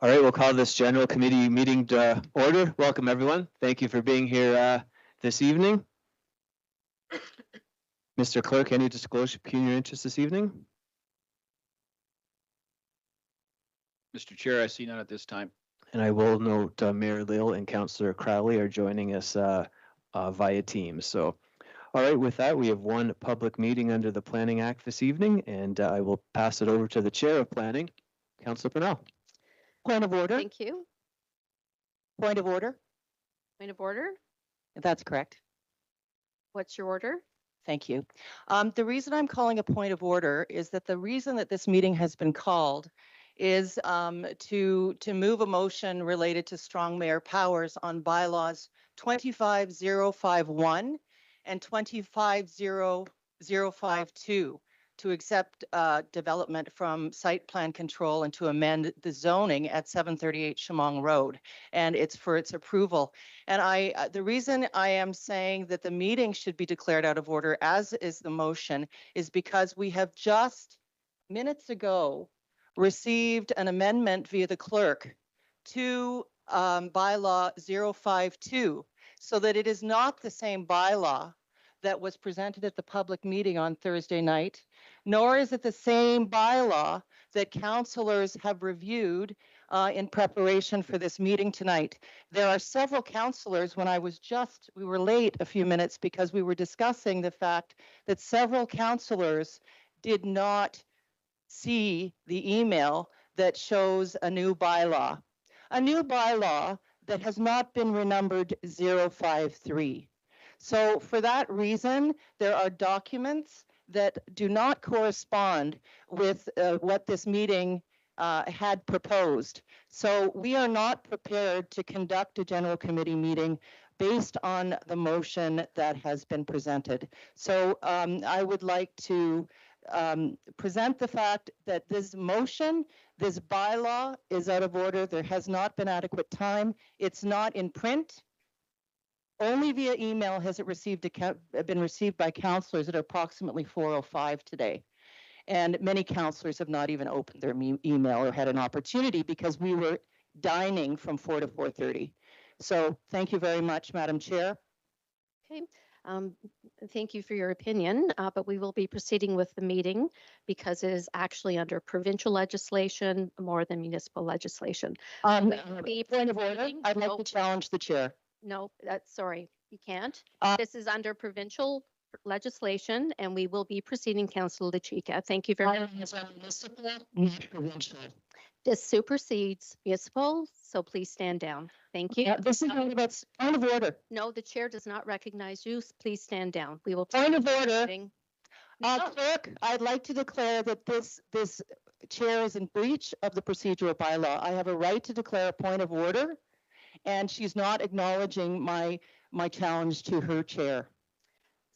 All right, we'll call this general committee meeting to order. Welcome, everyone. Thank you for being here this evening. Mr. Clerk, any disclosure of pecuniary interest this evening? Mr. Chair, I see none at this time. And I will note Mayor Lill and Councillor Crowley are joining us via Teams. So, all right, with that, we have one public meeting under the Planning Act this evening, and I will pass it over to the Chair of Planning, Councillor Purnell. Point of order. Thank you. Point of order. Point of order. That's correct. What's your order? Thank you. The reason I'm calling a point of order is that the reason that this meeting has been called is to move a motion related to strong mayor powers on bylaws 25051 and 25052 to accept development from site plan control and to amend the zoning at 738 Chemong Road. And it's for its approval. And the reason I am saying that the meeting should be declared out of order, as is the motion, is because we have just minutes ago received an amendment via the clerk to bylaw 052, so that it is not the same bylaw that was presented at the public meeting on Thursday night, nor is it the same bylaw that councillors have reviewed in preparation for this meeting tonight. There are several councillors, we were late a few minutes because we were discussing the fact that several councillors did not see the email that shows a new bylaw that has not been renumbered 053. So for that reason, there are documents that do not correspond with what this meeting had proposed. So we are not prepared to conduct a general committee meeting based on the motion that has been presented. So I would like to present the fact that this motion, this bylaw is out of order. There has not been adequate time. It's not in print. Only via email has it been received by councillors at approximately 4:05 today. And many councillors have not even opened their email or had an opportunity because we were dining from 4 to 4:30. So thank you very much, Madam Chair. Okay. Thank you for your opinion, but we will be proceeding with the meeting because it is actually under provincial legislation more than municipal legislation. Point of order, I'd like to challenge the chair. No, sorry, you can't. This is under provincial legislation, and we will be proceeding, Councillor LaChica. Thank you very much. Municipal, not provincial. This supersedes municipal, so please stand down. Thank you. This is not about point of order. No, the chair does not recognize you. Please stand down. We will. Point of order. No. Clerk, I'd like to declare that this chair is in breach of the procedural bylaw. I have a right to declare a point of order, and she's not acknowledging my challenge to her chair.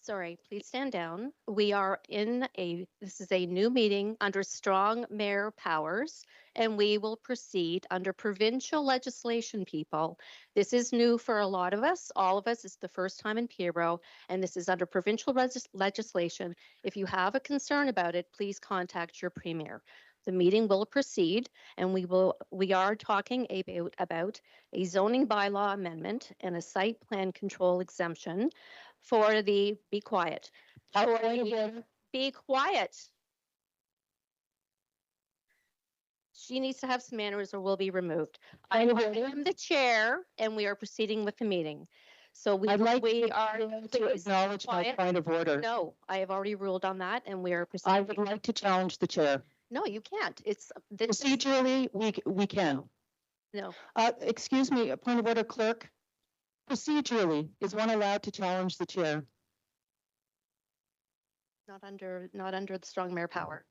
Sorry, please stand down. This is a new meeting under strong mayor powers, and we will proceed under provincial legislation, people. This is new for a lot of us. All of us, it's the first time in Peterborough, and this is under provincial legislation. If you have a concern about it, please contact your premier. The meeting will proceed, and we are talking about a zoning bylaw amendment and a site plan control exemption for the, be quiet. Be quiet. She needs to have some manners or will be removed. I am the chair, and we are proceeding with the meeting. So we are to acknowledge my point of order. No, I have already ruled on that, and we are proceeding. I would like to challenge the chair. No, you can't. It's procedurally we can. No. Excuse me, a point of order, clerk. Procedurally, is one allowed to challenge the chair? Not under the strong mayor power.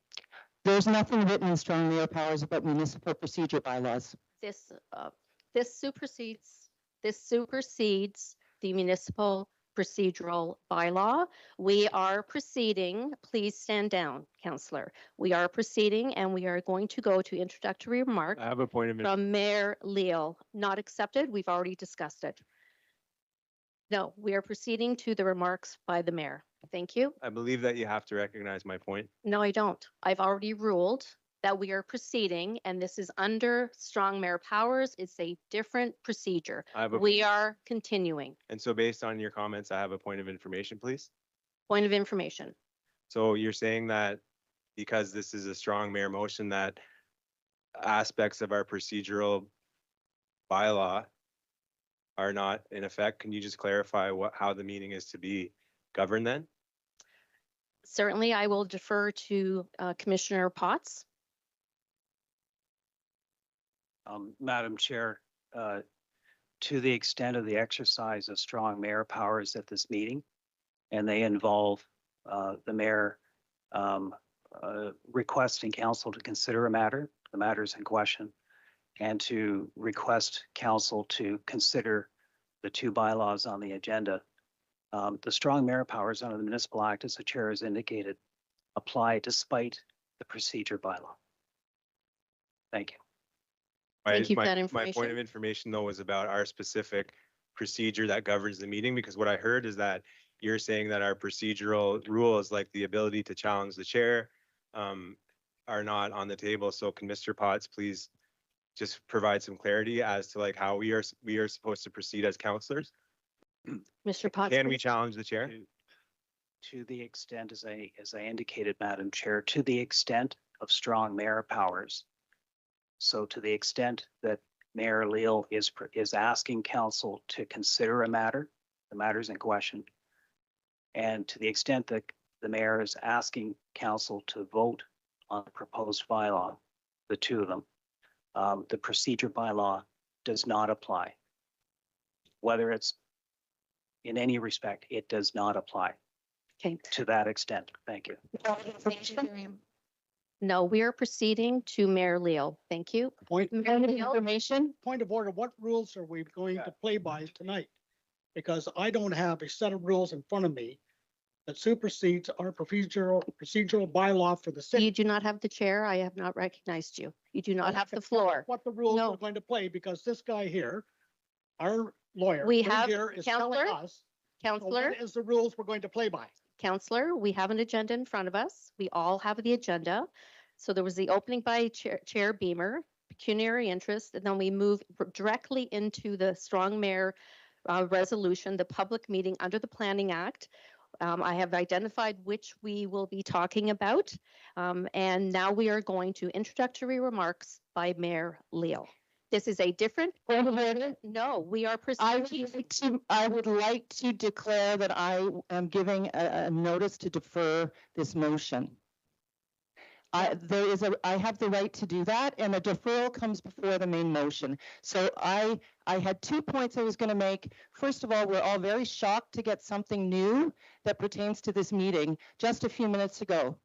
There's nothing written in strong mayor powers about municipal procedure bylaws. This supersedes the municipal procedural bylaw. We are proceeding. Please stand down, Councillor. We are proceeding, and we are going to go to introductory remarks. I have a point of from Mayor Leal. Not accepted. We've already discussed it. No, we are proceeding to the remarks by the mayor. Thank you. I believe that you have to recognize my point. No, I don't. I've already ruled that we are proceeding, and this is under strong mayor powers. It's a different procedure. We are continuing. And so based on your comments, I have a point of information, please. Point of information. So you're saying that because this is a strong mayor motion, that aspects of our procedural bylaw are not in effect. Can you just clarify how the meeting is to be governed then? Certainly, I will defer to Commissioner Potts. Madam Chair, to the extent of the exercise of strong mayor powers at this meeting, and they involve the mayor requesting council to consider the matters in question, and to request council to consider the two bylaws on the agenda. The strong mayor powers under the Municipal Act, as the chair has indicated, apply despite the procedure bylaw. Thank you. Thank you for that My point information. of information though was about our specific procedure that governs the meeting, because what I heard is that you're saying that our procedural rules, like the ability to challenge the chair, are not on the table. So can Mr. Potts please just provide some clarity as to like how we are supposed to proceed as councillors? Mr. Potts. Can we please. challenge the chair? To the extent, as I indicated, Madam Chair, to the extent of strong mayor powers. So to the extent that Mayor Leal is asking council to consider the matters in question, and to the extent that the mayor is asking council to vote on the proposed bylaw, the two of them, the procedure bylaw does not apply. Whether it's in any respect, it does not apply Okay. to that extent. Thank you. No, we are proceeding to Mayor Leal. Thank you. Point Mayor Leal, Information? point of order, what rules are we going to play by tonight? Because I don't have a set of rules in front of me that supersedes our procedural bylaw for the you city. do not have the chair. I have not recognized you. You do not have the floor. What the rules No. are going to play, because this guy here, our lawyer. We right have- here is telling Counselor? us, so Counselor, what is the rules we're going to play by? Counselor, we have an agenda in front of us. We all have the agenda. So there was the opening by Chair Beamer, pecuniary interest, and then we move directly into the strong mayor resolution, the public meeting under the Planning Act. I have identified which we will be talking about. And now we are going to introductory remarks by Mayor Leal. This is a different. No, we are proceeding. I would like to declare that I am giving a notice to defer this motion. I have the right to do that, and a deferral comes before the main motion. So I had 2 points I was going to make. First of all, we're all very shocked to get something new that pertains to this meeting just a few minutes ago.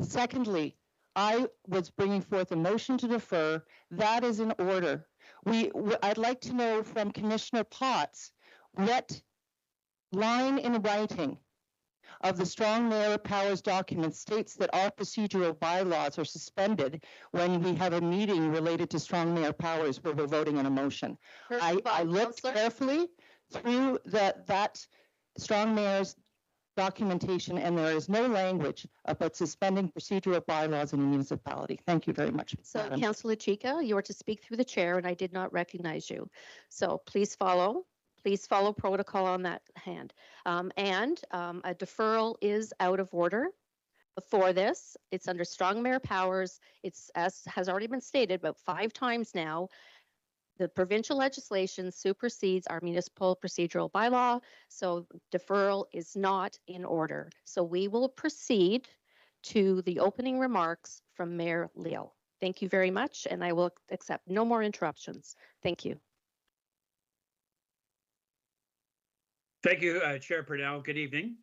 Secondly, I was bringing forth a motion to defer. That is in order. I'd like to know from Commissioner Potts what line in writing of the strong mayor powers document states that all procedural bylaws are suspended when we have a meeting related to strong mayor powers where we're voting on a motion. First of I all, looked Counselor, carefully through that strong mayor's documentation, and there is no language about suspending procedural bylaws in a municipality. Thank you very much. So Madam. Councillor Chica, you are to speak through the chair, and I did not recognize you. So please follow protocol on that hand. And a deferral is out of order for this. It's under strong mayor powers. It's, as has already been stated about 5 times now, the provincial legislation supersedes our municipal procedural bylaw. So deferral is not in order. So we will proceed to the opening remarks from Mayor Leal. Thank you very much, and I will accept no more interruptions. Thank you. Thank you, Chair Purnell. Good evening.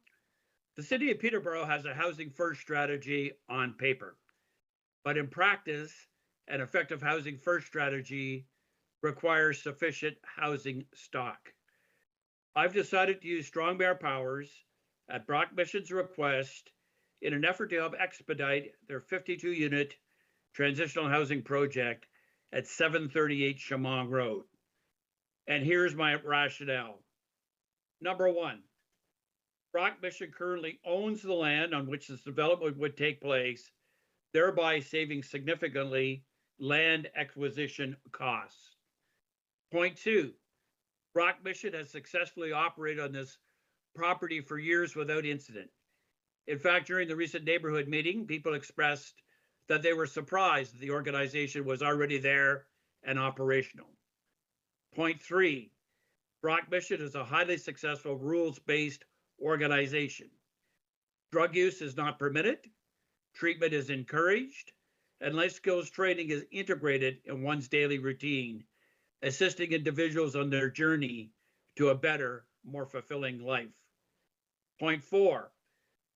The city of Peterborough has a housing first strategy on paper, but in practice, an effective housing first strategy requires sufficient housing stock. I've decided to use strong mayor powers at Brock Mission's request in an effort to help expedite their 52-unit transitional housing project at 738 Shamong Road. And here's my rationale. Number one, Brock Mission currently owns the land on which this development would take place. thereby saving significantly land acquisition costs. Point 2, Brock Mission has successfully operated on this property for years without incident. In fact, during the recent neighborhood meeting, people expressed that they were surprised that the organization was already there and operational. Point 3, Brock Mission is a highly successful rules-based organization. Drug use is not permitted, treatment is encouraged, and life skills training is integrated in one's daily routine, assisting individuals on their journey to a better, more fulfilling life. Point 4,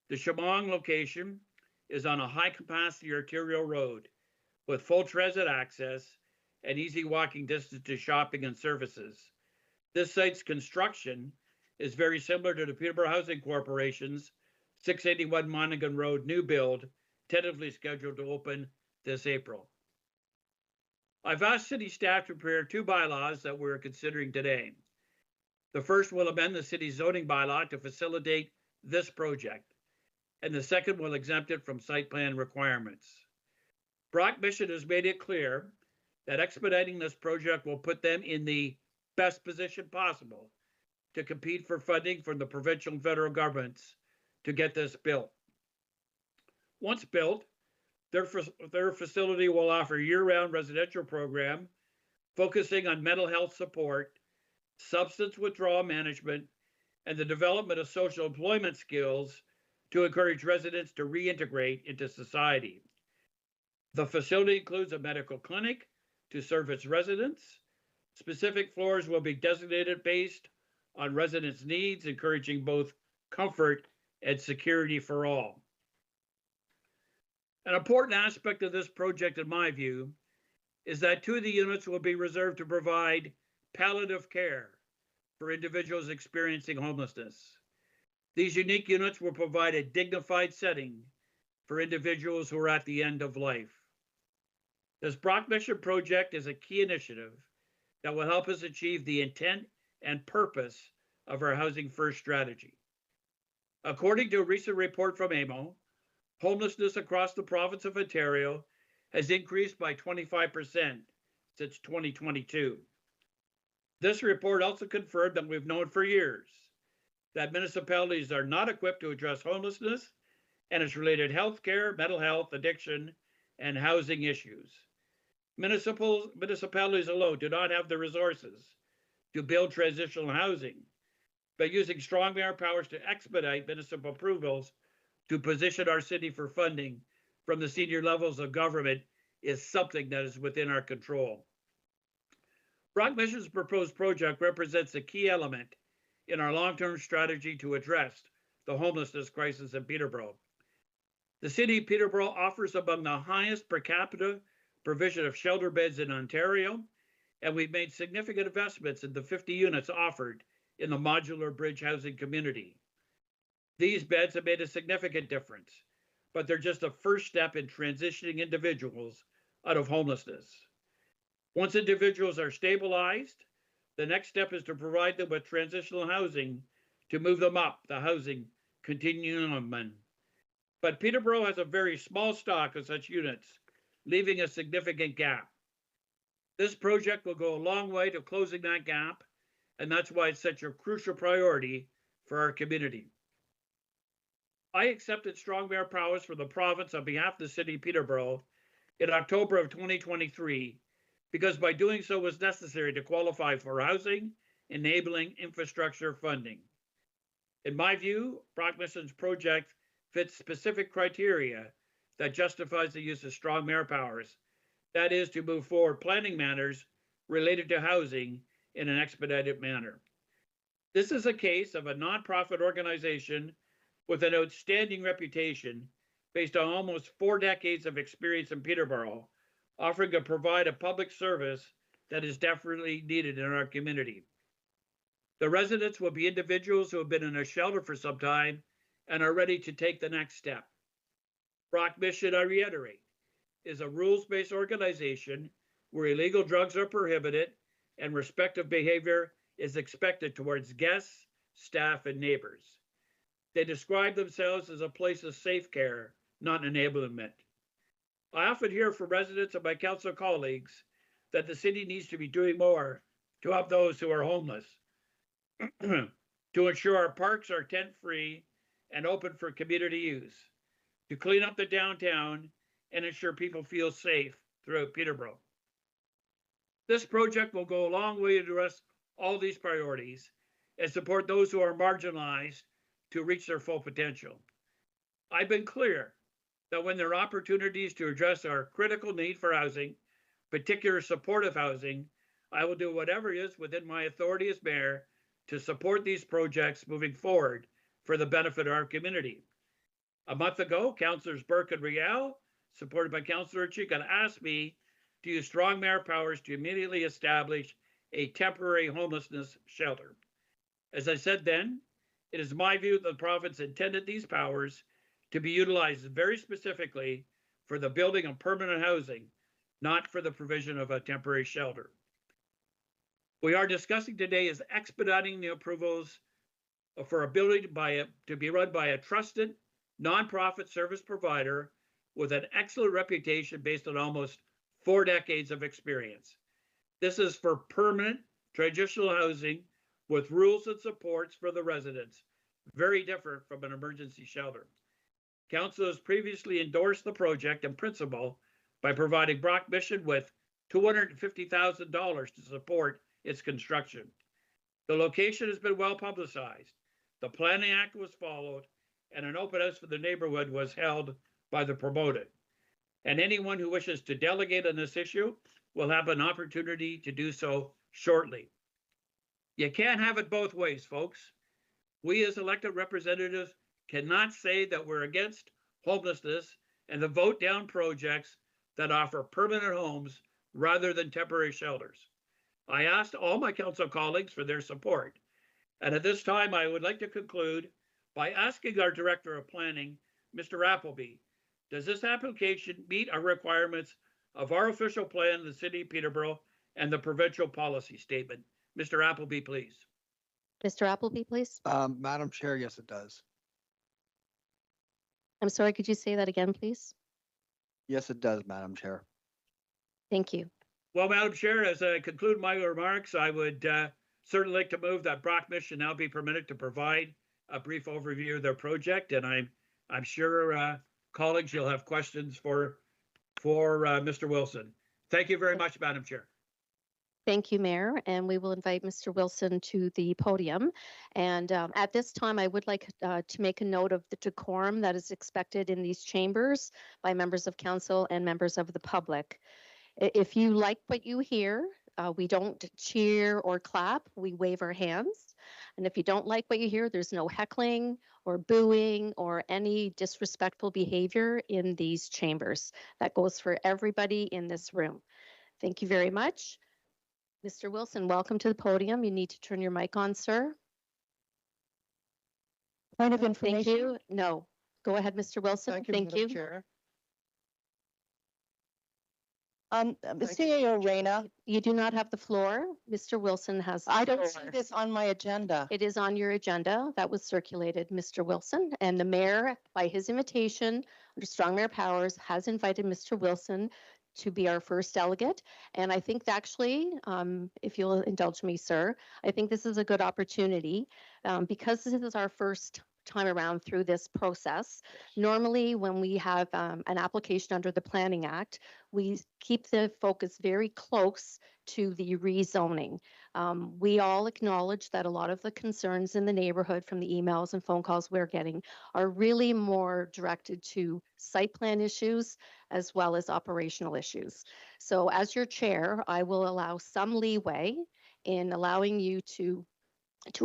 the Chemong location is on a high-capacity arterial road with full transit access and easy walking distance to shopping and services. This site's construction is very similar to the Peterborough Housing Corporation's 681 Monaghan Road new build, tentatively scheduled to open this April. I've asked city staff to prepare 2 bylaws that we're considering today. The first will amend the city's zoning bylaw to facilitate this project, and the second will exempt it from site plan requirements. Brock Mission has made it clear that expediting this project will put them in the best position possible to compete for funding from the provincial and federal governments to get this built. Once built, their facility will offer year-round residential program focusing on mental health support, substance withdrawal management, and the development of social employment skills to encourage residents to reintegrate into society. The facility includes a medical clinic to serve its residents. Specific floors will be designated based on residents' needs, encouraging both comfort and security for all. An important aspect of this project, in my view, is that 2 of the units will be reserved to provide palliative care for individuals experiencing homelessness. These unique units will provide a dignified setting for individuals who are at the end of life. This Brock Mission project is a key initiative that will help us achieve the intent and purpose of our Housing First strategy. According to a recent report from AMO, homelessness across the province of Ontario has increased by 25% since 2022. This report also confirmed that we've known for years that municipalities are not equipped to address homelessness and its related health care, mental health, addiction, and housing issues. Municipalities alone do not have the resources to build transitional housing, but using strong mayor powers to expedite municipal approvals to position our city for funding from the senior levels of government is something that is within our control. Brock Mission's proposed project represents a key element in our long-term strategy to address the homelessness crisis in Peterborough. The city of Peterborough offers among the highest per capita provision of shelter beds in Ontario, and we've made significant investments in the 50 units offered in the modular bridge housing community. These beds have made a significant difference, but they're just a first step in transitioning individuals out of homelessness. Once individuals are stabilized, the next step is to provide them with transitional housing to move them up the housing continuum. But Peterborough has a very small stock of such units, leaving a significant gap. This project will go a long way to closing that gap, and that's why it's such a crucial priority for our community. I accepted strong mayor powers for the province on behalf of the city of Peterborough in October of 2023, because by doing so was necessary to qualify for housing enabling infrastructure funding. In my view, Brock Mission's project fits specific criteria that justifies the use of strong mayor powers. That is, to move forward planning matters related to housing in an expedited manner. This is a case of a nonprofit organization with an outstanding reputation based on almost 4 decades of experience in Peterborough, offering to provide a public service that is definitely needed in our community. The residents will be individuals who have been in a shelter for some time and are ready to take the next step. Brock Mission, I reiterate, is a rules-based organization where illegal drugs are prohibited and respectful behavior is expected towards guests, staff, and neighbors. They describe themselves as a place of safe care, not enablement. I often hear from residents and my council colleagues that the city needs to be doing more to help those who are homeless, to ensure our parks are tent-free and open for community use, to clean up the downtown and ensure people feel safe throughout Peterborough. This project will go a long way to address all these priorities and support those who are marginalized to reach their full potential. I've been clear that when there are opportunities to address our critical need for housing, particular supportive housing, I will do whatever is within my authority as mayor to support these projects moving forward for the benefit of our community. A month ago, Councillors Burke and Riel, supported by Councillor Chica, asked me to use strong mayor powers to immediately establish a temporary homelessness shelter. As I said then, it is my view that the province intended these powers to be utilized very specifically for the building of permanent housing, not for the provision of a temporary shelter. We are discussing today is expediting the approvals for ability to be run by a trusted nonprofit service provider with an excellent reputation based on almost 4 decades of experience. This is for permanent transitional housing with rules and supports for the residents, very different from an emergency shelter. Council has previously endorsed the project in principle by providing Brock Mission with $250,000 to support its construction. The location has been well publicized. The Planning Act was followed, and an open house for the neighborhood was held by the promoter. And anyone who wishes to delegate on this issue will have an opportunity to do so shortly. You can't have it both ways, folks. We as elected representatives cannot say that we're against homelessness and then vote down projects that offer permanent homes rather than temporary shelters. I asked all my council colleagues for their support. And at this time, I would like to conclude by asking our Director of Planning, Mr. Appleby, does this application meet our requirements of our official plan, the City of Peterborough, and the provincial policy statement? Mr. Appleby, please. Mr. Appleby, please. Madam Chair, yes, it does. I'm sorry, could you say that again, please? Yes, it does, Madam Chair. Thank you. Well, Madam Chair, as I conclude my remarks, I would certainly like to move that Brock Mission now be permitted to provide a brief overview of their project. And I'm sure colleagues, you'll have questions for Mr. Wilson. Thank you very much, Madam Chair. Thank you, Mayor, and we will invite Mr. Wilson to the podium. And at this time, I would like to make a note of the decorum that is expected in these chambers by members of council and members of the public. If you like what you hear, we don't cheer or clap, we wave our hands. And if you don't like what you hear, there's no heckling or booing or any disrespectful behavior in these chambers. That goes for everybody in this room. Thank you very much. Mr. Wilson, welcome to the podium. You need to turn your mic on, sir. Point of Thank information. you. No. Go ahead, Mr. Wilson. Thank you. Chair. CAO Reyna, You do not have the floor. Mr. Wilson has the I don't see floor. this on my agenda. It is on your agenda that was circulated, Mr. Wilson, and the mayor, by his invitation, under strong mayor powers, has invited Mr. Wilson to be our first delegate. And I think that actually, if you'll indulge me, sir, I think this is a good opportunity because this is our first time around through this process. Normally, when we have an application under the Planning Act, we keep the focus very close to the rezoning. We all acknowledge that a lot of the concerns in the neighborhood from the emails and phone calls we're getting are really more directed to site plan issues as well as operational issues. So as your chair, I will allow some leeway in allowing you to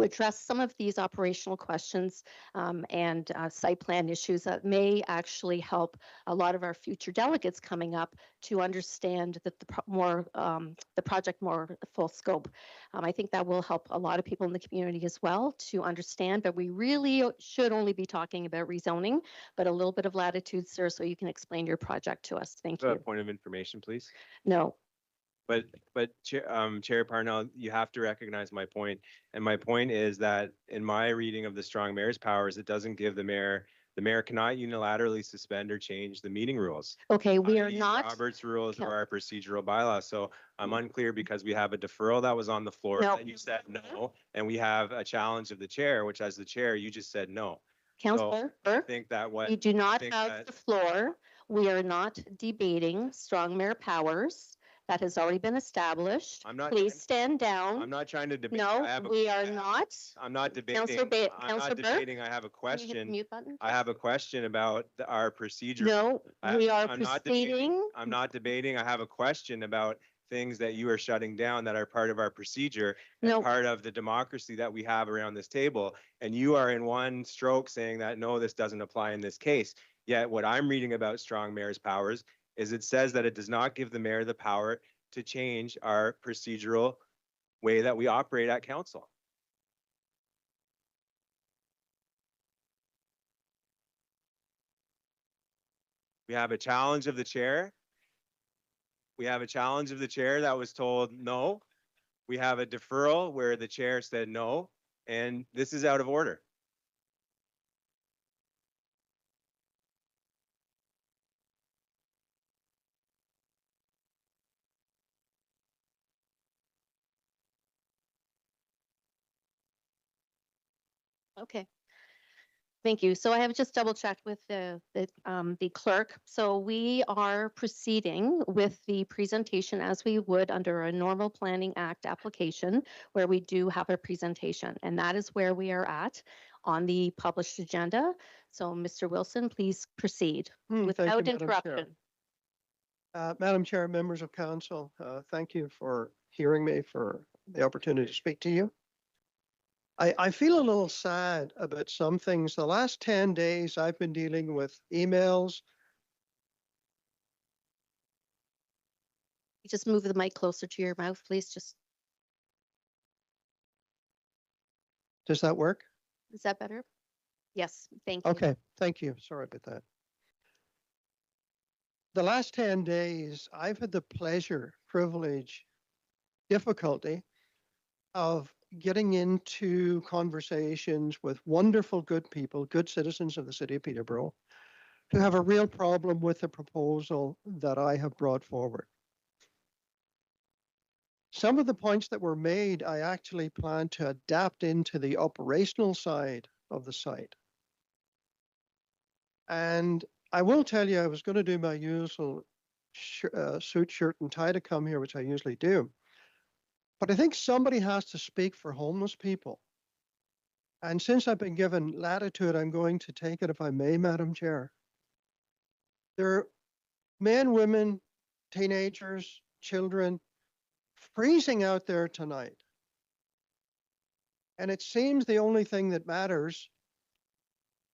address some of these operational questions and site plan issues that may actually help a lot of our future delegates coming up to understand that the project more full scope. I think that will help a lot of people in the community as well to understand, but we really should only be talking about rezoning, but a little bit of latitude, sir, so you can explain your project to us. Thank A you. point of information, please. No. But Chair Parnell, you have to recognize my point. And my point is that in my reading of the strong mayor's powers, it doesn't give the mayor The mayor cannot unilaterally suspend or change the meeting rules. Okay, we are i.e. not, Robert's rules Kel- or our procedural bylaws. So I'm unclear because we have a deferral that was on the floor No. that you said no, and we have a challenge of the chair, which as the chair, you just said no. Councillor I Burke, think that what. you do not think have that- the floor. We are not debating strong mayor powers. That has already been established. I'm not Please trying- stand down. I'm not trying to debate. No, I have a- we I are have- not. I'm not Councillor debating. I'm Councillor not Burke, debating. I have a Can you hit the question. mute button? I have a question about our procedure. No, we are I'm not debating. proceeding. I'm not debating. I have a question about things that you are shutting down that are part of our procedure and No, part of the democracy that we have around this table. And you are in one stroke saying that, no, this doesn't apply in this case. Yet what I'm reading about strong mayor's powers is it says that it does not give the mayor the power to change our procedural way that we operate at council. We have a challenge of the chair. We have a challenge of the chair that was told no. We have a deferral where the chair said no, and this is out of order. okay. Thank you. So I have just double checked with the clerk. So we are proceeding with the presentation as we would under a normal Planning Act application where we do have a presentation. And that is where we are at on the published agenda. So Mr. Wilson, please proceed Thank you, without Madam Chair. interruption. Madam Chair, members of council, thank you for hearing me, for the opportunity to speak to you. I feel a little sad about some things. The last 10 days, I've been dealing with emails. Just move the mic closer to your mouth, please. Does that work? Is that better? Yes, thank you. Okay, thank you. Sorry about that. The last 10 days, I've had the pleasure, privilege, difficulty of getting into conversations with wonderful, good people, good citizens of the city of Peterborough, who have a real problem with the proposal that I have brought forward. Some of the points that were made, I actually plan to adapt into the operational side of the site. And I will tell you, I was going to do my usual suit, shirt, and tie to come here, which I usually do. But I think somebody has to speak for homeless people. And since I've been given latitude, I'm going to take it, if I may, Madam Chair. There are men, women, teenagers, children freezing out there tonight. And it seems the only thing that matters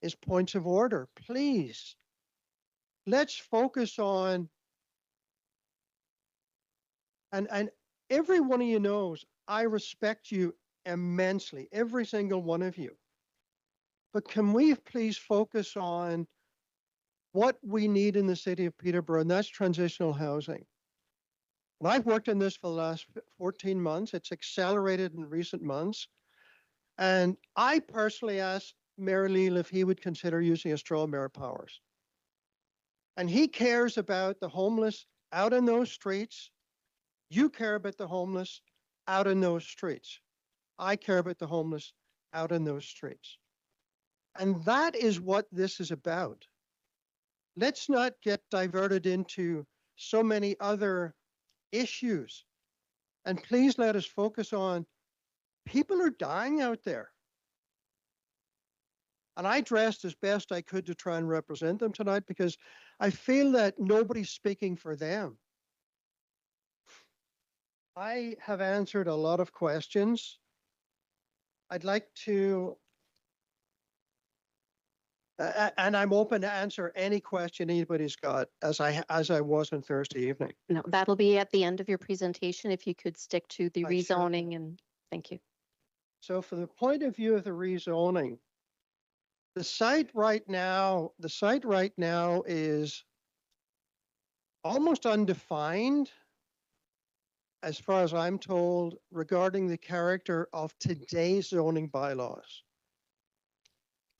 is points of order. Please, let's focus on, and every one of you knows I respect you immensely, every single one of you. But can we please focus on what we need in the city of Peterborough, and that's transitional housing. And I've worked in this for the last 14 months. It's accelerated in recent months. And I personally asked Mayor Leal if he would consider using a straw mayor powers. And he cares about the homeless out in those streets. You care about the homeless out in those streets. I care about the homeless out in those streets. And that is what this is about. Let's not get diverted into so many other issues. And please let us focus on people are dying out there. And I dressed as best I could to try and represent them tonight because I feel that nobody's speaking for them. I have answered a lot of questions. I'd like to, and I'm open to answer any question anybody's got, as I was on Thursday evening. No, that'll be at the end of your presentation. If you could stick to the I sure rezoning and thank you. So from the point of view of the rezoning, the site right now is almost undefined, as far as I'm told, regarding the character of today's zoning bylaws.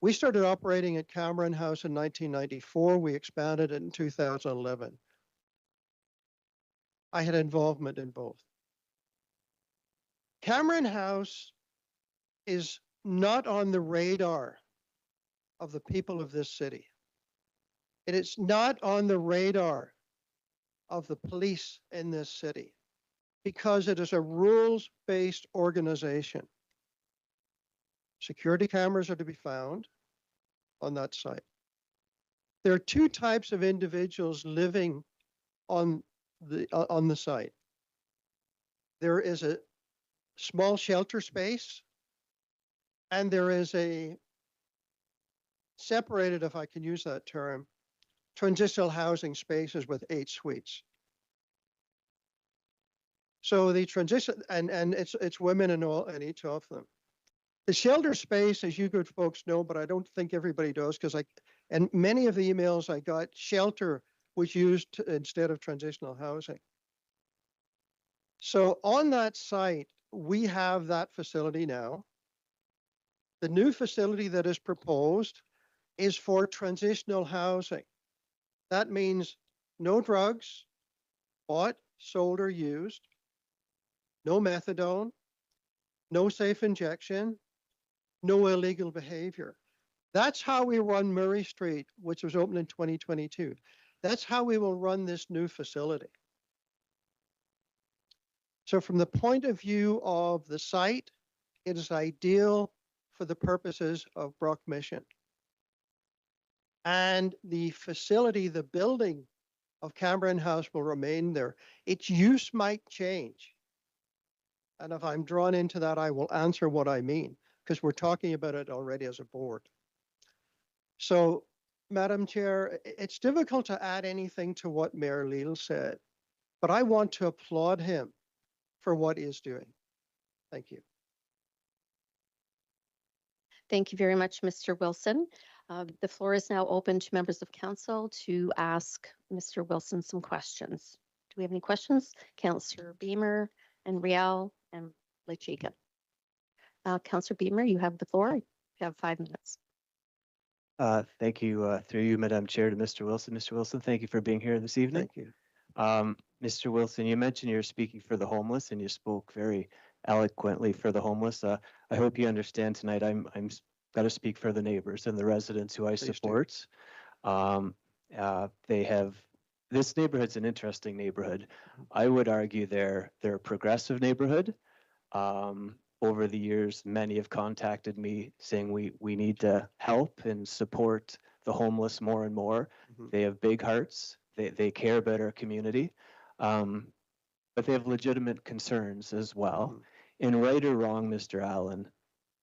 We started operating at Cameron House in 1994. We expanded it in 2011. I had involvement in both. Cameron House is not on the radar of the people of this city. It is not on the radar of the police in this city because it is a rules-based organization. Security cameras are to be found on that site. There are two types of individuals living on the site. There is a small shelter space, and there is a separated, if I can use that term, transitional housing spaces with 8 suites. So the transition, and it's women in each of them. The shelter space, as you good folks know, but I don't think everybody does, because and many of the emails I got, shelter was used instead of transitional housing. So on that site, we have that facility now. The new facility that is proposed is for transitional housing. That means no drugs bought, sold, or used, no methadone, no safe injection, no illegal behavior. That's how we run Murray Street, which was opened in 2022. That's how we will run this new facility. So from the point of view of the site, it is ideal for the purposes of Brock Mission. And the facility, the building of Cameron House will remain there. Its use might change. And if I'm drawn into that, I will answer what I mean, because we're talking about it already as a board. So, Madam Chair, it's difficult to add anything to what Mayor Leal said, but I want to applaud him for what he is doing. Thank you. Thank you very much, Mr. Wilson. The floor is now open to members of council to ask Mr. Wilson some questions. Do we have any questions? Councillor Beamer and Riel and Lechiga. Councillor Beamer, you have the floor. You have 5 minutes. Thank you, through you, Madam Chair, to Mr. Wilson. Mr. Wilson, thank you for being here this evening. Thank you. Mr. Wilson, you mentioned you're speaking for the homeless, and you spoke very eloquently for the homeless. I hope you understand tonight. I'm got to speak for the neighbors and the residents who I support. This neighborhood's an interesting neighborhood. I would argue they're a progressive neighborhood. Over the years, many have contacted me saying we need to help and support the homeless more and more. They have big hearts. They care about our community, but they have legitimate concerns as well. And right or wrong, Mr. Allen,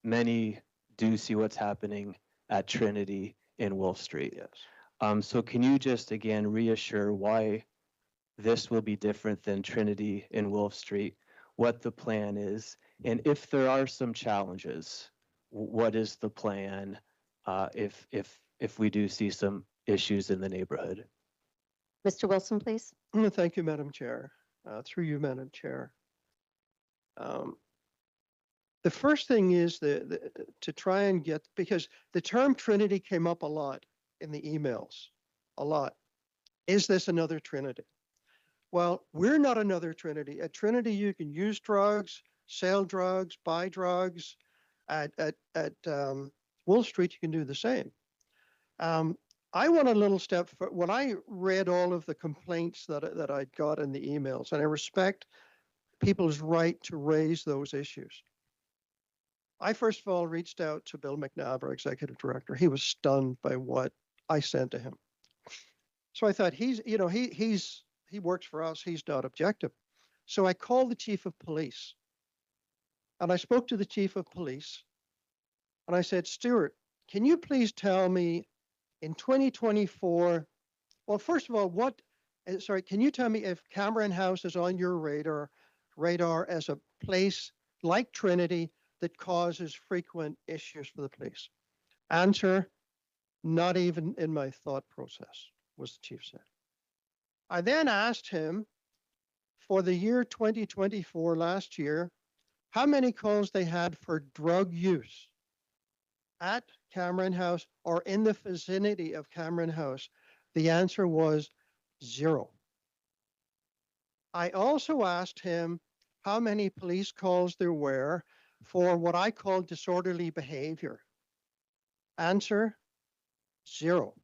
many do see what's happening at Trinity in Wolf Street. Yes. So can you just again reassure why this will be different than Trinity in Wolf Street, what the plan is, and if there are some challenges, what is the plan if we do see some issues in the neighborhood? Mr. Wilson, please. Thank you, Madam Chair. Through you, Madam Chair. The first thing is to try and get, because the term Trinity came up a lot in the emails, a lot. Is this another Trinity? Well, we're not another Trinity. At Trinity, you can use drugs, sell drugs, buy drugs. At Wolf Street, you can do the same. I went a little step further. When I read all of the complaints that I got in the emails, and I respect people's right to raise those issues. I first of all reached out to Bill McNabb, our executive director. He was stunned by what I sent to him. So I thought he works for us. He's not objective. So I called the chief of police, and I spoke to the chief of police, and I said, Stuart, can you please tell me in 2024, well, first of all, can you tell me if Cameron House is on your radar as a place like Trinity that causes frequent issues for the police? Answer, not even in my thought process, was the chief said. I then asked him for the year 2024, last year, how many calls they had for drug use. at Cameron House or in the vicinity of Cameron House? The answer was 0. I also asked him how many police calls there were for what I call disorderly behavior. Answer, 0.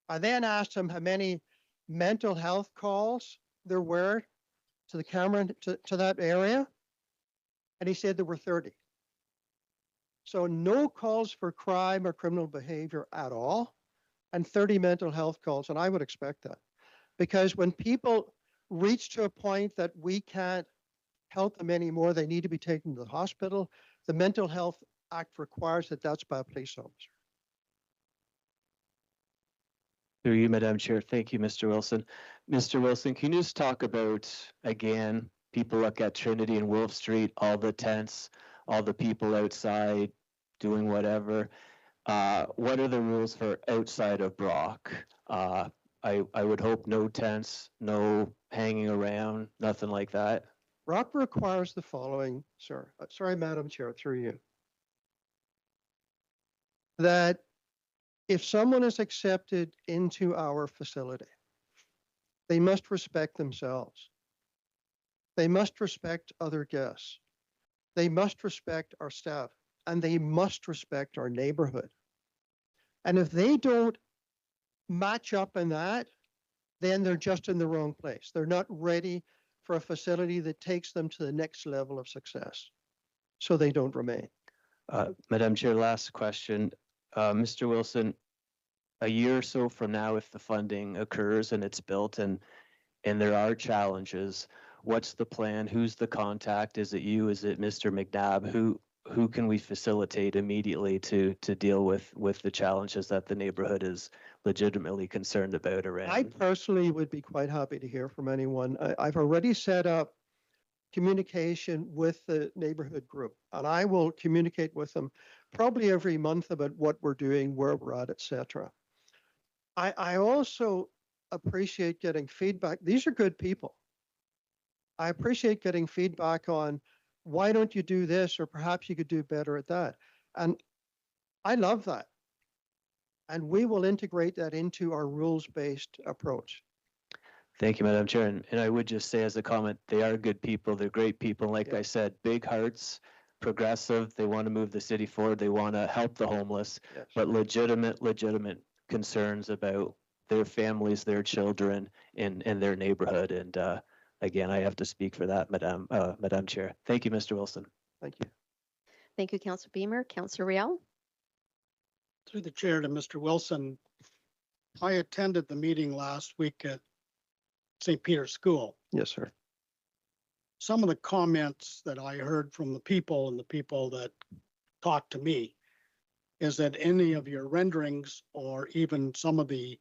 I then asked him how many mental health calls there were to the Cameron, to that area, and he said there were 30. So no calls for crime or criminal behavior at all, and 30 mental health calls, and I would expect that. Because when people reach to a point that we can't help them anymore, they need to be taken to the hospital, the Mental Health Act requires that that's by a police officer. Through you, Madam Chair. Thank you, Mr. Wilson. Mr. Wilson, can you just talk about, again, people look at Trinity and Wolf Street, all the tents, all the people outside doing whatever. What are the rules for outside of Brock? I would hope no tents, no hanging around, nothing like that. Brock requires the following, sir. Sorry, Madam Chair, through you. That if someone is accepted into our facility, they must respect themselves. They must respect other guests. They must respect our staff, and they must respect our neighborhood. And if they don't match up in that, then they're just in the wrong place. They're not ready for a facility that takes them to the next level of success. So they don't remain. Madam Chair, last question. Mr. Wilson, a year or so from now, if the funding occurs and it's built and there are challenges, what's the plan? Who's the contact? Is it you? Is it Mr. McNabb? Who can we facilitate immediately to deal with the challenges that the neighborhood is legitimately concerned about around? I personally would be quite happy to hear from anyone. I've already set up communication with the neighborhood group, and I will communicate with them probably every month about what we're doing, where we're at, etc. I also appreciate getting feedback. These are good people. I appreciate getting feedback on why don't you do this, or perhaps you could do better at that. And I love that. And we will integrate that into our rules-based approach. Thank you, Madam Chair. And I would just say as a comment, they are good people. They're great people. Like I said, big hearts, progressive. They want to move the city forward. They want to help the homeless, Yes. but legitimate concerns about their families, their children, and their neighborhood. And again, I have to speak for that, Madam Chair. Thank you, Mr. Wilson. Thank you. Thank you, Councillor Beamer. Councillor Riel. Through the chair to Mr. Wilson, I attended the meeting last week at St. Peter's School. Yes, sir. Some of the comments that I heard from the people and the people that talked to me is that any of your renderings or even some of the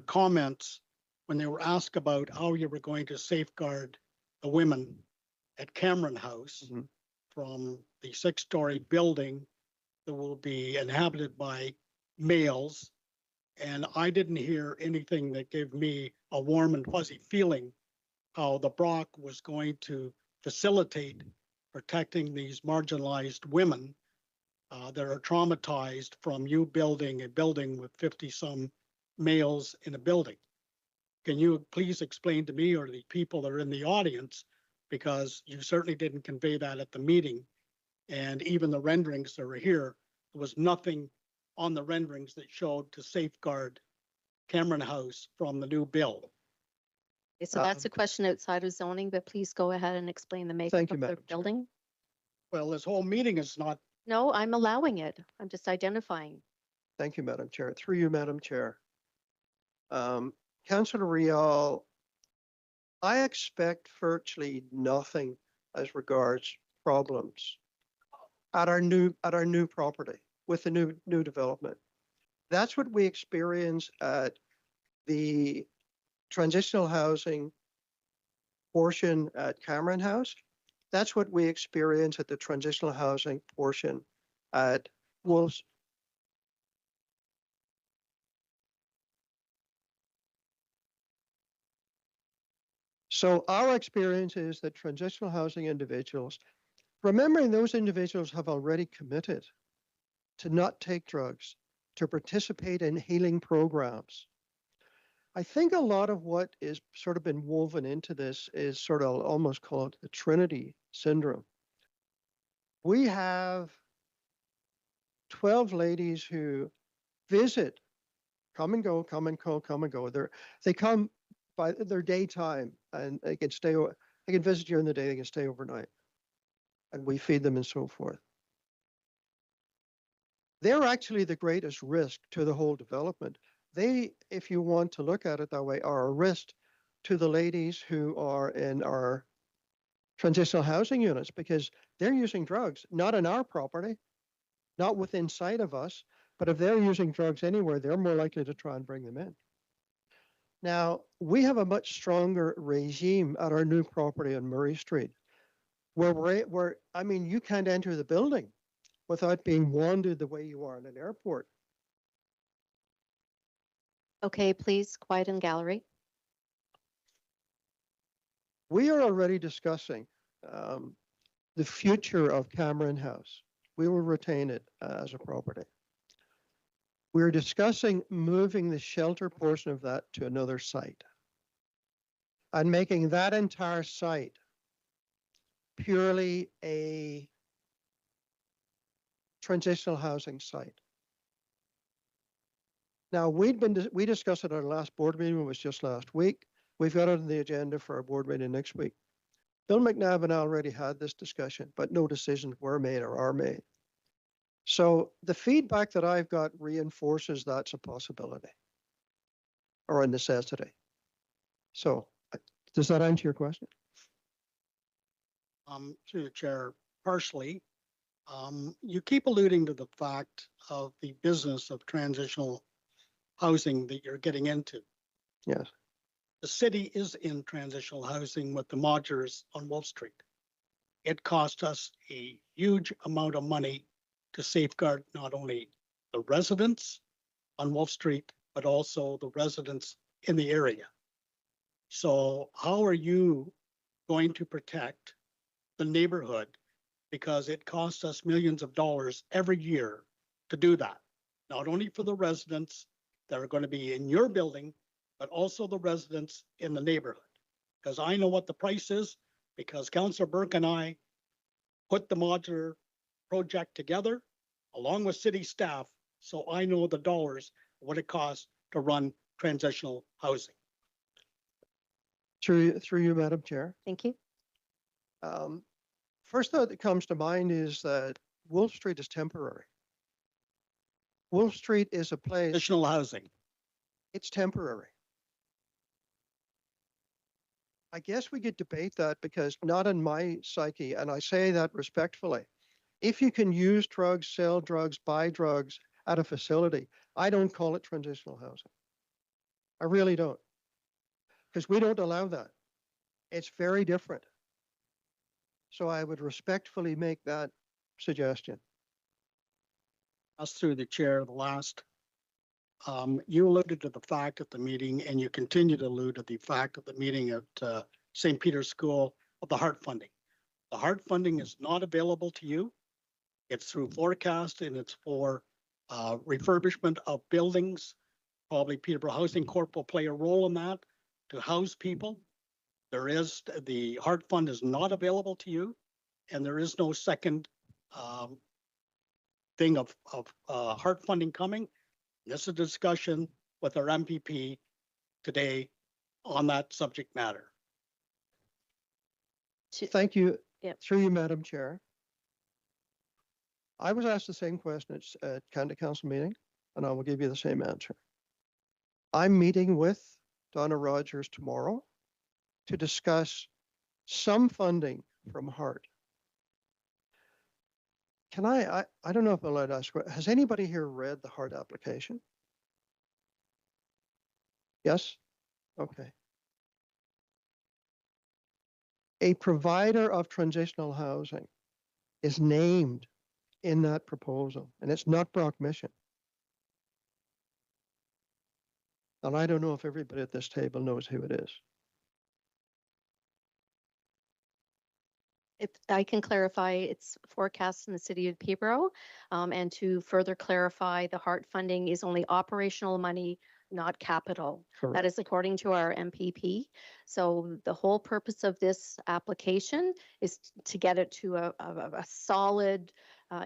comments when they were asked about how you were going to safeguard the women at Cameron House from the 6-story building that will be inhabited by males. And I didn't hear anything that gave me a warm and fuzzy feeling how the Brock was going to facilitate protecting these marginalized women that are traumatized from you building a building with 50-some males in a building. Can you please explain to me or the people that are in the audience, because you certainly didn't convey that at the meeting, and even the renderings that were here, there was nothing on the renderings that showed to safeguard Cameron House from the new build. Okay, so that's a question outside of zoning, but please go ahead and explain the makeup Thank you, of the Madam Chair. building. Well, this whole meeting is not. No, I'm allowing it. I'm just identifying. Thank you, Madam Chair. Through you, Madam Chair. Councillor Rial, I expect virtually nothing as regards problems at our new property with the new development. That's what we experience at the transitional housing portion at Cameron House. That's what we experience at the transitional housing portion at Wolves. So our experience is that transitional housing individuals, remembering those individuals have already committed to not take drugs, to participate in healing programs. I think a lot of what is sort of been woven into this is sort of almost call it the Trinity syndrome. We have 12 ladies who visit, come and go, come and go, come and go. They come by their daytime and they can they can visit during the day, they can stay overnight. And we feed them and so forth. They're actually the greatest risk to the whole development. They, if you want to look at it that way, are a risk to the ladies who are in our transitional housing units because they're using drugs, not on our property, not within sight of us, but if they're using drugs anywhere, they're more likely to try and bring them in. Now, we have a much stronger regime at our new property on Murray Street, where I mean, you can't enter the building without being wanded the way you are in an airport. Okay, please, quiet in gallery. We are already discussing the future of Cameron House. We will retain it as a property. We're discussing moving the shelter portion of that to another site and making that entire site purely a transitional housing site. Now, we discussed it at our last board meeting, it was just last week. We've got it on the agenda for our board meeting next week. Bill McNabb and I already had this discussion, but no decisions were made or are made. So the feedback that I've got reinforces that's a possibility or a necessity. So does that answer your question? Through the chair, partially. You keep alluding to the fact of the business of transitional housing that you're getting into. Yes. The city is in transitional housing with the modulars on Wolf Street. It cost us a huge amount of money to safeguard not only the residents on Wolf Street, but also the residents in the area. So how are you going to protect the neighborhood? Because it costs us millions of dollars every year to do that. Not only for the residents that are going to be in your building, but also the residents in the neighborhood. Because I know what the price is, because Councillor Burke and I put the modular project together along with city staff. So I know the dollars, what it costs to run transitional housing. Through you, Madam Chair. Thank you. First thought that comes to mind is that Wolf Street is temporary. Wolf Street is a place, Transitional housing. it's temporary. I guess we could debate that because not in my psyche, and I say that respectfully. If you can use drugs, sell drugs, buy drugs at a facility, I don't call it transitional housing. I really don't. Because we don't allow that. It's very different. So I would respectfully make that suggestion. Us through the chair, the last, you alluded to the fact at the meeting, and you continue to allude to the fact at the meeting at St. Peter's School of the HART funding. The HART funding is not available to you. It's through forecast and it's for refurbishment of buildings. Probably Peterborough Housing Corp will play a role in that to house people. There is, the HART fund is not available to you, and there is no second thing of HART funding coming. This is a discussion with our MPP today on that subject matter. Thank you. Yep. Through you, Madam Chair. I was asked the same question at Canada Council meeting, and I will give you the same answer. I'm meeting with Donna Rogers tomorrow to discuss some funding from HART. Can I don't know if I'm allowed to ask, has anybody here read the HART application? Yes? Okay. A provider of transitional housing is named in that proposal, and it's not Brock Mission. And I don't know if everybody at this table knows who it is. If I can clarify, it's forecast in the city of Peterborough. And to further clarify, the HART funding is only operational money, not capital. That Correct. is according to our MPP. So the whole purpose of this application is to get it to a solid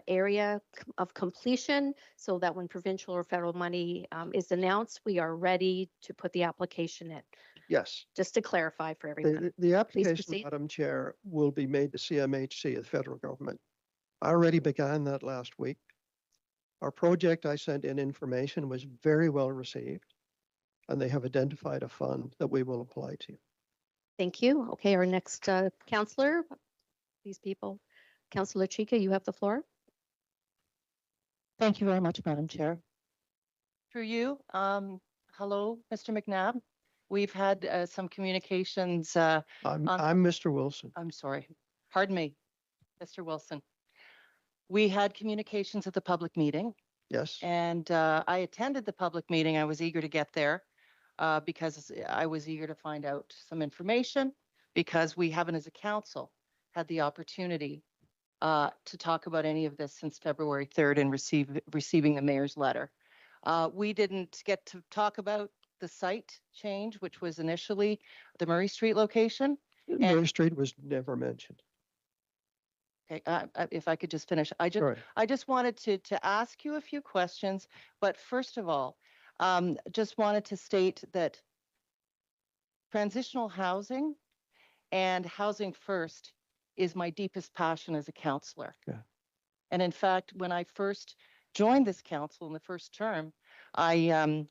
area of completion so that when provincial or federal money is announced, we are ready to put the application in. Yes. Just to clarify for everyone. The application, proceed. Madam Chair, will be made to CMHC, the federal government. I already began that last week. Our project, I sent in information, was very well received, and they have identified a fund that we will apply to. Thank you. Okay, our next counselor, these people. Councillor Chica, you have the floor. Thank you very much, Madam Chair. Through you, hello, Mr. McNabb. We've had some communications, I'm On- Mr. Wilson. I'm sorry, pardon me, Mr. Wilson. We had communications at the public meeting, Yes. and I attended the public meeting. I was eager to get there because I was eager to find out some information, because we haven't, as a council, had the opportunity to talk about any of this since February 3rd and receiving the mayor's letter. We didn't get to talk about the site change, which was initially the Murray Street location. Murray Street was never mentioned. Okay, if I could just finish, Sorry. I just wanted to ask you a few questions, but first of all, just wanted to state that transitional housing and housing first is my deepest passion as a councillor. Yeah. And in fact, when I first joined this council in the first term, I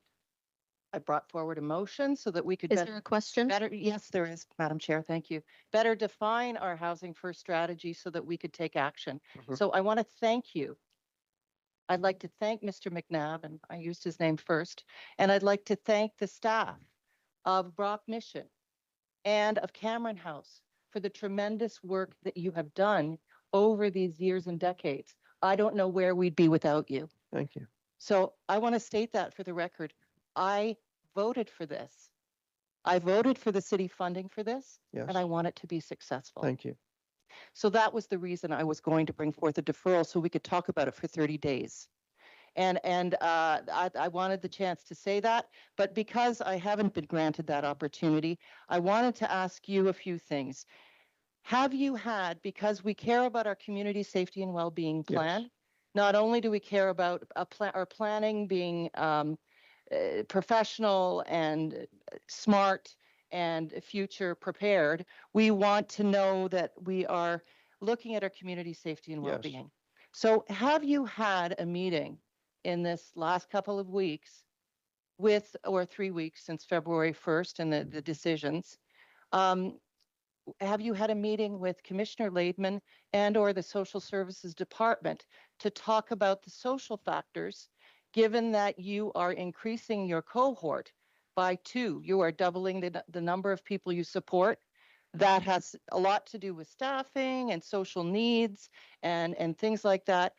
brought forward a motion so that we could Is there a question? better, yes, there is, Madam Chair, thank you. Better define our housing first strategy so that we could take action. Mhm. So I want to thank you. I'd like to thank Mr. McNabb, and I used his name first, and I'd like to thank the staff of Brock Mission and of Cameron House for the tremendous work that you have done over these years and decades. I don't know where we'd be without you. Thank you. So I want to state that for the record. I voted for this. I voted for the city funding for this, Yes. and I want it to be successful. Thank you. So that was the reason I was going to bring forth a deferral so we could talk about it for 30 days. And I wanted the chance to say that, but because I haven't been granted that opportunity, I wanted to ask you a few things. Have you had, because we care about our community safety and well-being Yes. plan, not only do we care about our planning being professional and smart and future prepared, we want to know that we are looking at our community safety and Yes. well-being. So have you had a meeting in this last couple of weeks with, or 3 weeks since February 1st and the decisions? Have you had a meeting with Commissioner Laidman and or the Social Services Department to talk about the social factors, given that you are increasing your cohort by 2, you are doubling the number of people you support? That has a lot to do with staffing and social needs and things like that.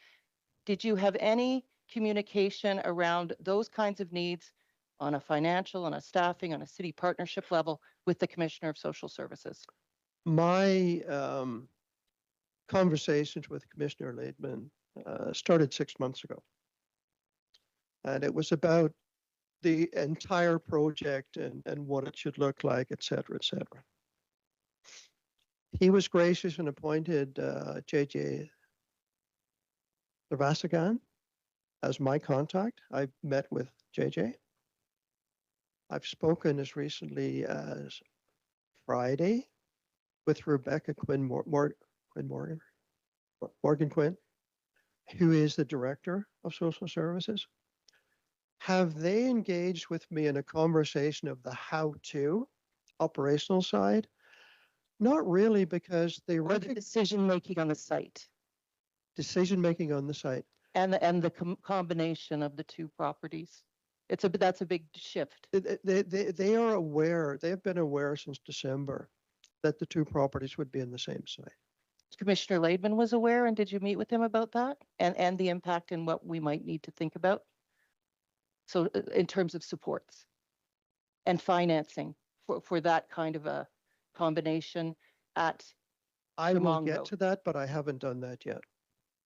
Did you have any communication around those kinds of needs on a financial, on a staffing, on a city partnership level with the Commissioner of Social Services? My conversations with Commissioner Laidman started 6 months ago. And it was about the entire project and what it should look like, et cetera, et cetera. He was gracious and appointed JJ Lavasigan as my contact. I've met with JJ. I've spoken as recently as Friday with Rebecca Morgan Quinn, who is the Director of Social Services. Have they engaged with me in a conversation of the how-to operational side? Not really, because they Or the decision-making on the site decision-making on the site. and the combination of the 2 properties? That's a big shift. They are aware, they have been aware since December that the 2 properties would be in the same site. Commissioner Laidman was aware, and did you meet with him about that? And the impact and what we might need to think about? So in terms of supports and financing for that kind of a combination at I will Shamong get Road. to that, but I haven't done that yet.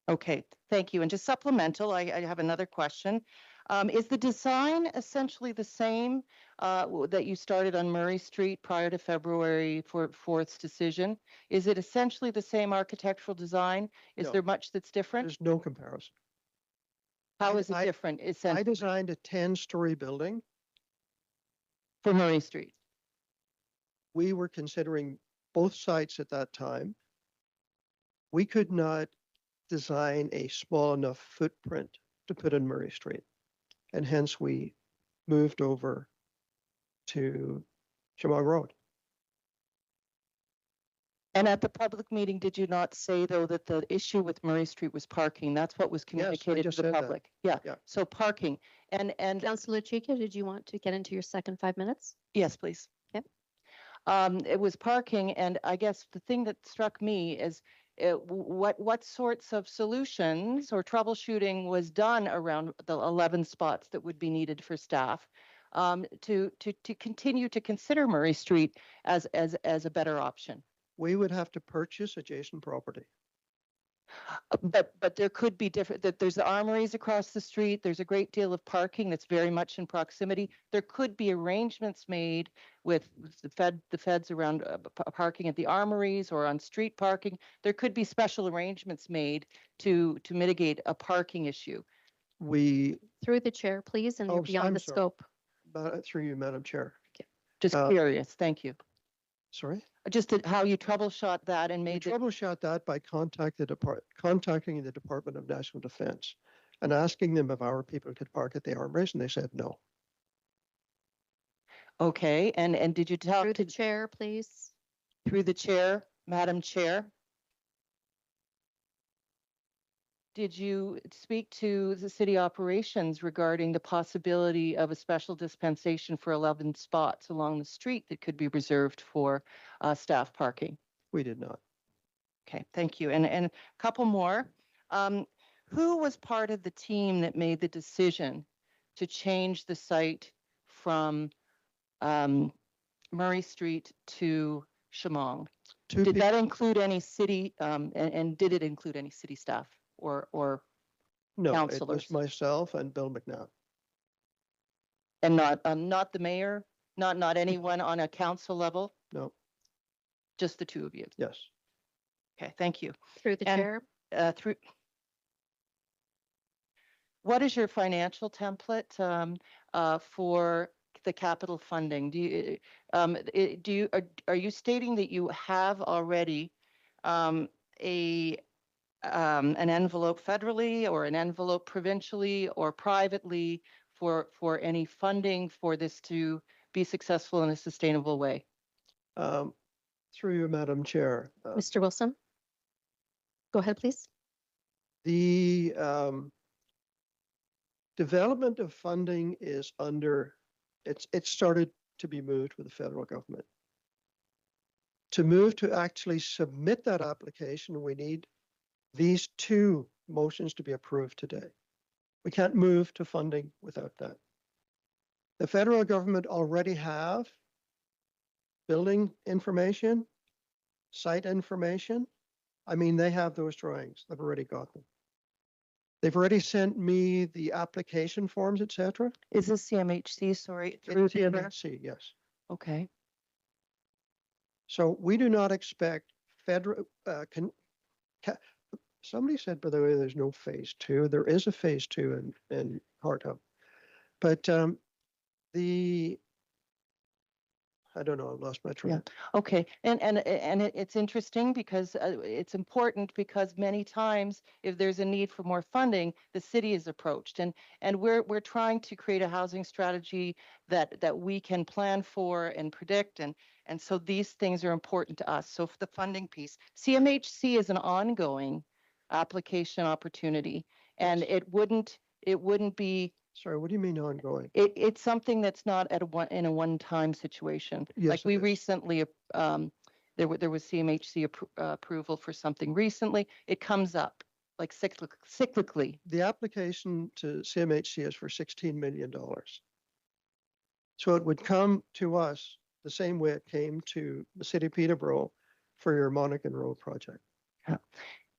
Okay, thank you. And just supplemental, I have another question. Is the design essentially the same that you started on Murray Street prior to February 4th's decision? Is it essentially the same architectural design? Is No. there much that's different? There's no comparison. How is it I- different I essentially designed a 10-story building. for Murray Street? We were considering both sites at that time. We could not design a small enough footprint to put in Murray Street. And hence we moved over to Chemung Road. And at the public meeting, did you not say, though, that the issue with Murray Street was parking? That's what was communicated just to the said that. public. Yeah, Yeah. so parking. And Councillor Chika, did you want to get into your second 5 minutes? yes, please. Yep. It was parking, and I guess the thing that struck me is what sorts of solutions or troubleshooting was done around the 11 spots that would be needed for staff to continue to consider Murray Street as a better option. We would have to purchase adjacent property. But there could be different, there's the armories across the street. There's a great deal of parking that's very much in proximity. There could be arrangements made with the feds around parking at the armories or on street parking. There could be special arrangements made to mitigate a parking issue. We, Through the chair, please, and Oh, you're beyond I'm the sorry. scope. through you, Madam Chair. Just curious, thank you. Sorry? Just how you troubleshot that and We made it, troubleshot that by contacting the Department of National Defense and asking them if our people could park at the armories, and they said no. okay, and did you talk Through the to, chair, please. through the chair, Madam Chair? Did you speak to the city operations regarding the possibility of a special dispensation for 11 spots along the street that could be reserved for staff parking? We did not. Okay, thank you. And a couple more. Who was part of the team that made the decision to change the site from Murray Street to Chemung? Two Did peop- that include any city, and did it include any city staff or No, it councillors? was myself and Bill McNabb. And not the mayor, not anyone on a council level, No, just the two of you? yes. Okay, thank you. Through the And- chair. Through. What is your financial template for the capital funding? Are you stating that you have already an envelope federally or an envelope provincially or privately for any funding for this to be successful in a sustainable way? Through you, Madam Chair. Mr. Wilson? Go ahead, please. The development of funding is it's started to be moved with the federal government. To move to actually submit that application, we need these two motions to be approved today. We can't move to funding without that. The federal government already have building information, site information. I mean, they have those drawings. They've already got them. They've already sent me the application forms, et cetera. Is this CMHC, sorry? through It's the chair? CMHC, yes. Okay. So we do not expect federal, somebody said, by the way, there's no phase two. There is a phase two in Heart Hub. But I don't know, I've lost my train. Okay, and it's interesting because it's important because many times if there's a need for more funding, the city is approached and we're trying to create a housing strategy that we can plan for and predict and so these things are important to us. So for the funding piece, CMHC is an ongoing application opportunity and it wouldn't be. Sorry, what do you mean ongoing? It's something that's not in a one-time situation. Yes, Like we it is. recently, there was CMHC approval for something recently. It comes up like cyclically. The application to CMHC is for $16 million. So it would come to us the same way it came to the city of Peterborough for your Monaghan Road project.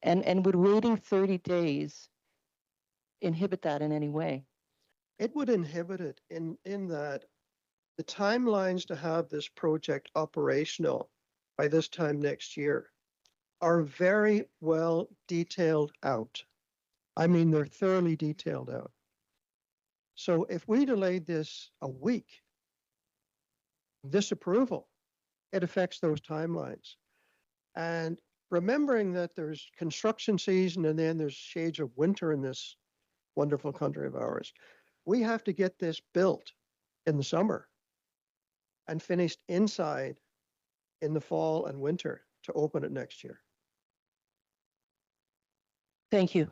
And would waiting 30 days inhibit that in any way? It would inhibit it in that the timelines to have this project operational by this time next year are very well detailed out. I mean, they're thoroughly detailed out. So if we delayed this a week, this approval, it affects those timelines. And remembering that there's construction season and then there's shades of winter in this wonderful country of ours, we have to get this built in the summer and finished inside in the fall and winter to open it next year. Thank you.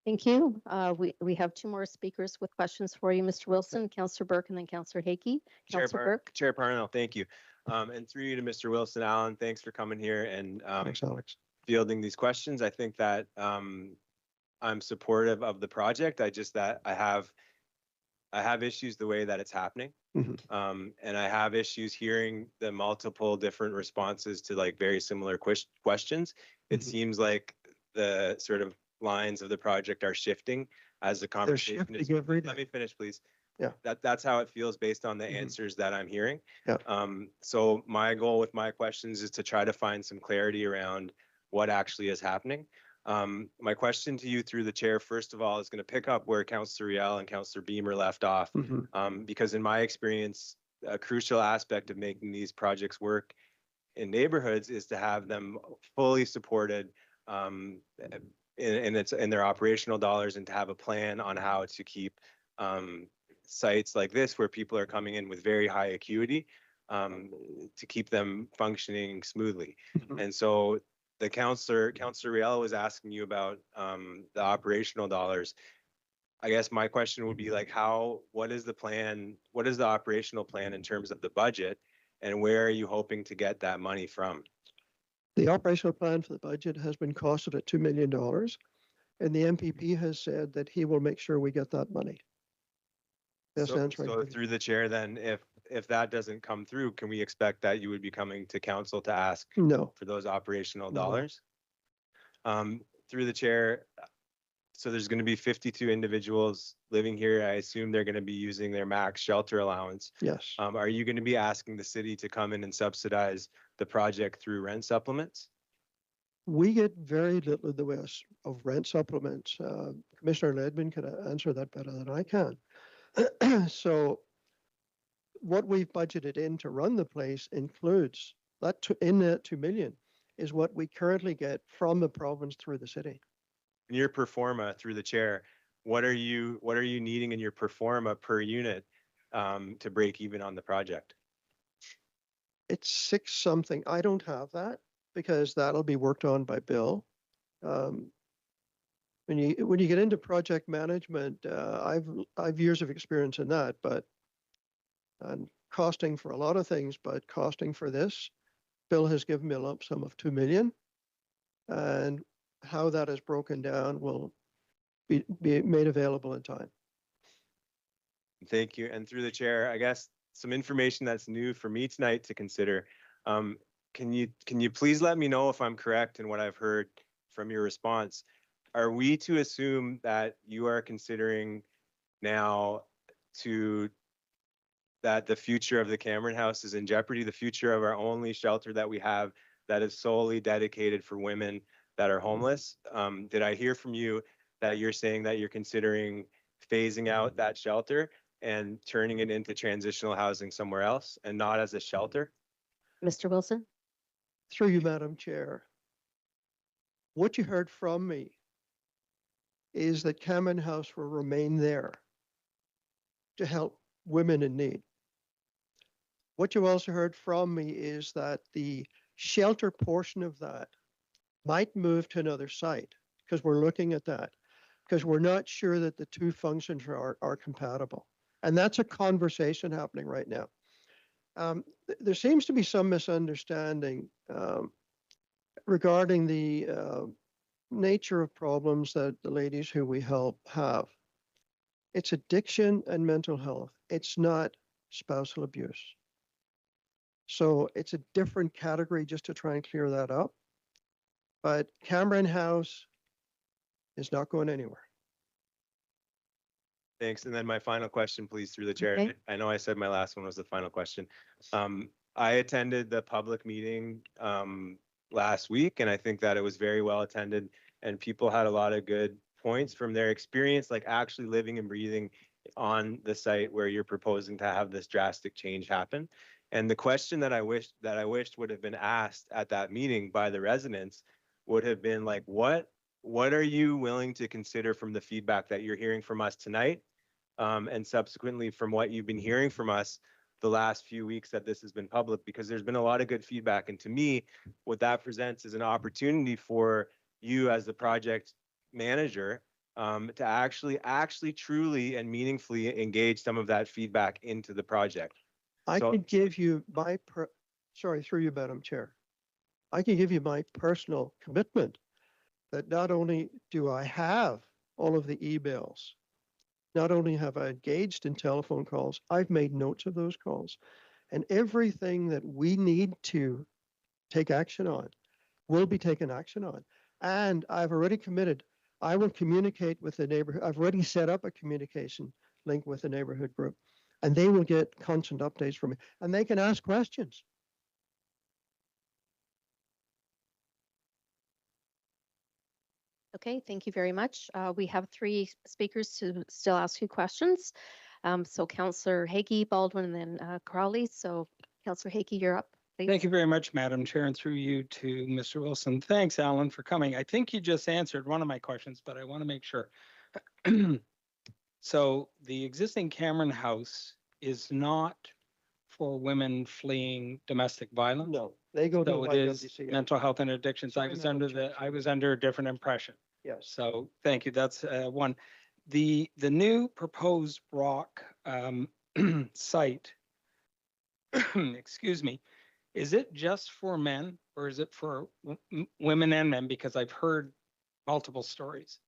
Thank you. We have two more speakers with questions for you, Mr. Wilson, Councillor Burke, and then Councillor Haakey. Councillor Burke. Chair Parnell, thank you. And through you to Mr. Wilson, Alan, thanks for coming here and Thanks, Alex. fielding these questions. I think that I'm supportive of the project. I have issues the way that it's happening. Mhm. And I have issues hearing the multiple different responses to like very similar questions. It Mhm. seems like the sort of lines of the project are shifting as the They're conversation is. shifting every Let day. me finish, please. Yeah. That's how it feels based on the Mhm. answers that I'm hearing. Yeah. So my goal with my questions is to try to find some clarity around what actually is happening. My question to you through the chair, first of all, is going to pick up where Councillor Riel and Councillor Beamer left off. Mhm. Because in my experience, a crucial aspect of making these projects work in neighborhoods is to have them fully supported in their operational dollars and to have a plan on how to keep sites like this where people are coming in with very high acuity to keep them functioning smoothly. Mhm. And so the Councillor Riel was asking you about the operational dollars. I guess my question would be like, what is the plan? What is the operational plan in terms of the budget? And where are you hoping to get that money from? The operational plan for the budget has been costed at $2 million. And the MPP has said that he will make sure we get that money. Yes, So answering. through the chair, then, if that doesn't come through, can we expect that you would be coming to council to ask No, for those operational No. dollars? Through the chair, so there's going to be 52 individuals living here. I assume they're going to be using their max shelter allowance. yes. Are you going to be asking the city to come in and subsidize the project through rent supplements? We get very little in the way of rent supplements. Commissioner Ledman could answer that better than I can. So what we've budgeted in to run the place includes that in that 2 million is what we currently get from the province through the city. In your pro forma through the chair, what are you needing in your pro forma per unit to break even on the project? It's 6 something. I don't have that because that'll be worked on by Bill. When you get into project management, I've years of experience in that, but costing for a lot of things, but costing for this, Bill has given me a lump sum of 2 million, and how that is broken down will be made available in time. Thank you. And through the chair, I guess some information that's new for me tonight to consider. Can you please let me know if I'm correct in what I've heard from your response? Are we to assume that you are considering now that the future of the Cameron House is in jeopardy, the future of our only shelter that we have that is solely dedicated for women that are homeless? Did I hear from you that you're saying that you're considering phasing out that shelter and turning it into transitional housing somewhere else and not as a shelter? Mr. Wilson? Through you, Madam Chair. What you heard from me is that Cameron House will remain there to help women in need. What you also heard from me is that the shelter portion of that might move to another site because we're looking at that because we're not sure that the two functions are compatible. And that's a conversation happening right now. There seems to be some misunderstanding regarding the nature of problems that the ladies who we help have. It's addiction and mental health. It's not spousal abuse. So it's a different category just to try and clear that up. But Cameron House is not going anywhere. Thanks. And then my final question, please, through the chair. Okay. I know I said my last one was the final question. I attended the public meeting last week, and I think that it was very well attended, and people had a lot of good points from their experience, like actually living and breathing on the site where you're proposing to have this drastic change happen. And the question that I wished would have been asked at that meeting by the residents would have been like, what are you willing to consider from the feedback that you're hearing from us tonight? And subsequently from what you've been hearing from us the last few weeks that this has been public, because there's been a lot of good feedback. And to me, what that presents is an opportunity for you as the project manager to actually truly and meaningfully engage some of that feedback into the project. I So- could give you my, sorry, through you, Madam Chair. I can give you my personal commitment that not only do I have all of the emails, not only have I engaged in telephone calls, I've made notes of those calls. And everything that we need to take action on will be taken action on. And I've already committed, I will communicate with the neighborhood. I've already set up a communication link with the neighborhood group, and they will get constant updates from me, and they can ask questions. Okay, thank you very much. We have 3 speakers to still ask you questions. So Councillor Hagee, Baldwin, and then Crowley. So Councillor Hagee, you're up. Please. Thank you very much, Madam Chair, and through you to Mr. Wilson. Thanks, Alan, for coming. I think you just answered one of my questions, but I want to make sure. So the existing Cameron House is not for women fleeing domestic violence? No, they go to So it is YWCA. mental health and addictions. I Sorry, was Madam under Chair. I was under a different impression. Yes. So thank you. That's one. The new proposed rock site, excuse me, is it just for men or is it for women and men? Because I've heard multiple stories.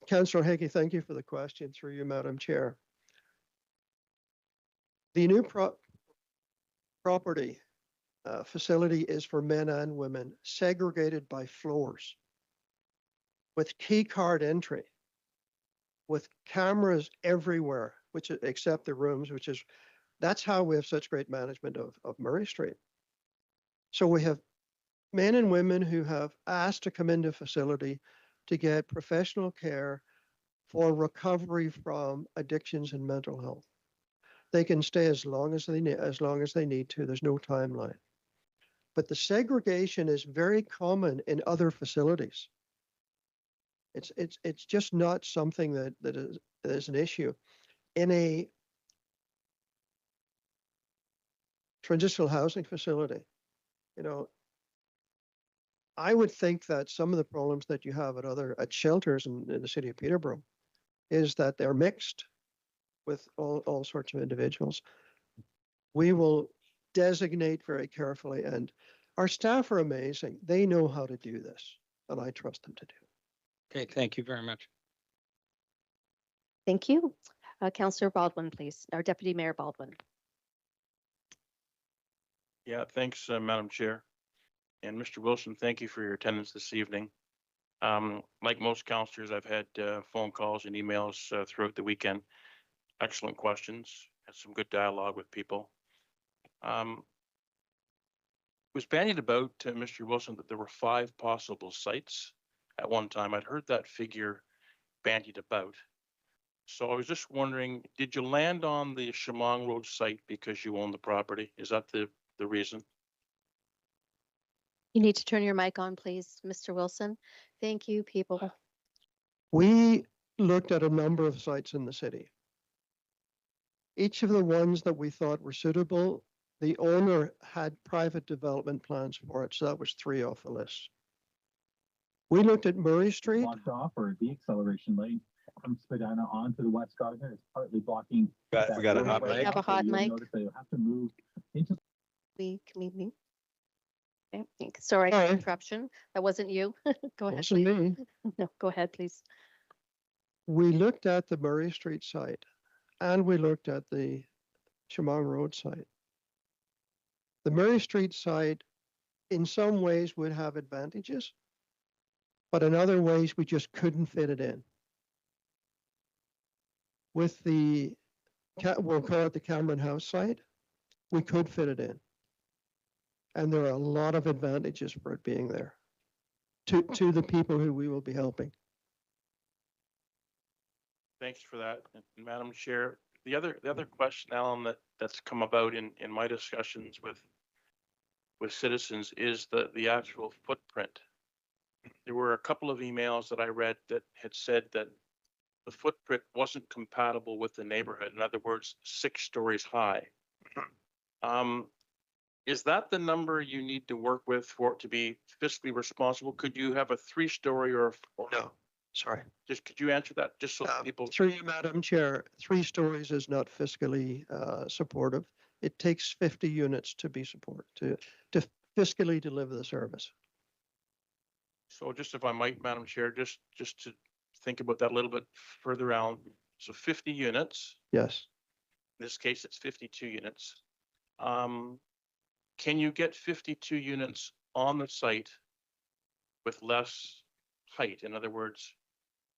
Councillor Hagee, thank you for the question through you, Madam Chair. The new property facility is for men and women, segregated by floors, with key card entry, with cameras everywhere, which except the rooms, that's how we have such great management of Murray Street. So we have men and women who have asked to come into the facility to get professional care for recovery from addictions and mental health. They can stay as long as they need to. There's no timeline. But the segregation is very common in other facilities. It's just not something that is an issue. In a transitional housing facility, I would think that some of the problems that you have at shelters in the city of Peterborough is that they're mixed with all sorts of individuals. We will designate very carefully, and our staff are amazing. They know how to do this, and I trust them to do it. Okay, thank you very much. Thank you. Councillor Baldwin, please, our Deputy Mayor Baldwin. Yeah, thanks, Madam Chair. And Mr. Wilson, thank you for your attendance this evening. Like most councillors, I've had phone calls and emails throughout the weekend. Excellent questions, had some good dialogue with people. It was bandied about, Mr. Wilson, that there were 5 possible sites at one time. I'd heard that figure bandied about. So I was just wondering, did you land on the Chemong Road site because you own the property? Is that the reason? You need to turn your mic on, please, Mr. Wilson. Thank you, people. We looked at a number of sites in the city. Each of the ones that we thought were suitable, the owner had private development plans for it, so that was 3 off the list. We looked at Murray Street. Blocked off, or the acceleration lane from Spadina onto the West Gardner. It's partly blocking. We got a hot We mic. have a hot You'll mic. notice that you'll have to move into. Can we mute? Okay, sorry, Sorry. interruption. That wasn't you. Go ahead, Wasn't please. me. No, go ahead, please. We looked at the Murray Street site and we looked at the Chemong Road site. The Murray Street site in some ways would have advantages, but in other ways we just couldn't fit it in. With the, we'll call it the Cameron House site, we could fit it in. And there are a lot of advantages for it being there to the people who we will be helping. Thanks for that, and Madam Chair. The other question, Alan, that's come about in my discussions with citizens is the actual footprint. There were a couple of emails that I read that had said that the footprint wasn't compatible with the neighborhood. In other words, 6 stories high. Is that the number you need to work with for it to be fiscally responsible? Could you have a 3-story or No, sorry. just could you answer that just so people? Through you, Madam Chair, 3 stories is not fiscally supportive. It takes 50 units to be supported, to fiscally deliver the service. So just if I might, Madam Chair, just to think about that a little bit further out. So 50 units, Yes. in this case, it's 52 units. Can you get 52 units on the site with less height? In other words,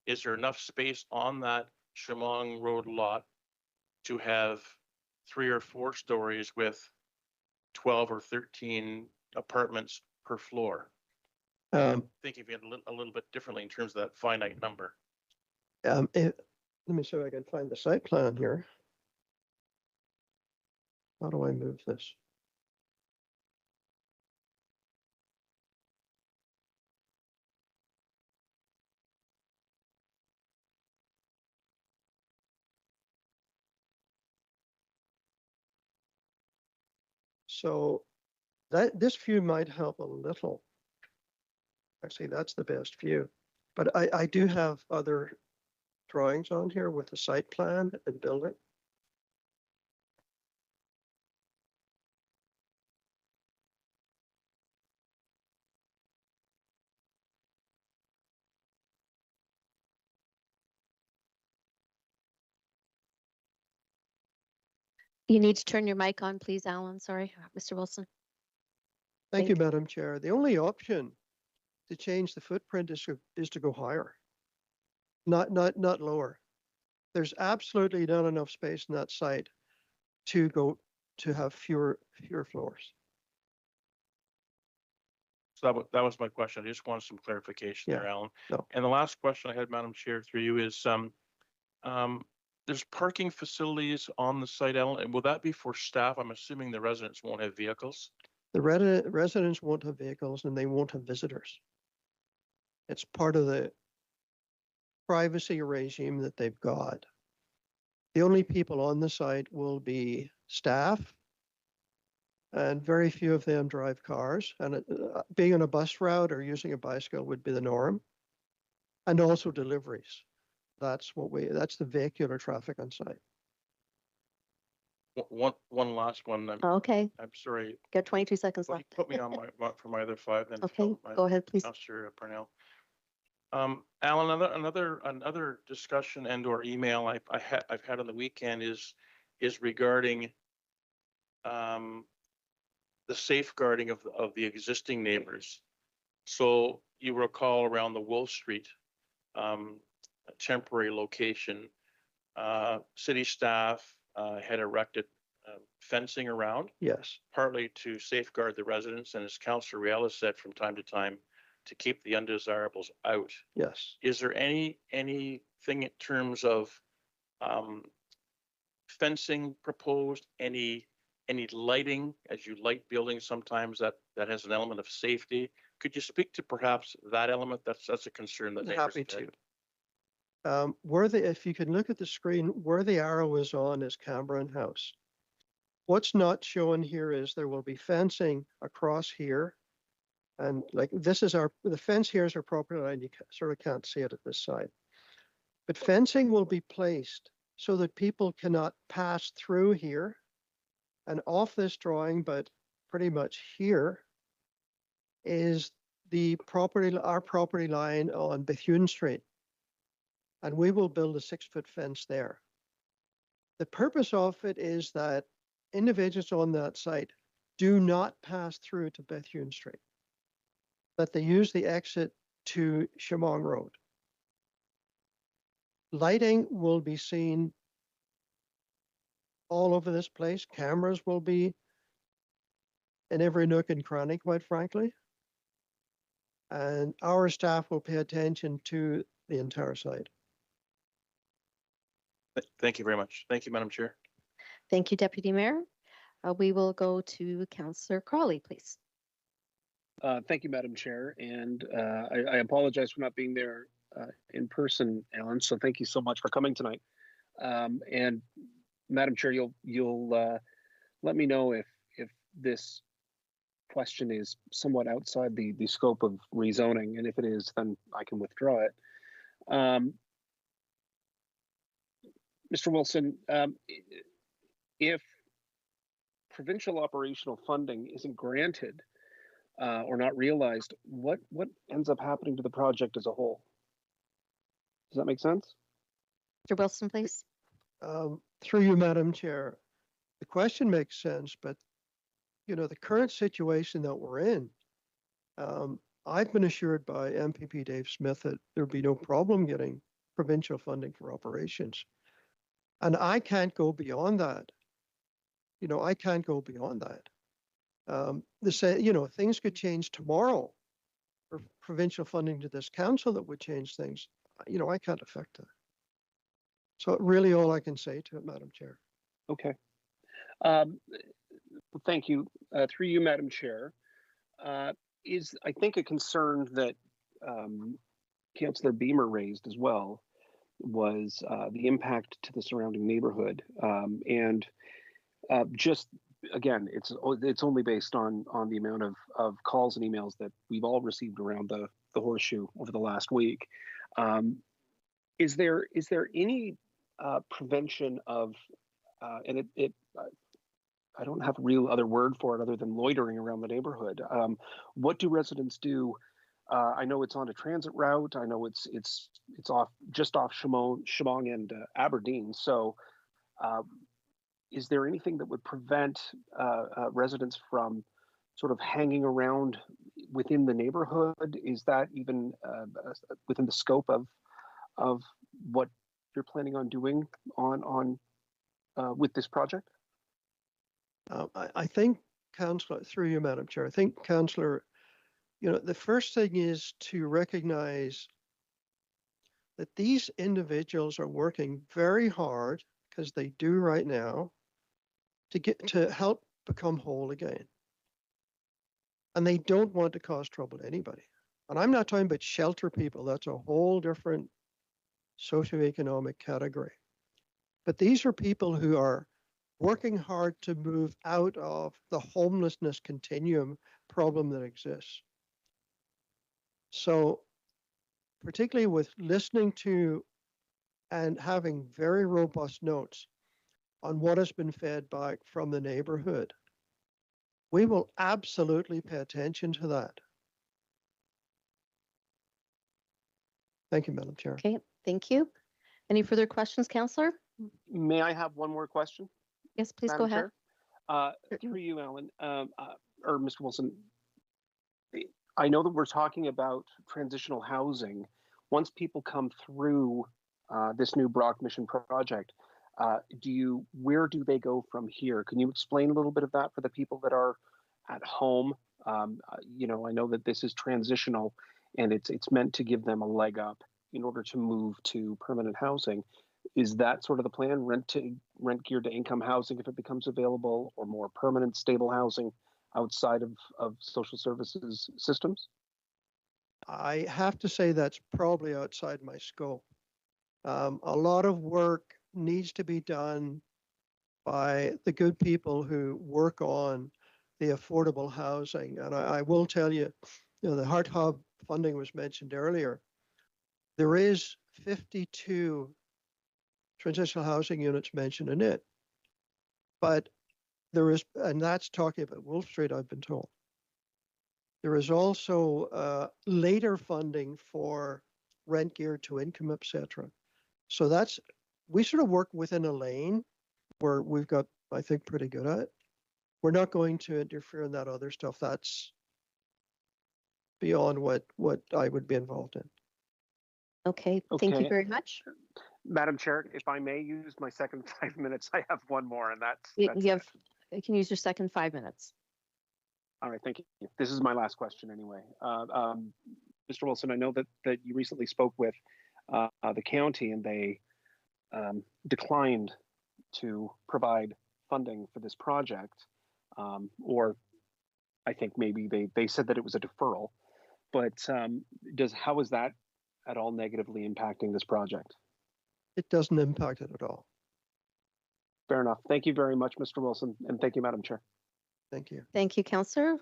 is there enough space on that Chemong Road lot to have 3 or 4 stories with 12 or 13 apartments per floor? Thinking of it a little bit differently in terms of that finite number. Let me see if I can find the site plan here. How do I move this? So this view might help a little. Actually, that's the best view. But I do have other drawings on here with the site plan and building. You need to turn your mic on, please, Alan. Sorry, Mr. Wilson. Thank you, Madam Chair. The only option to change the footprint is to go higher, not lower. There's absolutely not enough space in that site to have fewer floors. So that was my question. I just wanted some clarification there, Yeah. Alan. No. And the last question I had, Madam Chair, through you is, there's parking facilities on the site, Alan, and will that be for staff? I'm assuming the residents won't have vehicles. The residents won't have vehicles and they won't have visitors. It's part of the privacy regime that they've got. The only people on the site will be staff, and very few of them drive cars. And being on a bus route or using a bicycle would be the norm. And also deliveries. That's the vehicular traffic on site. One last one. Okay, I'm sorry. got 22 seconds Put left. put me on for my other 5 then. Okay, go ahead, please. Councillor Parnell. Alan, another discussion and or email I've had on the weekend is regarding the safeguarding of the existing neighbors. So you recall around the Wolf Street a temporary location, city staff had erected fencing around, Yes. partly to safeguard the residents, and as Councillor Riella said, from time to time, to keep the undesirables out. Yes. Is there anything in terms of fencing proposed, any lighting as you light buildings sometimes that has an element of safety? Could you speak to perhaps that element? That's a concern that neighbors Happy have had. to. If you can look at the screen, where the arrow is on is Cameron House. What's not shown here is there will be fencing across here. And like this is the fence here is our property line. You sort of can't see it at this side. But fencing will be placed so that people cannot pass through here and off this drawing, but pretty much here is our property line on Bethune Street. And we will build a 6-foot fence there. The purpose of it is that individuals on that site do not pass through to Bethune Street, that they use the exit to Chemong Road. Lighting will be seen all over this place. Cameras will be in every nook and cranny, quite frankly. And our staff will pay attention to the entire site. Thank you very much. Thank you, Madam Chair. Thank you, Deputy Mayor. We will go to Councillor Crawley, please. Thank you, Madam Chair, and I apologize for not being there in person, Alan. So thank you so much for coming tonight. And Madam Chair, you'll let me know if this question is somewhat outside the scope of rezoning, and if it is, then I can withdraw it. Mr. Wilson, if provincial operational funding isn't granted or not realized, what ends up happening to the project as a whole? Does that make sense? Mr. Wilson, please. Through you, Madam Chair, the question makes sense, but you know, the current situation that we're in, I've been assured by MPP Dave Smith that there'd be no problem getting provincial funding for operations. And I can't go beyond that. You know, I can't go beyond that. You know, things could change tomorrow for provincial funding to this council that would change things. You know, I can't affect that. So really all I can say to it, Madam Chair. Okay. Thank you. Through you, Madam Chair, is I think a concern that Councillor Beamer raised as well was the impact to the surrounding neighborhood. And just again, it's only based on the amount of calls and emails that we've all received around the horseshoe over the last week. Is there any prevention of and I don't have a real other word for it other than loitering around the neighborhood. What do residents do? I know it's on a transit route. I know it's just off Chemong and Aberdeen. So is there anything that would prevent residents from sort of hanging around within the neighborhood? Is that even within the scope of what you're planning on doing on with this project? I think, Councillor, through you, Madam Chair, I think, Councillor, you know, the first thing is to recognize that these individuals are working very hard, because they do right now, to help become whole again. And they don't want to cause trouble to anybody. And I'm not talking about shelter people. That's a whole different socioeconomic category. But these are people who are working hard to move out of the homelessness continuum problem that exists. So particularly with listening to and having very robust notes on what has been fed back from the neighborhood, we will absolutely pay attention to that. Thank you, Madam Chair. Okay, thank you. Any further questions, Councillor? May I have one more question? Yes, please go ahead. Through you, Alan, or Mr. Wilson, I know that we're talking about transitional housing. Once people come through this new Brock Mission project, where do they go from here? Can you explain a little bit of that for the people that are at home? You know, I know that this is transitional and it's meant to give them a leg up in order to move to permanent housing. Is that sort of the plan? Rent geared to income housing if it becomes available, or more permanent stable housing outside of social services systems? I have to say that's probably outside my scope. A lot of work needs to be done by the good people who work on the affordable housing. And I will tell you, you know, the Heart Hub funding was mentioned earlier. There is 52 transitional housing units mentioned in it. But there is, and that's talking about Wolf Street, I've been told. There is also later funding for rent geared to income, etc. So we sort of work within a lane where we've got, I think, pretty good at it. we're not going to interfere in that other stuff. That's beyond what I would be involved in. Okay, thank you Okay. very much. Madam Chair, if I may use my second 5 minutes, I have one more, and that's You that's you it. have, you can use your second 5 minutes. All right, thank you. This is my last question anyway. Mr. Wilson, I know that you recently spoke with the county, and they declined to provide funding for this project, or I think maybe they said that it was a deferral. But how is that at all negatively impacting this project? It doesn't impact it at all. Fair enough. Thank you very much, Mr. Wilson, and thank you, Madam Chair. Thank you. Thank you, Councillor.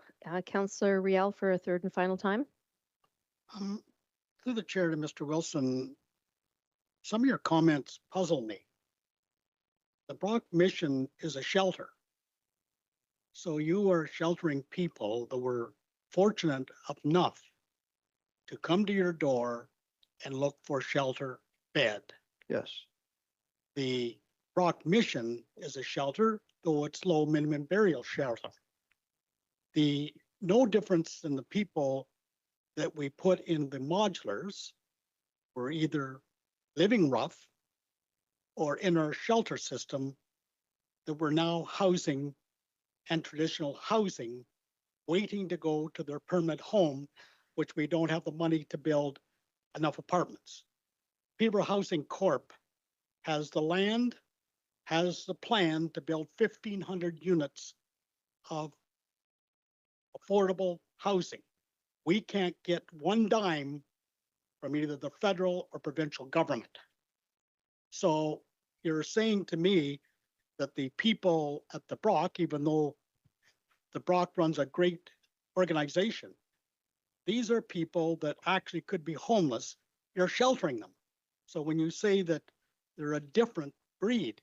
Councillor Riel for a third and final time. Through the chair to Mr. Wilson, some of your comments puzzle me. The Brock Mission is a shelter. So you are sheltering people that were fortunate enough to come to your door and look for shelter bed. Yes. The Brock Mission is a shelter, though it's low minimum burial shelter. The no difference in the people that we put in the modulars were either living rough or in our shelter system that we're now housing and traditional housing, waiting to go to their permanent home, which we don't have the money to build enough apartments. Peterborough Housing Corp has the land, has the plan to build 1,500 units of affordable housing. We can't get one dime from either the federal or provincial government. So you're saying to me that the people at the Brock, even though the Brock runs a great organization, these are people that actually could be homeless. You're sheltering them. So when you say that they're a different breed,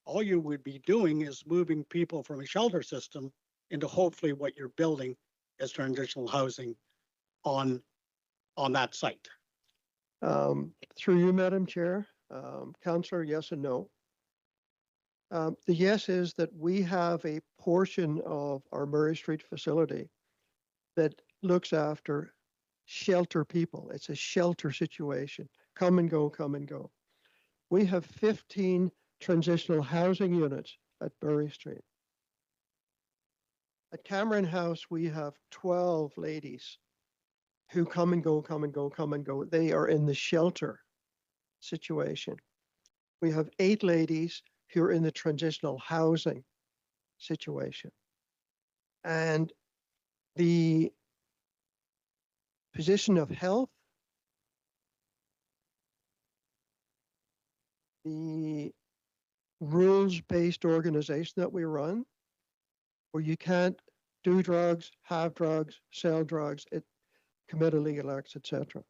all you would be doing is moving people from a shelter system into hopefully what you're building as transitional housing on that site. Through you, Madam Chair, Councillor, yes and no. The yes is that we have a portion of our Murray Street facility that looks after shelter people. It's a shelter situation. Come and go, come and go. We have 15 transitional housing units at Murray Street. At Cameron House, we have 12 ladies who come and go, come and go, come and go. They are in the shelter situation. We have 8 ladies who are in the transitional housing situation. And the position of health, the rules-based organization that we run, where you can't do drugs, have drugs, sell drugs, commit illegal acts, etc.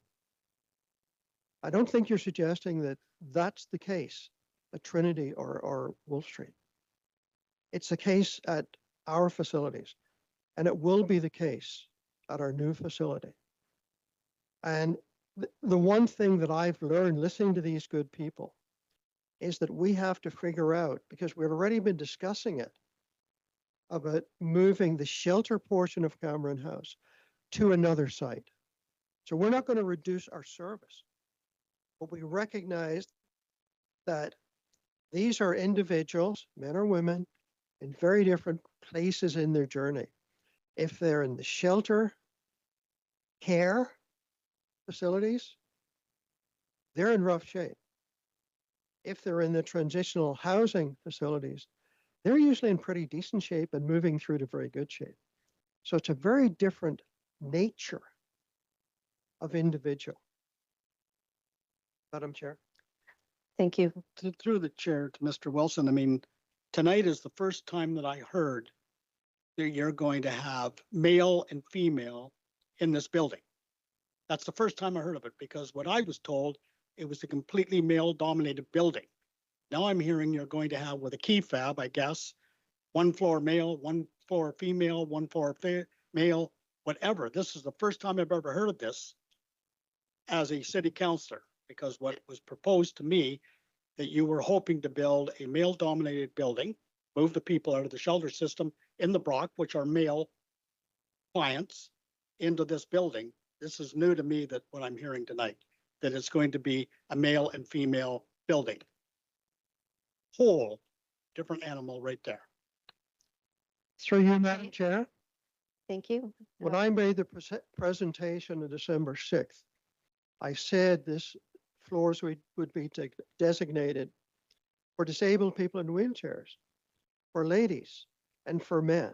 I don't think you're suggesting that that's the case at Trinity or Wolf Street. It's the case at our facilities, and it will be the case at our new facility. And the one thing that I've learned listening to these good people is that we have to figure out, because we've already been discussing it, about moving the shelter portion of Cameron House to another site. So we're not going to reduce our service, but we recognize that these are individuals, men or women, in very different places in their journey. If they're in the shelter care facilities, they're in rough shape. If they're in the transitional housing facilities, they're usually in pretty decent shape and moving through to very good shape. So it's a very different nature of individual. Madam Chair. Thank you. Through the chair to Mr. Wilson, I mean, tonight is the first time that I heard that you're going to have male and female in this building. That's the first time I heard of it, because what I was told, it was a completely male-dominated building. Now I'm hearing you're going to have, with a key fab, I guess, 1 floor male, 1 floor female, 1 floor male, whatever. This is the first time I've ever heard of this as a city councillor, because what was proposed to me, that you were hoping to build a male-dominated building move the people out of the shelter system in the Brock, which are male clients, into this building. This is new to me, that what I'm hearing tonight, that it's going to be a male and female building. Whole different animal right there. Through you, Madam Chair. Thank you. When I made the presentation on December 6th, I said this floors would be designated for disabled people in wheelchairs, for ladies, and for men.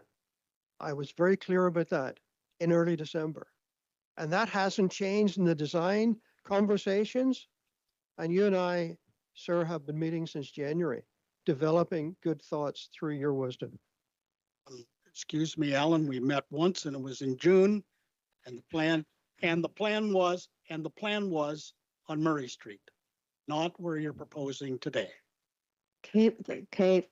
I was very clear about that in early December. And that hasn't changed in the design conversations. And you and I, sir, have been meeting since January, developing good thoughts through your wisdom. Excuse me, Alan, we met once and it was in June, and the plan was on Murray Street, not where you're proposing today. Okay.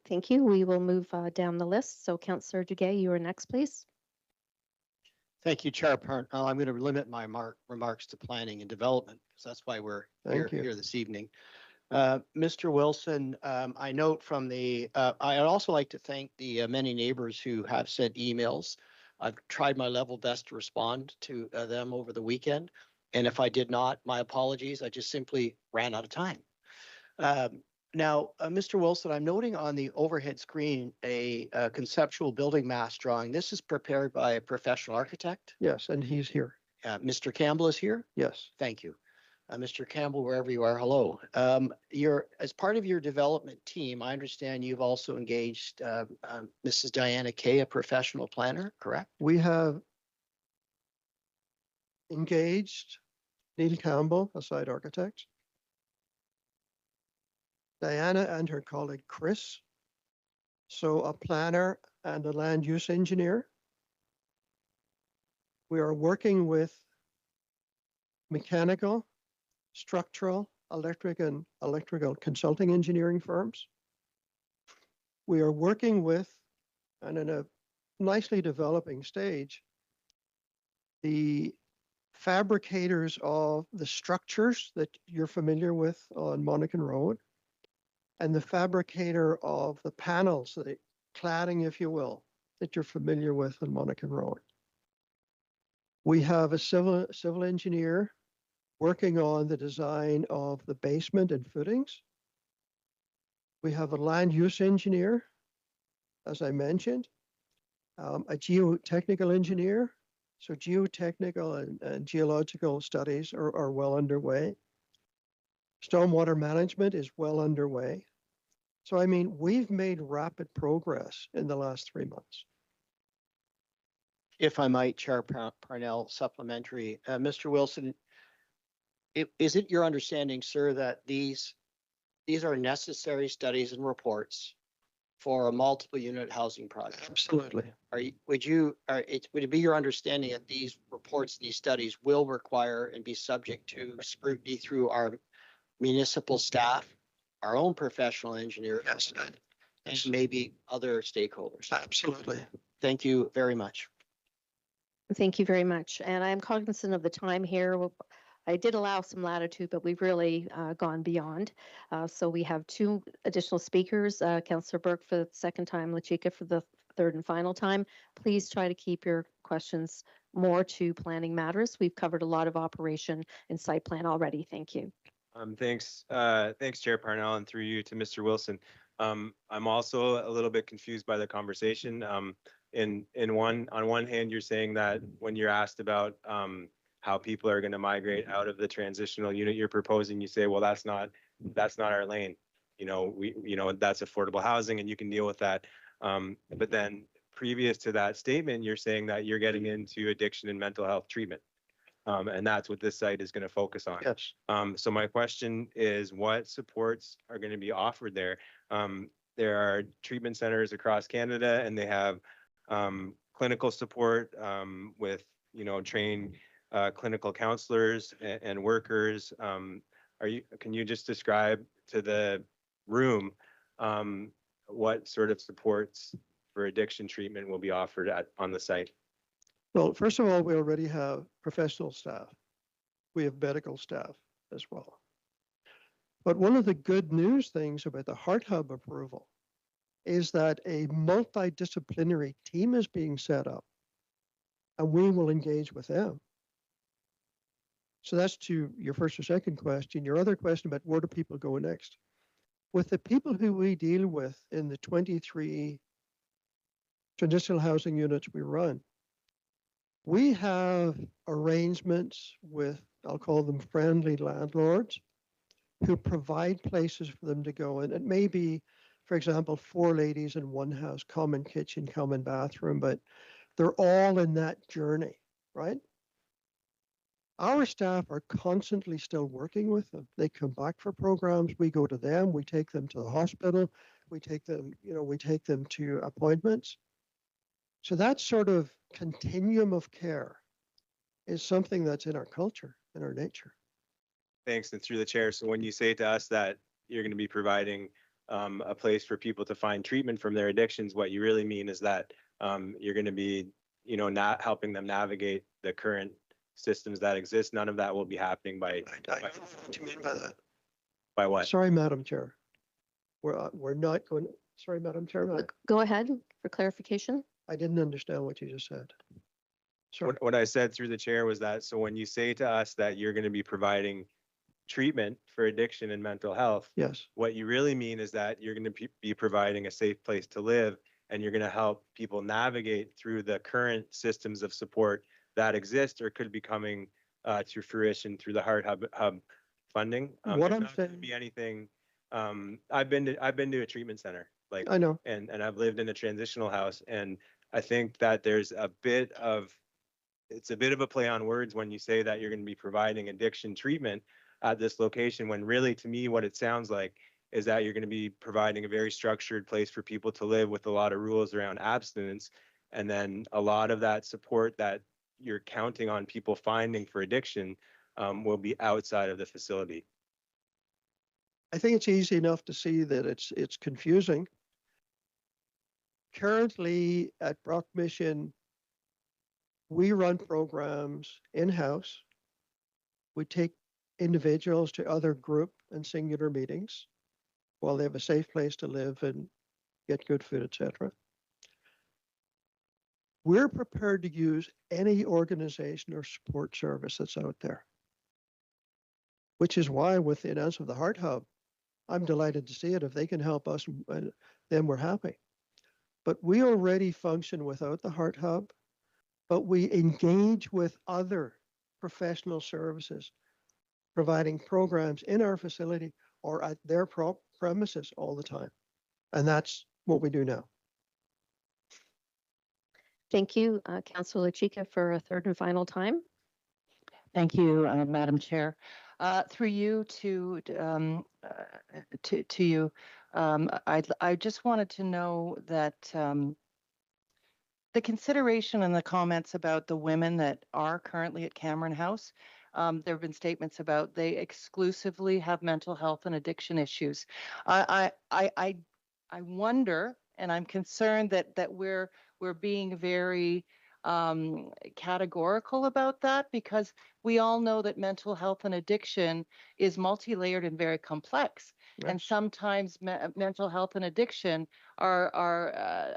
Thank you. We will move down the list. So Councillor Duguay, you are next, please. Thank you, Chair Parnell. I'm going to limit my remarks to planning and development, because that's why we're here this evening. Mr. Wilson, I note from the, I'd also like to thank the many neighbors who have sent emails. I've tried my level best to respond to them over the weekend. And if I did not, my apologies. I just simply ran out of time. Now, Mr. Wilson, I'm noting on the overhead screen a conceptual building mass drawing. This is prepared by a professional architect. Yes, and he's here. Mr. Campbell is here? Yes. Thank you. Mr. Campbell, wherever you are, hello. As part of your development team, I understand you've also engaged Mrs. Diana Kay, a professional planner, correct? We have engaged Neil Campbell, a site architect, Diana and her colleague Chris, so a planner and a land use engineer. We are working with mechanical, structural, electrical consulting engineering firms. We are working with, and in a nicely developing stage, the fabricators of the structures that you're familiar with on Monaghan Road, and the fabricator of the panels, the cladding, if you will, that you're familiar with on Monaghan Road. We have a civil engineer working on the design of the basement and footings. We have a land use engineer, as I mentioned, a geotechnical engineer. So geotechnical and geological studies are well underway. Stormwater management is well underway. So, I mean, we've made rapid progress in the last 3 months. If I might, Chair Parnell, supplementary. Mr. Wilson, is it your understanding, sir, that these are necessary studies and reports for a multiple unit housing project? Absolutely. Would it be your understanding that these reports, these studies will require and be subject to scrutiny through our municipal staff, our own professional engineers, Yes. and maybe other stakeholders? Absolutely. Thank you very much. Thank you very much. And I'm cognizant of the time here. I did allow some latitude, but we've really gone beyond. So we have two additional speakers, Councillor Burke for the second time, Lachika for the third and final time. Please try to keep your questions more to planning matters. We've covered a lot of operation and site plan already. Thank you. Thanks, Chair Parnell, and through you to Mr. Wilson. I'm also a little bit confused by the conversation. On one hand, you're saying that when you're asked about how people are going to migrate out of the transitional unit you're proposing, you say, well, that's not our lane. That's affordable housing and you can deal with that. But then previous to that statement, you're saying that you're getting into addiction and mental health treatment. And that's what this site is going to focus on. Yes. So my question is, what supports are going to be offered there? There are treatment centers across Canada, and they have clinical support with trained clinical counselors and workers. Can you just describe to the room what sort of supports for addiction treatment will be offered on the site? Well, first of all, we already have professional staff. We have medical staff as well. But one of the good news things about the Heart Hub approval is that a multidisciplinary team is being set up, and we will engage with them. So that's to your first or second question. Your other question about where do people go next? With the people who we deal with in the 23 transitional housing units we run, we have arrangements with, I'll call them friendly landlords, who provide places for them to go. And it may be, for example, 4 ladies in one house, common kitchen, common bathroom, but they're all in that journey, right? Our staff are constantly still working with them. They come back for programs. We go to them. We take them to the hospital. We take them, we take them to appointments. So that sort of continuum of care is something that's in our culture, in our nature. Thanks, and through the chair. So when you say to us that you're going to be providing a place for people to find treatment from their addictions, what you really mean is that you're going to be, not helping them navigate the current systems that exist. None of that will be happening by. I don't know what you mean by that. By what? Sorry, Madam Chair. We're not going. Sorry, Madam Chair. Go ahead for clarification. I didn't understand what you just said. Sorry. What I said through the chair was that, so when you say to us that you're going to be providing treatment for addiction and mental health, Yes. what you really mean is that you're going to be providing a safe place to live, and you're going to help people navigate through the current systems of support that exist or could be coming to fruition through the Heart Hub funding. What There's I'm not gonna saying- be anything. I've been to a treatment center, like I know. and I've lived in a transitional house, and I think that there's it's a bit of a play on words when you say that you're going to be providing addiction treatment at this location, when really, to me, what it sounds like is that you're going to be providing a very structured place for people to live with a lot of rules around abstinence. And then a lot of that support that you're counting on people finding for addiction will be outside of the facility. I think it's easy enough to see that it's confusing. Currently at Brock Mission, we run programs in-house. We take individuals to other group and singular meetings while they have a safe place to live and get good food, etc. We're prepared to use any organization or support service that's out there, which is why with the announcement of the Heart Hub, I'm delighted to see it. If they can help us, then we're happy. But we already function without the Heart Hub, but we engage with other professional services, providing programs in our facility or at their premises all the time. And that's what we do now. Thank you, Councillor Chica, for a third and final time. Thank you, Madam Chair. Through you to you, I just wanted to know that the consideration and the comments about the women that are currently at Cameron House, there have been statements about they exclusively have mental health and addiction issues. I wonder, and I'm concerned that we're being very categorical about that, because we all know that mental health and addiction is multi-layered and very complex. Yes. And sometimes mental health and addiction are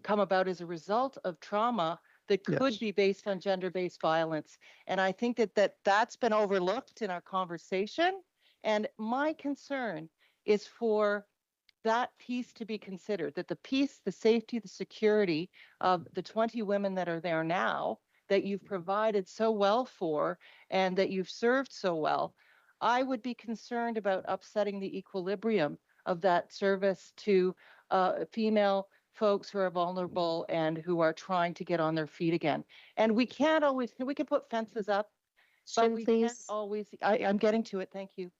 come about as a result of trauma that could be based on gender-based violence. And I think that's been overlooked in our conversation. And my concern is for that piece to be considered, that the safety, the security of the 20 women that are there now, that you've provided so well for and that you've served so well, I would be concerned about upsetting the equilibrium of that service to female folks who are vulnerable and who are trying to get on their feet again. And we can put fences up, but we can't always, I'm getting to it, thank you,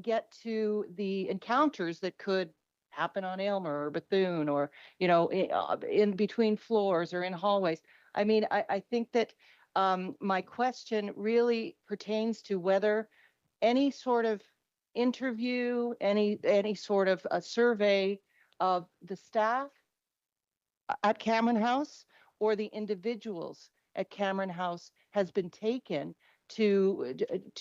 get to the encounters that could happen on Aylmer or Bethune or, in between floors or in hallways. I mean, I think that my question really pertains to whether any sort of interview, any sort of a survey of the staff at Cameron House or the individuals at Cameron House has been taken to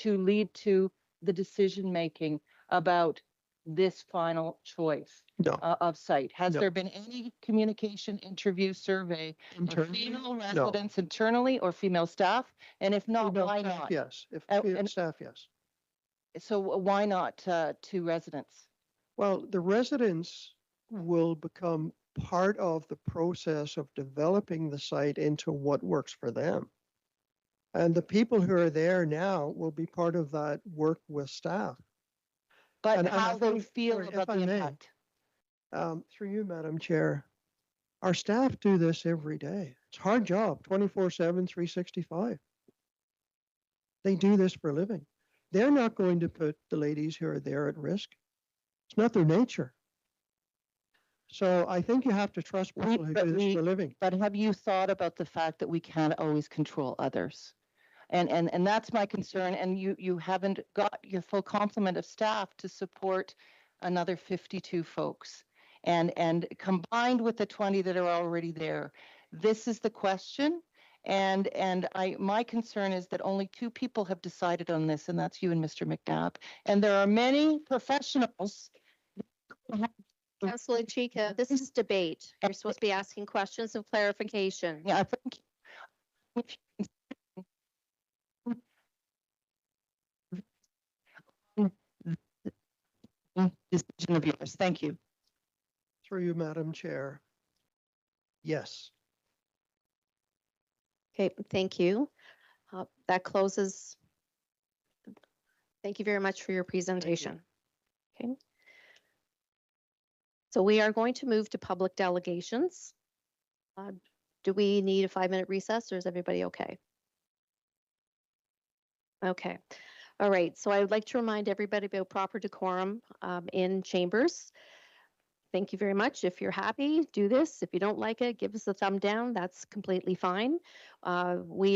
lead to the decision making about this final choice No. of site? Has No. there been any communication, interview, survey of Internally? female No. residents internally or female staff? And if not, Female why staff, not? yes. If And- female staff, yes. So why not to residents? Well, the residents will become part of the process of developing the site into what works for them. And the people who are there now will be part of that work with staff. But And I how they think- feel sorry, if about I the may, impact? Through you, Madam Chair, our staff do this every day. It's a hard job, 24/7, 365. They do this for a living. They're not going to put the ladies who are there at risk. It's not their nature. So I think you have to trust people who but do this for a living. But have you thought about the fact that we can't always control others? And that's my concern. And you haven't got your full complement of staff to support another 52 folks. And combined with the 20 that are already there, this is the question. And my concern is that only 2 people have decided on this, and that's you and Mr. McNabb. And there are many professionals. Councillor Chica, this is debate. You're supposed to be asking questions of clarification. Yeah, I think decision of yours. Thank you. Through you, Madam Chair. Yes. Okay, thank you. That closes. Thank you very much for your presentation. Okay. So we are going to move to public delegations. Do we need a 5-minute recess or is everybody okay? Okay. All right. So I would like to remind everybody about proper decorum in chambers. Thank you very much. If you're happy, do this. If you don't like it, give us a thumb down. That's completely fine. When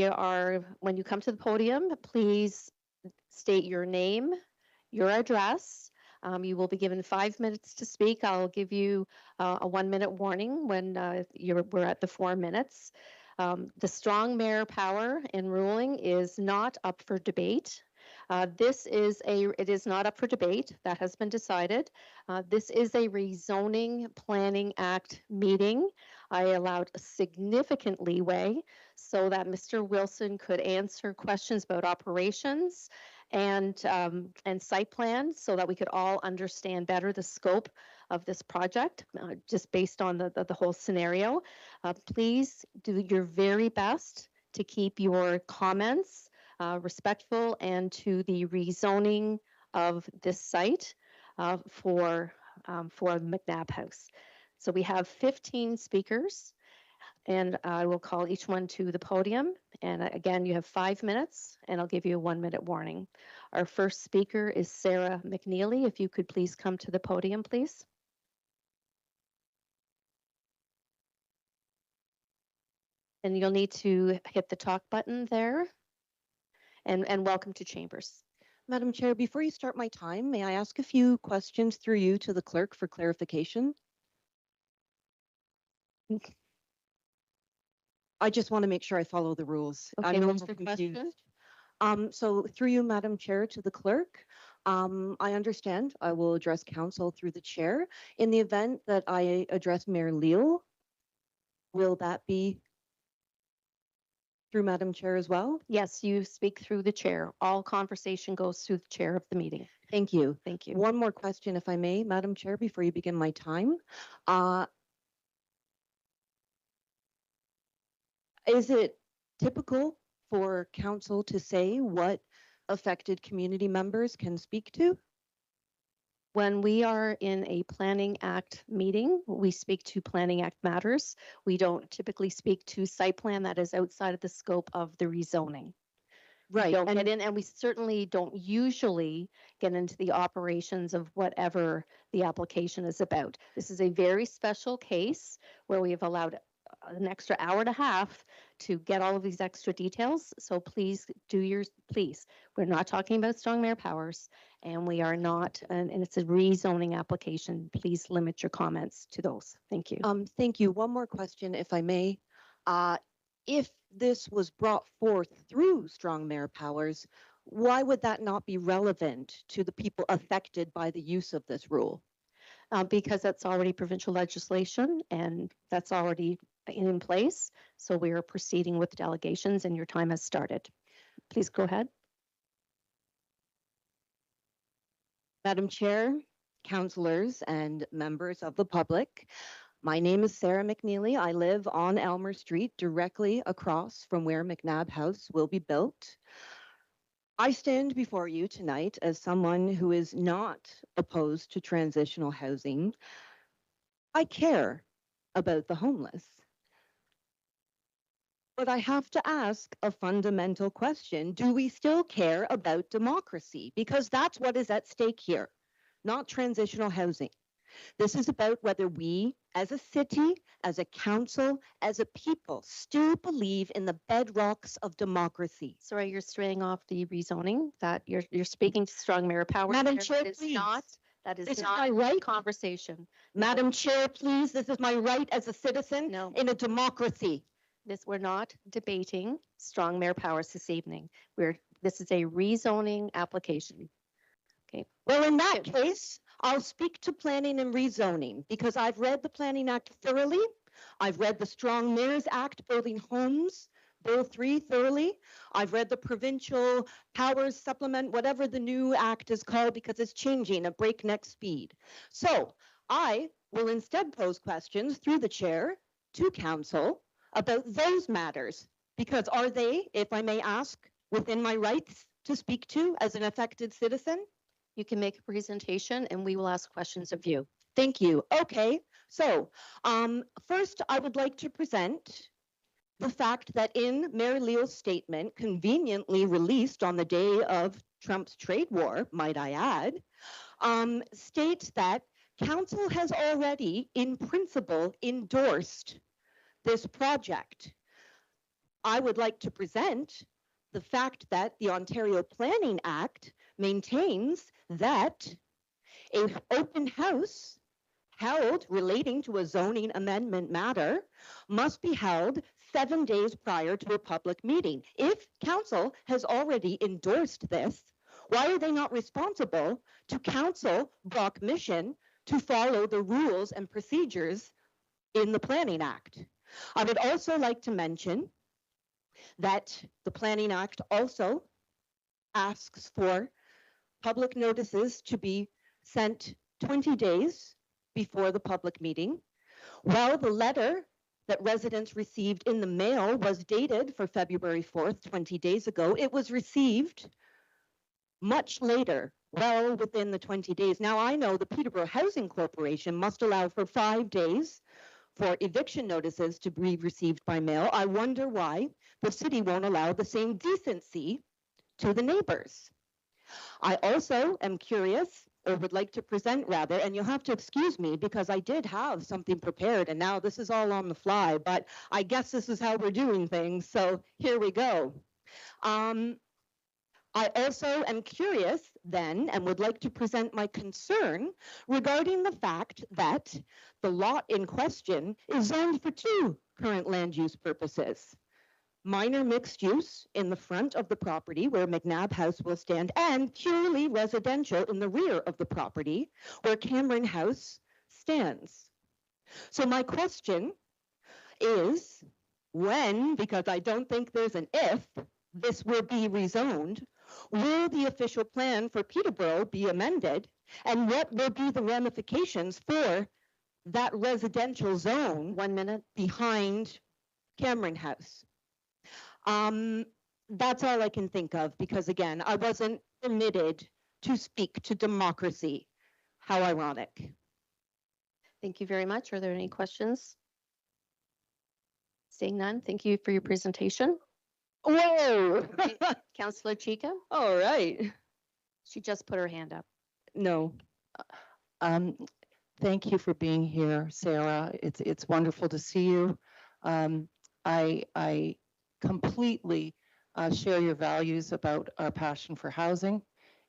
you come to the podium, please state your name, your address. You will be given 5 minutes to speak. I'll give you a 1-minute warning when we're at the 4 minutes. The strong mayor power in ruling is not up for debate. It is not up for debate. That has been decided. This is a rezoning planning act meeting. I allowed a significant leeway so that Mr. Wilson could answer questions about operations and site plan so that we could all understand better the scope of this project, just based on the whole scenario. Please do your very best to keep your comments respectful and to the rezoning of this site for McNabb House. So we have 15 speakers, and I will call each one to the podium. And again, you have 5 minutes, and I'll give you a 1-minute warning. Our first speaker is Sarah McNeely. If you could please come to the podium, please. And you'll need to hit the talk button there. And welcome to Chambers. Madam Chair, before you start my time, may I ask a few questions through you to the clerk for clarification? I just want to make sure I follow the rules. Okay, I'm a what's little your question? confused. So through you, Madam Chair, to the clerk, I understand I will address council through the chair. In the event that I address Mayor Leal, will that be through Madam Chair as well? Yes, you speak through the chair. All conversation goes through the chair of the meeting. Thank you. Thank you. One more question, if I may, Madam Chair, before you begin my time. Is it typical for council to say what affected community members can speak to? When we are in a Planning Act meeting, we speak to Planning Act matters. We don't typically speak to site plan that is outside of the scope of the rezoning. Right. We don't get in, and we certainly don't usually get into the operations of whatever the application is about. This is a very special case where we have allowed an extra hour and a half to get all of these extra details. So please please. We're not talking about strong mayor powers, and we are not, and it's a rezoning application. Please limit your comments to those. Thank you. Thank you. One more question, if I may. If this was brought forth through strong mayor powers, why would that not be relevant to the people affected by the use of this rule? Because that's already provincial legislation and that's already in place. So we are proceeding with delegations and your time has started. Please go ahead. Madam Chair, councillors, and members of the public, my name is Sarah McNeely. I live on Elmer Street, directly across from where McNabb House will be built. I stand before you tonight as someone who is not opposed to transitional housing. I care about the homeless. But I have to ask a fundamental question. Do we still care about democracy? Because that's what is at stake here, not transitional housing. This is about whether we, as a city, as a council, as a people, still believe in the bedrocks of democracy. Sorry, you're straying off the rezoning, that you're speaking to strong mayor power. Madam Chair, That is please. not, that is This is not my right. conversation. Madam Chair, please, this is my right as a citizen No. in a democracy. We're not debating strong mayor powers this evening. This is a rezoning application. Okay. Well, in that case, I'll speak to planning and rezoning because I've read the Planning Act thoroughly. I've read the Strong Mayors Act, Building Homes, Bill 3 thoroughly. I've read the Provincial Powers Supplement, whatever the new act is called, because it's changing at breakneck speed. So I will instead pose questions through the chair to council about those matters, because are they, if I may ask, within my rights to speak to as an affected citizen? You can make a presentation and we will ask questions of you. Thank you. Okay, so first I would like to present the fact that in Mayor Leal's statement, conveniently released on the day of Trump's trade war, might I add, states that council has already in principle endorsed this project. I would like to present the fact that the Ontario Planning Act maintains that an open house held relating to a zoning amendment matter must be held 7 days prior to a public meeting. If council has already endorsed this, why are they not responsible to council Brock Mission to follow the rules and procedures in the Planning Act? I would also like to mention that the Planning Act also asks for public notices to be sent 20 days before the public meeting. Well, the letter that residents received in the mail was dated for February 4th, 20 days ago. It was received much later, well within the 20 days. Now, I know the Peterborough Housing Corporation must allow for 5 days for eviction notices to be received by mail. I wonder why the city won't allow the same decency to the neighbors. I also am curious, or would like to present rather, and you'll have to excuse me because I did have something prepared and now this is all on the fly, but I guess this is how we're doing things, so here we go. I also am curious then and would like to present my concern regarding the fact that the lot in question is zoned for 2 current land use purposes. Minor mixed use in the front of the property where McNabb House will stand and purely residential in the rear of the property where Cameron House stands. So my question is when, because I don't think there's an if, this will be rezoned, will the official plan for Peterborough be amended? And what will be the ramifications for that residential zone 1 minute behind Cameron House? That's all I can think of because again, I wasn't permitted to speak to democracy. How ironic. Thank you very much. Are there any questions? Seeing none, thank you for your presentation. Whoa! Councillor Chica, All right. she just put her hand up. No. Thank you for being here, Sarah. It's wonderful to see you. I completely share your values about our passion for housing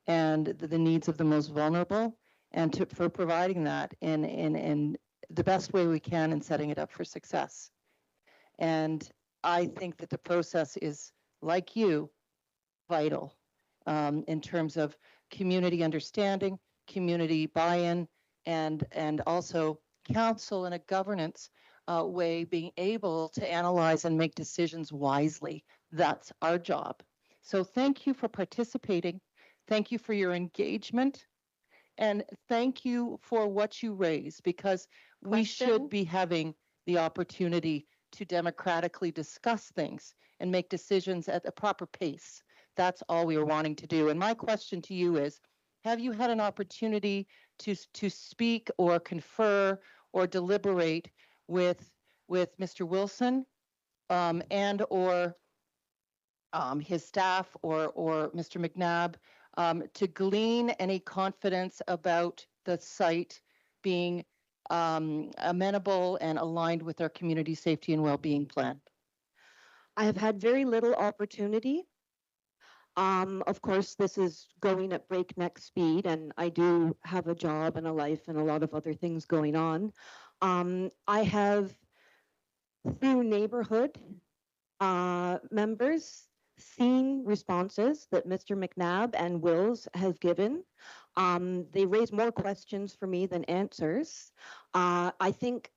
and the needs of the most vulnerable, and for providing that in the best way we can and setting it up for success. And I think that the process is, like you, vital. in terms of community understanding, community buy-in, and also council in a governance way being able to analyze and make decisions wisely. That's our job. So thank you for participating. Thank you for your engagement. And thank you for what you raise, because we Question? should be having the opportunity to democratically discuss things and make decisions at the proper pace. That's all we are wanting to do. And my question to you is, have you had an opportunity to speak or confer or deliberate with Mr. Wilson and or his staff or Mr. McNabb to glean any confidence about the site being amenable and aligned with our community safety and well-being plan? I have had very little opportunity. Of course, this is going at breakneck speed, and I do have a job and a life and a lot of other things going on. I have, through neighborhood members, seen responses that Mr. McNabb and Wills have given. They raise more questions for me than answers. I think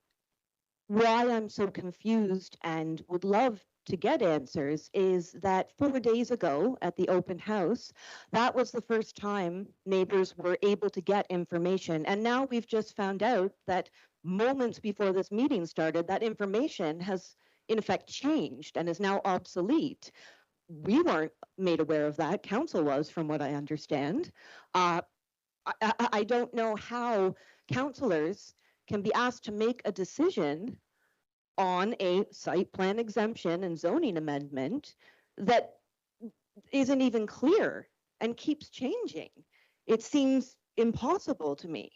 why I'm so confused and would love to get answers is that 4 days ago at the open house, that was the first time neighbors were able to get information. And now we've just found out that moments before this meeting started, that information has in effect changed and is now obsolete. We weren't made aware of that. Council was, from what I understand. I don't know how councillors can be asked to make a decision on a site plan exemption and zoning amendment that isn't even clear and keeps changing. It seems impossible to me.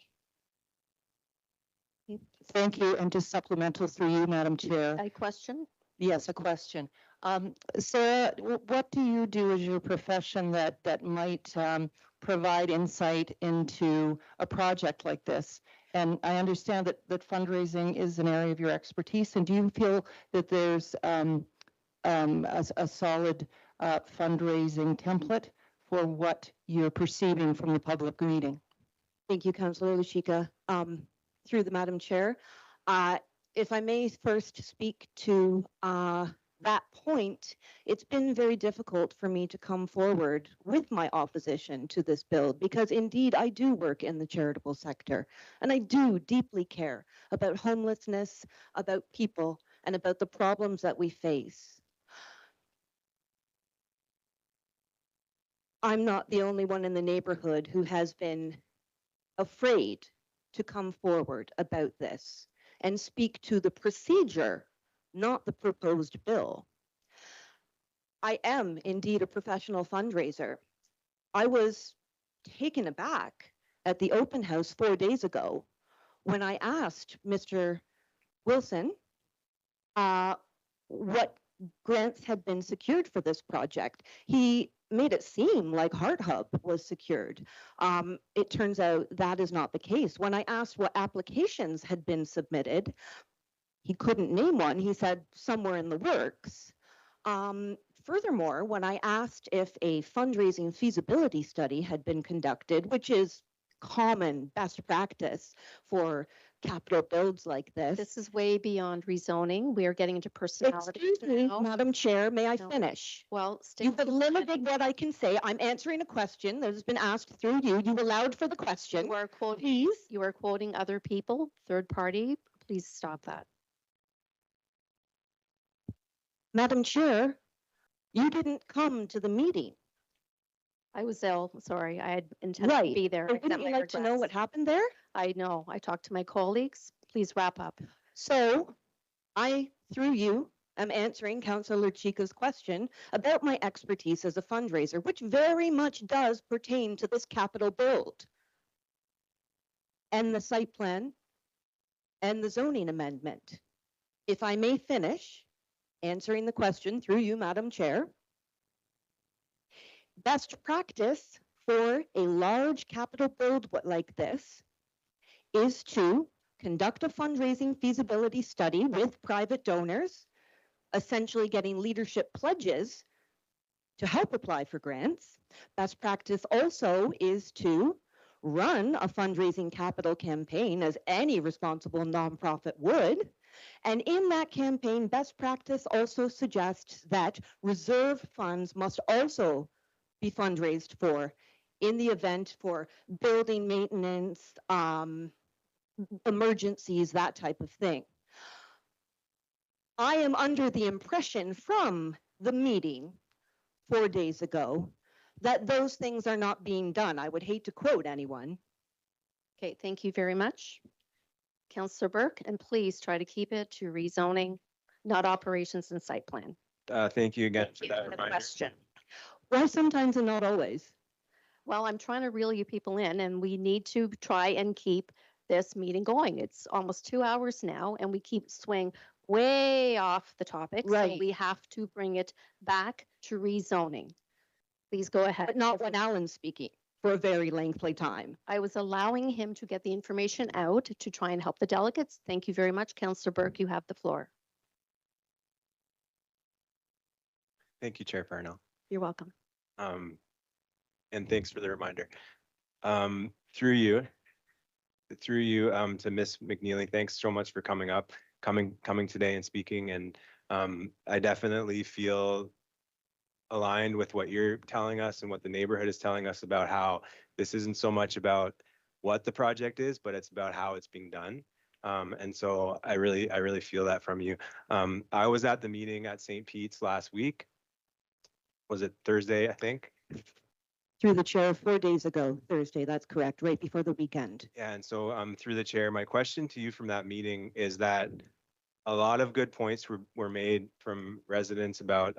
Thank you. And just supplemental through you, Madam Chair. A question? Yes, a question. Sarah, what do you do as your profession that might provide insight into a project like this? And I understand that fundraising is an area of your expertise. And do you feel that there's a solid fundraising template for what you're perceiving from the public meeting? Thank you, Councillor Lushika. Through the Madam Chair, if I may first speak to that point, it's been very difficult for me to come forward with my opposition to this bill because indeed I do work in the charitable sector and I do deeply care about homelessness, about people, and about the problems that we face. I'm not the only one in the neighborhood who has been afraid to come forward about this and speak to the procedure, not the proposed bill. I am indeed a professional fundraiser. I was taken aback at the open house 4 days ago when I asked Mr. Wilson what grants had been secured for this project. He made it seem like Heart Hub was secured. It turns out that is not the case. When I asked what applications had been submitted, he couldn't name one. He said somewhere in the works. Furthermore, when I asked if a fundraising feasibility study had been conducted, which is common best practice for capital builds like this. This is way beyond rezoning. We are getting into personalities Excuse me, now. Madam Chair, may I No. finish? Well, You have limited what I can say. I'm answering a question that has been asked through you. You allowed for the question. You are quoting, Please. you are quoting other people, third party. Please stop that. Madam Chair, you didn't come to the meeting. I was ill. Sorry, I had intended to Right. be there. So Accept wouldn't you my like to know regrets. what happened there? I know. I talked to my colleagues. Please wrap up. So I, through you, am answering Councillor Chica's question about my expertise as a fundraiser, which very much does pertain to this capital build and the site plan and the zoning amendment. If I may finish answering the question through you, Madam Chair. Best practice for a large capital build like this is to conduct a fundraising feasibility study with private donors, essentially getting leadership pledges to help apply for grants. Best practice also is to run a fundraising capital campaign as any responsible nonprofit would. And in that campaign, best practice also suggests that reserve funds must also be fundraised for in the event for building maintenance, emergencies, that type of thing. I am under the impression from the meeting 4 days ago that those things are not being done. I would hate to quote anyone. Okay, thank you very much. Councillor Burke, and please try to keep it to rezoning, not operations and site plan. Thank you again Thank for you that for the reminder. question. Why sometimes and not always? Well, I'm trying to reel you people in, and we need to try and keep this meeting going. It's almost 2 hours now, and we keep swaying way off the topic. So Right. we have to bring it back to rezoning. Please go ahead. But not when Alan's speaking for a very lengthy time. I was allowing him to get the information out to try and help the delegates. Thank you very much. Councillor Burke, you have the floor. Thank you, Chair Parnell. You're welcome. And thanks for the reminder. Through you to Miss McNeely, thanks so much for coming today and speaking. And I definitely feel aligned with what you're telling us and what the neighborhood is telling us about how this isn't so much about what the project is, but it's about how it's being done. And so I really feel that from you. I was at the meeting at St. Pete's last week. Was it Thursday, I think? Through the chair 4 days ago, Thursday, that's correct, right before the weekend. Yeah, and so through the chair, my question to you from that meeting is that a lot of good points were made from residents about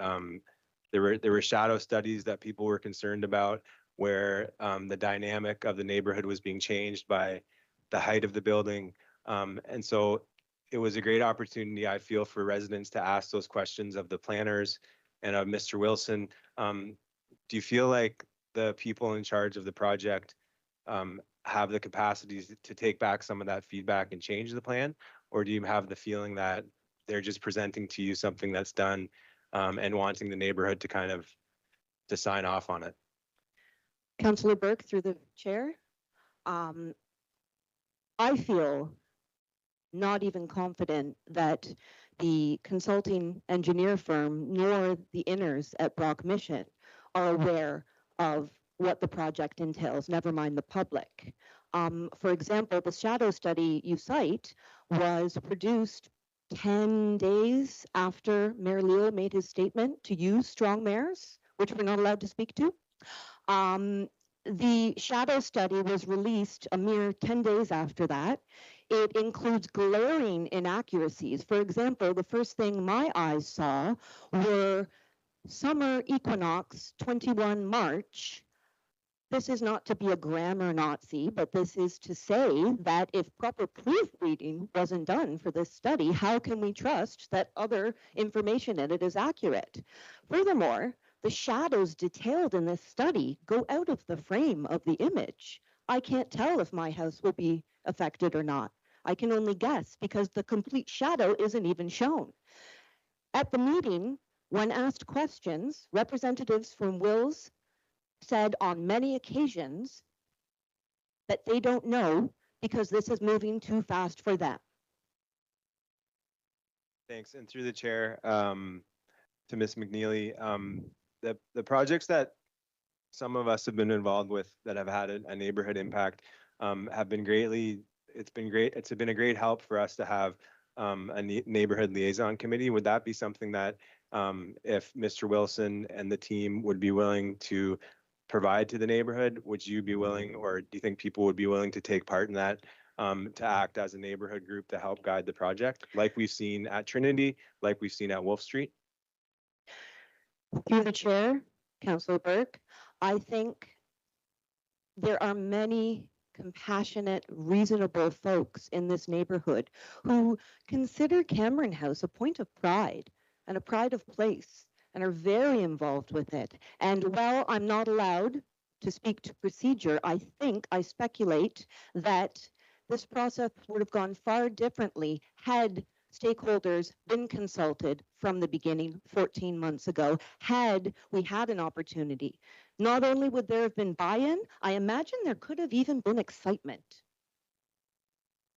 there were shadow studies that people were concerned about where the dynamic of the neighborhood was being changed by the height of the building. And so it was a great opportunity, I feel, for residents to ask those questions of the planners and of Mr. Wilson. Do you feel like the people in charge of the project have the capacities to take back some of that feedback and change the plan? Or do you have the feeling that they're just presenting to you something that's done and wanting the neighborhood to kind of to sign off on it? Councillor Burke, through the chair, I feel not even confident that the consulting engineer firm nor the inners at Brock Mission are aware of what the project entails, never mind the public. For example, the shadow study you cite was produced 10 days after Mayor Leal made his statement to use strong mayors, which we're not allowed to speak to. The shadow study was released a mere 10 days after that. It includes glaring inaccuracies. For example, the first thing my eyes saw were summer equinox 21 March. This is not to be a grammar Nazi, but this is to say that if proper proofreading wasn't done for this study, how can we trust that other information in it is accurate? Furthermore, the shadows detailed in this study go out of the frame of the image. I can't tell if my house will be affected or not. I can only guess because the complete shadow isn't even shown. At the meeting, when asked questions, representatives from Wills said on many occasions that they don't know because this is moving too fast for them. Thanks. And through the chair, to Ms. McNeely, the projects that some of us have been involved with that have had a neighborhood impact have been it's been a great help for us to have a neighborhood liaison committee. Would that be something that if Mr. Wilson and the team would be willing to provide to the neighborhood, would you be willing, or do you think people would be willing to take part in that, to act as a neighborhood group to help guide the project, like we've seen at Trinity, like we've seen at Wolf Street? Through the chair, Councillor Burke, I think there are many compassionate, reasonable folks in this neighborhood who consider Cameron House a point of pride and a pride of place and are very involved with it. And while I'm not allowed to speak to procedure, I speculate that this process would have gone far differently had stakeholders been consulted from the beginning 14 months ago had we had an opportunity? Not only would there have been buy-in, I imagine there could have even been excitement.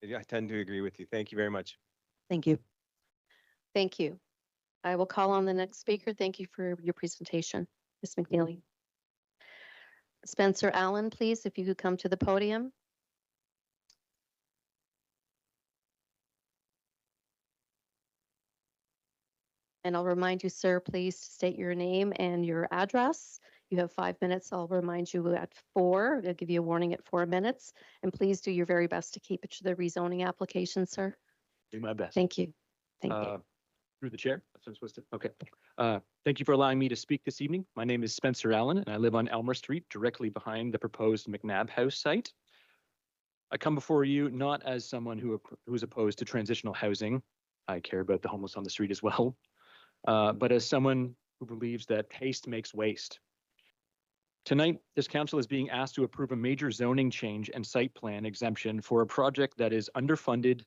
I tend to agree with you. Thank you very much. Thank you. Thank you. I will call on the next speaker. Thank you for your presentation, Ms. McNeely. Spencer Allen, please, if you could come to the podium. And I'll remind you, sir, please state your name and your address. You have 5 minutes. I'll remind you at 4. I'll give you a warning at 4 minutes. And please do your very best to keep it to the rezoning application, sir. Do my best. Thank you. Thank you. Through the chair. That's what I'm supposed to. Okay. Thank you for allowing me to speak this evening. My name is Spencer Allen, and I live on Elmer Street, directly behind the proposed McNabb House site. I come before you not as someone who is opposed to transitional housing. I care about the homeless on the street as well. But as someone who believes that haste makes waste. Tonight, this council is being asked to approve a major zoning change and site plan exemption for a project that is underfunded,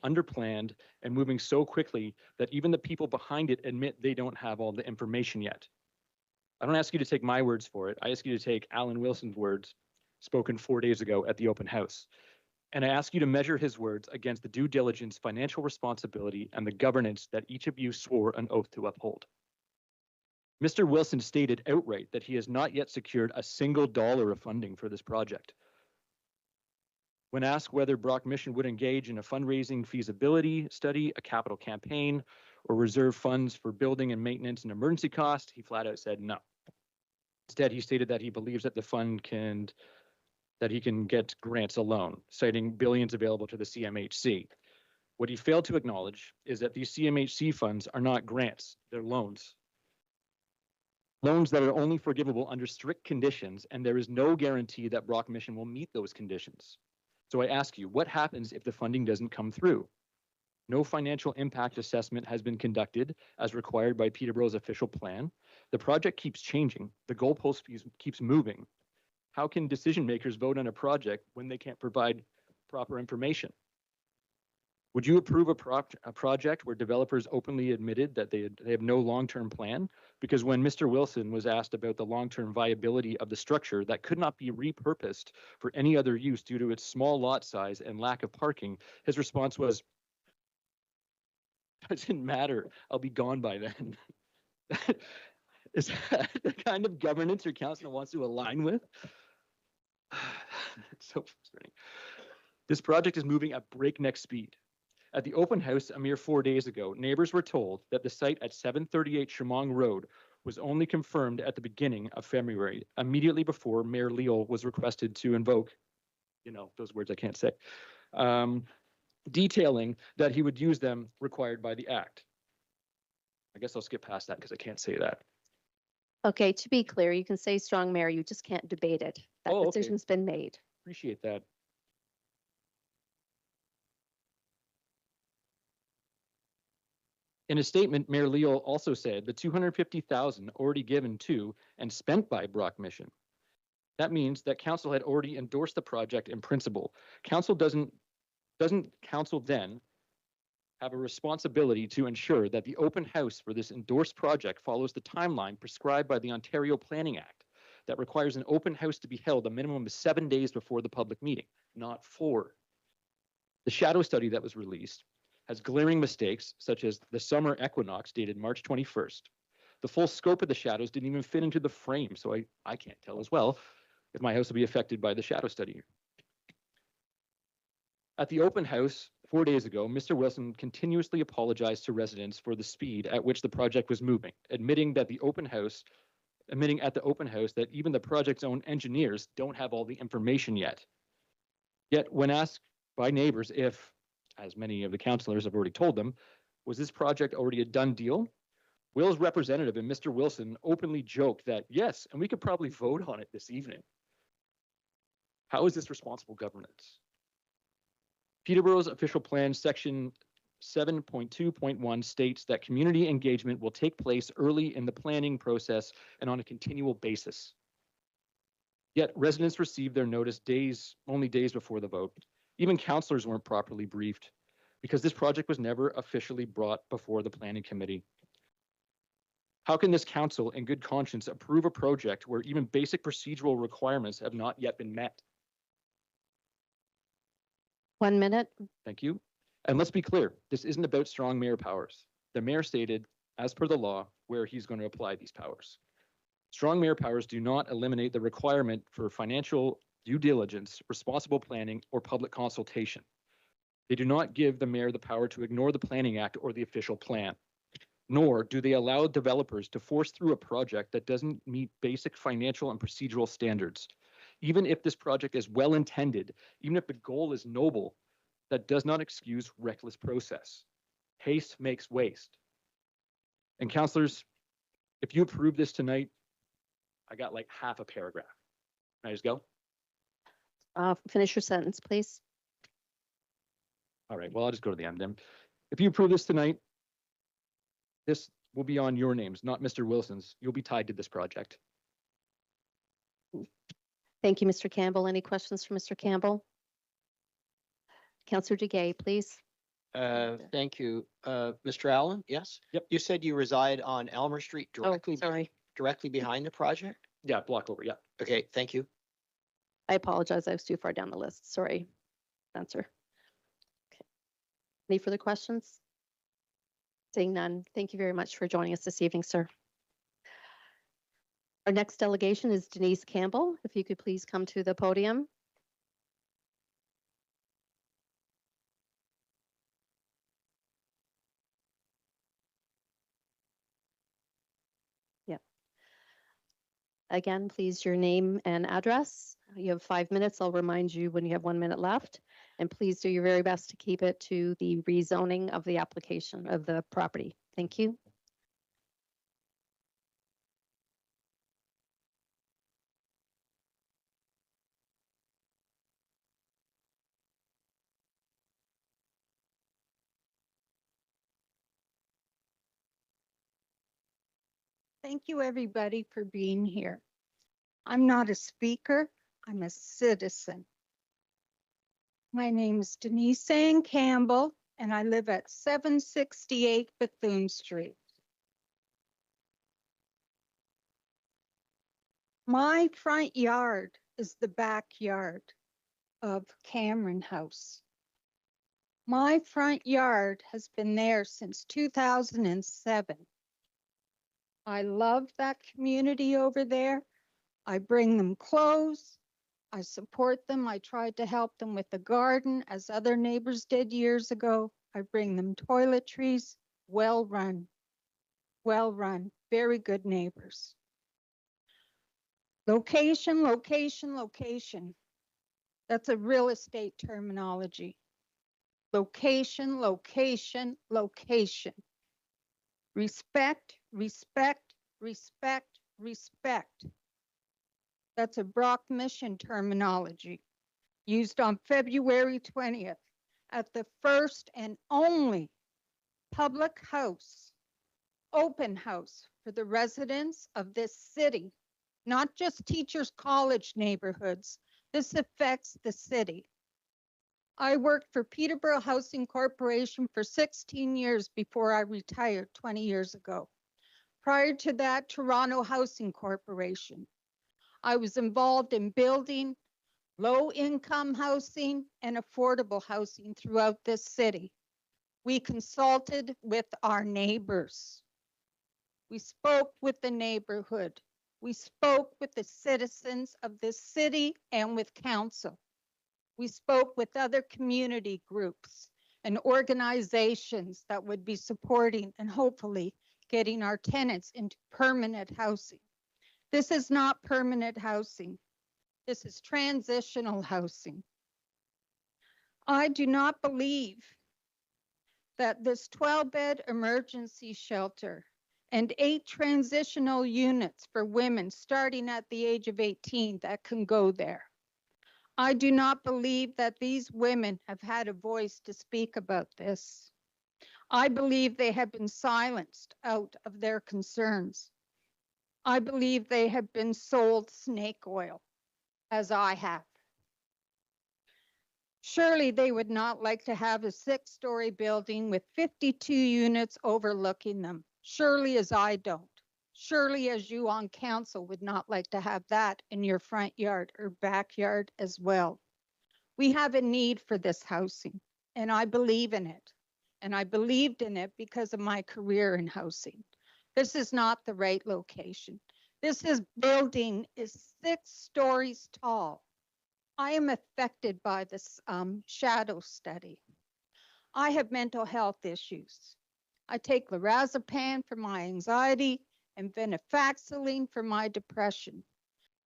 underplanned, and moving so quickly that even the people behind it admit they don't have all the information yet. I don't ask you to take my words for it. I ask you to take Alan Wilson's words spoken 4 days ago at the open house. And I ask you to measure his words against the due diligence, financial responsibility, and the governance that each of you swore an oath to uphold. Mr. Wilson stated outright that he has not yet secured a single dollar of funding for this project. When asked whether Brock Mission would engage in a fundraising feasibility study, a capital campaign, or reserve funds for building and maintenance and emergency costs, he flat out said no. Instead, he stated that he believes that the fund that he can get grants alone, citing billions available to the CMHC. What he failed to acknowledge is that these CMHC funds are not grants, they're loans. Loans that are only forgivable under strict conditions, and there is no guarantee that Brock Mission will meet those conditions. So I ask you, what happens if the funding doesn't come through? No financial impact assessment has been conducted as required by Peterborough's official plan. The project keeps changing. The goalpost keeps moving. How can decision makers vote on a project when they can't provide proper information? Would you approve a project where developers openly admitted that they have no long-term plan? Because when Mr. Wilson was asked about the long-term viability of the structure that could not be repurposed for any other use due to its small lot size and lack of parking, his response was, "Doesn't matter, I'll be gone by then." Is that the kind of governance your council wants to align with? It's so frustrating. This project is moving at breakneck speed. At the open house a mere 4 days ago, neighbors were told that the site at 738 Chemong Road was only confirmed at the beginning of February, immediately before Mayor Leal was requested to invoke, those words I can't say, detailing that he would use them required by the act. I guess I'll skip past that because I can't say that. Okay, to be clear, you can say strong mayor, you just can't debate it. That Oh, okay. decision's been made. Appreciate that. In a statement, Mayor Leal also said the $250,000 already given to and spent by Brock Mission. That means that council had already endorsed the project in principle. Council doesn't council then have a responsibility to ensure that the open house for this endorsed project follows the timeline prescribed by the Ontario Planning Act that requires an open house to be held a minimum of 7 days before the public meeting, not 4. The shadow study that was released has glaring mistakes, such as the summer equinox dated March 21st. The full scope of the shadows didn't even fit into the frame, so I can't tell as well if my house will be affected by the shadow study. At the open house 4 days ago, Mr. Wilson continuously apologized to residents for the speed at which the project was moving, admitting at the open house that even the project's own engineers don't have all the information yet. Yet when asked by neighbors if, as many of the councillors have already told them, was this project already a done deal? Will's representative and Mr. Wilson openly joked that yes, and we could probably vote on it this evening. How is this responsible governance? Peterborough's official plan section 7.2.1 states that community engagement will take place early in the planning process and on a continual basis. Yet residents received their notice only days before the vote. Even councillors weren't properly briefed. because this project was never officially brought before the planning committee. How can this council in good conscience approve a project where even basic procedural requirements have not yet been met? 1 minute. Thank you. And let's be clear, this isn't about strong mayor powers. The mayor stated, as per the law, where he's going to apply these powers. Strong mayor powers do not eliminate the requirement for financial due diligence, responsible planning, or public consultation. They do not give the mayor the power to ignore the Planning Act or the official plan, nor do they allow developers to force through a project that doesn't meet basic financial and procedural standards. Even if this project is well-intended, even if the goal is noble, that does not excuse reckless process. Haste makes waste. And councillors, if you approve this tonight, I got like half a paragraph. Can I just go? Finish your sentence, please. All right, well, I'll just go to the end then. If you approve this tonight, this will be on your names, not Mr. Wilson's. You'll be tied to this project. Thank you, Mr. Campbell. Any questions for Mr. Campbell? Councillor Duguay, please. Thank you. Mr. Allen, yes? Yep. You said you reside on Elmer Street directly, Sorry, directly behind the project? Yeah, block over, yeah. Okay, thank you. I apologize. I was too far down the list. Sorry, Spencer. Okay. Any further questions? Seeing none, thank you very much for joining us this evening, sir. Our next delegation is Denise Campbell. If you could please come to the podium. Yep. Again, please your name and address. You have 5 minutes. I'll remind you when you have 1 minute left. And please do your very best to keep it to the rezoning of the application of the property. Thank you. Thank you, everybody, for being here. I'm not a speaker, I'm a citizen. My name is Denise Ann Campbell, and I live at 768 Bethune Street. My front yard is the backyard of Cameron House. My front yard has been there since 2007. I love that community over there. I bring them clothes. I support them. I tried to help them with the garden as other neighbors did years ago. I bring them toiletries, well run, very good neighbors. Location, location, location. That's a real estate terminology. Location, location, location. Respect, respect, respect, respect. That's a Brock Mission terminology used on February 20th at the first and only public house, open house for the residents of this city, not just Teachers College neighborhoods. This affects the city. I worked for Peterborough Housing Corporation for 16 years before I retired 20 years ago. Prior to that, Toronto Housing Corporation. I was involved in building low-income housing and affordable housing throughout this city. We consulted with our neighbors. We spoke with the neighborhood. We spoke with the citizens of this city and with council. We spoke with other community groups and organizations that would be supporting and hopefully getting our tenants into permanent housing. This is not permanent housing. This is transitional housing. I do not believe that this 12-bed emergency shelter and 8 transitional units for women starting at the age of 18 that can go there. I do not believe that these women have had a voice to speak about this. I believe they have been silenced out of their concerns. I believe they have been sold snake oil, as I have. Surely they would not like to have a 6-story building with 52 units overlooking them. Surely as I don't. Surely as you on council would not like to have that in your front yard or backyard as well. We have a need for this housing, and I believe in it. And I believed in it because of my career in housing. This is not the right location. Building is 6 stories tall. I am affected by this shadow study. I have mental health issues. I take lorazepam for my anxiety and venlafaxine for my depression.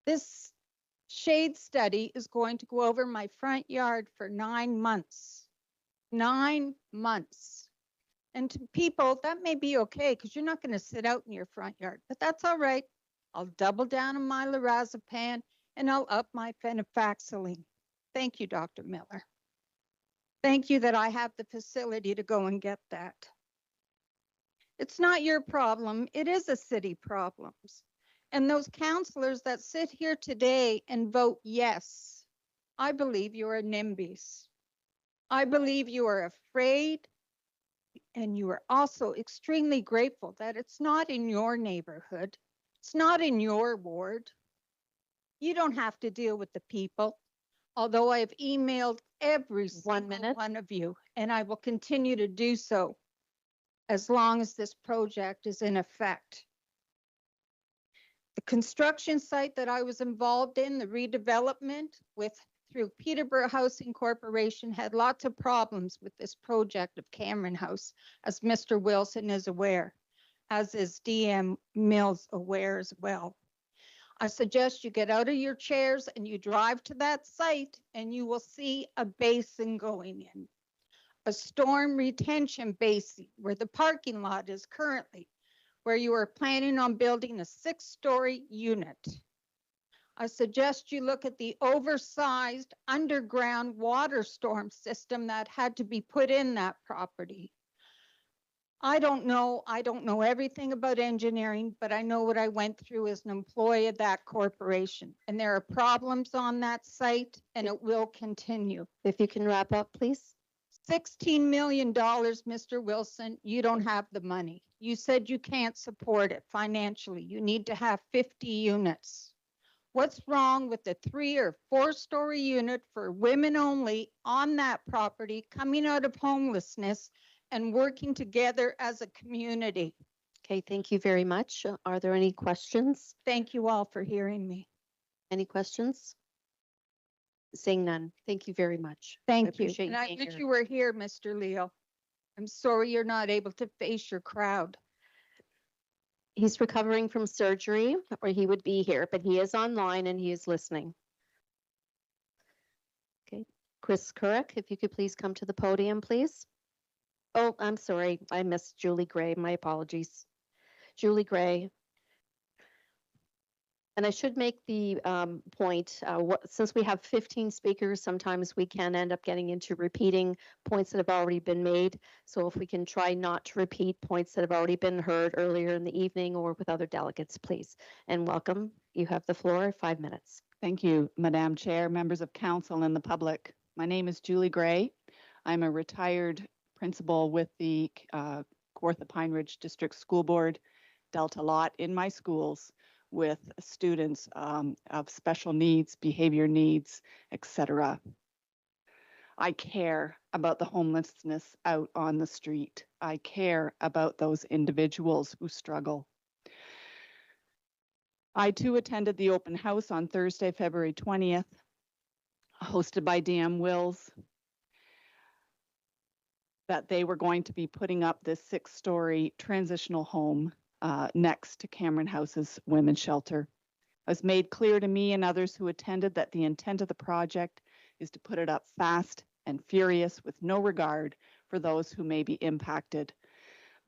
This shade study is going to go over my front yard for 9 months. 9 months. And to people, that may be okay because you're not going to sit out in your front yard, but that's all right. I'll double down on my lorazepam and I'll up my venlafaxine. Thank you, Dr. Miller. Thank you that I have the facility to go and get that. It's not your problem. It is a city problem. And those counselors that sit here today and vote yes, I believe you are NIMBYs. I believe you are afraid, and you are also extremely grateful that it's not in your neighborhood. It's not in your ward. You don't have to deal with the people, although I have emailed every single one of you, and I will continue to do so as long as this project is in effect. The construction site that I was involved in, the redevelopment through Peterborough Housing Corporation, had lots of problems with this project of Cameron House, as Mr. Wilson is aware, as is DM Mills aware as well. I suggest you get out of your chairs and you drive to that site and you will see a basin going in, a storm retention basin where the parking lot is currently, where you are planning on building a 6-story unit. I suggest you look at the oversized underground water storm system that had to be put in that property. I don't know everything about engineering, but I know what I went through as an employee of that corporation. And there are problems on that site and it will continue. If you can wrap up, please. $16 million, Mr. Wilson, you don't have the money. You said you can't support it financially. You need to have 50 units. What's wrong with the 3 or 4-story unit for women only on that property coming out of homelessness and working together as a community? Okay, thank you very much. Are there any questions? Thank you all for hearing me. Any questions? Seeing none. Thank you very much. Thank you. Appreciate And I being wish here. you were here, Mr. Leo. I'm sorry you're not able to face your crowd. He's recovering from surgery, or he would be here, but he is online and he is listening. Okay, Chris Kurek, if you could please come to the podium, please. Oh, I'm sorry, I missed Julie Gray. My apologies. Julie Gray. And I should make the point, since we have 15 speakers, sometimes we can end up getting into repeating points that have already been made. So if we can try not to repeat points that have already been heard earlier in the evening or with other delegates, please. And welcome. You have the floor, 5 minutes. Thank you, Madam Chair, members of council and the public. My name is Julie Gray. I'm a retired principal with the Kawartha Pine Ridge District School Board, dealt a lot in my schools with students of special needs, behavior needs, etc. I care about the homelessness out on the street. I care about those individuals who struggle. I too attended the open house on Thursday, February 20th, hosted by DM Wills, that they were going to be putting up this 6-story transitional home next to Cameron House's women's shelter. It was made clear to me and others who attended that the intent of the project is to put it up fast and furious with no regard for those who may be impacted.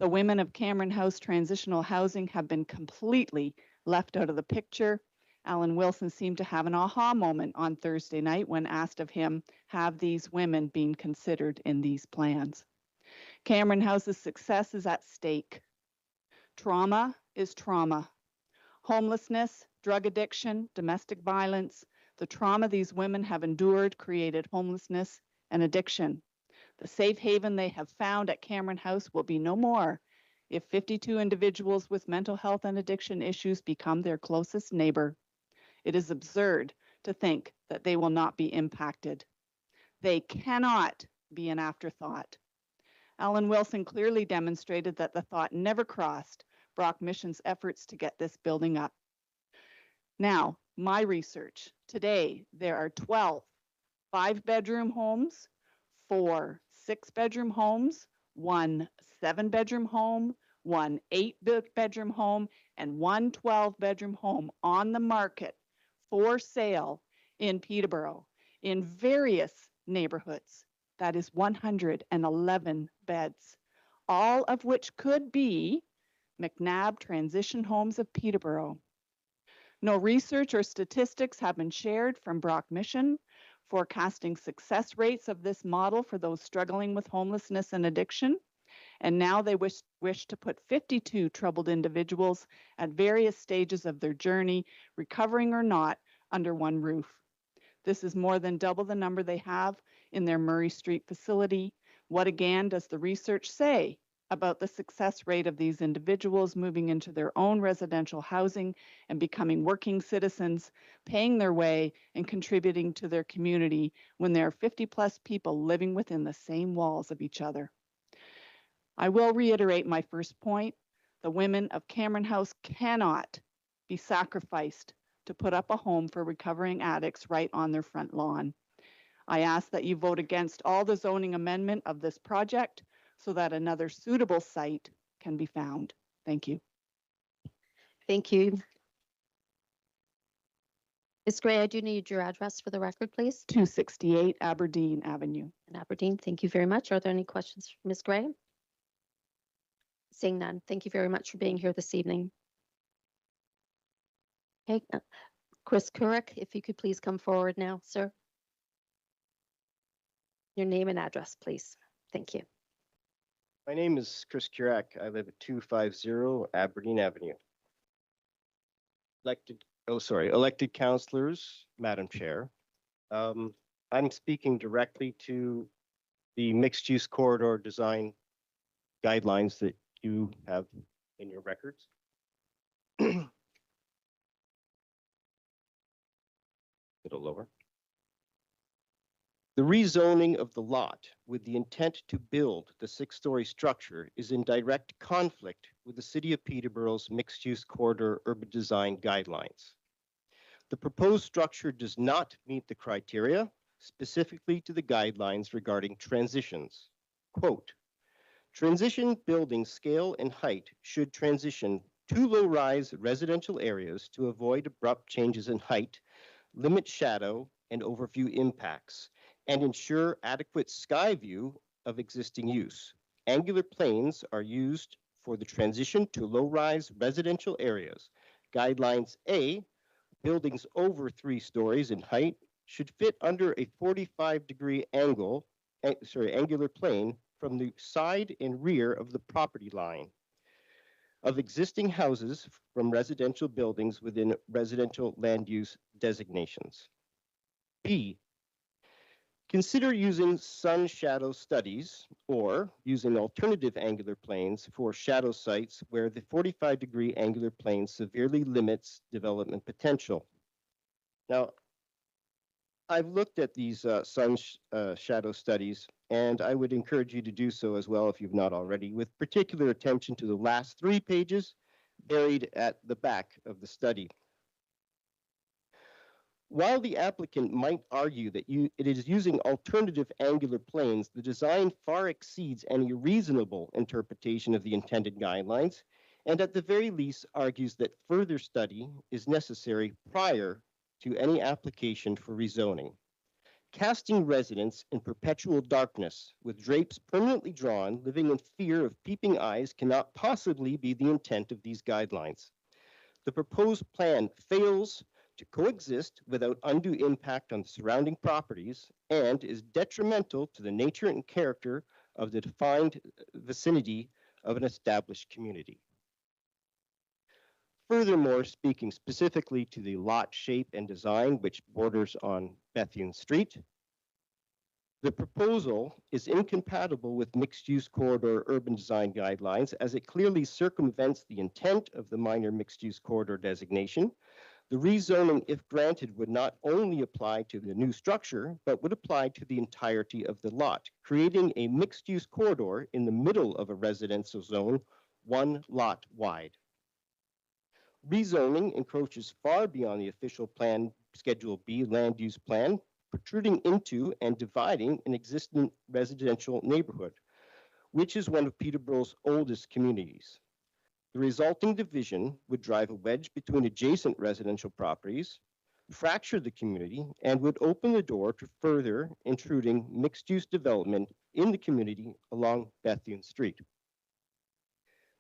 The women of Cameron House Transitional Housing have been completely left out of the picture. Alan Wilson seemed to have an aha moment on Thursday night when asked of him, have these women been considered in these plans? Cameron House's success is at stake. Trauma is trauma. Homelessness, drug addiction, domestic violence, the trauma these women have endured created homelessness and addiction. The safe haven they have found at Cameron House will be no more if 52 individuals with mental health and addiction issues become their closest neighbor. It is absurd to think that they will not be impacted. They cannot be an afterthought. Alan Wilson clearly demonstrated that the thought never crossed Brock Mission's efforts to get this building up. Now, my research. Today, there are 12 5-bedroom homes, 4 6-bedroom homes, 1 7-bedroom home, 1 8-bedroom home, and 1 12-bedroom home on the market for sale in Peterborough in various neighborhoods. That is 111 beds, all of which could be McNabb Transition Homes of Peterborough. No research or statistics have been shared from Brock Mission forecasting success rates of this model for those struggling with homelessness and addiction. And now they wish to put 52 troubled individuals at various stages of their journey, recovering or not, under one roof. This is more than double the number they have in their Murray Street facility. What again does the research say about the success rate of these individuals moving into their own residential housing and becoming working citizens, paying their way and contributing to their community when there are 50+ people living within the same walls of each other? I will reiterate my first point. The women of Cameron House cannot be sacrificed to put up a home for recovering addicts right on their front lawn. I ask that you vote against all the zoning amendment of this project so that another suitable site can be found. Thank you. Thank you. Ms. Gray, I do need your address for the record, please. 268 Aberdeen Avenue. In Aberdeen, thank you very much. Are there any questions for Ms. Gray? Seeing none, thank you very much for being here this evening. Okay, Chris Couric, if you could please come forward now, sir. Your name and address, please. Thank you. My name is Chris Kurek. I live at 250 Aberdeen Avenue. Elected councillors, Madam Chair. I'm speaking directly to the mixed-use corridor design guidelines that you have in your records. A little lower. The rezoning of the lot with the intent to build the 6-story structure is in direct conflict with the City of Peterborough's mixed-use corridor urban design guidelines. The proposed structure does not meet the criteria, specifically to the guidelines regarding transitions. Quote, transition building scale and height should transition to low-rise residential areas to avoid abrupt changes in height, limit shadow and overview impacts, and ensure adequate sky view of existing use. Angular planes are used for the transition to low-rise residential areas. Guidelines A, buildings over 3 stories in height should fit under a 45-degree angular plane from the side and rear of the property line of existing houses from residential buildings within residential land use designations. B, consider using sun shadow studies or using alternative angular planes for shadow sites where the 45-degree angular plane severely limits development potential. Now, I've looked at these sun shadow studies, and I would encourage you to do so as well if you've not already, with particular attention to the last 3 pages buried at the back of the study. While the applicant might argue that it is using alternative angular planes, the design far exceeds any reasonable interpretation of the intended guidelines, and at the very least argues that further study is necessary prior to any application for rezoning. Casting residents in perpetual darkness with drapes permanently drawn, living in fear of peeping eyes cannot possibly be the intent of these guidelines. The proposed plan fails to coexist without undue impact on surrounding properties and is detrimental to the nature and character of the defined vicinity of an established community. Furthermore, speaking specifically to the lot shape and design which borders on Bethune Street, The proposal is incompatible with mixed-use corridor urban design guidelines as it clearly circumvents the intent of the minor mixed-use corridor designation. The rezoning, if granted, would not only apply to the new structure, but would apply to the entirety of the lot, creating a mixed-use corridor in the middle of a residential zone, one lot wide. Rezoning encroaches far beyond the official plan Schedule B land use plan, protruding into and dividing an existing residential neighborhood, which is one of Peterborough's oldest communities. The resulting division would drive a wedge between adjacent residential properties, fracture the community, and would open the door to further intruding mixed-use development in the community along Bethune Street.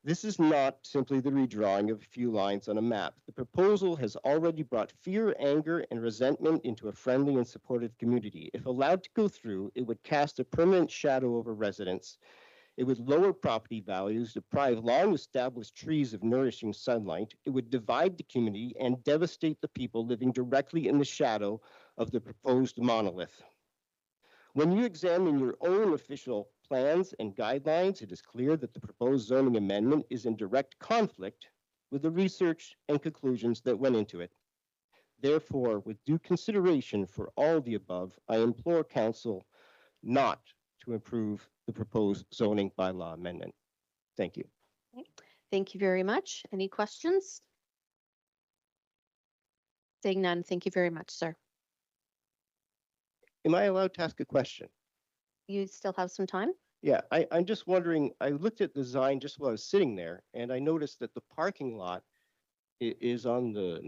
This is not simply the redrawing of a few lines on a map. The proposal has already brought fear, anger, and resentment into a friendly and supportive community. If allowed to go through, it would cast a permanent shadow over residents. It would lower property values, deprive long-established trees of nourishing sunlight. It would divide the community and devastate the people living directly in the shadow of the proposed monolith. When you examine your own official plans and guidelines, it is clear that the proposed zoning amendment is in direct conflict with the research and conclusions that went into it. Therefore, with due consideration for all the above, I implore Council not to approve the proposed zoning bylaw amendment. Thank you. Thank you very much. Any questions? Seeing none, thank you very much, sir. Am I allowed to ask a question? You still have some time? Yeah, I'm just wondering, I looked at the design just while I was sitting there, and I noticed that the parking lot is on the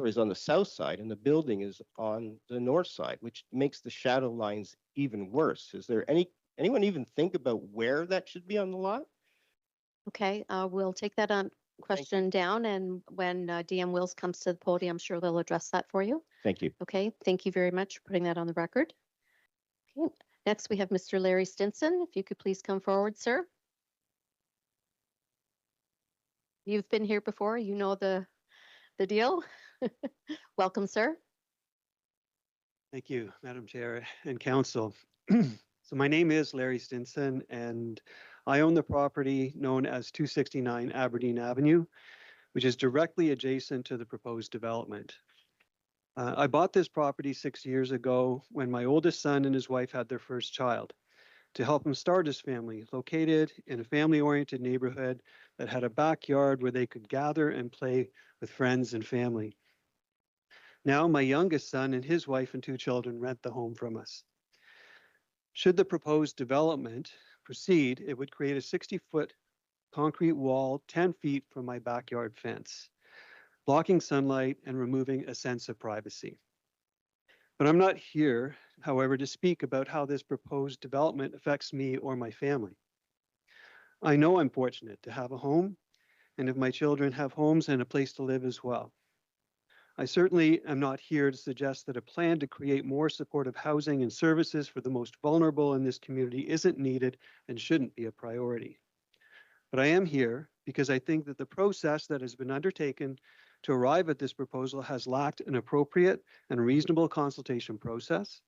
is on the south side, and the building is on the north side, which makes the shadow lines even worse. Is there anyone even think about where that should be on the lot? Okay, we'll take that on question down, and when DM Wills comes to the podium, I'm sure they'll address that for you. Thank you. Okay, thank you very much for putting that on the record. Okay, next we have Mr. Larry Stinson. If you could please come forward, sir. You've been here before, you know the deal. Welcome, sir. Thank you, Madam Chair and Council. So my name is Larry Stinson, and I own the property known as 269 Aberdeen Avenue, which is directly adjacent to the proposed development. I bought this property 6 years ago when my oldest son and his wife had their first child, to help him start his family, located in a family-oriented neighborhood that had a backyard where they could gather and play with friends and family. Now my youngest son and his wife and 2 children rent the home from us. Should the proposed development proceed, it would create a 60-foot concrete wall 10 feet from my backyard fence, blocking sunlight and removing a sense of privacy. But I'm not here, however, to speak about how this proposed development affects me or my family. I know I'm fortunate to have a home, and if my children have homes and a place to live as well. I certainly am not here to suggest that a plan to create more supportive housing and services for the most vulnerable in this community isn't needed and shouldn't be a priority. But I am here because I think that the process that has been undertaken to arrive at this proposal has lacked an appropriate and reasonable consultation process.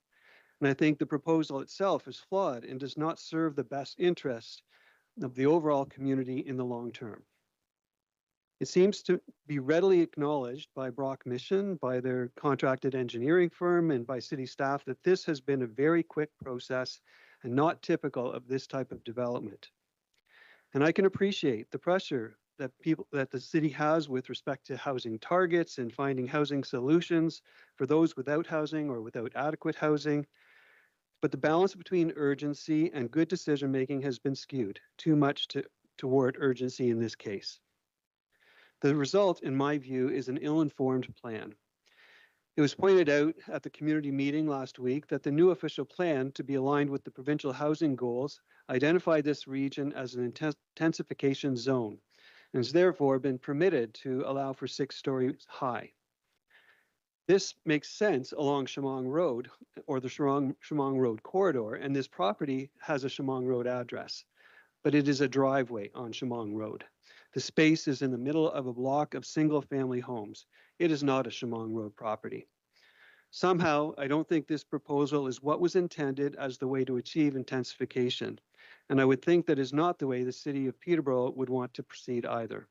And I think the proposal itself is flawed and does not serve the best interests of the overall community in the long term. It seems to be readily acknowledged by Brock Mission, by their contracted engineering firm, and by city staff that this has been a very quick process and not typical of this type of development. And I can appreciate the pressure that the city has with respect to housing targets and finding housing solutions for those without housing or without adequate housing. But the balance between urgency and good decision-making has been skewed too much toward urgency in this case. The result, in my view, is an ill-informed plan. It was pointed out at the community meeting last week that the new official plan, to be aligned with the provincial housing goals, identified this region as an intensification zone and has therefore been permitted to allow for 6 stories high. This makes sense along Chemong Road, or the Chemong Road corridor, and this property has a Chemong Road address, but it is a driveway on Chemong Road. The space is in the middle of a block of single-family homes. It is not a Chemong Road property. Somehow, I don't think this proposal is what was intended as the way to achieve intensification, and I would think that is not the way the city of Peterborough would want to proceed either.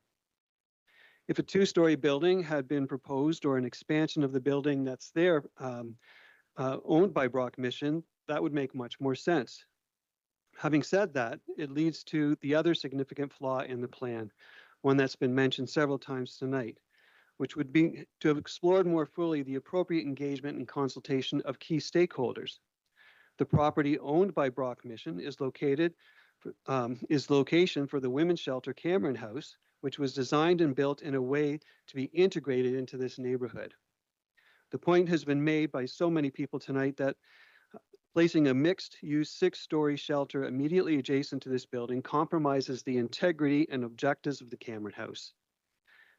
If a two-story building had been proposed or an expansion of the building that's there owned by Brock Mission, that would make much more sense. Having said that, it leads to the other significant flaw in the plan, one that's been mentioned several times tonight, which would be to have explored more fully the appropriate engagement and consultation of key stakeholders. The property owned by Brock Mission is location for the women's shelter Cameron House, which was designed and built in a way to be integrated into this neighborhood. The point has been made by so many people tonight that placing a mixed-use 6-story shelter immediately adjacent to this building compromises the integrity and objectives of the Cameron House.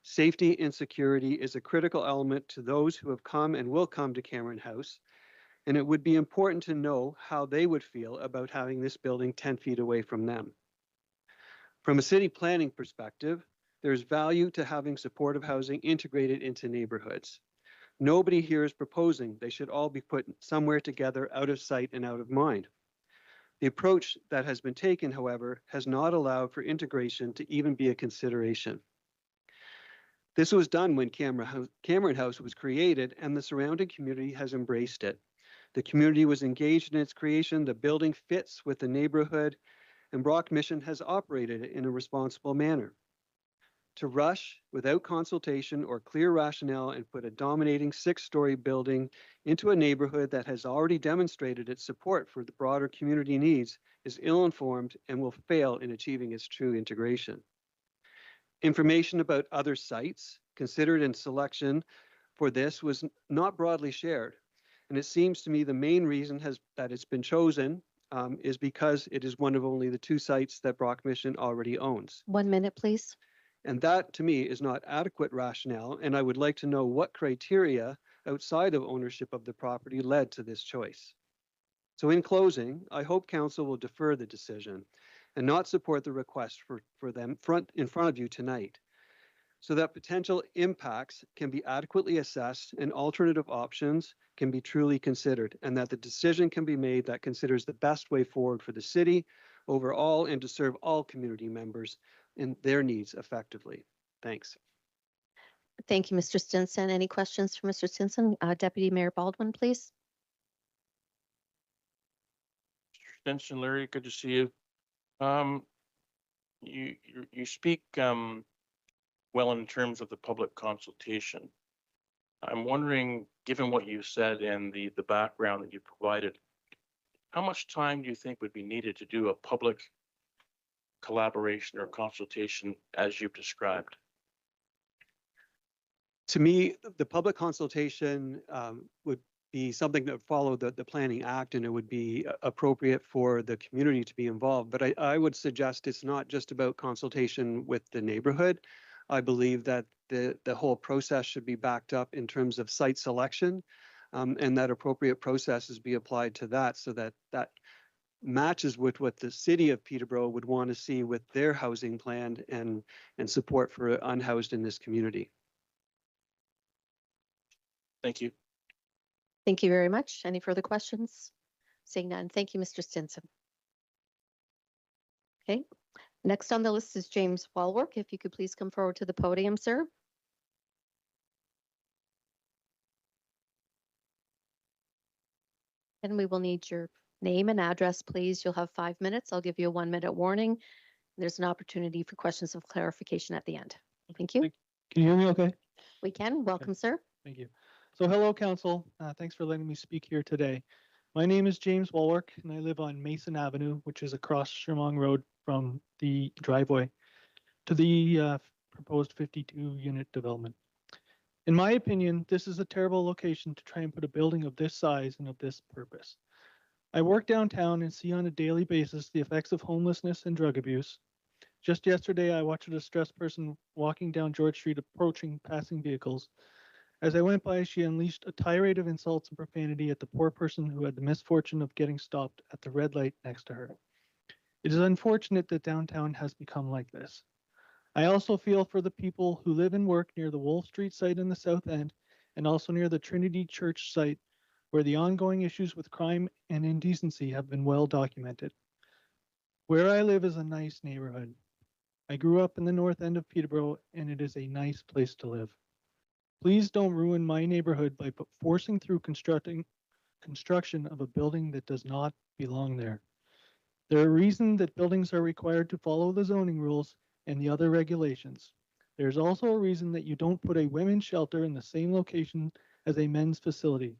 Safety and security is a critical element to those who have come and will come to Cameron House, and it would be important to know how they would feel about having this building 10 feet away from them. From a city planning perspective, there's value to having supportive housing integrated into neighborhoods. Nobody here is proposing they should all be put somewhere together out of sight and out of mind. The approach that has been taken, however, has not allowed for integration to even be a consideration. This was done when Cameron House was created, and the surrounding community has embraced it. The community was engaged in its creation, the building fits with the neighborhood, and Brock Mission has operated it in a responsible manner. To rush without consultation or clear rationale and put a dominating 6-story building into a neighborhood that has already demonstrated its support for the broader community needs is ill-informed and will fail in achieving its true integration. Information about other sites considered in selection for this was not broadly shared, and it seems to me the main reason that it's been chosen is because it is one of only the 2 sites that Brock Mission already owns. 1 minute, please. And that, to me, is not adequate rationale, and I would like to know what criteria outside of ownership of the property led to this choice. So in closing, I hope Council will defer the decision and not support the request for them in front of you tonight, so that potential impacts can be adequately assessed and alternative options can be truly considered, and that the decision can be made that considers the best way forward for the city overall and to serve all community members and their needs effectively. Thanks. Thank you, Mr. Stinson. Any questions for Mr. Stinson? Deputy Mayor Baldwin, please. Mr. Stinson, Larry, good to see you. You speak well in terms of the public consultation. I'm wondering, given what you said and the background that you provided, how much time do you think would be needed to do a public collaboration or consultation as you've described? To me, the public consultation would be something that followed the Planning Act, and it would be appropriate for the community to be involved. But I would suggest it's not just about consultation with the neighborhood. I believe that the whole process should be backed up in terms of site selection, and that appropriate processes be applied to that, so that matches with what the city of Peterborough would want to see with their housing plan and support for unhoused in this community. Thank you. Thank you very much. Any further questions? Seeing none. Thank you, Mr. Stinson. Okay. Next on the list is James Walwork. If you could please come forward to the podium, sir. And we will need your name and address, please. You'll have 5 minutes. I'll give you a 1-minute warning. There's an opportunity for questions of clarification at the end. Thank you. Can you hear me okay? We can. Welcome, sir. Thank you. So hello, Council. Thanks for letting me speak here today. My name is James Walwork, and I live on Mason Avenue, which is across Shermong Road from the driveway to the proposed 52-unit development. In my opinion, this is a terrible location to try and put a building of this size and of this purpose. I work downtown and see on a daily basis the effects of homelessness and drug abuse. Just yesterday, I watched a distressed person walking down George Street approaching passing vehicles. As I went by, she unleashed a tirade of insults and profanity at the poor person who had the misfortune of getting stopped at the red light next to her. It is unfortunate that downtown has become like this. I also feel for the people who live and work near the Wolf Street site in the south end and also near the Trinity Church site where the ongoing issues with crime and indecency have been well documented. Where I live is a nice neighborhood. I grew up in the north end of Peterborough, and it is a nice place to live. Please don't ruin my neighborhood by forcing through construction of a building that does not belong there. There are reasons that buildings are required to follow the zoning rules and the other regulations. There's also a reason that you don't put a women's shelter in the same location as a men's facility.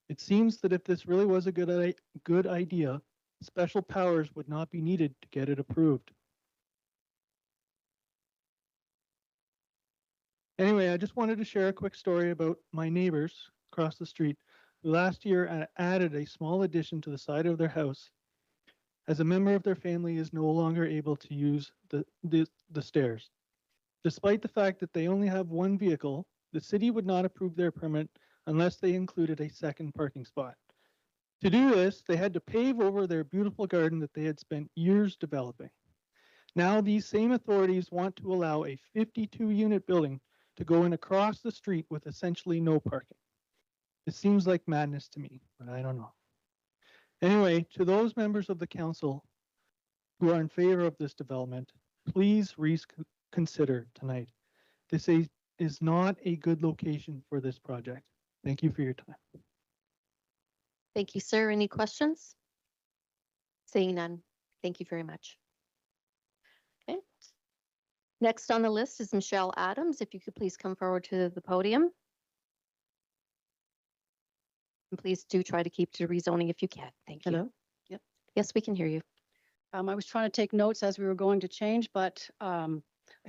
It seems that if this really was a good idea, special powers would not be needed to get it approved. Anyway, I just wanted to share a quick story about my neighbors across the street who last year added a small addition to the side of their house, as a member of their family is no longer able to use the stairs. Despite the fact that they only have one vehicle, the city would not approve their permit unless they included a second parking spot. To do this, they had to pave over their beautiful garden that they had spent years developing. Now these same authorities want to allow a 52-unit building to go in across the street with essentially no parking. It seems like madness to me, but I don't know. Anyway, to those members of the council who are in favor of this development, please reconsider tonight. This is not a good location for this project. Thank you for your time. Thank you, sir. Any questions? Seeing none. Thank you very much. Okay. Next on the list is Michelle Adams. If you could please come forward to the podium. And please do try to keep to rezoning if you can. Thank you. Hello? Yep. Yes, we can hear you. I was trying to take notes as we were going to change, but I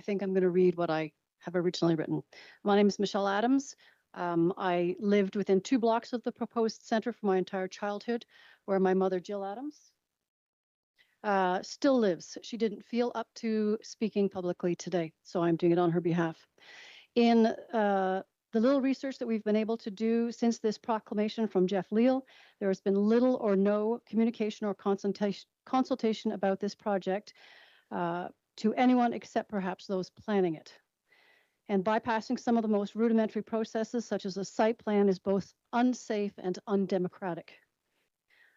think I'm going to read what I have originally written. My name is Michelle Adams. I lived within 2 blocks of the proposed center for my entire childhood, where my mother, Jill Adams, still lives. She didn't feel up to speaking publicly today, so I'm doing it on her behalf. In the little research that we've been able to do since this proclamation from Jeff Leal, there has been little or no communication or consultation about this project to anyone except perhaps those planning it. And bypassing some of the most rudimentary processes, such as a site plan, is both unsafe and undemocratic.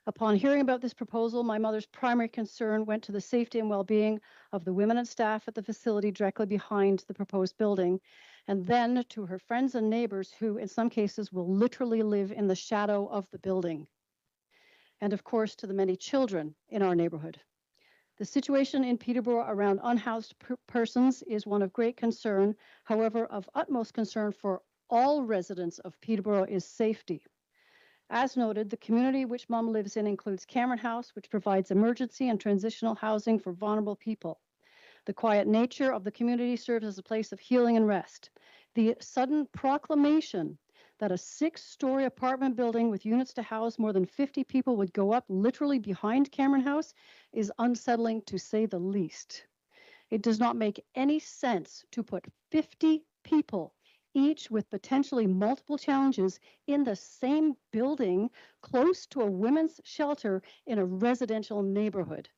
Upon hearing about this proposal, my mother's primary concern went to the safety and well-being of the women and staff at the facility directly behind the proposed building, and then to her friends and neighbors who, in some cases, will literally live in the shadow of the building. And of course, to the many children in our neighborhood. The situation in Peterborough around unhoused persons is one of great concern. However, of utmost concern for all residents of Peterborough is safety. As noted, the community which Mom lives in includes Cameron House, which provides emergency and transitional housing for vulnerable people. The quiet nature of the community serves as a place of healing and rest. The sudden proclamation that a 6-story apartment building with units to house more than 50 people would go up literally behind Cameron House is unsettling, to say the least. It does not make any sense to put 50 people, each with potentially multiple challenges, in the same building close to a women's shelter in a residential neighborhood.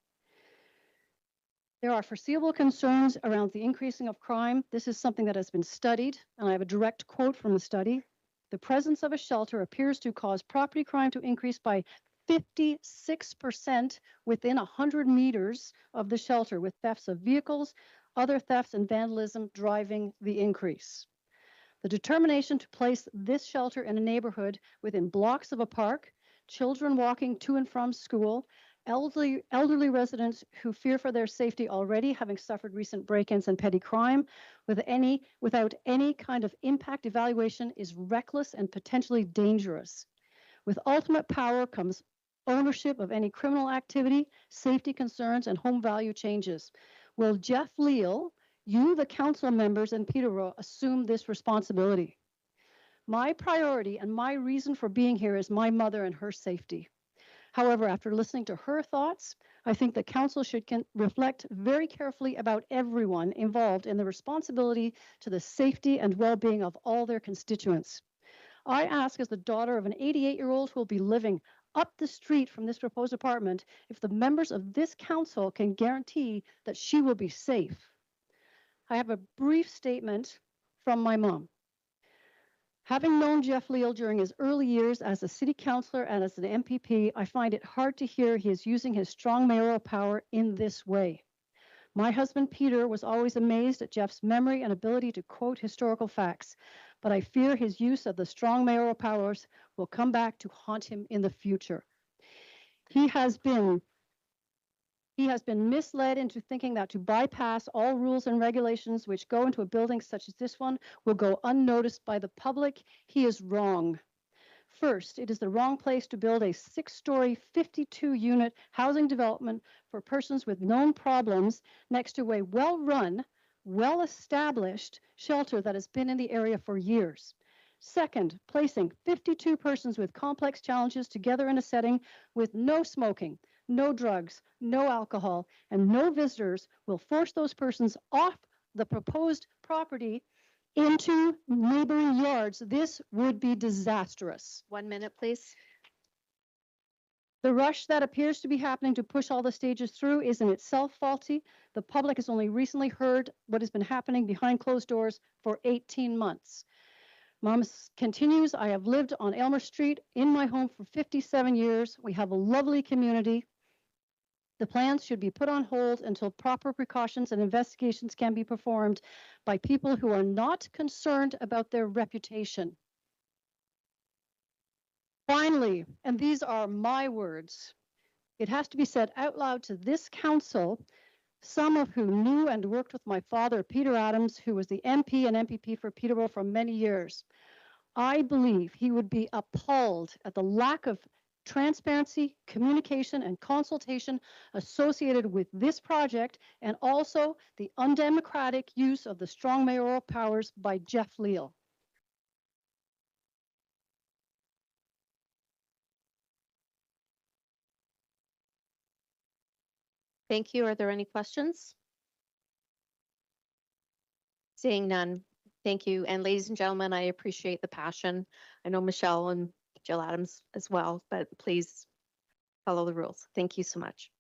There are foreseeable concerns around the increasing of crime. This is something that has been studied, and I have a direct quote from the study. The presence of a shelter appears to cause property crime to increase by 56% within 100 meters of the shelter, with thefts of vehicles, other thefts, and vandalism driving the increase. The determination to place this shelter in a neighborhood within blocks of a park, children walking to and from school, elderly residents who fear for their safety already, having suffered recent break-ins and petty crime, without any kind of impact evaluation, is reckless and potentially dangerous. With ultimate power comes ownership of any criminal activity, safety concerns, and home value changes. Will Jeff Leal, you, the council members in Peterborough, assume this responsibility? My priority and my reason for being here is my mother and her safety. However, after listening to her thoughts, I think the council should reflect very carefully about everyone involved in the responsibility to the safety and well-being of all their constituents. I ask, as the daughter of an 88-year-old who will be living up the street from this proposed apartment, if the members of this council can guarantee that she will be safe. I have a brief statement from my mom. Having known Jeff Leal during his early years as a city councillor and as an MPP, I find it hard to hear he is using his strong mayoral power in this way. My husband Peter was always amazed at Jeff's memory and ability to quote historical facts, but I fear his use of the strong mayoral powers will come back to haunt him in the future. He has been misled into thinking that to bypass all rules and regulations which go into a building such as this one will go unnoticed by the public. He is wrong. First, it is the wrong place to build a 6-story, 52-unit housing development for persons with known problems next to a well-run, well-established shelter that has been in the area for years. Second, placing 52 persons with complex challenges together in a setting with no smoking, no drugs, no alcohol, and no visitors will force those persons off the proposed property into neighboring yards. This would be disastrous. 1 minute, please. The rush that appears to be happening to push all the stages through is in itself faulty. The public has only recently heard what has been happening behind closed doors for 18 months. Mom continues, I have lived on Elmer Street in my home for 57 years. We have a lovely community. The plans should be put on hold until proper precautions and investigations can be performed by people who are not concerned about their reputation. Finally, and these are my words, it has to be said out loud to this council, some of whom knew and worked with my father, Peter Adams, who was the MP and MPP for Peterborough for many years. I believe he would be appalled at the lack of transparency, communication, and consultation associated with this project, and also the undemocratic use of the strong mayoral powers by Jeff Leal. Thank you. Are there any questions? Seeing none. Thank you. And ladies and gentlemen, I appreciate the passion. I know Michelle and Jill Adams as well, but please follow the rules. Thank you so much.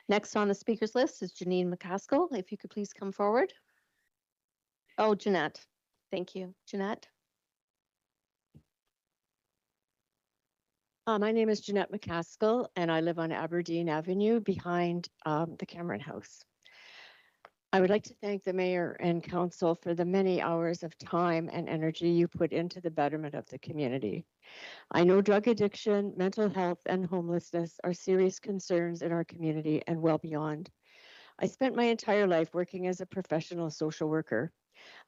Next on the speakers list is Janine McCaskill. If you could please come forward. Oh, Jeanette. Thank you. Jeanette. My name is Jeanette McCaskill, and I live on Aberdeen Avenue behind the Cameron House. I would like to thank the mayor and council for the many hours of time and energy you put into the betterment of the community. I know drug addiction, mental health, and homelessness are serious concerns in our community and well beyond. I spent my entire life working as a professional social worker.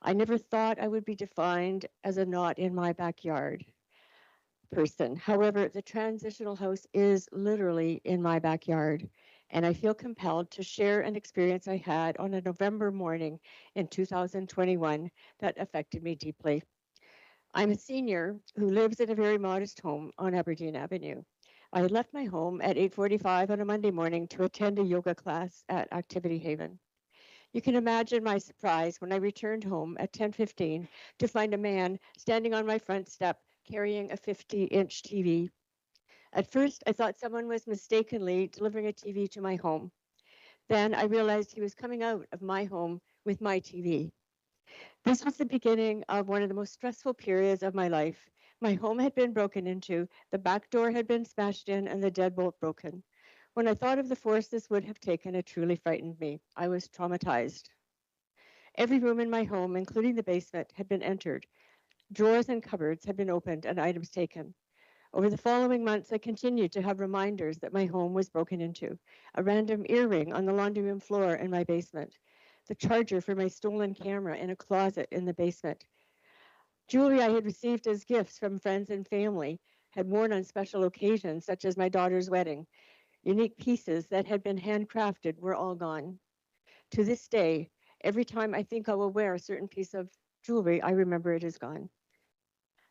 I never thought I would be defined as a not in my backyard person. However, the transitional house is literally in my backyard, and I feel compelled to share an experience I had on a November morning in 2021 that affected me deeply. I'm a senior who lives in a very modest home on Aberdeen Avenue. I had left my home at 8:45 on a Monday morning to attend a yoga class at Activity Haven. You can imagine my surprise when I returned home at 10:15 to find a man standing on my front step carrying a 50-inch TV. At first, I thought someone was mistakenly delivering a TV to my home. Then I realized he was coming out of my home with my TV. This was the beginning of one of the most stressful periods of my life. My home had been broken into, the back door had been smashed in, and the deadbolt broken. When I thought of the force this would have taken, it truly frightened me. I was traumatized. Every room in my home, including the basement, had been entered. Drawers and cupboards had been opened and items taken. Over the following months, I continued to have reminders that my home was broken into. A random earring on the laundry room floor in my basement. The charger for my stolen camera in a closet in the basement. Jewelry I had received as gifts from friends and family had worn on special occasions, such as my daughter's wedding. Unique pieces that had been handcrafted were all gone. To this day, every time I think I will wear a certain piece of jewelry, I remember it is gone.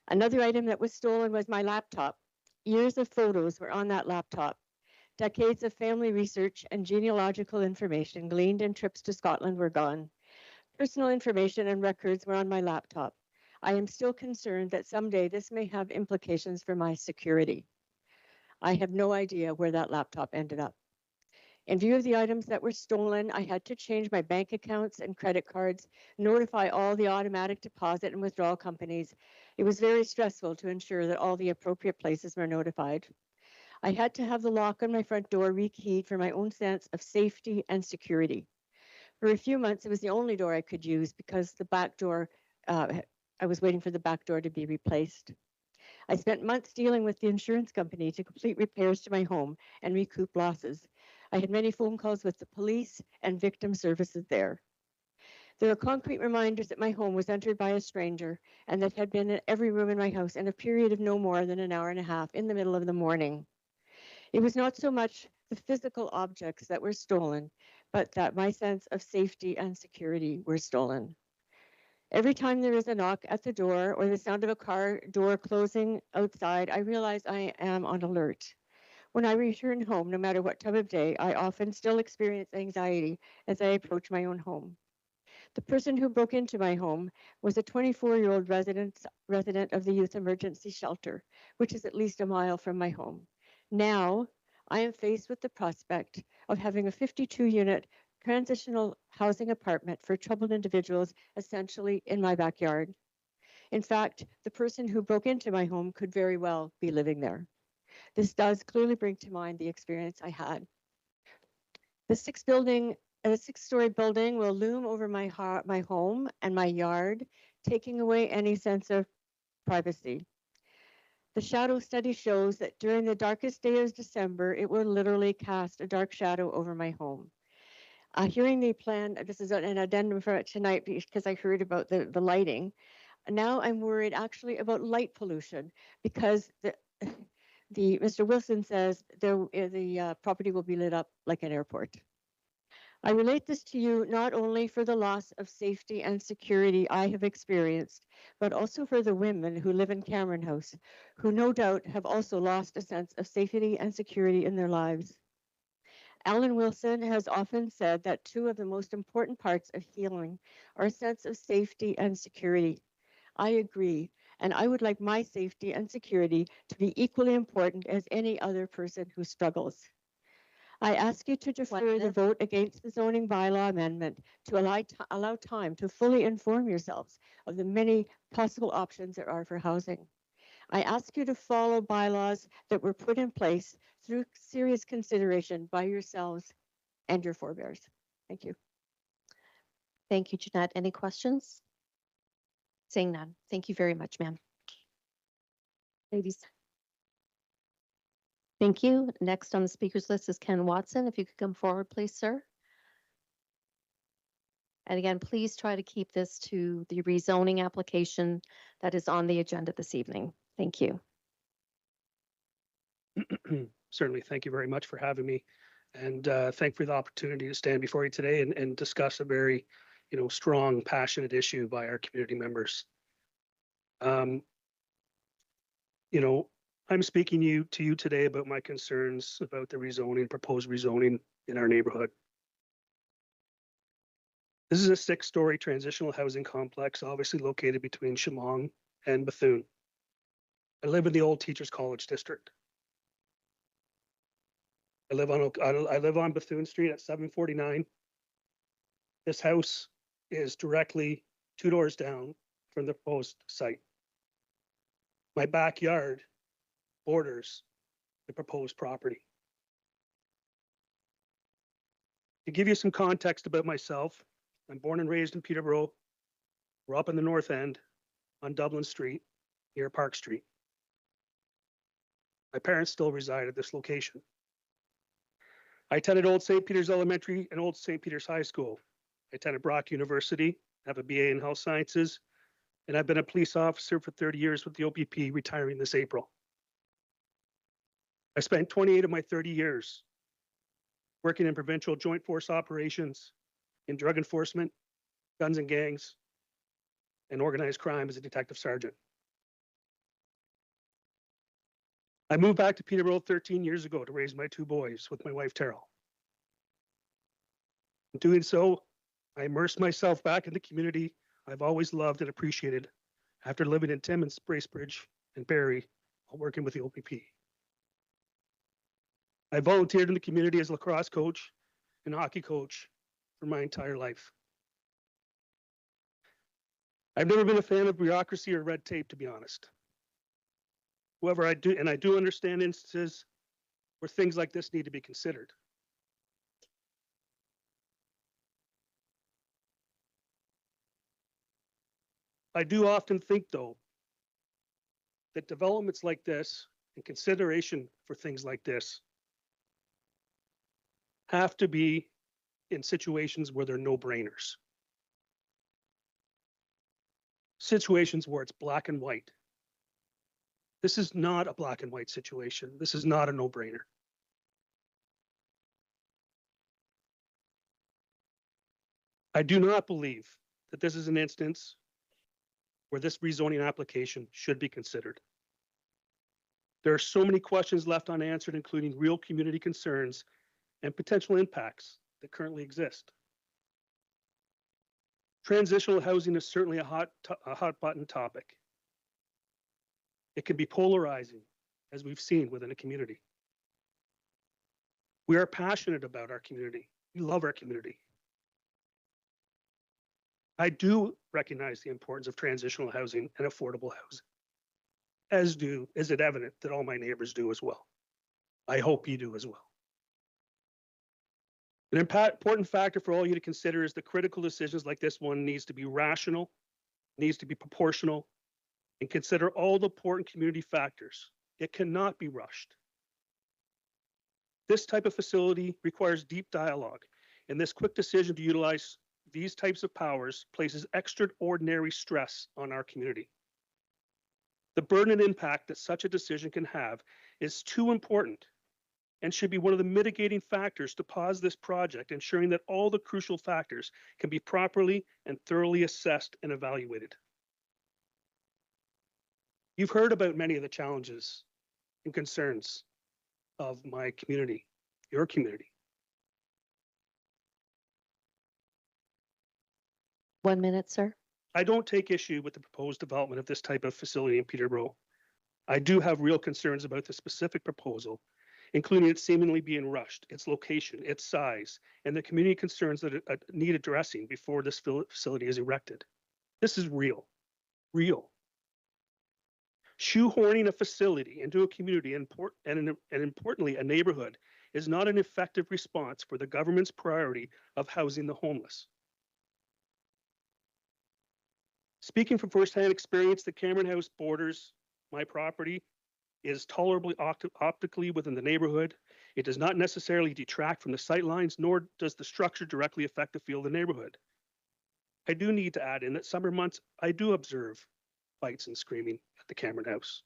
Another item that was stolen was my laptop. Years of photos were on that laptop. Decades of family research and genealogical information gleaned in trips to Scotland were gone. Personal information and records were on my laptop. I am still concerned that someday this may have implications for my security. I have no idea where that laptop ended up. In view of the items that were stolen, I had to change my bank accounts and credit cards, notify all the automatic deposit and withdrawal companies. It was very stressful to ensure that all the appropriate places were notified. I had to have the lock on my front door rekeyed for my own sense of safety and security. For a few months, it was the only door I could use because the back door, I was waiting for the back door to be replaced. I spent months dealing with the insurance company to complete repairs to my home and recoup losses. I had many phone calls with the police and victim services there. There are concrete reminders that my home was entered by a stranger and that had been in every room in my house in a period of no more than an hour and a half in the middle of the morning. It was not so much the physical objects that were stolen, but that my sense of safety and security were stolen. Every time there is a knock at the door or the sound of a car door closing outside, I realize I am on alert. When I return home, no matter what time of day, I often still experience anxiety as I approach my own home. The person who broke into my home was a 24-year-old resident of the Youth Emergency Shelter, which is at least a mile from my home. Now, I am faced with the prospect of having a 52-unit transitional housing apartment for troubled individuals essentially in my backyard. In fact, the person who broke into my home could very well be living there. This does clearly bring to mind the experience I had. The six-story building will loom over my home and my yard, taking away any sense of privacy. The shadow study shows that during the darkest day of December, it will literally cast a dark shadow over my home. Hearing the plan, this is an addendum for tonight because I heard about the lighting. Now I'm worried actually about light pollution because Mr. Wilson says the property will be lit up like an airport. I relate this to you not only for the loss of safety and security I have experienced, but also for the women who live in Cameron House, who no doubt have also lost a sense of safety and security in their lives. Alan Wilson has often said that two of the most important parts of healing are a sense of safety and security. I agree, and I would like my safety and security to be equally important as any other person who struggles. I ask you to defer the vote against the zoning bylaw amendment to allow time to fully inform yourselves of the many possible options there are for housing. I ask you to follow bylaws that were put in place through serious consideration by yourselves and your forebears. Thank you. Thank you, Jeanette. Any questions? Seeing none. Thank you very much, ma'am. Ladies. Thank you. Next on the speakers list is Ken Watson. If you could come forward, please, sir. And again, please try to keep this to the rezoning application that is on the agenda this evening. Thank you. Certainly. Thank you very much for having me. And thank you for the opportunity to stand before you today and discuss a very, strong, passionate issue by our community members. I'm speaking to you today about my concerns about the proposed rezoning in our neighborhood. This is a 6-story transitional housing complex, obviously located between Chemong and Bethune. I live in the old Teachers College district. I live on Bethune Street at 749. This house is directly 2 doors down from the proposed site. My backyard borders the proposed property. To give you some context about myself, I'm born and raised in Peterborough. We're up in the North End on Dublin Street near Park Street. My parents still reside at this location. I attended Old St. Peter's Elementary and Old St. Peter's High School. I attended Brock University, have a BA in Health Sciences, and I've been a police officer for 30 years with the OPP, retiring this April. I spent 28 of my 30 years working in provincial joint force operations, in drug enforcement, guns and gangs, and organized crime as a detective sergeant. I moved back to Peterborough 13 years ago to raise my 2 boys with my wife, Terrell. In doing so, I immersed myself back in the community I've always loved and appreciated after living in Timmins, Bracebridge, and Barrie while working with the OPP. I volunteered in the community as a lacrosse coach and hockey coach for my entire life. I've never been a fan of bureaucracy or red tape, to be honest. However, I do understand instances where things like this need to be considered. I do often think, though, that developments like this and consideration for things like this have to be in situations where they're no-brainers. Situations where it's black and white. This is not a black and white situation. This is not a no-brainer. I do not believe that this is an instance where this rezoning application should be considered. There are so many questions left unanswered, including real community concerns and potential impacts that currently exist. Transitional housing is certainly a hot button topic. It can be polarizing, as we've seen within a community. We are passionate about our community. We love our community. I do recognize the importance of transitional housing and affordable housing, as is it evident that all my neighbors do as well. I hope you do as well. An important factor for all you to consider is the critical decisions like this one needs to be rational, needs to be proportional, and consider all the important community factors. It cannot be rushed. This type of facility requires deep dialogue, and this quick decision to utilize these types of powers places extraordinary stress on our community. The burden and impact that such a decision can have is too important and should be one of the mitigating factors to pause this project, ensuring that all the crucial factors can be properly and thoroughly assessed and evaluated. You've heard about many of the challenges and concerns of my community, your community. 1 minute, sir. I don't take issue with the proposed development of this type of facility in Peterborough. I do have real concerns about the specific proposal, including it seemingly being rushed, its location, its size, and the community concerns that need addressing before this facility is erected. This is real. Shoehorning a facility into a community and importantly, a neighborhood is not an effective response for the government's priority of housing the homeless. Speaking from firsthand experience, the Cameron House borders my property, is tolerably optically within the neighborhood. It does not necessarily detract from the sight lines, nor does the structure directly affect the feel of the neighborhood. I do need to add in that summer months, I do observe fights and screaming at the Cameron House.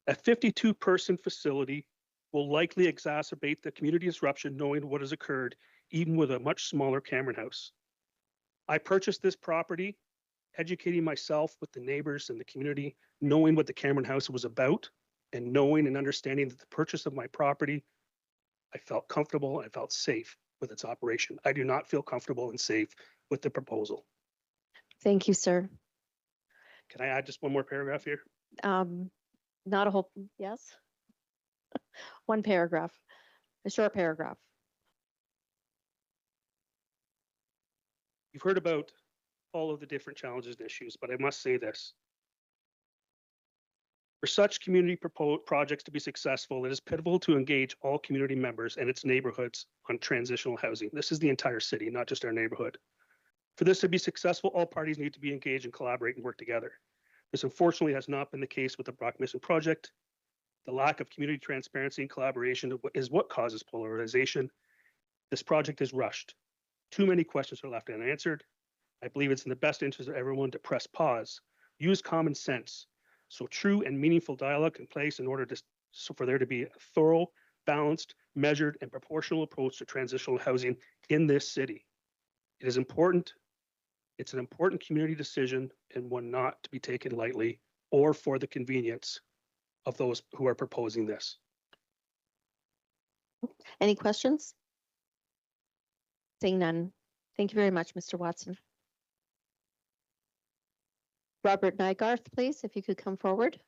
A 52-person facility will likely exacerbate the community disruption knowing what has occurred, even with a much smaller Cameron House. I purchased this property, educating myself with the neighbors and the community, knowing what the Cameron House was about, and knowing and understanding that the purchase of my property, I felt comfortable and I felt safe with its operation. I do not feel comfortable and safe with the proposal. Thank you, sir. Can I add just one more paragraph here? Not a whole, yes? One paragraph, a short paragraph. You've heard about all of the different challenges and issues, but I must say this. For such community projects to be successful, it is pivotal to engage all community members and its neighborhoods on transitional housing. This is the entire city, not just our neighborhood. For this to be successful, all parties need to be engaged and collaborate and work together. This unfortunately has not been the case with the Brock Mission project. The lack of community transparency and collaboration is what causes polarization. This project is rushed. Too many questions are left unanswered. I believe it's in the best interest of everyone to press pause, use common sense, so true and meaningful dialogue can place in order for there to be a thorough, balanced, measured, and proportional approach to transitional housing in this city. It is important. It's an important community decision and one not to be taken lightly or for the convenience of those who are proposing this. Any questions? Seeing none. Thank you very much, Mr. Watson. Robert Nygarth, please, if you could come forward.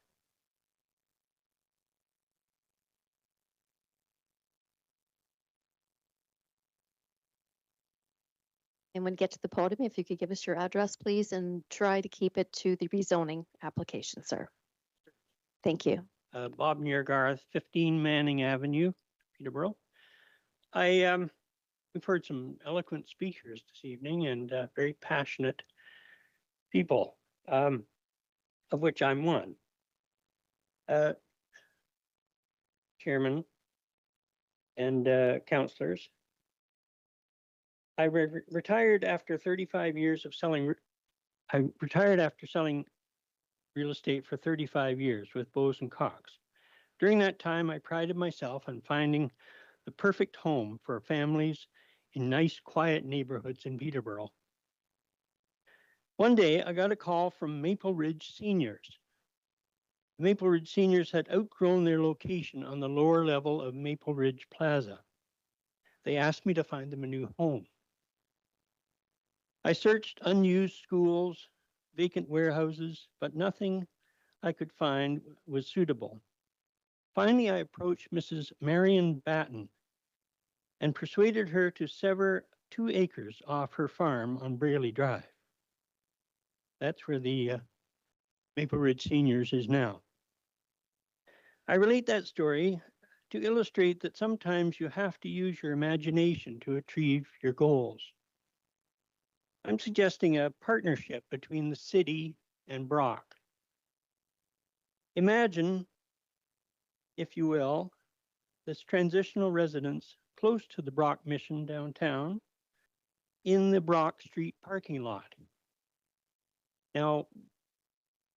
And when you get to the podium, if you could give us your address, please, and try to keep it to the rezoning application, sir. Thank you. Bob Niergarth, 15 Manning Avenue, Peterborough. We've heard some eloquent speakers this evening and very passionate people, of which I'm one. Chairman and councillors. I retired after 35 years of selling. I retired after selling real estate for 35 years with Bose and Cox. During that time, I prided myself on finding the perfect home for families in nice, quiet neighborhoods in Peterborough. One day, I got a call from Maple Ridge Seniors. The Maple Ridge Seniors had outgrown their location on the lower level of Maple Ridge Plaza. They asked me to find them a new home. I searched unused schools, vacant warehouses, but nothing I could find was suitable. Finally, I approached Mrs. Marion Batten and persuaded her to sever 2 acres off her farm on Braley Drive. That's where the Maple Ridge Seniors is now. I relate that story to illustrate that sometimes you have to use your imagination to achieve your goals. I'm suggesting a partnership between the city and Brock. Imagine, if you will, this transitional residence close to the Brock Mission downtown in the Brock Street parking lot. Now,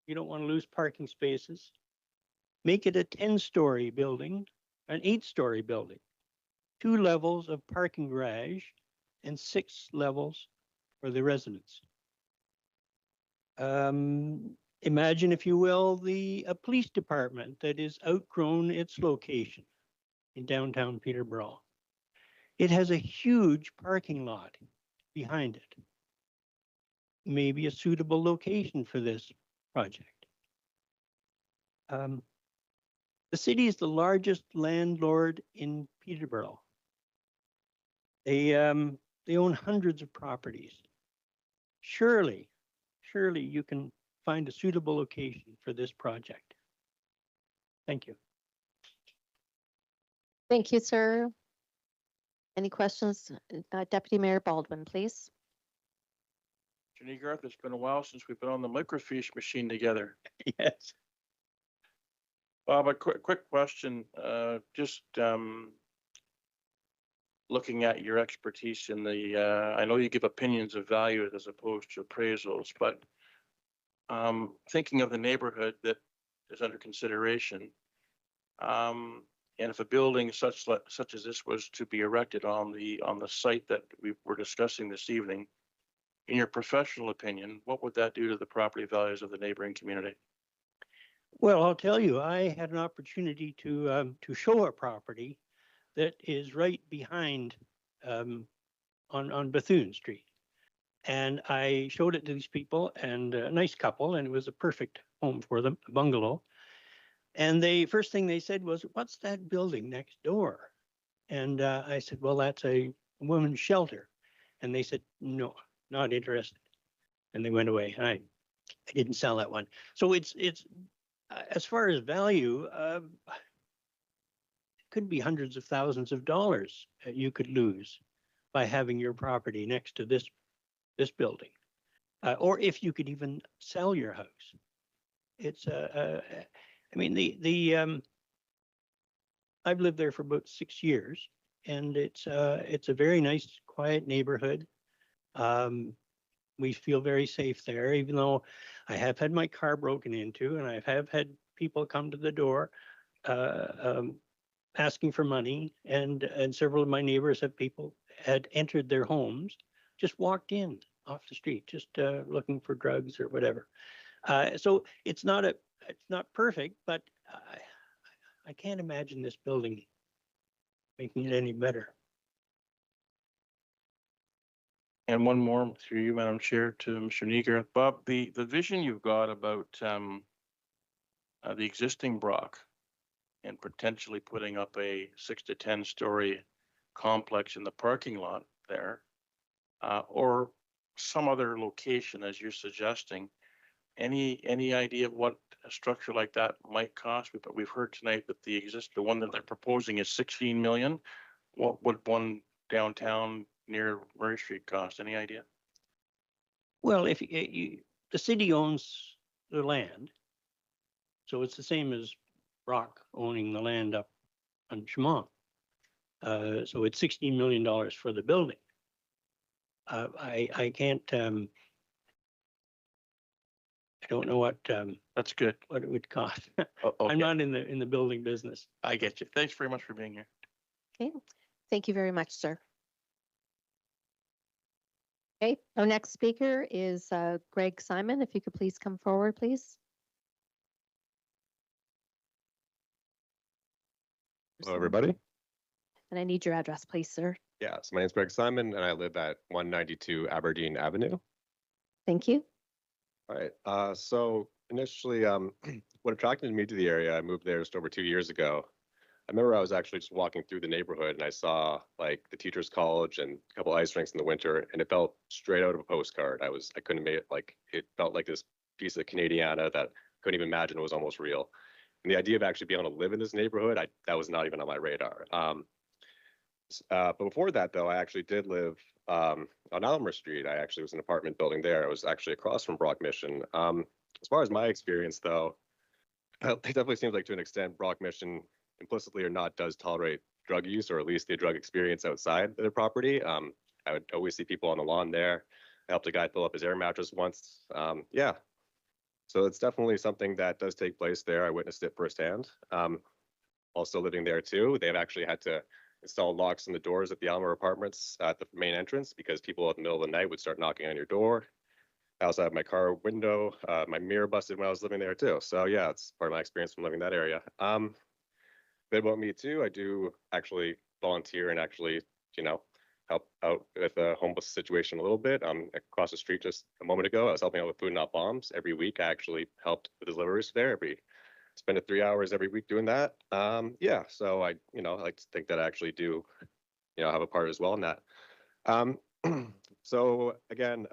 you don't want to lose parking spaces. Make it a 10-story building, an 8-story building, 2 levels of parking garage and 6 levels for the residents. Imagine, if you will, a police department that is outgrown its location in downtown Peterborough. It has a huge parking lot behind it. Maybe a suitable location for this project. The city is the largest landlord in Peterborough. They own hundreds of properties. Surely you can find a suitable location for this project. Thank you. Thank you, sir. Any questions? Deputy Mayor Baldwin, please. Mr. Niegarth, it's been a while since we've been on the microfiche machine together. Yes. Bob, a quick question, looking at your expertise in the, I know you give opinions of value as opposed to appraisals, but thinking of the neighborhood that is under consideration, and if a building such as this was to be erected on the site that we were discussing this evening, in your professional opinion, what would that do to the property values of the neighboring community? Well, I'll tell you, I had an opportunity to show a property that is right behind on Bethune Street. And I showed it to these people, and a nice couple, and it was a perfect home for them, a bungalow. And the first thing they said was, "What's that building next door?" And I said, "Well, that's a women's shelter." And they said, "No, not interested." And they went away. And I didn't sell that one. So it's as far as value, it could be hundreds of thousands of dollars you could lose by having your property next to this building, or if you could even sell your house. It's I mean, I've lived there for about 6 years, and it's a very nice, quiet neighborhood. We feel very safe there, even though I have had my car broken into, and I have had people come to the door asking for money, and several of my neighbors had entered their homes, just walked in off the street, just looking for drugs or whatever. So it's not perfect, but I can't imagine this building making it any better. And one more through you, Madam Chair, to Mr. Niegarth. Bob, the vision you've got about the existing Brock and potentially putting up a 6 to 10 story complex in the parking lot there, or some other location as you're suggesting. Any idea of what a structure like that might cost? We've heard tonight that the one that they're proposing is 16 million. What would one downtown near Murray Street cost? Any idea? Well, if the city owns the land, so it's the same as Brock owning the land up on Chemung. So it's $16 million for the building. I can't, I don't know what, That's good. what it would cost. Okay. I'm not in the building business. I get you. Thanks very much for being here. Okay, thank you very much, sir. Okay, our next speaker is Greg Simon. If you could please come forward, please. Hello, everybody. And I need your address, please, sir. Yeah, so my name's Greg Simon, and I live at 192 Aberdeen Avenue. Thank you. All right. So initially, what attracted me to the area, I moved there just over 2 years ago. I remember I was actually just walking through the neighborhood, and I saw like the Teachers College and a couple ice rinks in the winter, and it felt straight out of a postcard. I couldn't make it like it felt like this piece of Canadiana that I couldn't even imagine it was almost real. And the idea of actually being able to live in this neighborhood, that was not even on my radar. But before that, though, I actually did live on Almer Street. I actually was in an apartment building there. I was actually across from Brock Mission. As far as my experience, though, it definitely seems like to an extent Brock Mission, implicitly or not, does tolerate drug use, or at least the drug experience outside their property. I would always see people on the lawn there. I helped a guy fill up his air mattress once. Yeah. So it's definitely something that does take place there. I witnessed it firsthand. Also living there too, they've actually had to install locks on the doors at the Almer apartments at the main entrance because people in the middle of the night would start knocking on your door. I also have my car window, my mirror busted when I was living there too. So yeah, it's part of my experience from living in that area. A bit about me too. I do actually volunteer and actually, help out with a homeless situation a little bit. Across the street just a moment ago, I was helping out with Food Not Bombs. Every week I actually helped with deliveries there. Spend 3 hours every week doing that. Yeah, so I like to think that I actually do, have a part as well in that. So again,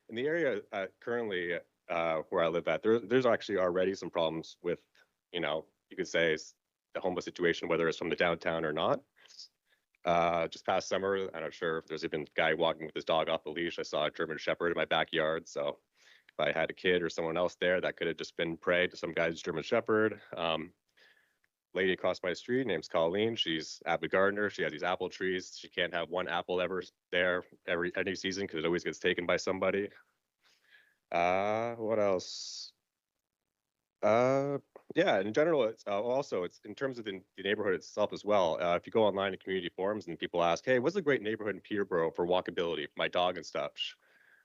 in the area currently where I live at, there's actually already some problems with, you could say the homeless situation, whether it's from the downtown or not. Just past summer, I'm not sure if there's even a guy walking with his dog off the leash. I saw a German Shepherd in my backyard. So if I had a kid or someone else there, that could have just been prey to some guy's German Shepherd. Lady across my street, name's Colleen. She's avid gardener. She has these apple trees. She can't have one apple ever there any season because it always gets taken by somebody. What else? Yeah, in general, it's also it's in terms of the neighborhood itself as well. If you go online to community forums and people ask, hey, what's a great neighborhood in Peterborough for walkability for my dog and stuff?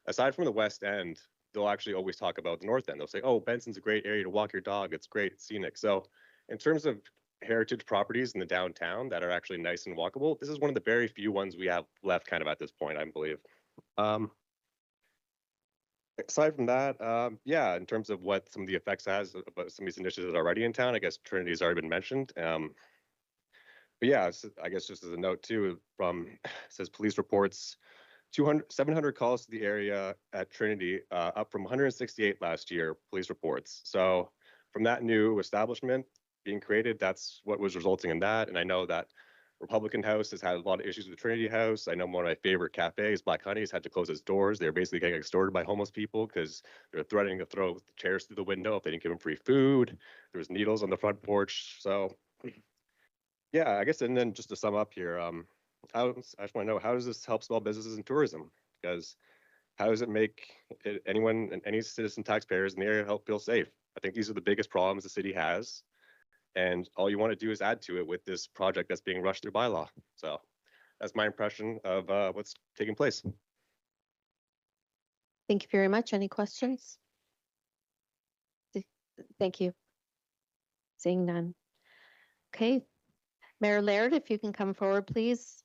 Aside from the West End, they'll actually always talk about the North End. They'll say, oh, Benson's a great area to walk your dog. It's great, it's scenic. So in terms of heritage properties in the downtown that are actually nice and walkable, this is one of the very few ones we have left kind of at this point, I believe. Aside from that, yeah, in terms of what some of the effects has about some of these initiatives already in town, I guess Trinity has already been mentioned. But yeah, I guess just as a note too, it says police reports 700 calls to the area at Trinity, up from 168 last year, police reports. So from that new establishment being created, that's what was resulting in that. And I know that Republican House has had a lot of issues with Trinity House. I know one of my favorite cafes, Black Honey's, had to close its doors. They were basically getting extorted by homeless people because they're threatening to throw chairs through the window if they didn't give them free food. There was needles on the front porch. So yeah, I guess, and then just to sum up here, I just want to know, how does this help small businesses and tourism? Because how does it make anyone and any citizen taxpayers in the area help feel safe? I think these are the biggest problems the city has. And all you want to do is add to it with this project that's being rushed through bylaw. So that's my impression of what's taking place. Thank you very much. Any questions? Thank you. Seeing none. Okay. Mayor Laird, if you can come forward, please.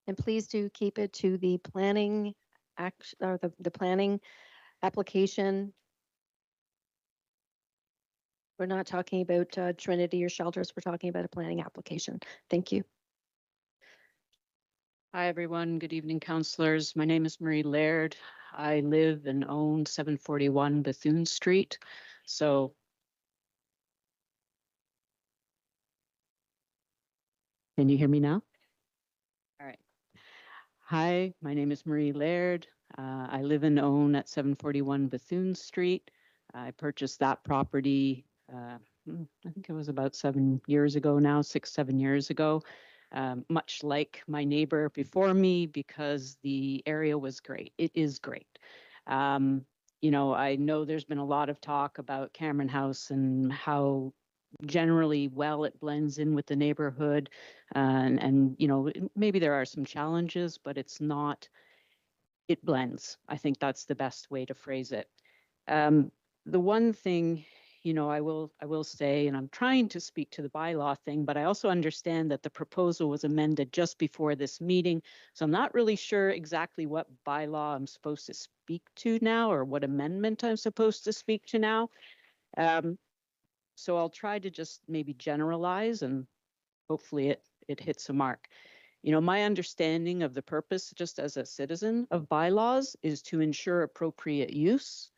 And please do keep it to the planning act or the planning application. We're not talking about Trinity or shelters. We're talking about a planning application. Thank you. Hi, everyone. Good evening, councillors. My name is Marie Laird. I live and own 741 Bethune Street. So can you hear me now? All right. Hi, my name is Marie Laird. I live and own at 741 Bethune Street. I purchased that property, I think it was about 7 years ago now, 7 years ago. Much like my neighbor before me, because the area was great. It is great. You know, I know there's been a lot of talk about Cameron House and how generally well it blends in with the neighborhood. And you know, maybe there are some challenges, but it's not, it blends. I think that's the best way to phrase it. The one thing, you know, I will say, and I'm trying to speak to the bylaw thing, but I also understand that the proposal was amended just before this meeting. So I'm not really sure exactly what bylaw I'm supposed to speak to now, or what amendment I'm supposed to speak to now. So I'll try to just maybe generalize, and hopefully it hits a mark. You know, my understanding of the purpose, just as a citizen, of bylaws is to ensure appropriate use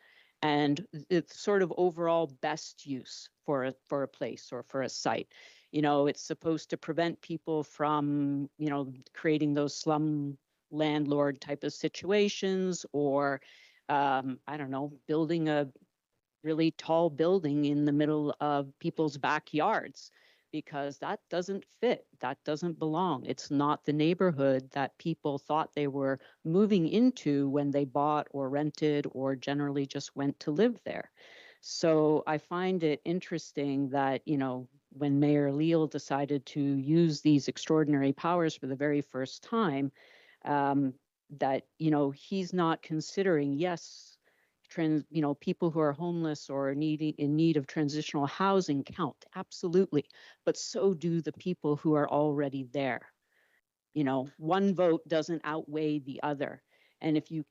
and it's sort of overall best use for a place or for a site. You know, it's supposed to prevent people from, you know, creating those slum landlord type of situations, or I don't know, building a really tall building in the middle of people's backyards, because that doesn't fit. That doesn't belong. It's not the neighborhood that people thought they were moving into when they bought or rented or generally just went to live there. So I find it interesting that, you know, when Mayor Leal decided to use these extraordinary powers for the very first time, that, you know, he's not considering, yes, you know, people who are homeless or in need of transitional housing count, absolutely, but so do the people who are already there. You know, one vote doesn't outweigh the other. And if you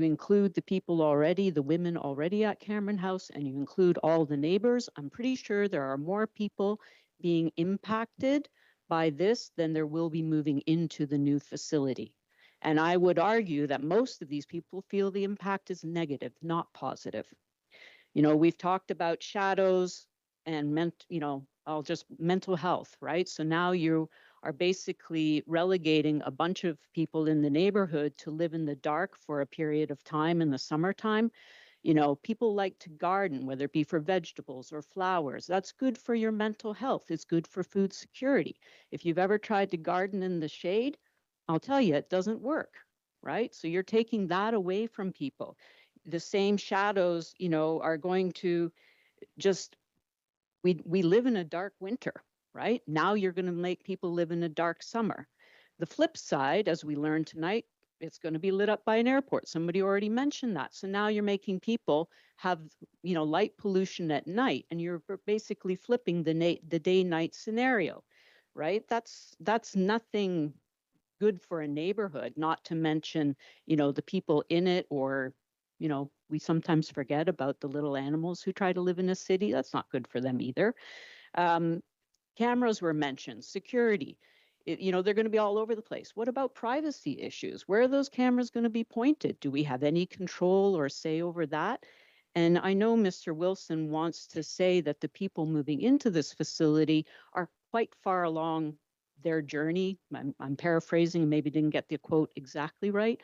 include the people already, the women already at Cameron House, and you include all the neighbors, I'm pretty sure there are more people being impacted by this than there will be moving into the new facility. And I would argue that most of these people feel the impact is negative, not positive. You know, we've talked about shadows and mental health, right? So now you are basically relegating a bunch of people in the neighborhood to live in the dark for a period of time in the summertime. You know, people like to garden, whether it be for vegetables or flowers. That's good for your mental health. It's good for food security. If you've ever tried to garden in the shade, I'll tell you, it doesn't work, right? So you're taking that away from people. The same shadows, you know, are going to just, we live in a dark winter, right? Now you're going to make people live in a dark summer. The flip side, as we learned tonight, it's going to be lit up by an airport. Somebody already mentioned that. So now you're making people have, you know, light pollution at night, and you're basically flipping the day-night scenario, right? That's nothing good for a neighborhood, not to mention, you know, the people in it, or, you know, we sometimes forget about the little animals who try to live in a city. That's not good for them either. Cameras were mentioned, security. You know, they're going to be all over the place. What about privacy issues? Where are those cameras going to be pointed? Do we have any control or say over that? And I know Mr. Wilson wants to say that the people moving into this facility are quite far along their journey. I'm paraphrasing, maybe didn't get the quote exactly right.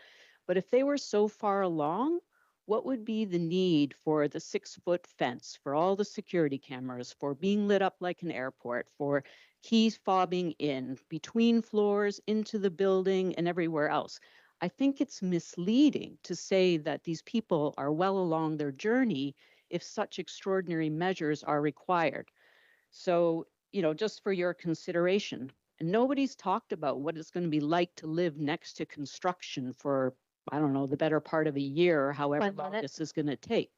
But if they were so far along, what would be the need for the 6-foot fence, for all the security cameras, for being lit up like an airport, for keys fobbing in between floors, into the building, and everywhere else? I think it's misleading to say that these people are well along their journey if such extraordinary measures are required. So, you know, just for your consideration, and nobody's talked about what it's going to be like to live next to construction for, I don't know, the better part of a year, or however long this is going to take.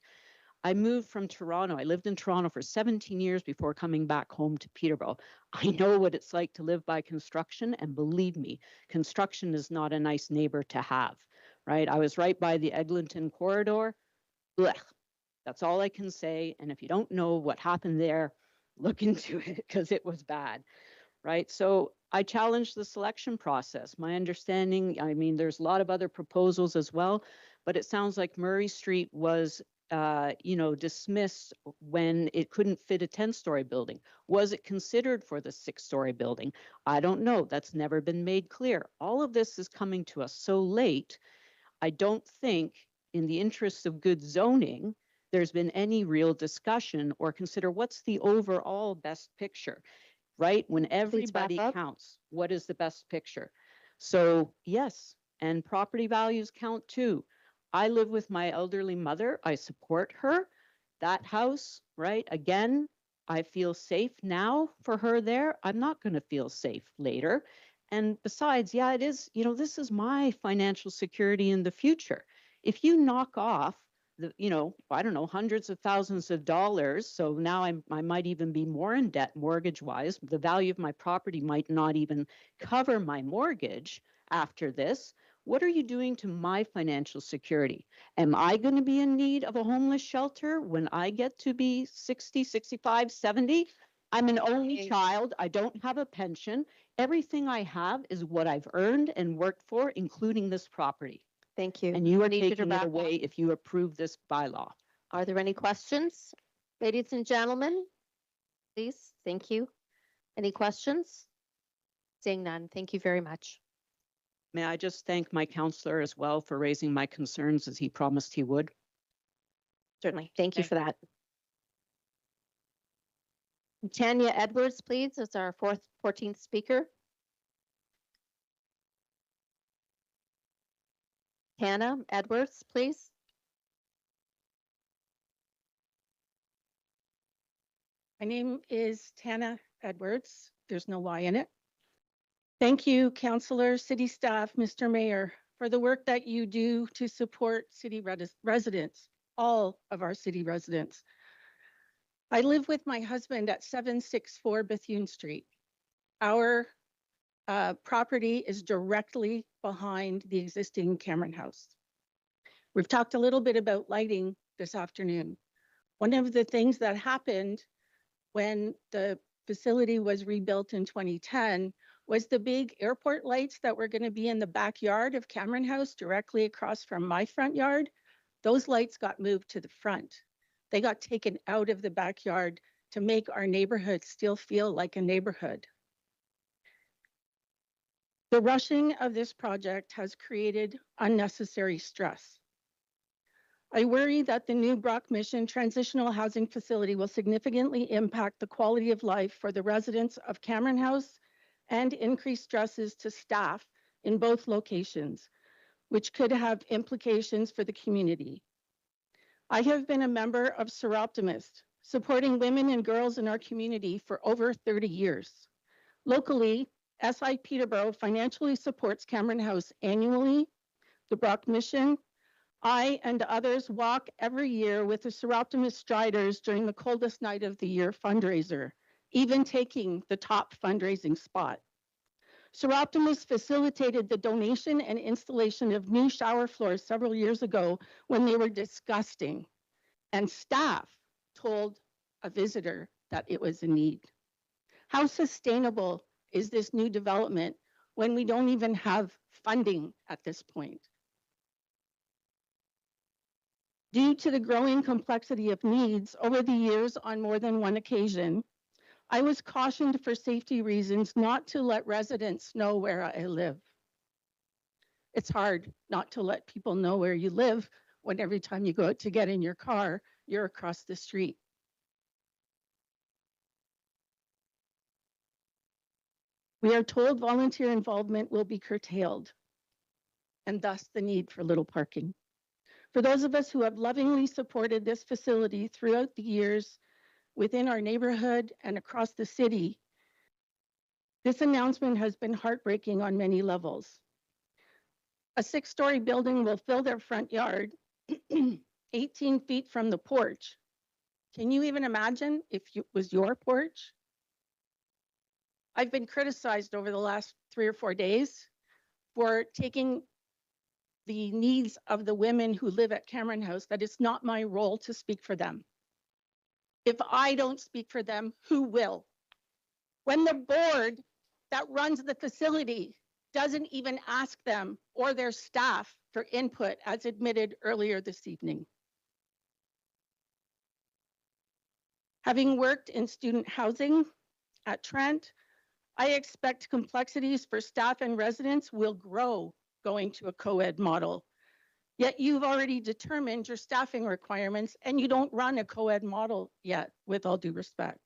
I moved from Toronto. I lived in Toronto for 17 years before coming back home to Peterborough. I know what it's like to live by construction, and believe me, construction is not a nice neighbor to have, right? I was right by the Eglinton corridor. Blech. That's all I can say. And if you don't know what happened there, look into it, because it was bad. right? So I challenged the selection process. My understanding, I mean, there's a lot of other proposals as well, but it sounds like Murray Street was, dismissed when it couldn't fit a 10-story building. Was it considered for the 6-story building? I don't know. That's never been made clear. All of this is coming to us so late. I don't think, in the interests of good zoning, there's been any real discussion or consider what's the overall best picture, right? When everybody counts, what is the best picture? So yes, and property values count too. I live with my elderly mother. I support her. That house, right? Again, I feel safe now for her there. I'm not going to feel safe later. And besides, yeah, it is, this is my financial security in the future. If you knock off I don't know, hundreds of thousands of dollars. So now I might even be more in debt mortgage wise. The value of my property might not even cover my mortgage after this. What are you doing to my financial security? Am I going to be in need of a homeless shelter when I get to be 60, 65, 70? I'm an only child. I don't have a pension. Everything I have is what I've earned and worked for, including this property. Thank you. And you are Need you to taking wrap it up. away if you approve this bylaw. Are there any questions? Ladies and gentlemen, please, thank you. Any questions? Seeing none, thank you very much. May I just thank my counselor as well for raising my concerns as he promised he would? Certainly, thank you for that. Tanya Edwards, please, is our 14th speaker. Hannah Edwards, please. My name is Tana Edwards. There's no Y in it. Thank you, councillor, city staff, Mr. Mayor, for the work that you do to support city residents, all of our city residents. I live with my husband at 764 Bethune Street. Our property is directly behind the existing Cameron House. We've talked a little bit about lighting this afternoon. One of the things that happened when the facility was rebuilt in 2010 was the big airport lights that were going to be in the backyard of Cameron House directly across from my front yard. Those lights got moved to the front. They got taken out of the backyard to make our neighborhood still feel like a neighborhood. The rushing of this project has created unnecessary stress. I worry that the new Brock Mission Transitional Housing Facility will significantly impact the quality of life for the residents of Cameron House and increase stresses to staff in both locations, which could have implications for the community. I have been a member of Seroptimist, supporting women and girls in our community for over 30 years. Locally, SI Peterborough financially supports Cameron House annually, the Brock Mission. I and others walk every year with the Seroptimist Striders during the coldest night of the year fundraiser, even taking the top fundraising spot. Seroptimist facilitated the donation and installation of new shower floors several years ago when they were disgusting, and staff told a visitor that it was a need. How sustainable is this new development when we don't even have funding at this point? Due to the growing complexity of needs over the years on more than one occasion, I was cautioned for safety reasons not to let residents know where I live. It's hard not to let people know where you live when every time you go out to get in your car, you're across the street. We are told volunteer involvement will be curtailed, and thus the need for little parking. For those of us who have lovingly supported this facility throughout the years within our neighborhood and across the city, this announcement has been heartbreaking on many levels. A 6-story building will fill their front yard 18 feet from the porch. Can you even imagine if it was your porch? I've been criticized over the last 3 or 4 days for taking the needs of the women who live at Cameron House, that it's not my role to speak for them. If I don't speak for them, who will? When the board that runs the facility doesn't even ask them or their staff for input, as admitted earlier this evening. Having worked in student housing at Trent, I expect complexities for staff and residents will grow going to a co-ed model. Yet you've already determined your staffing requirements and you don't run a co-ed model yet, with all due respect.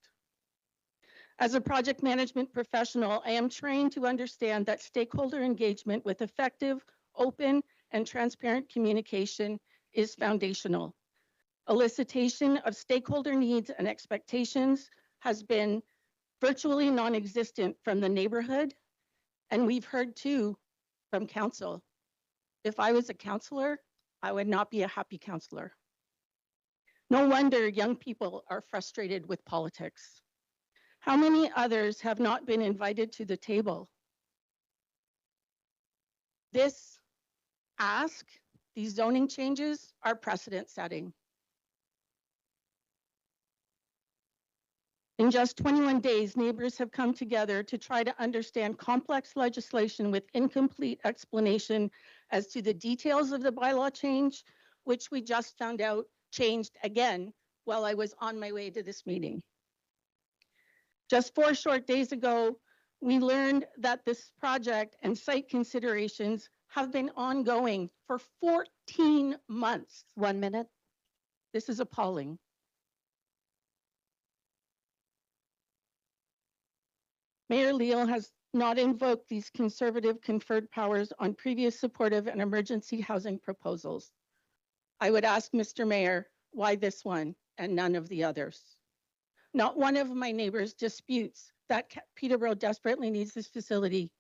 As a project management professional, I am trained to understand that stakeholder engagement with effective, open, and transparent communication is foundational. Elicitation of stakeholder needs and expectations has been virtually non-existent from the neighborhood, and we've heard too from council. If I was a counselor, I would not be a happy counselor. No wonder young people are frustrated with politics. How many others have not been invited to the table? This ask, these zoning changes are precedent setting. In just 21 days, neighbors have come together to try to understand complex legislation with incomplete explanation as to the details of the bylaw change, which we just found out changed again while I was on my way to this meeting. Just 4 short days ago, we learned that this project and site considerations have been ongoing for 14 months. 1 minute. This is appalling. Mayor Leal has not invoked these conservative conferred powers on previous supportive and emergency housing proposals. I would ask Mr. Mayor, why this one and none of the others? Not one of my neighbors disputes that Peterborough desperately needs this facility.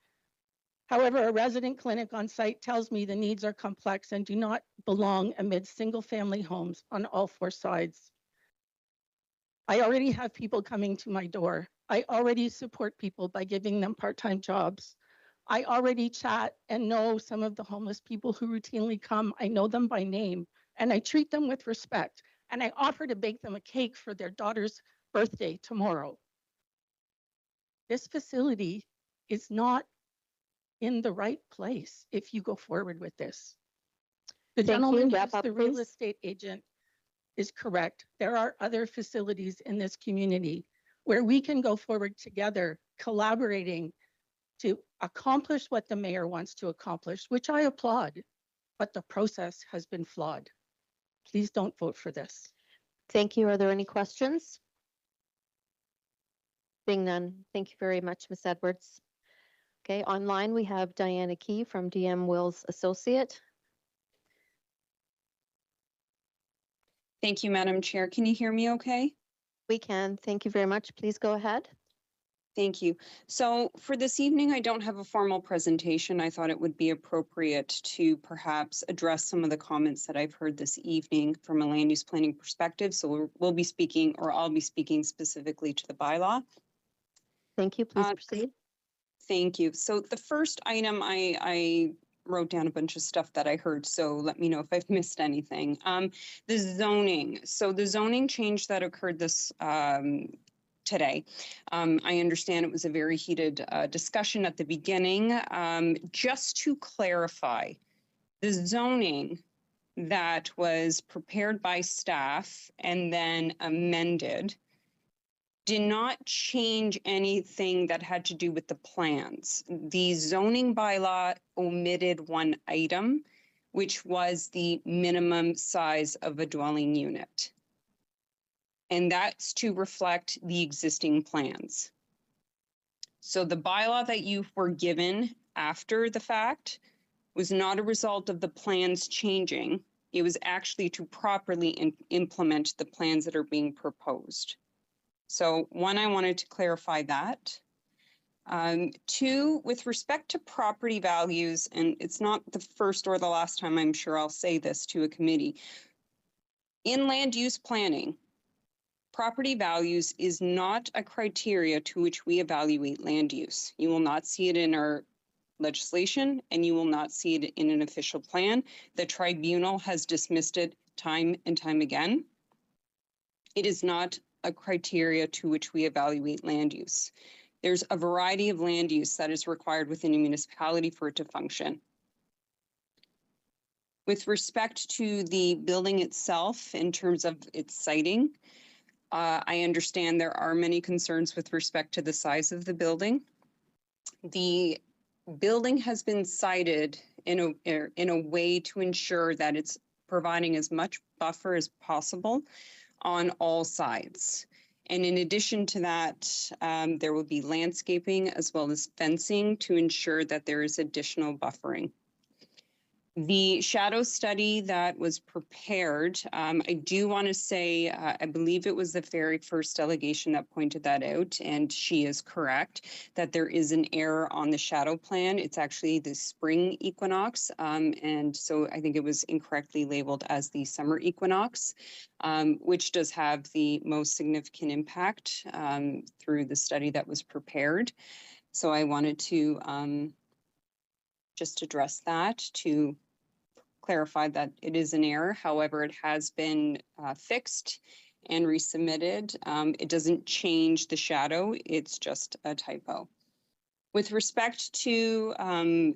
However, a resident clinic on site tells me the needs are complex and do not belong amid single-family homes on all 4 sides. I already have people coming to my door. I already support people by giving them part-time jobs. I already chat and know some of the homeless people who routinely come. I know them by name and I treat them with respect. And I offer to bake them a cake for their daughter's birthday tomorrow. This facility is not in the right place if you go forward with this. The gentleman who's the real estate agent is correct. There are other facilities in this community where we can go forward together, collaborating to accomplish what the mayor wants to accomplish, which I applaud, but the process has been flawed. Please don't vote for this. Thank you. Are there any questions? Being none, thank you very much, Ms. Edwards. Okay, online we have Diana Key from DM Wills Associate. Thank you, Madam Chair. Can you hear me okay? We can. Thank you very much. Please go ahead. Thank you. So for this evening, I don't have a formal presentation. I thought it would be appropriate to perhaps address some of the comments that I've heard this evening from a land use planning perspective. So we'll be speaking, or I'll be speaking specifically to the bylaw. Thank you. Please proceed. Thank you. So the first item, I wrote down a bunch of stuff that I heard, so let me know if I've missed anything. The zoning. So the zoning change that occurred this today. I understand it was a very heated discussion at the beginning. Just to clarify, the zoning that was prepared by staff and then amended did not change anything that had to do with the plans. The zoning bylaw omitted one item, which was the minimum size of a dwelling unit. And that's to reflect the existing plans. So the bylaw that you were given after the fact was not a result of the plans changing. It was actually to properly implement the plans that are being proposed. So one, I wanted to clarify that. 2, with respect to property values, and it's not the first or the last time I'm sure I'll say this to a committee. In land use planning, property values is not a criteria to which we evaluate land use. You will not see it in our legislation and you will not see it in an official plan. The tribunal has dismissed it time and time again. It is not a criteria to which we evaluate land use. There's a variety of land use that is required within a municipality for it to function. With respect to the building itself, in terms of its siting, I understand there are many concerns with respect to the size of the building. The building has been sited in a way to ensure that it's providing as much buffer as possible on all sides. And in addition to that, there will be landscaping as well as fencing to ensure that there is additional buffering. The shadow study that was prepared, I do want to say, I believe it was the very first delegation that pointed that out, and she is correct that there is an error on the shadow plan. It's actually the spring equinox, and so I think it was incorrectly labeled as the summer equinox, which does have the most significant impact through the study that was prepared. So I wanted to just address that to clarify that it is an error. However, it has been fixed and resubmitted. It doesn't change the shadow, it's just a typo. With respect to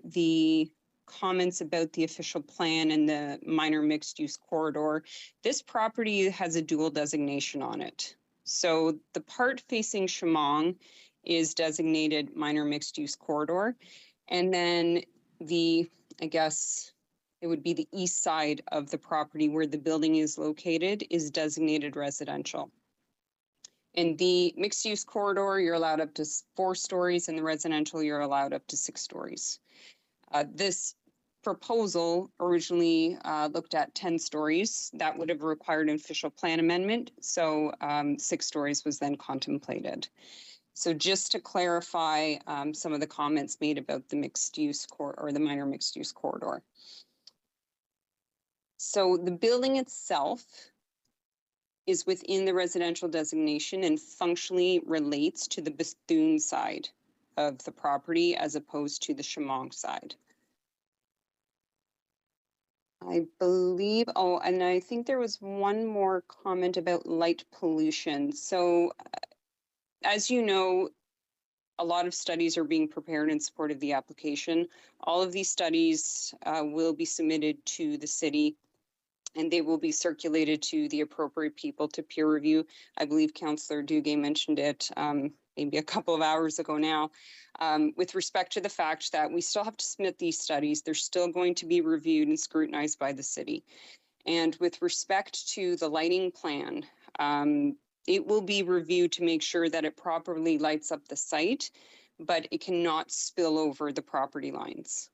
the comments about the official plan and the minor mixed use corridor, this property has a dual designation on it. So the part facing Chemong is designated minor mixed use corridor. And then I guess, it would be the east side of the property where the building is located is designated residential. In the mixed use corridor, you're allowed up to 4 stories. In the residential, you're allowed up to 6 stories. This proposal originally looked at 10 stories. That would have required an official plan amendment. So 6 stories was then contemplated. So just to clarify some of the comments made about the mixed use or the minor mixed use corridor. So the building itself is within the residential designation and functionally relates to the Bethune side of the property as opposed to the Chemong side. I believe, and I think there was one more comment about light pollution. So as you know, a lot of studies are being prepared in support of the application. All of these studies will be submitted to the city and they will be circulated to the appropriate people to peer review. I believe Councillor Duguay mentioned it maybe a couple of hours ago now. With respect to the fact that we still have to submit these studies, they're still going to be reviewed and scrutinized by the city. And with respect to the lighting plan, it will be reviewed to make sure that it properly lights up the site, but it cannot spill over the property lines.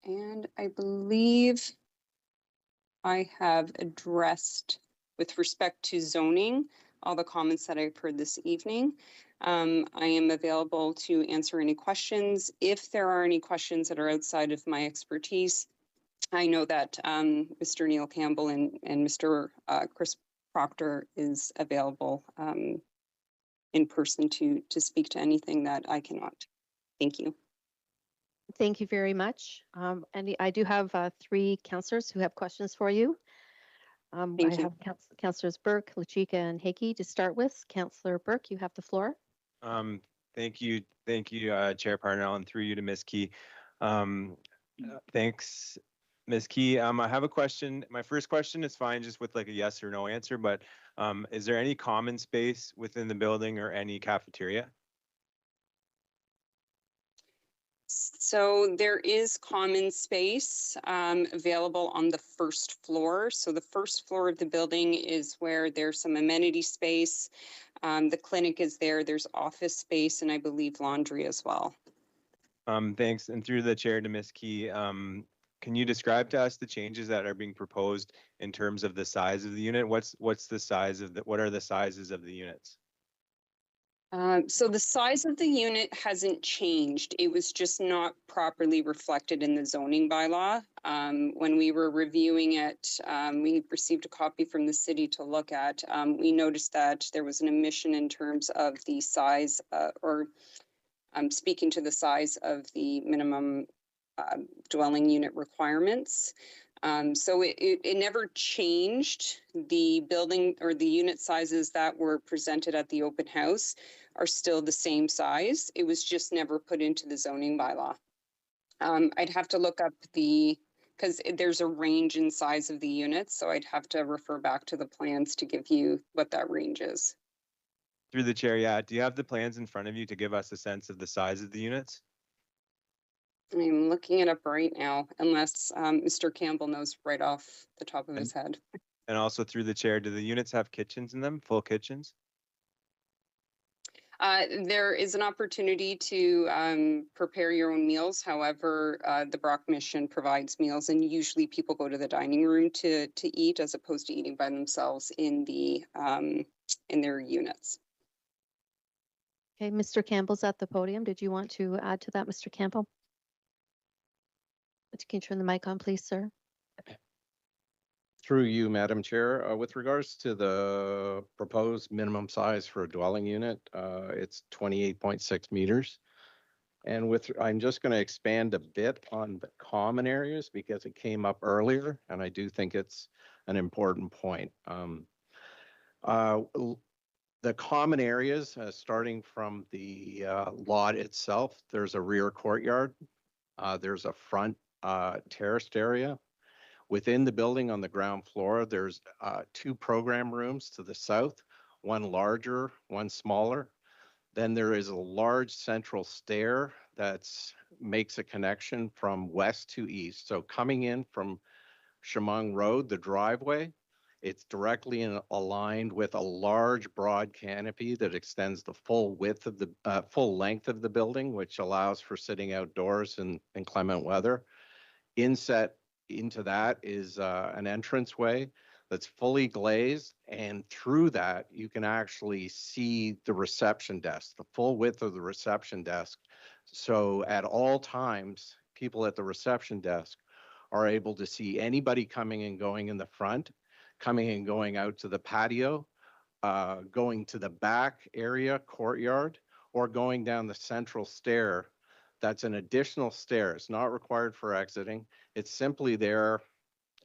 And I believe I have addressed, with respect to zoning, all the comments that I've heard this evening. I am available to answer any questions. If there are any questions that are outside of my expertise, I know that Mr. Neil Campbell and Mr. Chris Proctor is available in person to speak to anything that I cannot. Thank you. Thank you very much. And I do have 3 councillors who have questions for you. I have Councillors Burke, Lachika, and Hickey to start with. Councillor Burke, you have the floor. Thank you, Chair Parnell, and through you to Ms. Key. Thanks, Ms. Key. I have a question. My first question is fine, just with like a yes or no answer, but is there any common space within the building or any cafeteria? So there is common space available on the first floor. So the first floor of the building is where there's some amenity space. The clinic is there. There's office space and I believe laundry as well. Thanks. And through the chair to Ms. Key, can you describe to us the changes that are being proposed in terms of the size of the unit? What are the sizes of the units? So the size of the unit hasn't changed. It was just not properly reflected in the zoning bylaw. When we were reviewing it, we received a copy from the city to look at. We noticed that there was an omission in terms of the size speaking to the size of the minimum dwelling unit requirements. So it never changed. The building or the unit sizes that were presented at the open house are still the same size. It was just never put into the zoning bylaw. I'd have to look up because there's a range in size of the units, so I'd have to refer back to the plans to give you what that range is. Through the chair, yeah. Do you have the plans in front of you to give us a sense of the size of the units? I'm looking it up right now, unless Mr. Campbell knows right off the top of his head. And also through the chair, do the units have kitchens in them, full kitchens? There is an opportunity to prepare your own meals. However, the Brock Mission provides meals, and usually people go to the dining room to eat, as opposed to eating by themselves in their units. Okay, Mr. Campbell's at the podium. Did you want to add to that, Mr. Campbell? Can you turn the mic on, please, sir? Through you, Madam Chair, with regards to the proposed minimum size for a dwelling unit, it's 28.6 meters. And I'm just going to expand a bit on the common areas because it came up earlier, and I do think it's an important point. The common areas, starting from the lot itself, there's a rear courtyard, there's a front terraced area. Within the building on the ground floor, there's 2 program rooms to the south, one larger, one smaller. Then there is a large central stair that makes a connection from west to east. So coming in from Chemung Road, the driveway, it's directly aligned with a large broad canopy that extends the full width of the full length of the building, which allows for sitting outdoors in inclement weather. Inset into that is an entranceway that's fully glazed, and through that you can actually see the reception desk, the full width of the reception desk. So at all times, people at the reception desk are able to see anybody coming and going in the front, coming and going out to the patio, going to the back area, courtyard, or going down the central stair. That's an additional stair. It's not required for exiting. It's simply there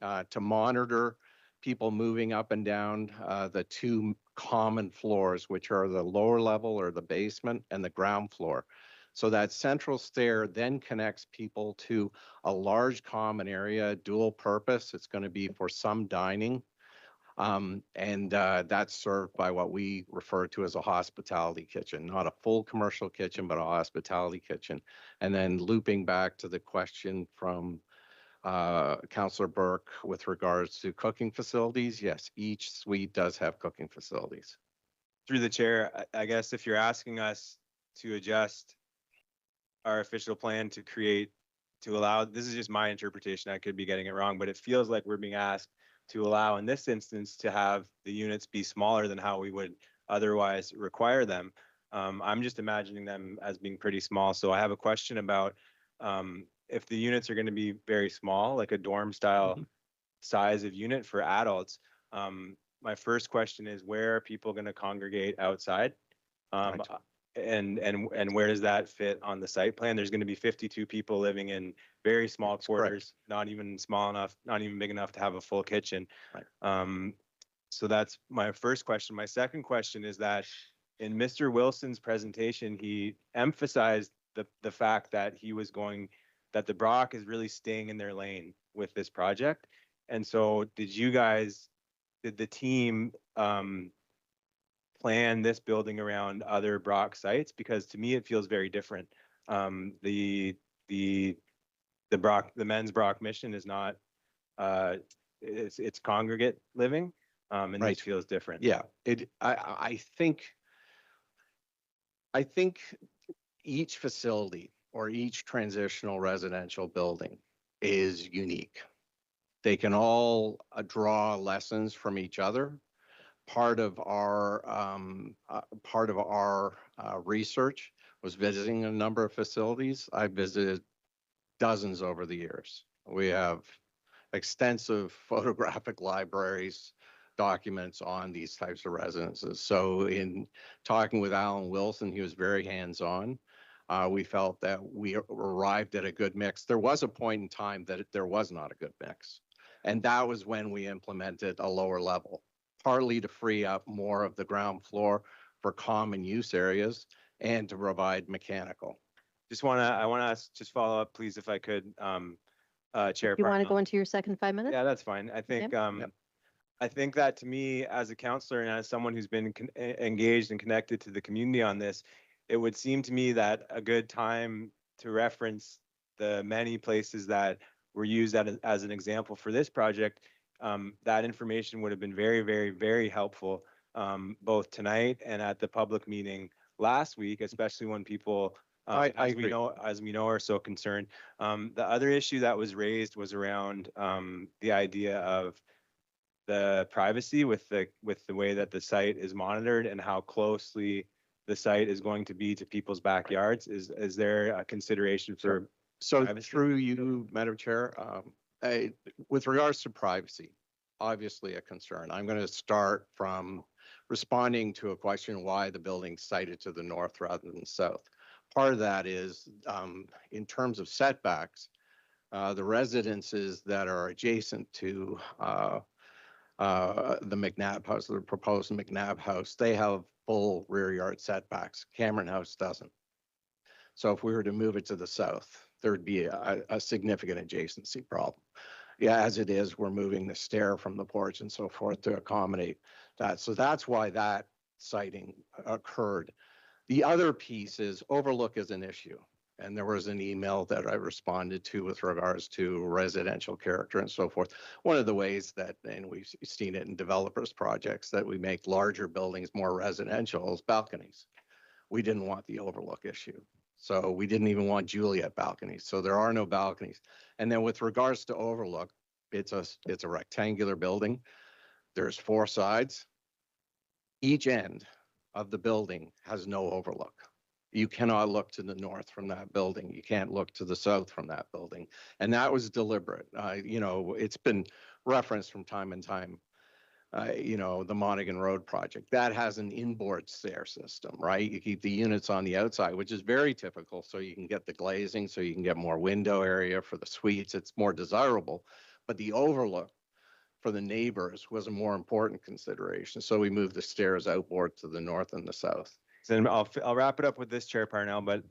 to monitor people moving up and down the 2 common floors, which are the lower level or the basement and the ground floor. So that central stair then connects people to a large common area, dual purpose. It's going to be for some dining. And that's served by what we refer to as a hospitality kitchen, not a full commercial kitchen, but a hospitality kitchen. And then looping back to the question from Councillor Burke with regards to cooking facilities, yes, each suite does have cooking facilities. Through the chair, I guess if you're asking us to adjust our official plan to allow, this is just my interpretation, I could be getting it wrong, but it feels like we're being asked to allow in this instance to have the units be smaller than how we would otherwise require them. I'm just imagining them as being pretty small. So I have a question about if the units are going to be very small, like a dorm style size of unit for adults. My first question is, where are people going to congregate outside? And where does that fit on the site plan? There's going to be 52 people living in very small quarters, not even small enough, not even big enough to have a full kitchen. So that's my first question. My second question is that in Mr. Wilson's presentation, he emphasized the fact that that the Brock is really staying in their lane with this project. And so did the team plan this building around other Brock sites? Because to me, it feels very different. The men's Brock mission is not, it's congregate living, and this feels different. Yeah, I think each facility or each transitional residential building is unique. They can all draw lessons from each other. Part of our research was visiting a number of facilities. I visited dozens over the years. We have extensive photographic libraries, documents on these types of residences. So in talking with Alan Wilson, he was very hands-on. We felt that we arrived at a good mix. There was a point in time that there was not a good mix. And that was when we implemented a lower level, partly to free up more of the ground floor for common use areas and to provide mechanical. I wanna just follow up, please, if I could, Chair. You want to Parnell. go into your second 5 minutes? Yeah, that's fine. I think that to me, as a counselor and as someone who's been engaged and connected to the community on this, it would seem to me that a good time to reference the many places that were used as an example for this project, that information would have been very, very, very helpful, both tonight and at the public meeting last week, especially when people, I as agree. we know, are so concerned. The other issue that was raised was around the idea of the privacy with the way that the site is monitored and how closely the site is going to be to people's backyards. Is there a consideration for So privacy? through you, Madam Chair, with regards to privacy, obviously a concern. I'm going to start from responding to a question why the building's sited to the north rather than south. Part of that is in terms of setbacks, the residences that are adjacent to the McNabb house, the proposed McNabb house, they have full rear yard setbacks. Cameron House doesn't. So if we were to move it to the south, there would be a significant adjacency problem. Yeah, as it is, we're moving the stair from the porch and so forth to accommodate that. So that's why that sighting occurred. The other piece is overlook is an issue. And there was an email that I responded to with regards to residential character and so forth. One of the ways that, and we've seen it in developers projects, that we make larger buildings more residential is balconies. We didn't want the overlook issue. So we didn't even want Juliet balconies. So there are no balconies. And then with regards to overlook, it's a rectangular building. There's 4 sides. Each end of the building has no overlook. You cannot look to the north from that building. You can't look to the south from that building. And that was deliberate. It's been referenced from time and time. The Monaghan Road project, that has an inboard stair system, right? You keep the units on the outside, which is very typical. So you can get the glazing, so you can get more window area for the suites. It's more desirable. But the overlook for the neighbors was a more important consideration. So we moved the stairs outboard to the north and the south. And I'll wrap it up with this, Chair Parnell, but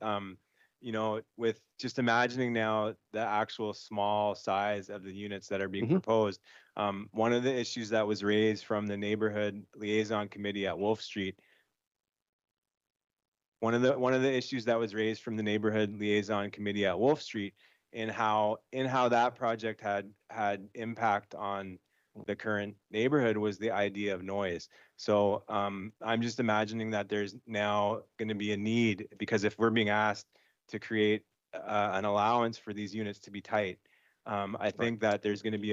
with just imagining now the actual small size of the units that are being proposed, one of the issues that was raised from the neighborhood liaison committee at Wolf Street, one of the issues that was raised from the neighborhood liaison committee at Wolf Street in how that project had impact on the current neighborhood was the idea of noise. So I'm just imagining that there's now going to be a need, because if we're being asked to create an allowance for these units to be tight, I think that there's going to be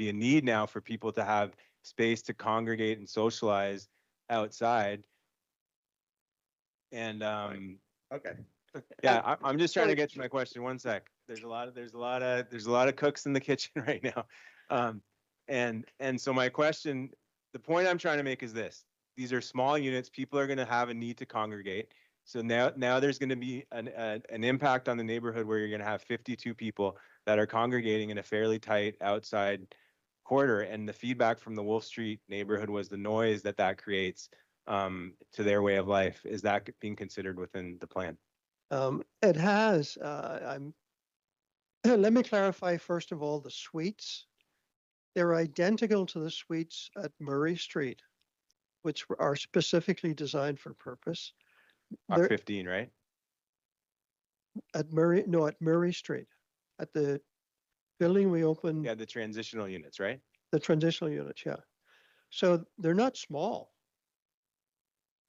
a need now for people to have space to congregate and socialize outside. And okay. Yeah, I'm just trying to get to my question. One sec. There's a lot of cooks in the kitchen right now. And so my question, the point I'm trying to make is this: these are small units. People are going to have a need to congregate. So now there's going to be an impact on the neighborhood where you're going to have 52 people that are congregating in a fairly tight outside corridor. And the feedback from the Wolf Street neighborhood was the noise that creates to their way of life. Is that being considered within the plan? It has. Let me clarify, first of all, the suites. They're identical to the suites at Murray Street, which are specifically designed for purpose. Are 15, right? At Murray Street, at the building we opened. Yeah, the transitional units, right? The transitional units, yeah. So they're not small.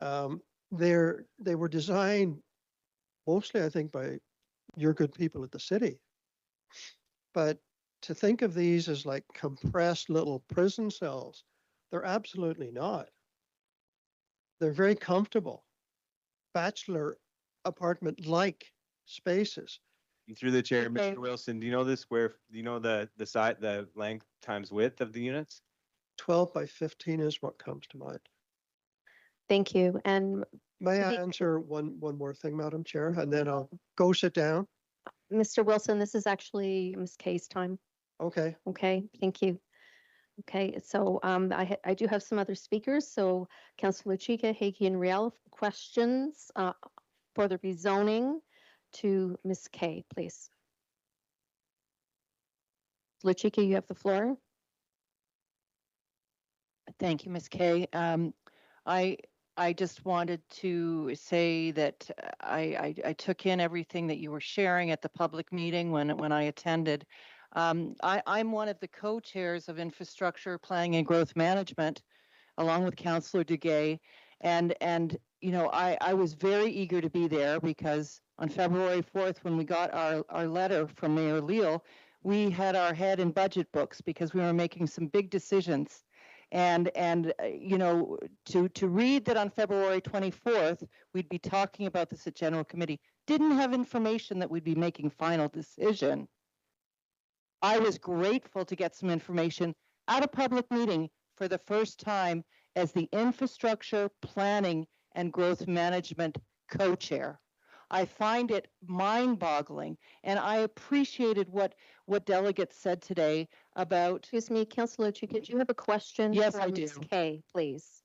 They were designed mostly, I think, by your good people at the city. But to think of these as like compressed little prison cells, they're absolutely not. They're very comfortable, bachelor apartment-like spaces. Through the chair, Mr. Wilson, do you know the length times width of the units? 12 by 15 is what comes to mind. Thank you. And may I answer one more thing, Madam Chair, and then I'll go sit down. Mr. Wilson, this is actually Ms. Kay's time. Okay. Okay, thank you. Okay, so I do have some other speakers. So Councillor Chica, Hagee, and Riel, questions for the rezoning to Ms. Kay, please. Lachika, you have the floor. Thank you, Ms. Kay. I just wanted to say that I took in everything that you were sharing at the public meeting when I attended. I'm one of the co-chairs of Infrastructure Planning and Growth Management, along with Councillor Duguay, and you know I was very eager to be there because on February 4th, when we got our letter from Mayor Leal, we had our head in budget books because we were making some big decisions. And you know, to read that on February 24th, we'd be talking about this at General Committee, didn't have information that we'd be making final decision. I was grateful to get some information at a public meeting for the first time as the Infrastructure Planning and Growth Management co-chair. I find it mind-boggling, and I appreciated what delegates said today about. Excuse me, Councillor Chica, do you have a question? Yes, for I do. Ms. Kay, please.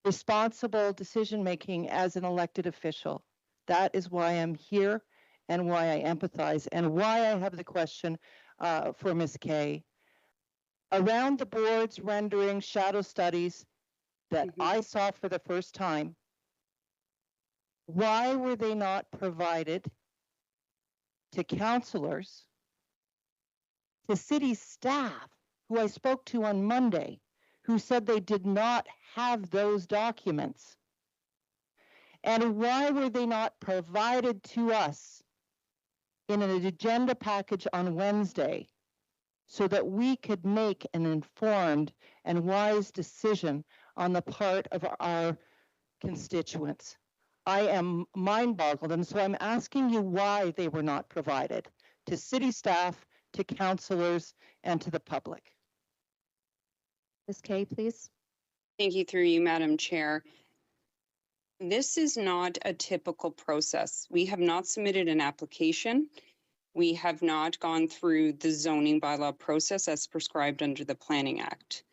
Responsible decision-making as an elected official. That is why I'm here and why I empathize and why I have the question for Ms. Kay. Around the board's rendering shadow studies that I saw for the first time, why were they not provided to councillors, to city staff, who I spoke to on Monday, who said they did not have those documents? And why were they not provided to us in an agenda package on Wednesday so that we could make an informed and wise decision on the part of our constituents? I am mind-boggled, and so I'm asking you why they were not provided to city staff, to councillors, and to the public. Ms. Kay, please. Thank you through you, Madam Chair. This is not a typical process. We have not submitted an application. We have not gone through the zoning bylaw process as prescribed under the Planning Act.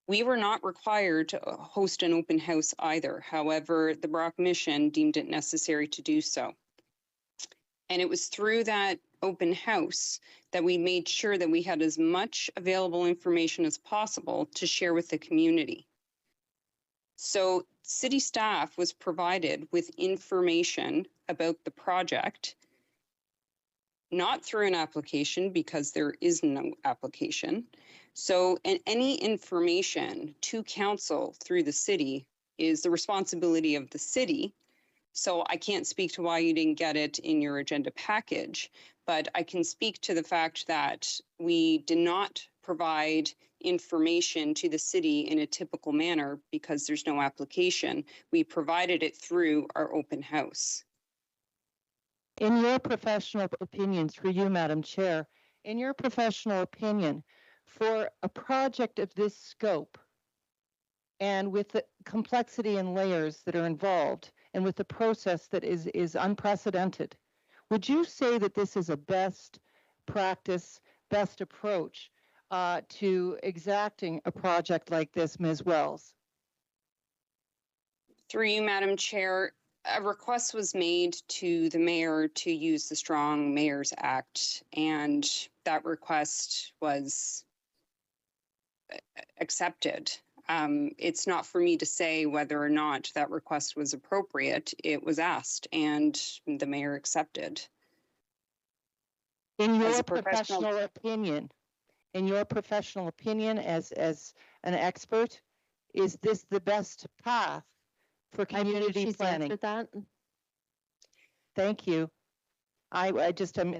We were not required to host an open house either. However, the Brock Mission deemed it necessary to do so. And it was through that open house that we made sure that we had as much available information as possible to share with the community. So city staff was provided with information about the project, not through an application because there is no application. So any information to council through the city is the responsibility of the city. So I can't speak to why you didn't get it in your agenda package, but I can speak to the fact that we did not provide information to the city in a typical manner because there's no application. We provided it through our open house. In your professional opinion, through you, Madam Chair, in your professional opinion, for a project of this scope, and with the complexity and layers that are involved, and with the process that is unprecedented, would you say that this is a best practice, best approach to exacting a project like this, Ms. Wells? Through you, Madam Chair, a request was made to the mayor to use the Strong Mayors Act, and that request was accepted. It's not for me to say whether or not that request was appropriate. It was asked, and the mayor accepted. In your professional opinion, as an expert, is this the best path for community she's planning? answered that. Thank you. I just am,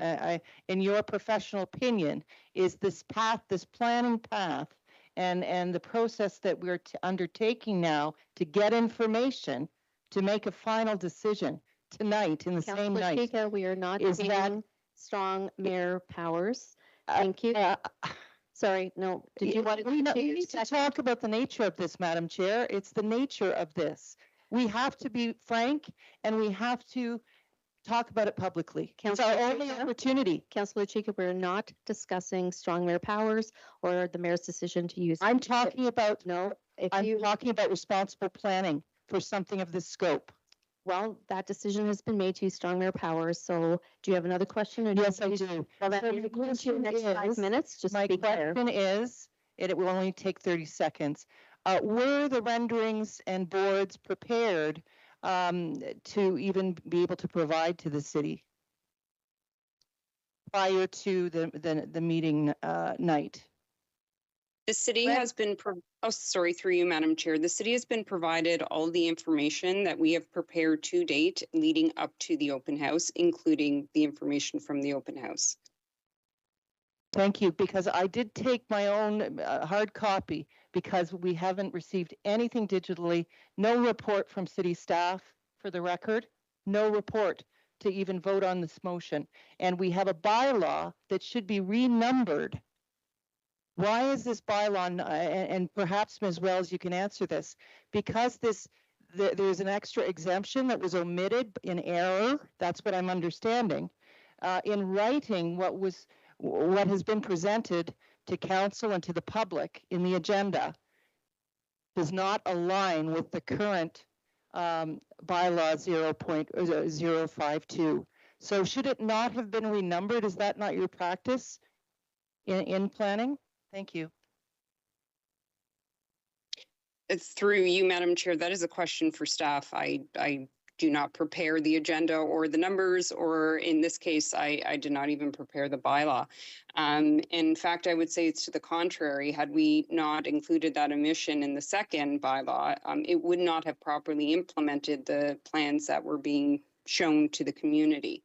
in your professional opinion, is this path, this planning path, and the process that we're undertaking now to get information to make a final decision tonight in the same Councillor night? Chica, we are not Is giving that strong mayor powers. Thank you. Sorry, no. Did you want to? We need to talk about the nature of this, Madam Chair. It's the nature of this. We have to be frank, and we have to talk about it publicly. It's Councillor our only Chika? opportunity. Councillor Chika, we're not discussing strong mayor powers or the mayor's decision to use. I'm talking about, No, if I'm you, talking about responsible planning for something of this scope. well, that decision has been made to use strong mayor powers. So do you have another question? Or Yes, I you- do. Well, then So you're my going to your question next 5 is- minutes. Just My be clear. question is, and it will only take 30 seconds, were the renderings and boards prepared to even be able to provide to the city prior to the meeting night? The city Right. has been, oh, sorry, through you, Madam Chair. The city has been provided all the information that we have prepared to date leading up to the open house, including the information from the open house. Thank you, because I did take my own hard copy because we haven't received anything digitally, no report from city staff for the record, no report to even vote on this motion. And we have a bylaw that should be renumbered. Why is this bylaw, and perhaps Ms. Wells, you can answer this, because there's an extra exemption that was omitted in error, that's what I'm understanding, in writing what has been presented to council and to the public in the agenda does not align with the current bylaw 0.052. So should it not have been renumbered? Is that not your practice in planning? Thank you. It's through you, Madam Chair. That is a question for staff. I do not prepare the agenda or the numbers, or in this case, I did not even prepare the bylaw. In fact, I would say it's to the contrary. Had we not included that omission in the second bylaw, it would not have properly implemented the plans that were being shown to the community.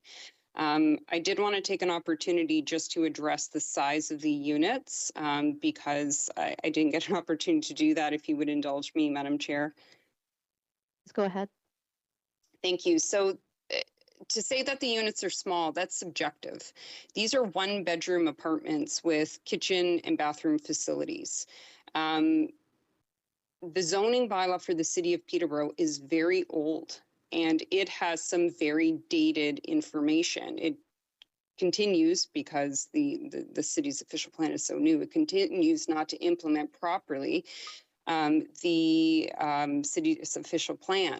I did want to take an opportunity just to address the size of the units because I didn't get an opportunity to do that, if you would indulge me, Madam Chair. Let's go ahead. Thank you. So to say that the units are small, that's subjective. These are 1-bedroom apartments with kitchen and bathroom facilities. The zoning bylaw for the city of Peterborough is very old, and it has some very dated information. It continues, because the city's official plan is so new, it continues not to implement properly the city's official plan.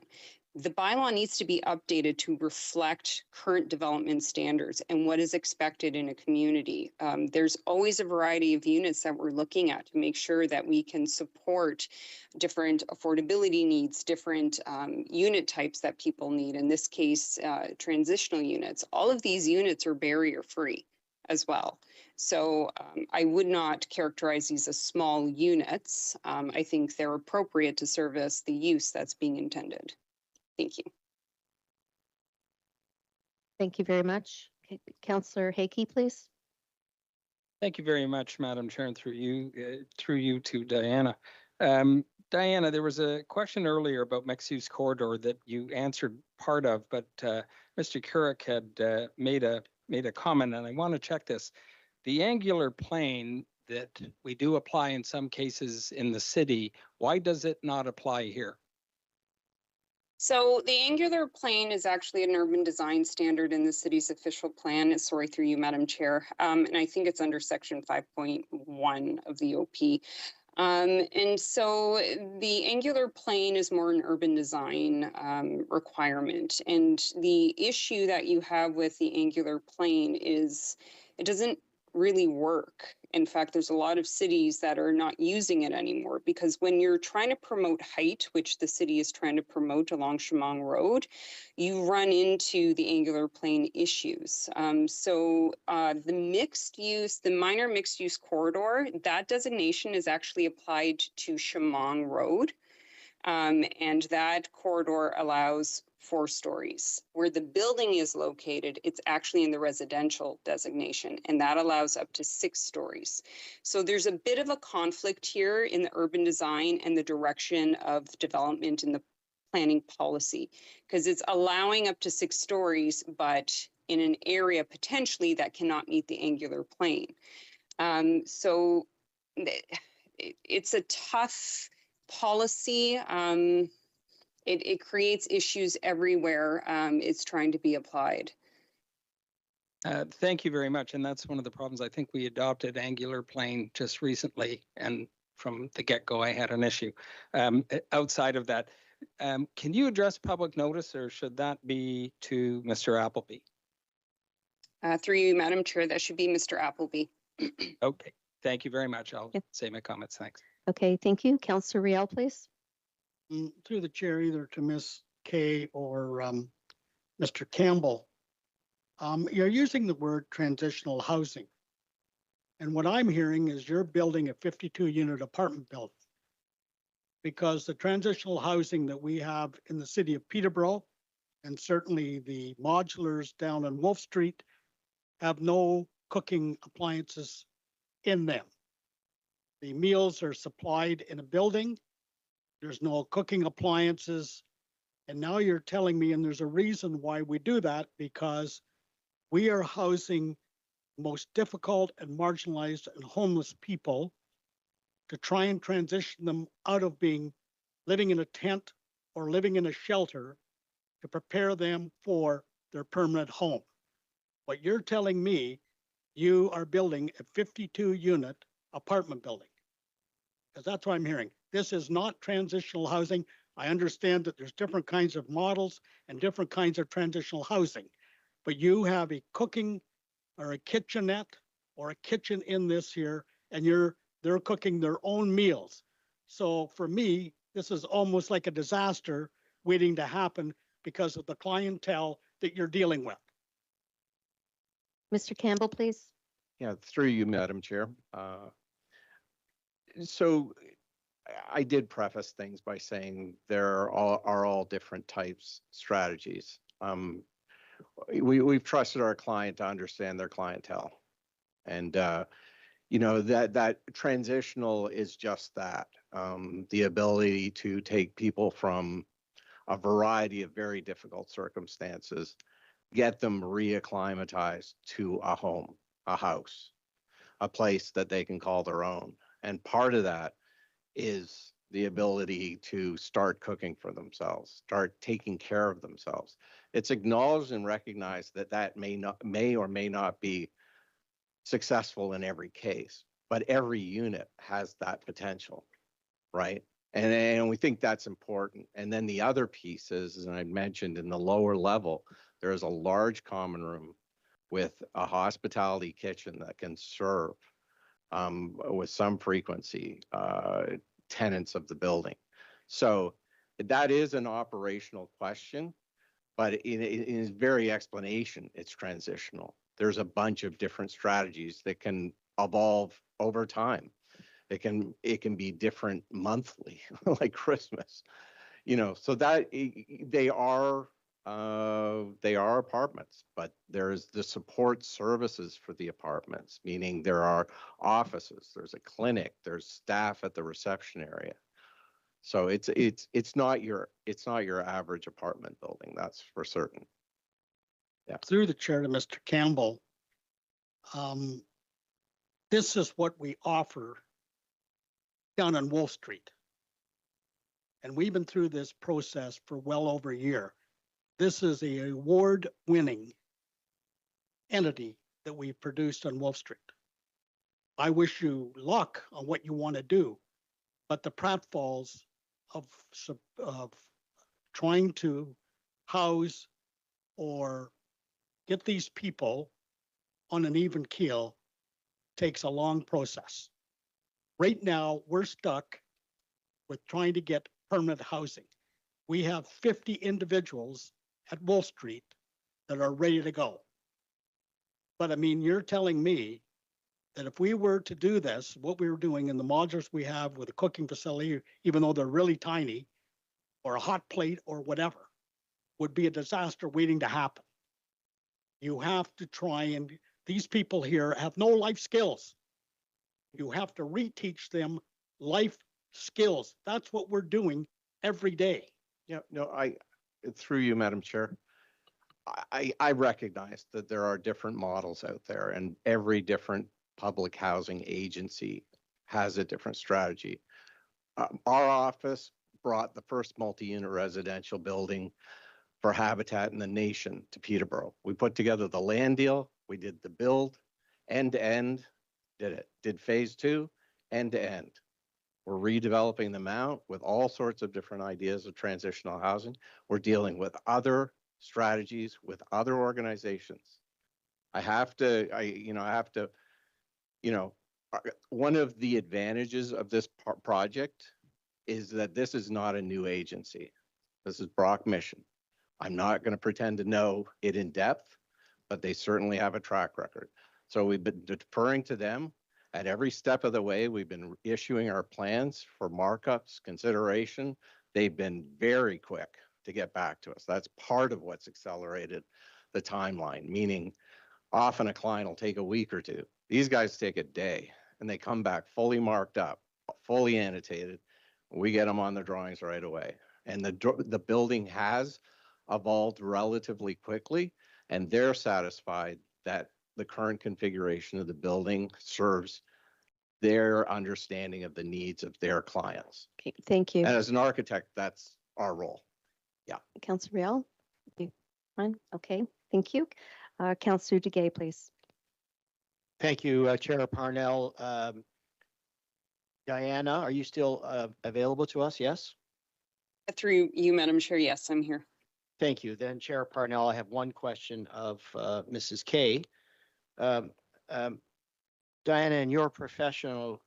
The bylaw needs to be updated to reflect current development standards and what is expected in a community. There's always a variety of units that we're looking at to make sure that we can support different affordability needs, different unit types that people need. In this case, transitional units. All of these units are barrier-free as well. So I would not characterize these as small units. I think they're appropriate to service the use that's being intended. Thank you. Thank you very much. Okay, Councillor Hakey, please. Thank you very much, Madam Chair, and through you to Diana. Diana, there was a question earlier about mixed-use corridor that you answered part of, but Mr. Couric had made a comment, and I want to check this. The angular plane that we do apply in some cases in the city, why does it not apply here? So the angular plane is actually an urban design standard in the city's official plan. Sorry, through you, Madam Chair. And I think it's under section 5.1 of the OP. And so the angular plane is more an urban design requirement. And the issue that you have with the angular plane is it doesn't really work. In fact, there's a lot of cities that are not using it anymore, because when you're trying to promote height, which the city is trying to promote along Chemung Road, you run into the angular plane issues. So the mixed use, the minor mixed use corridor, that designation is actually applied to Chemung Road. And that corridor allows 4 stories. Where the building is located, it's actually in the residential designation, and that allows up to 6 stories. So there's a bit of a conflict here in the urban design and the direction of development in the planning policy, because it's allowing up to 6 stories, but in an area potentially that cannot meet the angular plane. So it's a tough policy. it creates issues everywhere it's trying to be applied. Thank you very much. And that's one of the problems. I think we adopted Angular Plane just recently, and from the get-go, I had an issue. Outside of that, can you address public notice, or should that be to Mr. Appleby? Through you, Madam Chair, that should be Mr. Appleby. Okay, thank you very much. I'll say my comments. Thanks. Okay, thank you. Councillor Riel, please. Through the chair, either to Ms. Kay or Mr. Campbell. You're using the word transitional housing. And what I'm hearing is you're building a 52-unit apartment building. Because the transitional housing that we have in the city of Peterborough, and certainly the modulars down on Wolf Street, have no cooking appliances in them. The meals are supplied in a building. There's no cooking appliances. And now you're telling me, and there's a reason why we do that, because we are housing most difficult and marginalized and homeless people to try and transition them out of living in a tent or living in a shelter to prepare them for their permanent home. But you're telling me you are building a 52-unit apartment building. Because that's what I'm hearing. This is not transitional housing. I understand that there's different kinds of models and different kinds of transitional housing. But you have a cooking or a kitchenette or a kitchen in this here, and they're cooking their own meals. So for me, this is almost like a disaster waiting to happen because of the clientele that you're dealing with. Mr. Campbell, please. Yeah, through you, Madam Chair. So I did preface things by saying there are all different types strategies. We've trusted our client to understand their clientele. And, you know, that transitional is just that, the ability to take people from a variety of very difficult circumstances, get them reacclimatized to a home, a house, a place that they can call their own. And part of that is the ability to start cooking for themselves, start taking care of themselves. It's acknowledged and recognized that that may or may not be successful in every case, but every unit has that potential, right? And we think that's important. And then the other piece is, as I mentioned, in the lower level, there is a large common room with a hospitality kitchen that can serve with some frequency tenants of the building. So that is an operational question, but in its very explanation, it's transitional. There's a bunch of different strategies that can evolve over time. It can be different monthly, like Christmas, you know. So that they are apartments, but there's the support services for the apartments, meaning there are offices, there's a clinic, there's staff at the reception area. So it's not your average apartment building, that's for certain. Yeah. Through the chair to Mr. Campbell, this is what we offer down on Wolf Street. And we've been through this process for well over a year. This is a award-winning entity that we've produced on Wolf Street. I wish you luck on what you want to do, but the pratfalls of trying to house or get these people on an even keel takes a long process. Right now, we're stuck with trying to get permanent housing. We have 50 individuals at Wolf Street that are ready to go. But I mean, you're telling me that if we were to do this, what we were doing in the modulars we have with a cooking facility, even though they're really tiny, or a hot plate or whatever, would be a disaster waiting to happen. You have to try and, these people here have no life skills. You have to reteach them life skills. That's what we're doing every day. Yeah, no, through you, Madam Chair, I recognize that there are different models out there, and every different public housing agency has a different strategy. Our office brought the first multi-unit residential building for Habitat in the nation to Peterborough. We put together the land deal, we did the build, end to end, did phase two, end to end. We're redeveloping the Mount with all sorts of different ideas of transitional housing. We're dealing with other strategies, with other organizations. One of the advantages of this project is that this is not a new agency. This is Brock Mission. I'm not going to pretend to know it in depth, but they certainly have a track record. So we've been deferring to them at every step of the way. We've been issuing our plans for markups, consideration. They've been very quick to get back to us. That's part of what's accelerated the timeline, meaning often a client will take a week or two. These guys take a day and they come back fully marked up, fully annotated. We get them on the drawings right away. And the building has evolved relatively quickly, and they're satisfied that the current configuration of the building serves their understanding of the needs of their clients. Okay, thank you. And as an architect, that's our role. Yeah. Councillor Riel? Fine, okay, thank you. Councillor Duguay, please. Thank you, Chair Parnell. Diana, are you still available to us? Yes? Through you, Madam Chair, yes, I'm here. Thank you. Then Chair Parnell, I have one question of Mrs. Kay. Diana, in your professional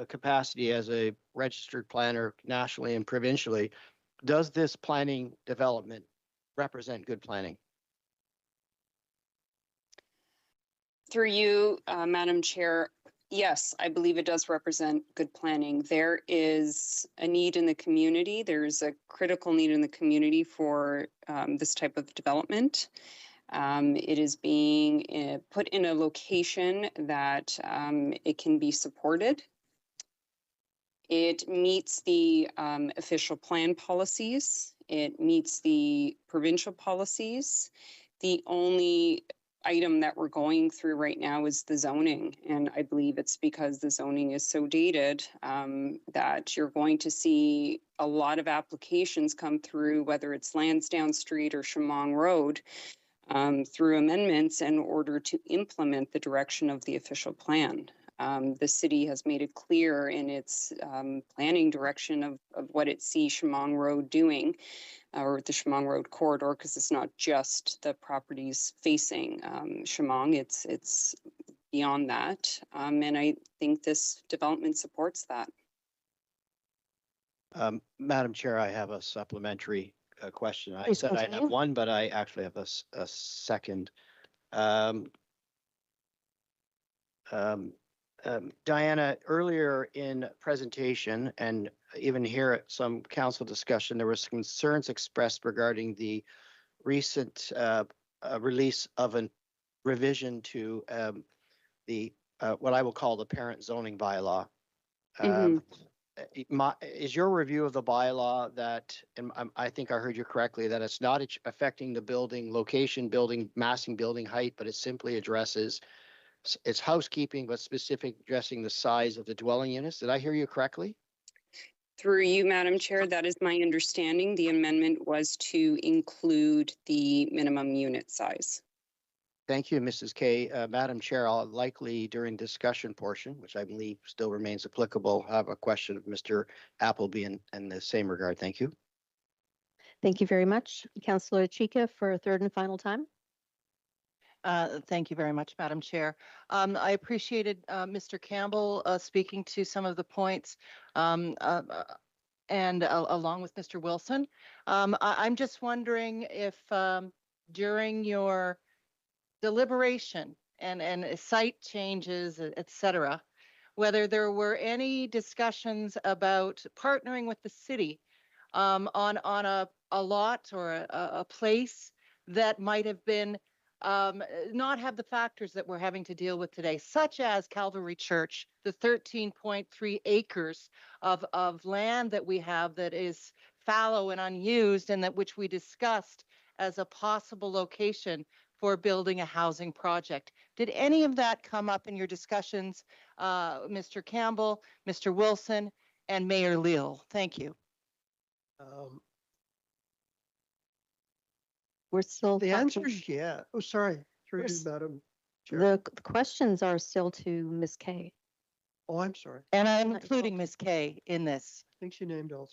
capacity as a registered planner nationally and provincially, does this planning development represent good planning? Through you, Madam Chair, yes, I believe it does represent good planning. There is a need in the community. There's a critical need in the community for this type of development. It is being put in a location that it can be supported. It meets the official plan policies. It meets the provincial policies. The only item that we're going through right now is the zoning. And I believe it's because the zoning is so dated that you're going to see a lot of applications come through, whether it's Lansdowne Street or Chemong Road, through amendments in order to implement the direction of the official plan. The city has made it clear in its planning direction of what it sees Chemong Road doing, or the Chemong Road corridor, because it's not just the properties facing Chemong, it's beyond that. And I think this development supports that. Madam Chair, I have a supplementary question. I Please said I have continue. one, but I actually have a second. Diana, earlier in presentation and even here at some council discussion, there was concerns expressed regarding the recent release of a revision to the what I will call the parent zoning bylaw. Is your review of the bylaw that, and I think I heard you correctly, that it's not affecting the building location, building massing, building height, but it simply addresses it's housekeeping, but specific addressing the size of the dwelling units? Did I hear you correctly? Through you, Madam Chair, that is my understanding. The amendment was to include the minimum unit size. Thank you, Mrs. Kay. Madam Chair, I'll likely during discussion portion, which I believe still remains applicable, have a question of Mr. Appleby in the same regard. Thank you. Thank you very much. Councillor Chica for a third and final time. Thank you very much, Madam Chair. I appreciated Mr. Campbell speaking to some of the points and along with Mr. Wilson. I'm just wondering if during your deliberation and site changes, et cetera, whether there were any discussions about partnering with the city on a lot or a place that might have been not have the factors that we're having to deal with today, such as Calvary Church, the 13.3 acres of land that we have that is fallow and unused, and that which we discussed as a possible location for building a housing project. Did any of that come up in your discussions, Mr. Campbell, Mr. Wilson, and Mayor Leal? Thank you. Um, We're still The answer talking. is yeah. Oh, sorry. Through We're you, s- Madam Chair. The questions are still to Ms. Kay. Oh, I'm sorry. And I'm Not including Ms. Kay in this. I think she named all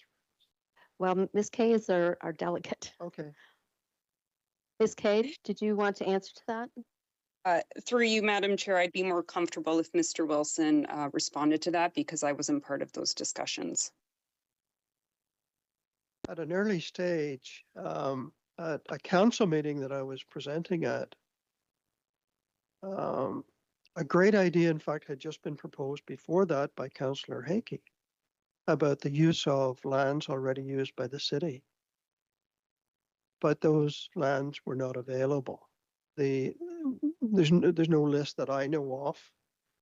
Well, Ms. Kay is our delegate. three. Okay. Ms. Kay, did you want to answer to that? Through you, Madam Chair, I'd be more comfortable if Mr. Wilson responded to that because I wasn't part of those discussions. At an early stage, at a council meeting that I was presenting at, a great idea, in fact, had just been proposed before that by Councillor Hakey about the use of lands already used by the city. But those lands were not available. There's no list that I know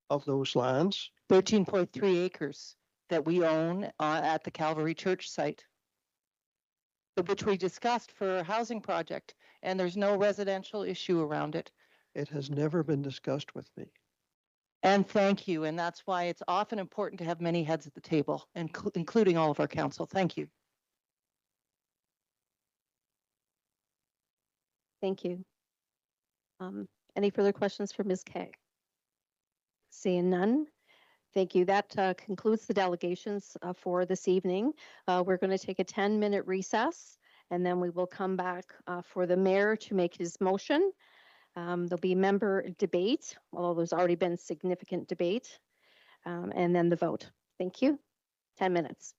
of those lands. 13.3 acres that we own at the Calvary Church site, which we discussed for a housing project, and there's no residential issue around it. It has never been discussed with me. And thank you. And that's why it's often important to have many heads at the table, including all of our council. Thank you. Thank you. Any further questions for Ms. Kay? Seeing none. Thank you. That concludes the delegations for this evening. We're going to take a 10-minute recess, and then we will come back for the mayor to make his motion. There'll be member debate, although there's already been significant debate, and then the vote. Thank you. 10 minutes.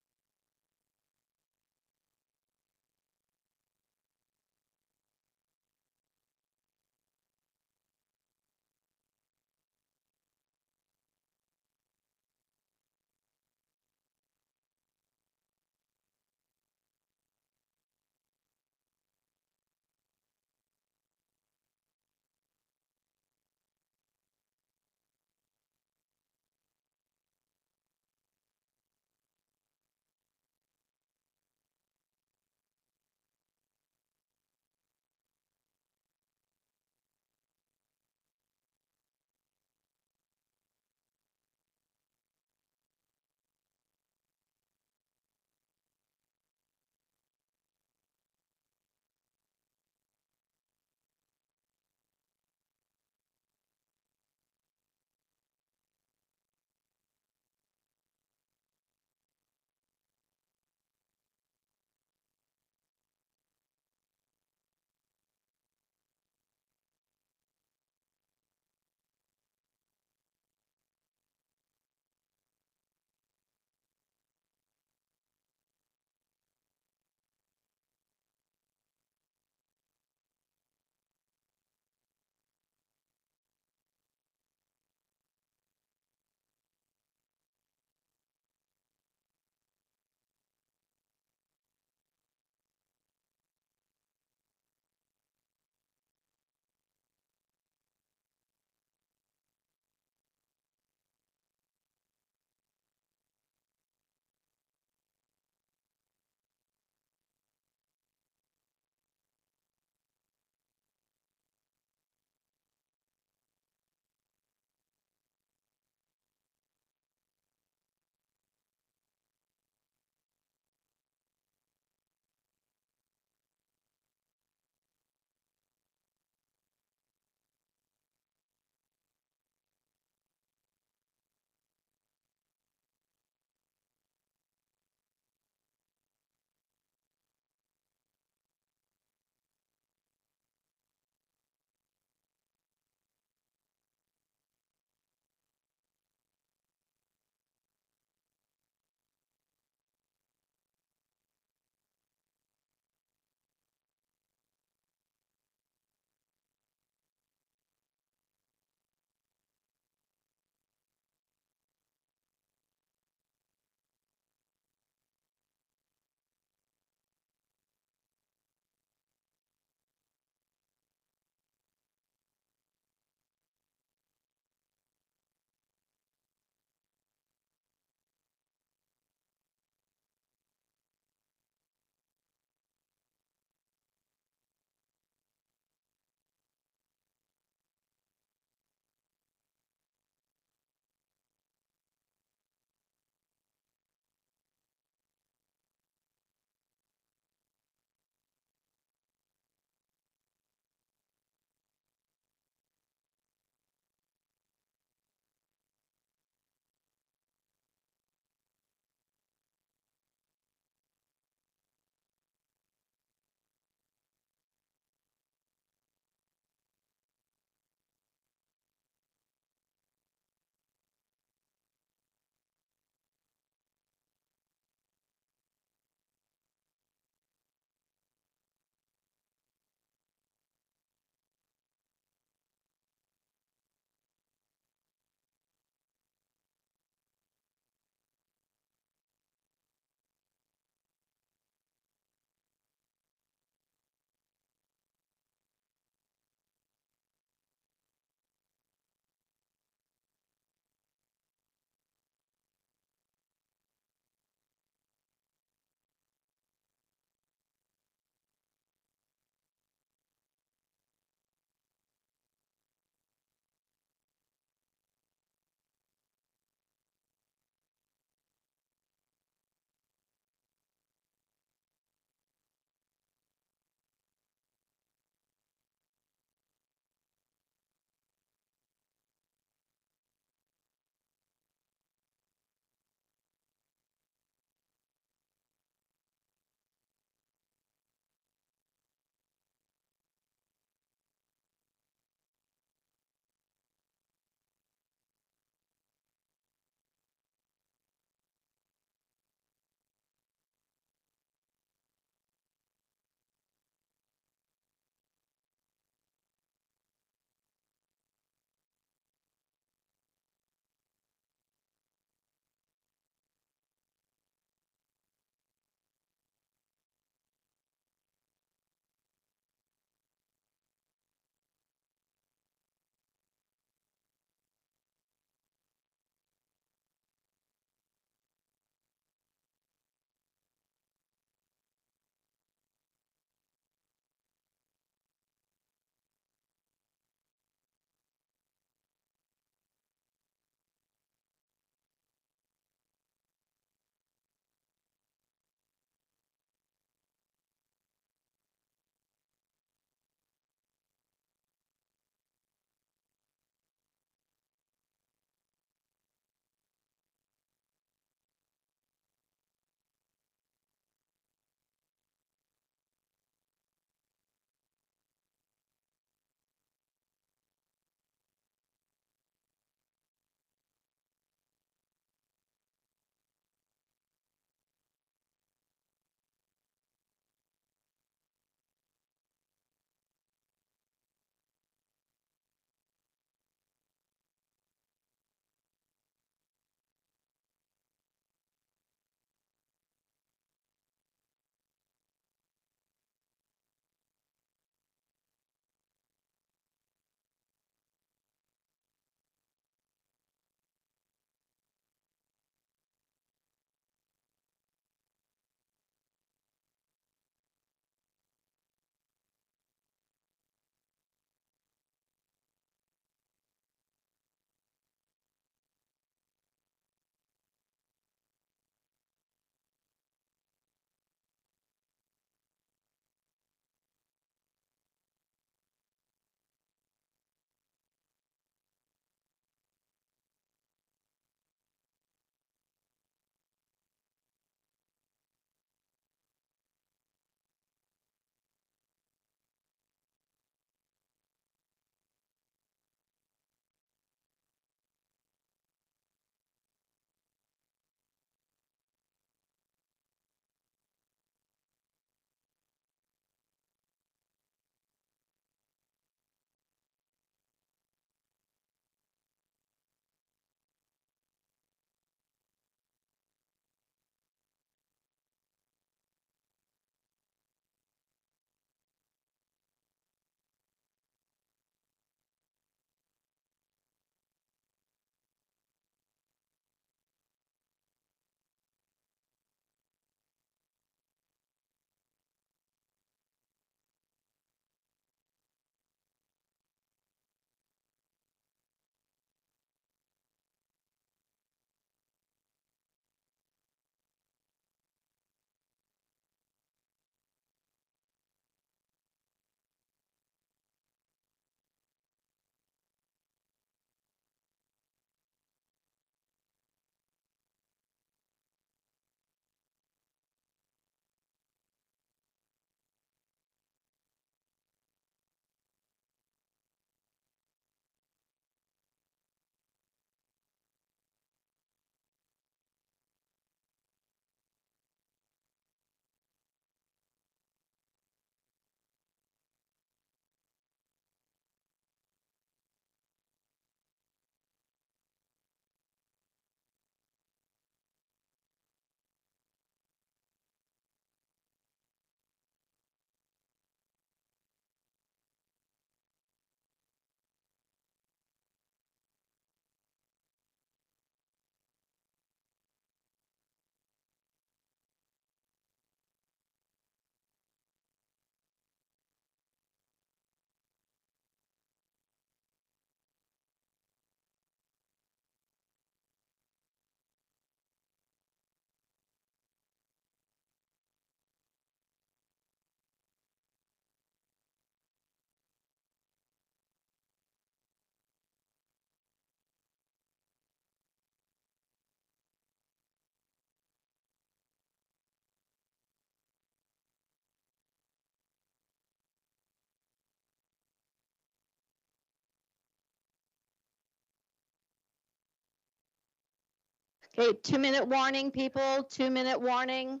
Okay, 2-minute warning, people, 2-minute warning.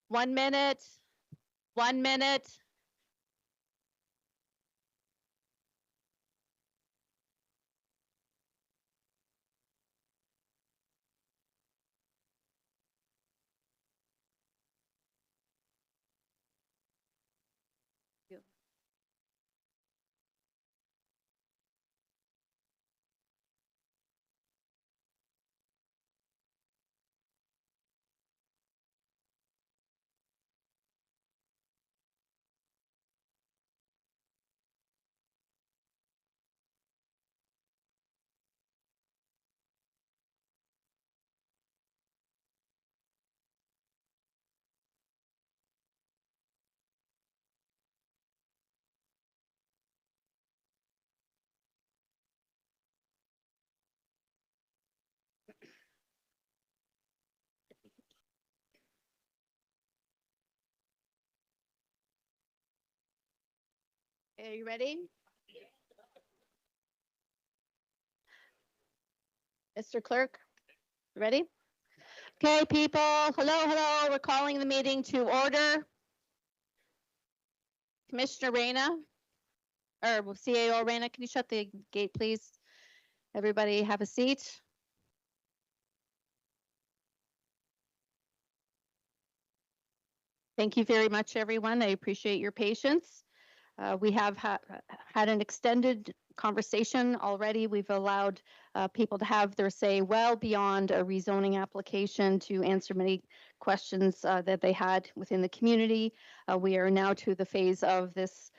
One minute. 1 minute. Are you ready? Mr. Clerk, ready? Okay, people, hello, we're calling the meeting to order. Commissioner Reyna, or CAO Reyna, can you shut the gate, please? Everybody have a seat. Thank you very much, everyone. I appreciate your patience. We have had an extended conversation already. We've allowed people to have their say well beyond a rezoning application to answer many questions that they had within the community. We are now to the phase of this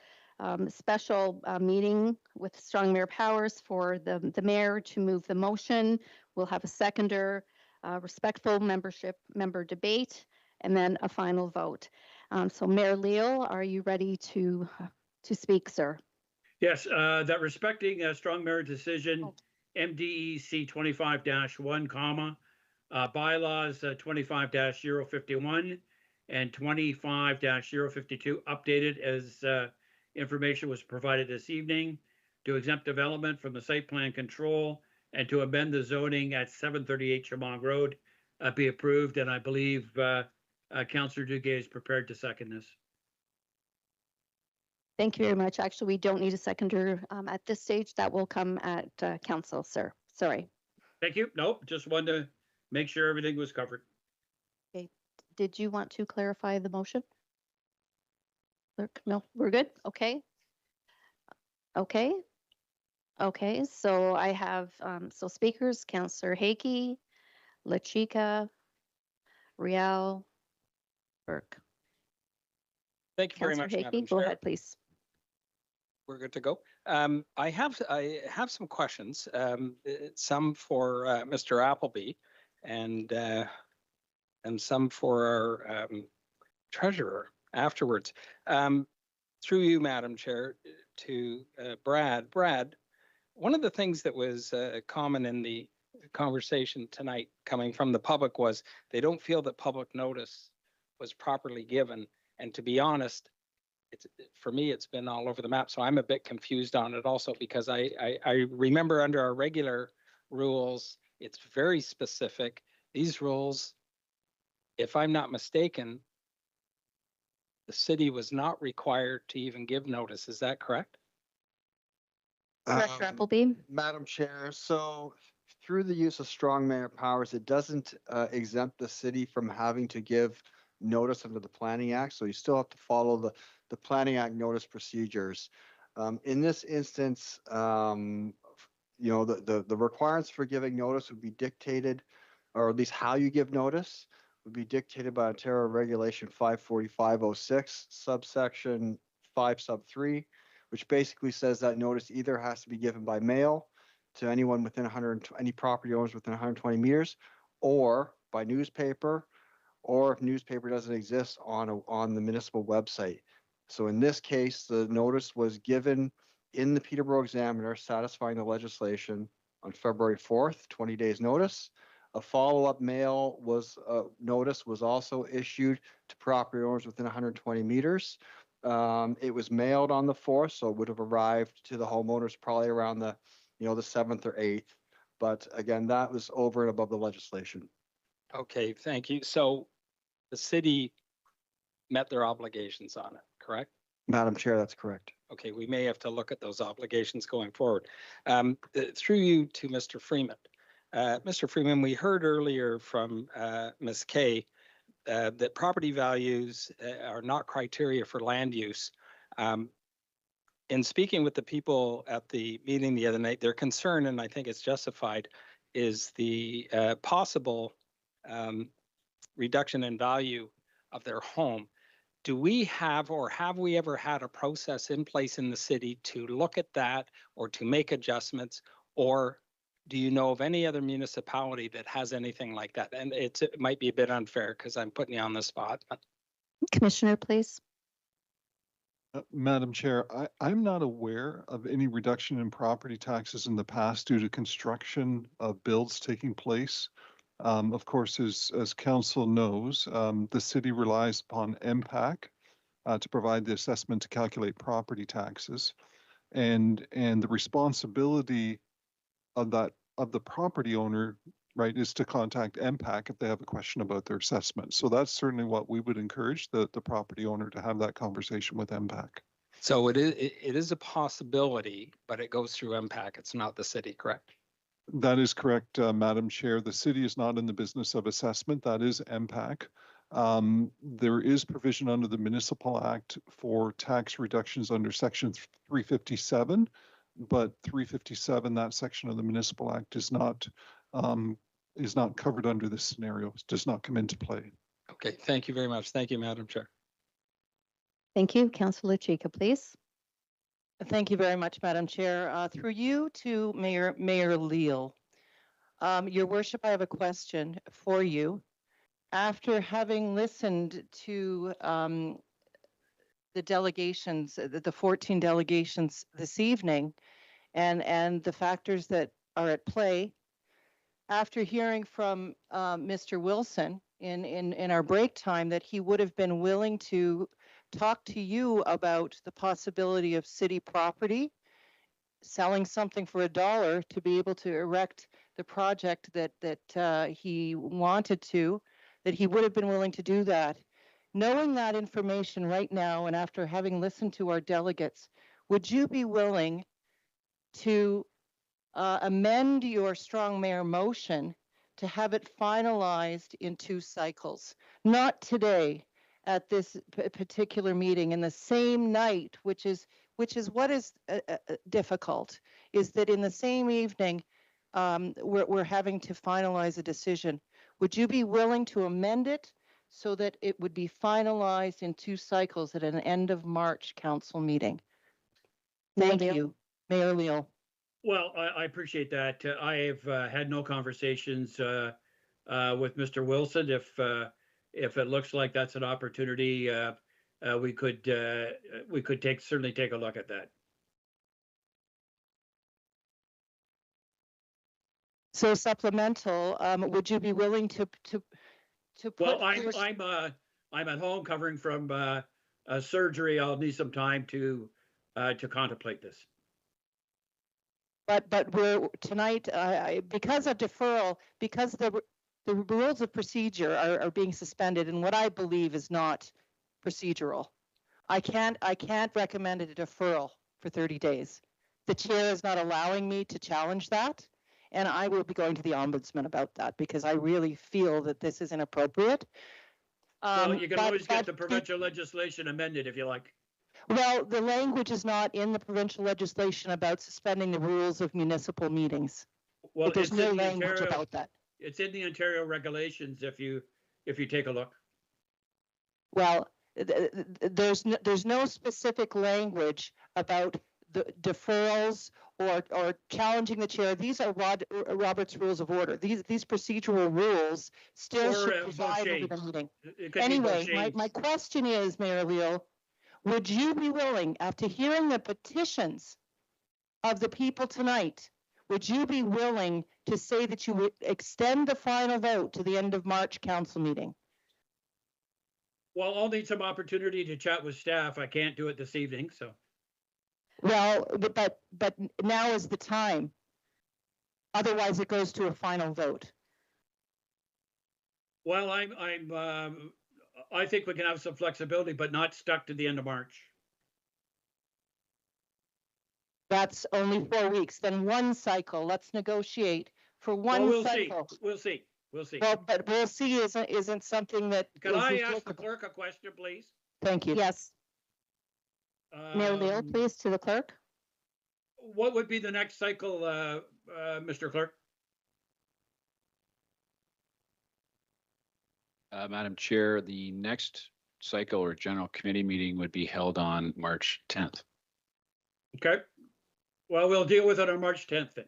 special meeting with strong mayor powers for the mayor to move the motion. We'll have a seconder, respectful member debate, and then a final vote. So Mayor Leal, are you ready to speak, sir? Yes, that respecting a strong merit decision, MDEC 25-1, comma, bylaws 25-051 and 25-052 updated as information was provided this evening to exempt development from the site plan control and to amend the zoning at 738 Chemung Road be approved. And I believe Councillor Duguay is prepared to second this. Thank you very much. Actually, we don't need a seconder at this stage. That will come at council, sir. Sorry. Thank you. Nope, just wanted to make sure everything was covered. Okay. Did you want to clarify the motion? Clerk? No, we're good. Okay. Okay. Okay. So I have so speakers: Councillor Hakey, LaChica, Rial, Burke. Thank you very Councillor much, Madam Hakey, go Chair. ahead, please. We're good to go. I have some questions, some for Mr. Appleby and some for our treasurer afterwards. Through you, Madam Chair, to Brad. Brad, one of the things that was common in the conversation tonight coming from the public was they don't feel that public notice was properly given. And to be honest, for me, it's been all over the map. So I'm a bit confused on it also because I remember under our regular rules, it's very specific. These rules if I'm not mistaken, the city was not required to even give notice. Is that correct? Director Appleby? Madam Chair, so through the use of strong mayor powers, it doesn't exempt the city from having to give notice under the Planning Act. So you still have to follow the Planning Act notice procedures. In this instance, you know, the requirements for giving notice would be dictated, or at least how you give notice would be dictated by Ontario Regulation 54506, subsection 5 sub 3, which basically says that notice either has to be given by mail to anyone within any property owners within 120 meters, or by newspaper, or if newspaper doesn't exist, on the municipal website. So in this case, the notice was given in the Peterborough Examiner, satisfying the legislation, on February 4th, 20 days notice. A follow-up mail notice was also issued to property owners within 120 meters. It was mailed on the 4th, so it would have arrived to the homeowners probably around the 7th or 8th. But again, that was over and above the legislation. Okay, thank you. So the city met their obligations on it, correct? Madam Chair, that's correct. Okay, we may have to look at those obligations going forward. Through you to Mr. Freeman. Mr. Freeman, we heard earlier from Ms. Kay that property values are not criteria for land use. In speaking with the people at the meeting the other night, their concern, and I think it's justified, is the possible reduction in value of their home. Do we have, or have we ever had a process in place in the city to look at that or to make adjustments? Or do you know of any other municipality that has anything like that? And it might be a bit unfair because I'm putting you on the spot. Commissioner, please. Madam Chair, I'm not aware of any reduction in property taxes in the past due to construction of builds taking place. Of course, as council knows, the city relies upon MPAC to provide the assessment to calculate property taxes, and the responsibility of the property owner, right, is to contact MPAC if they have a question about their assessment. So that's certainly what we would encourage the property owner to have that conversation with MPAC. So it is a possibility, but it goes through MPAC. It's not the city, correct? That is correct, Madam Chair. The city is not in the business of assessment. That is MPAC. There is provision under the Municipal Act for tax reductions under Section 357, but 357, that section of the Municipal Act, is not covered under this scenario. It does not come into play. Okay, thank you very much. Thank you, Madam Chair. Thank you. Councillor Chika, please. Thank you very much, Madam Chair. Through you to Mayor Leal. Your Worship, I have a question for you. After having listened to the delegations, the 14 delegations this evening, and the factors that are at play, after hearing from Mr. Wilson in our break time that he would have been willing to talk to you about the possibility of city property, selling something for $1 to be able to erect the project that he wanted to, that he would have been willing to do that. Knowing that information right now, and after having listened to our delegates, would you be willing to amend your strong mayor motion to have it finalized in 2 cycles? Not today, at this particular meeting, in the same night, which is what is difficult, is that in the same evening, we're having to finalize a decision. Would you be willing to amend it so that it would be finalized in 2 cycles at an end of March council meeting? Thank you, Mayor Leal. Well, I appreciate that. I have had no conversations with Mr. Wilson. If it looks like that's an opportunity, we could certainly take a look at that. So supplemental, would you be willing to put? Well, I'm at home covering from surgery. I'll need some time to contemplate this. But we're tonight, because of deferral, because the rules of procedure are being suspended in what I believe is not procedural. I can't recommend a deferral for 30 days. The chair is not allowing me to challenge that. And I will be going to the ombudsman about that because I really feel that this is inappropriate. Well, you can always get the provincial legislation amended if you like. Well, the language is not in the provincial legislation about suspending the rules of municipal meetings. Well, There's it's no in the language Ontario, about that. it's in the Ontario regulations if you take a look. Well, there's no specific language about the deferrals or challenging the chair. These are Robert's Rules of Order. These procedural rules still should preside over the meeting. Anyway, my question is, Mayor Leal, would you be willing, after hearing the petitions of the people tonight, would you be willing to say that you would extend the final vote to the end of March council meeting? Well, I'll need some opportunity to chat with staff. I can't do it this evening, so. Well, but now is the time. Otherwise, it goes to a final vote. Well, I think we can have some flexibility, but not stuck to the end of March. That's only 4 weeks. Then one cycle. Let's negotiate for one Well, we'll cycle. see. We'll see. We'll see. Well, but we'll see isn't something that. Can is I ask the applicable. clerk a question, please? Thank you. Yes. Mayor Leal, Um, please, to the clerk. What would be the next cycle, Mr. Clerk? Madam Chair, the next cycle or general committee meeting would be held on March 10th. Okay. Well, we'll deal with it on March 10th then.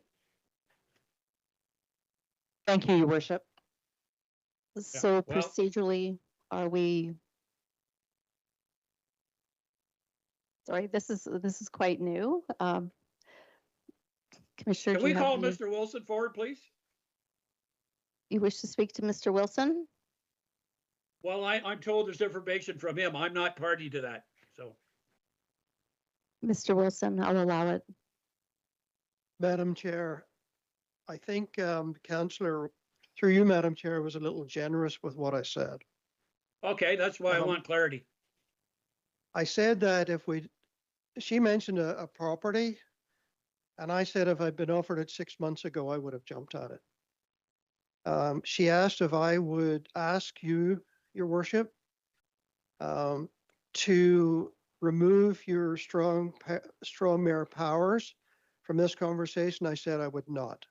Thank you, Your Worship. So well- procedurally, are we? Sorry, this is quite new. Commissioner, Can do we you have call any- Mr. Wilson forward, please? You wish to speak to Mr. Wilson? Well, I'm told there's information from him. I'm not party to that, so. Mr. Wilson, I'll allow it. Madam Chair, I think Councillor, through you, Madam Chair, was a little generous with what I said. Okay, that's why I want clarity. I said that she mentioned a property, and I said if I'd been offered it 6 months ago, I would have jumped at it. She asked if I would ask you, Your Worship, to remove your strong mayor powers from this conversation. I said I would not.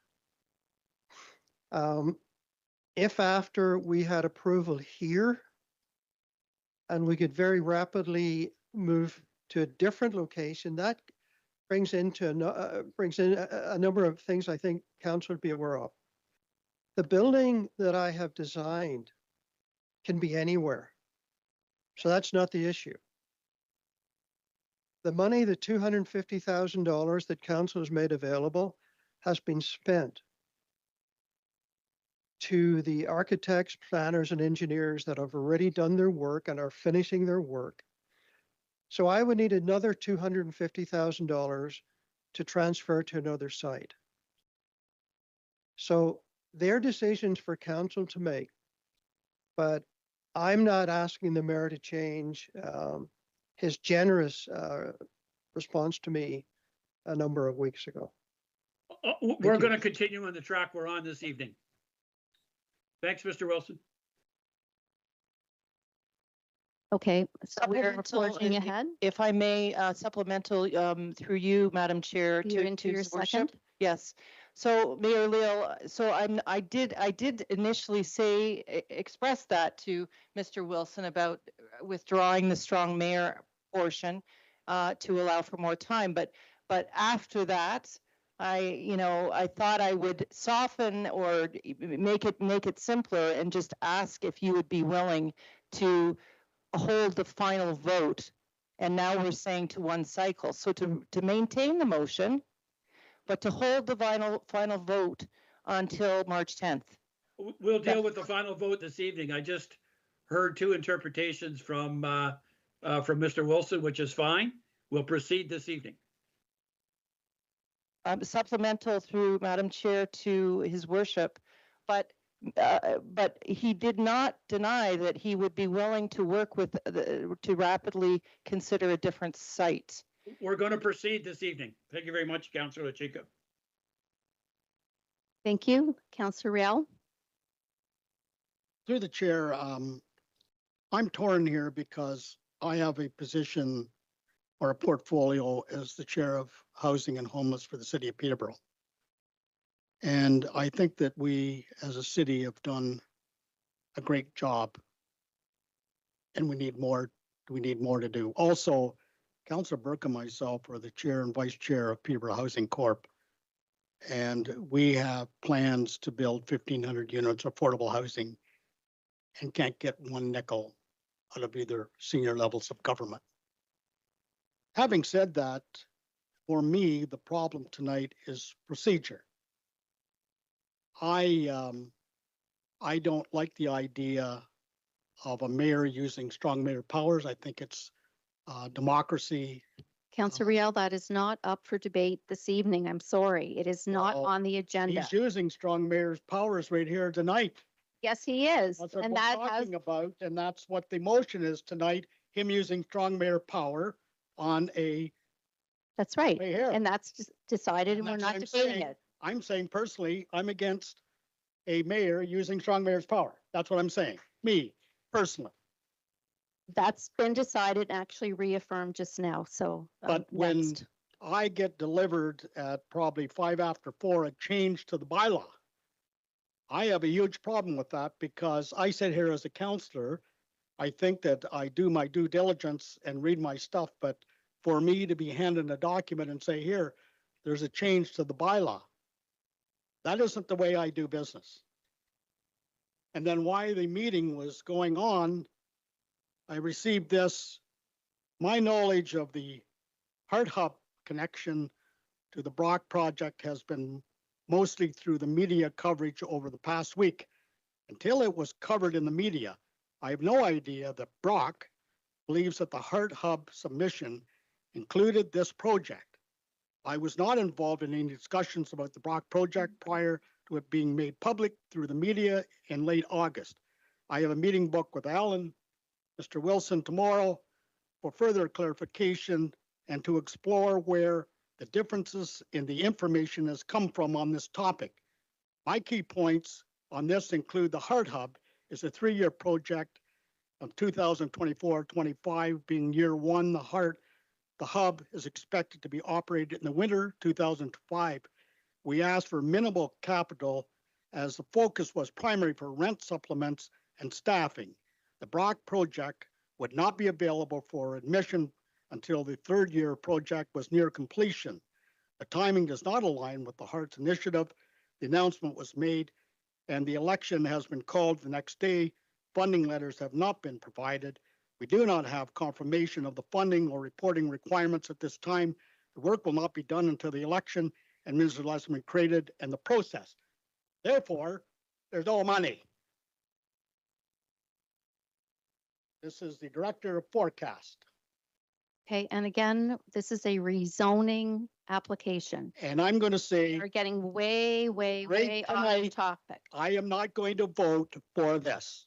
If after we had approval here, and we could very rapidly move to a different location, that brings in a number of things I think council would be aware of. The building that I have designed can be anywhere. So that's not the issue. The money, the $250,000 that council has made available, has been spent to the architects, planners, and engineers that have already done their work and are finishing their work. So I would need another $250,000 to transfer to another site. So their decisions for council to make, but I'm not asking the mayor to change his generous response to me a number of weeks ago. We're going to continue on the track we're on this evening. Thanks, Mr. Wilson. Okay, so we're Supplemental, forging ahead. If I may, supplemental through you, Madam Chair. You're into your His Worship. second? Yes. So Mayor Leal, so I did initially express that to Mr. Wilson about withdrawing the strong mayor portion to allow for more time. But after that, I thought I would soften or make it simpler and just ask if you would be willing to hold the final vote. And now we're saying to one cycle. So to maintain the motion, but to hold the final vote until March 10th. We'll deal with the final vote this evening. I just heard two interpretations from Mr. Wilson, which is fine. We'll proceed this evening. Supplemental through Madam Chair to His Worship, but But he did not deny that he would be willing to work with, to rapidly consider a different site. We're going to proceed this evening. Thank you very much, Councillor Chica. Thank you. Councillor Riel. Through the chair, I'm torn here because I have a position or a portfolio as the chair of housing and homeless for the city of Peterborough. And I think that we as a city have done a great job. And we need more to do. Also, Councillor Burke and myself are the chair and vice chair of Peterborough Housing Corp. And we have plans to build 1,500 units of affordable housing and can't get one nickel out of either senior levels of government. Having said that, for me, the problem tonight is procedure. I don't like the idea of a mayor using strong mayor powers. I think it's democracy. Councillor Riel, that is not up for debate this evening. I'm sorry. It is not Well, on the agenda. He's using strong mayor's powers right here tonight. Yes, he is. That's what And we're that has, talking about, and that's what the motion is tonight, him using strong mayor power on a. that's right. Right here. And that's just decided and And we're that's not what I'm debating saying. it. I'm saying personally, I'm against a mayor using strong mayor's power. That's what I'm saying, me, personally. That's been decided and actually reaffirmed just now. So But when next. I get delivered at probably 4:05 a change to the bylaw, I have a huge problem with that because I sit here as a counselor. I think that I do my due diligence and read my stuff, but for me to be handed a document and say, here, there's a change to the bylaw, that isn't the way I do business. And then while the meeting was going on, I received this. My knowledge of the Heart Hub connection to the Brock project has been mostly through the media coverage over the past week. Until it was covered in the media, I have no idea that Brock believes that the Heart Hub submission included this project. I was not involved in any discussions about the Brock project prior to it being made public through the media in late August. I have a meeting booked with Alan, Mr. Wilson tomorrow for further clarification and to explore where the differences in the information has come from on this topic. My key points on this include the Heart Hub is a 3-year project of 2024-25 being year one. The hub is expected to be operated in the winter 2005. We asked for minimal capital as the focus was primary for rent supplements and staffing. The Brock project would not be available for admission until the 3rd year project was near completion. The timing does not align with the Heart's initiative. The announcement was made and the election has been called the next day. Funding letters have not been provided. We do not have confirmation of the funding or reporting requirements at this time. The work will not be done until the election and minister has been created and the process. Therefore, there's no money. This is the director of forecast. Okay, and again, this is a rezoning application. And I'm going to say We're getting way, way, Right way off tonight. topic. I am not going to vote for this.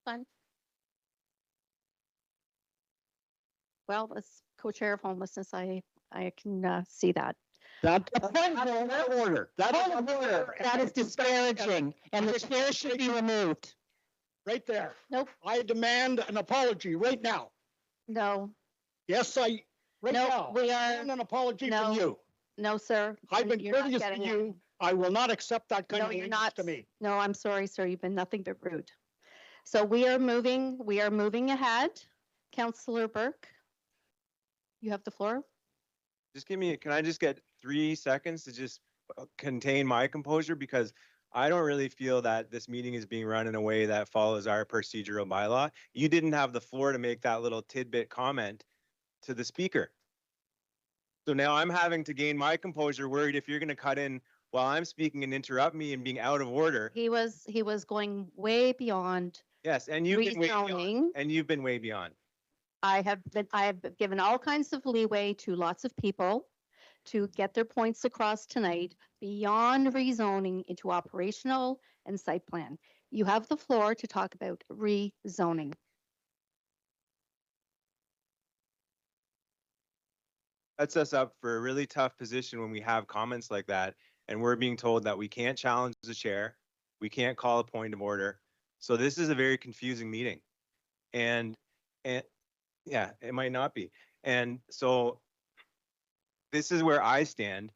Fun. Well, as co-chair of homelessness, I can see that. That Point of order. That is Point of order. That is disparaging and the chair should be removed. right there. Nope. I demand an apology right now. No, Yes, right No, now. we are- And an apology no, from you. no, sir. I've been You're not courteous to getting it. you. I will not accept that kind No, of you're language not. to me. No, I'm sorry, sir. You've been nothing but rude. So we are moving ahead. Councillor Burke, you have the floor. Can I just get 3 seconds to just contain my composure? Because I don't really feel that this meeting is being run in a way that follows our procedural bylaw. You didn't have the floor to make that little tidbit comment to the speaker. So now I'm having to gain my composure, worried if you're going to cut in while I'm speaking and interrupt me and being out of order. He was going way beyond Yes, and you've been way beyond. rezoning. And you've been way beyond. I have given all kinds of leeway to lots of people to get their points across tonight beyond rezoning into operational and site plan. You have the floor to talk about rezoning. Sets us up for a really tough position when we have comments like that, and we're being told that we can't challenge the chair, we can't call a point of order. So this is a very confusing meeting. And yeah, it might not be. And so this is where I stand,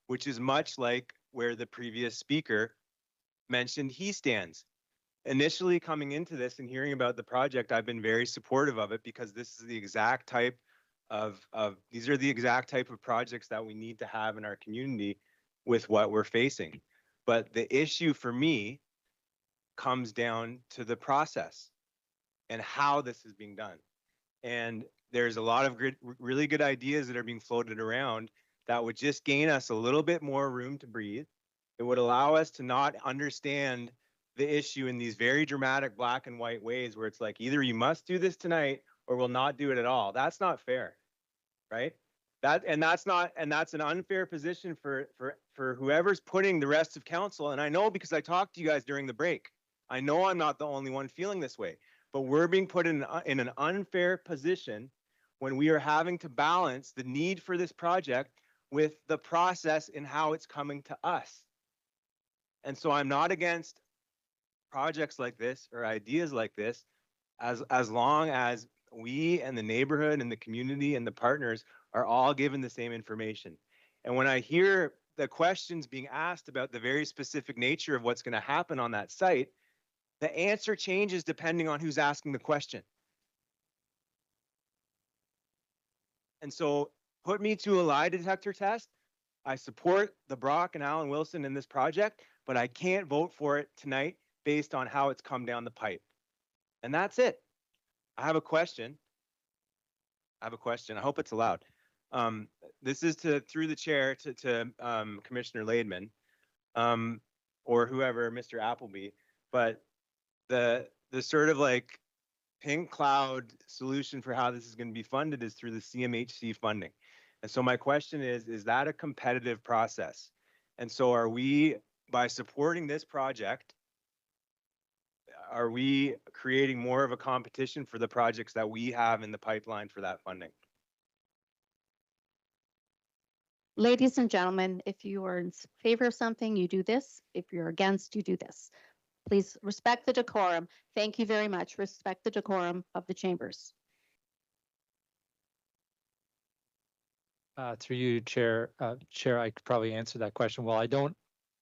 which is much like where the previous speaker mentioned he stands. Initially coming into this and hearing about the project, I've been very supportive of it because this is the exact type these are the exact type of projects that we need to have in our community with what we're facing. But the issue for me comes down to the process and how this is being done. And there's a lot of really good ideas that are being floated around that would just gain us a little bit more room to breathe. It would allow us to not understand the issue in these very dramatic black and white ways where it's like, either you must do this tonight or we'll not do it at all. That's not fair, right? That's an unfair position for whoever's putting the rest of council. And I know because I talked to you guys during the break. I know I'm not the only one feeling this way, but we're being put in an unfair position when we are having to balance the need for this project with the process and how it's coming to us. And so I'm not against projects like this or ideas like this, as long as we and the neighborhood and the community and the partners are all given the same information. And when I hear the questions being asked about the very specific nature of what's going to happen on that site, the answer changes depending on who's asking the question. And so put me to a lie detector test. I support the Brock and Alan Wilson in this project, but I can't vote for it tonight based on how it's come down the pipe. And that's it. I have a question. I hope it's allowed. This is through the chair to Commissioner Laidman, or whoever, Mr. Appleby. But the sort of like pink cloud solution for how this is going to be funded is through the CMHC funding. And so my question is that a competitive process? And so are we, by supporting this project, are we creating more of a competition for the projects that we have in the pipeline for that funding? Ladies and gentlemen, if you are in favor of something, you do this. If you're against, you do this. Please respect the decorum. Thank you very much. Respect the decorum of the chambers. Through you, Chair. Chair, I could probably answer that question. Well,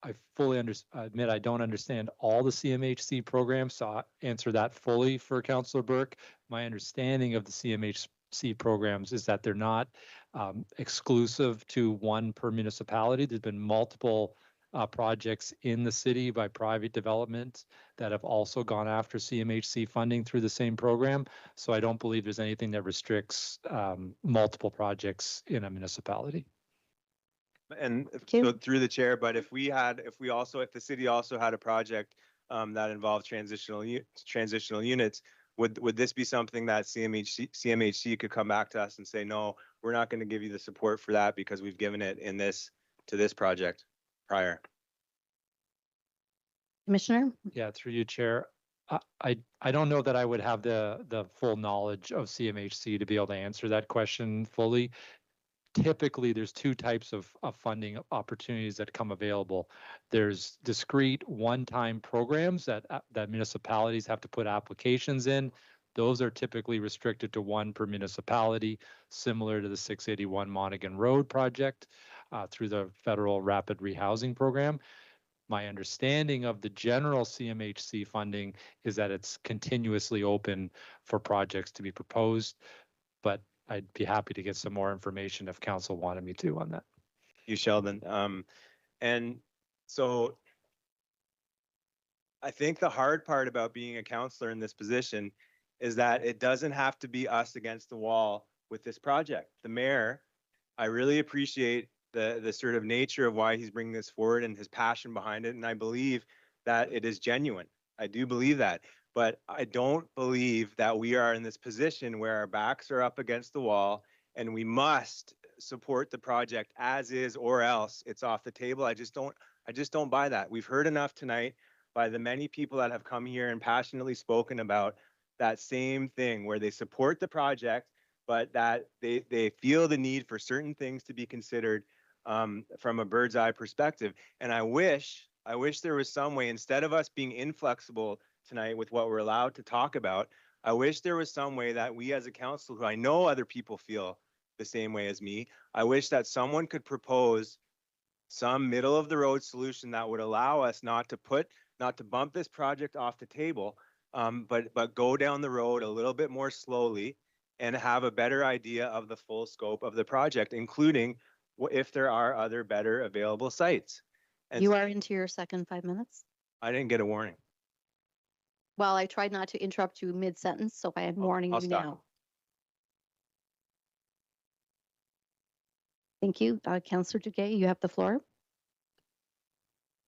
I fully admit I don't understand all the CMHC programs, so I'll answer that fully for Councillor Burke. My understanding of the CMHC programs is that they're not exclusive to one per municipality. There's been multiple projects in the city by private development that have also gone after CMHC funding through the same program. So I don't believe there's anything that restricts multiple projects in a municipality. And so through the chair, but if the city also had a project that involved transitional units, would this be something that CMHC could come back to us and say, no, we're not going to give you the support for that because we've given it to this project prior? Commissioner? Yeah, through you, Chair. I don't know that I would have the full knowledge of CMHC to be able to answer that question fully. Typically, there's two types of funding opportunities that come available. There's discrete one-time programs that municipalities have to put applications in. Those are typically restricted to one per municipality, similar to the 681 Monaghan Road project through the federal rapid rehousing program. My understanding of the general CMHC funding is that it's continuously open for projects to be proposed, but I'd be happy to get some more information if council wanted me to on that. You, Sheldon. And so I think the hard part about being a councillor in this position is that it doesn't have to be us against the wall with this project. The mayor, I really appreciate the sort of nature of why he's bringing this forward and his passion behind it. And I believe that it is genuine. I do believe that. But I don't believe that we are in this position where our backs are up against the wall and we must support the project as is or else it's off the table. I just don't buy that. We've heard enough tonight. by the many people that have come here and passionately spoken about that same thing, where they support the project, but that they feel the need for certain things to be considered from a bird's eye perspective. And I wish there was some way, instead of us being inflexible tonight with what we're allowed to talk about, I wish there was some way that we as a council, who I know other people feel the same way as me, I wish that someone could propose some middle of the road solution that would allow us not to bump this project off the table, but go down the road a little bit more slowly and have a better idea of the full scope of the project, including if there are other better available sites. And You are into your second 5 minutes. I didn't get a warning. Well, I tried not to interrupt you mid-sentence, so I am warning I'll you stop. now. Thank you. Councillor Duguay, you have the floor.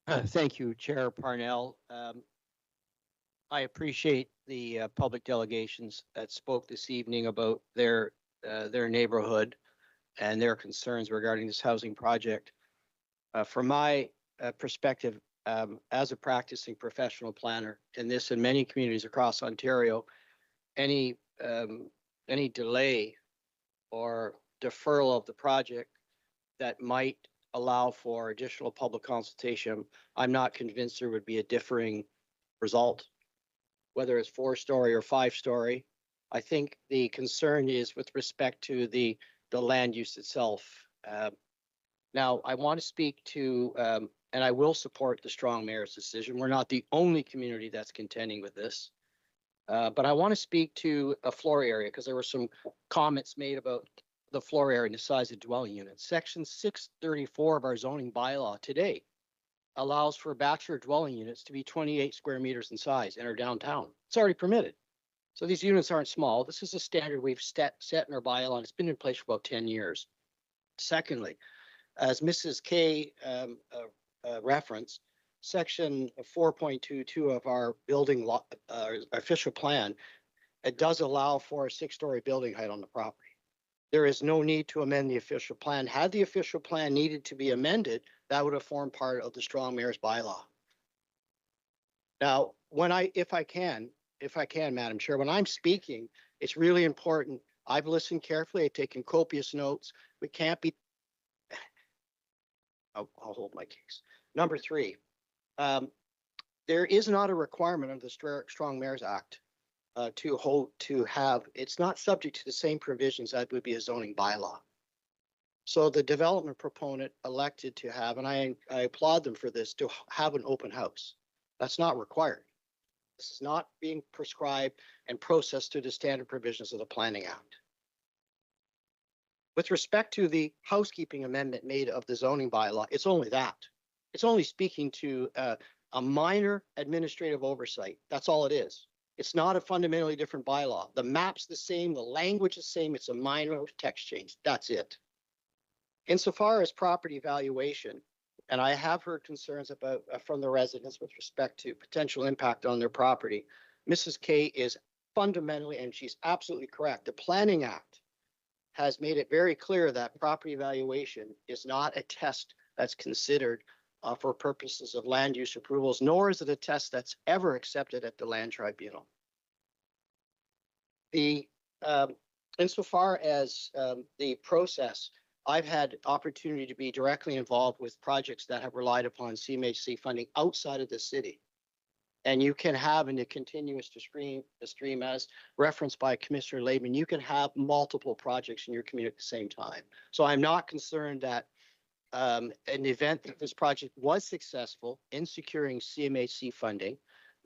Thank you, Chair Parnell. I appreciate the public delegations that spoke this evening about their neighborhood and their concerns regarding this housing project. From my perspective, as a practicing professional planner in this and many communities across Ontario, any delay or deferral of the project that might allow for additional public consultation, I'm not convinced there would be a differing result, whether it's 4-story or 5-story. I think the concern is with respect to the land use itself. Now, I want to speak to, and I will support the strong mayor's decision. We're not the only community that's contending with this. But I want to speak to a floor area because there were some comments made about the floor area and the size of dwelling units. Section 634 of our zoning bylaw today allows for bachelor dwelling units to be 28 square meters in size in our downtown. It's already permitted. So these units aren't small. This is a standard we've set in our bylaw, and it's been in place for about 10 years. Secondly, as Mrs. Kay referenced, section 4.22 of our building law, official plan, it does allow for a 6-story building height on the property. There is no need to amend the official plan. Had the official plan needed to be amended, that would have formed part of the strong mayor's bylaw. Now, if I can, Madam Chair, when I'm speaking, it's really important. I've listened carefully. I've taken copious notes. We can't be, I'll hold my case. Number 3, there is not a requirement of the Strong Mayors Act it's not subject to the same provisions that would be a zoning bylaw. So the development proponent elected to have, and I applaud them for this, to have an open house. That's not required. This is not being prescribed and processed through the standard provisions of the Planning Act. With respect to the housekeeping amendment made of the zoning bylaw, it's only that. It's only speaking to a minor administrative oversight. That's all it is. It's not a fundamentally different bylaw. The map's the same, the language is the same, it's a minor text change. That's it. Insofar as property valuation, and I have heard concerns about from the residents with respect to potential impact on their property, Mrs. Kay is fundamentally, and she's absolutely correct, the Planning Act has made it very clear that property valuation is not a test that's considered for purposes of land use approvals, nor is it a test that's ever accepted at the land tribunal. Insofar as the process, I've had opportunity to be directly involved with projects that have relied upon CMHC funding outside of the city. And you can have in the continuous stream as referenced by Commissioner Laban, you can have multiple projects in your community at the same time. So I'm not concerned that in the event that this project was successful in securing CMHC funding,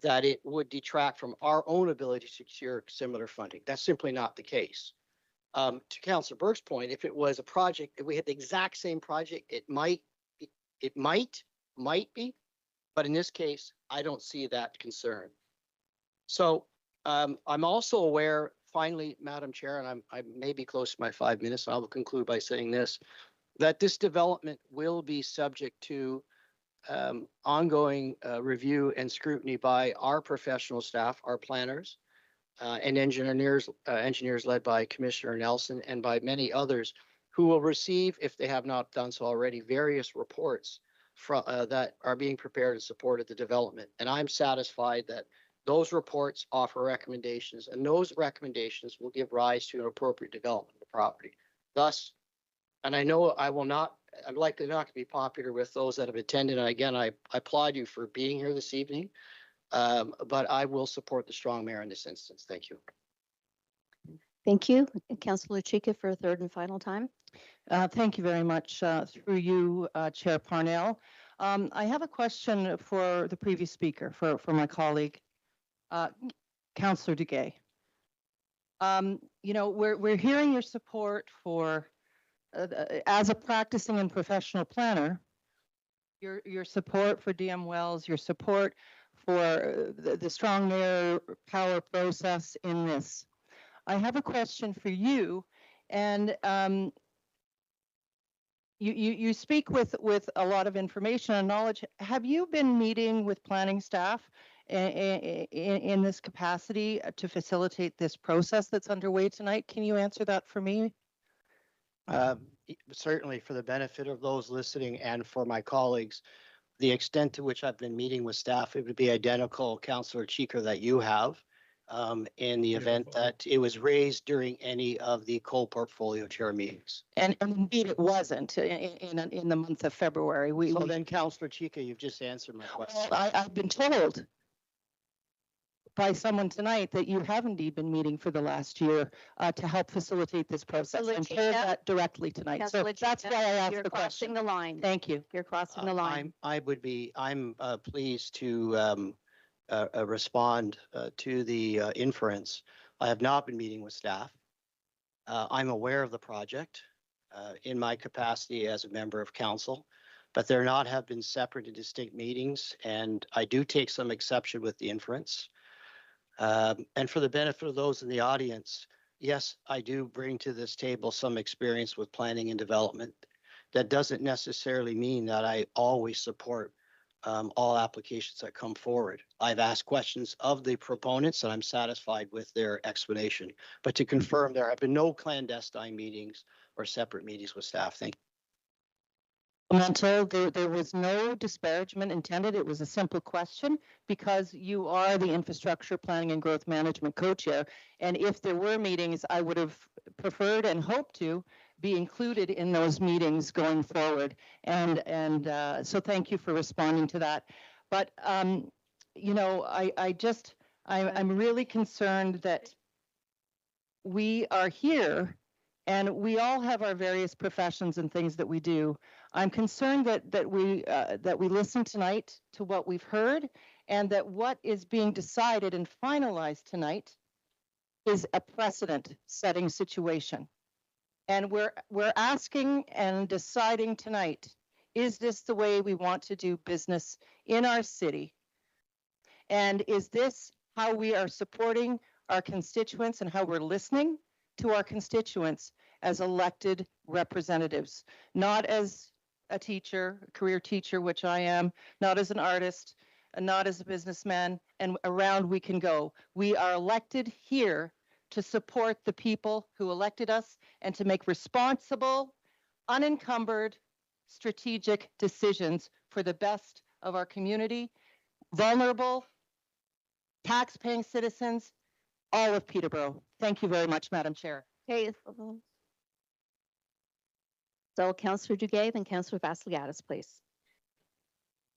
that it would detract from our own ability to secure similar funding. That's simply not the case. To Councillor Burke's point, if it was a project, if we had the exact same project, it might be, but in this case, I don't see that concern. So I'm also aware, finally, Madam Chair, and I may be close to my 5 minutes, so I will conclude by saying this, that this development will be subject to ongoing review and scrutiny by our professional staff, our planners, and engineers led by Commissioner Nelson and by many others who will receive, if they have not done so already, various reports that are being prepared and supported the development. And I'm satisfied that those reports offer recommendations, and those recommendations will give rise to an appropriate development of the property. Thus, and I know I'm likely not to be popular with those that have attended. And again, I applaud you for being here this evening. But I will support the strong mayor in this instance. Thank you. Thank you. Councillor Chika for a third and final time. Thank you very much. Through you, Chair Parnell. I have a question for the previous speaker, for my colleague, Councillor Duguay. You know, we're hearing your support for, as a practicing and professional planner, your support for DM Wells, your support for the strong mayor power process in this. I have a question for you, and you speak with a lot of information and knowledge. Have you been meeting with planning staff in this capacity to facilitate this process that's underway tonight? Can you answer that for me? Certainly, for the benefit of those listening and for my colleagues, the extent to which I've been meeting with staff, it would be identical, Councillor Chika, that you have, in the event that it was raised during any of the co-portfolio chair meetings. And indeed, it wasn't in the month of February. So then, Councillor Chika, you've just answered my question. Well, I've been told by someone tonight that you have indeed been meeting for the last year to help facilitate this process. I'm told that directly tonight. So that's why I asked the question. You're crossing the line. Thank you. You're crossing the line. I'm pleased to respond to the inference. I have not been meeting with staff. I'm aware of the project in my capacity as a member of council, but there have been separate and distinct meetings, and I do take some exception with the inference. And for the benefit of those in the audience, yes, I do bring to this table some experience with planning and development. That doesn't necessarily mean that I always support all applications that come forward. I've asked questions of the proponents and I'm satisfied with their explanation. But to confirm, there have been no clandestine meetings or separate meetings with staff. Thank you. There was no disparagement intended. It was a simple question because you are the infrastructure planning and growth management co-chair. And if there were meetings, I would have preferred and hoped to be included in those meetings going forward. And so thank you for responding to that. But, you know, I'm really concerned that we are here and we all have our various professions and things that we do. I'm concerned that we listen tonight to what we've heard, and that what is being decided and finalized tonight is a precedent-setting situation. And we're asking and deciding tonight: is this the way we want to do business in our city? And is this how we are supporting our constituents and how we're listening to our constituents as elected representatives, not as a teacher, a career teacher, which I am, not as an artist, and not as a businessman, and around we can go. We are elected here to support the people who elected us and to make responsible, unencumbered, strategic decisions for the best of our community, vulnerable, tax-paying citizens, all of Peterborough. Thank you very much, Madam Chair. Okay. So Councillor Duguay, then Councillor Vassiliadis, please.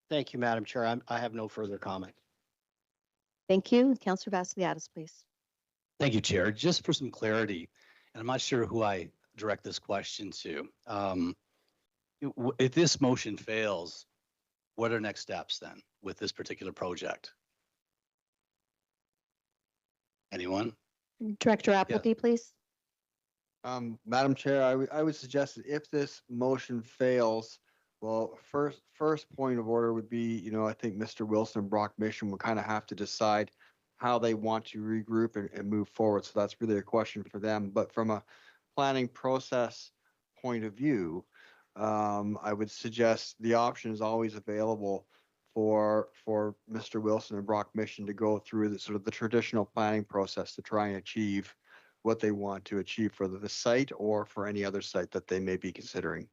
Thank you, Madam Chair. I have no further comment. Thank you. Councillor Vassiliadis, please. Thank you, Chair. Just for some clarity, and I'm not sure who I direct this question to. If this motion fails, what are next steps then with this particular project? Anyone? Director Appleby, please. Madam Chair, I would suggest that if this motion fails, well, first point of order would be, you know, I think Mr. Wilson and Brock Mission will kind of have to decide how they want to regroup and move forward. So that's really a question for them. But from a planning process point of view, I would suggest the option is always available for Mr. Wilson and Brock Mission to go through the sort of the traditional planning process to try and achieve what they want to achieve for the site or for any other site that they may be considering.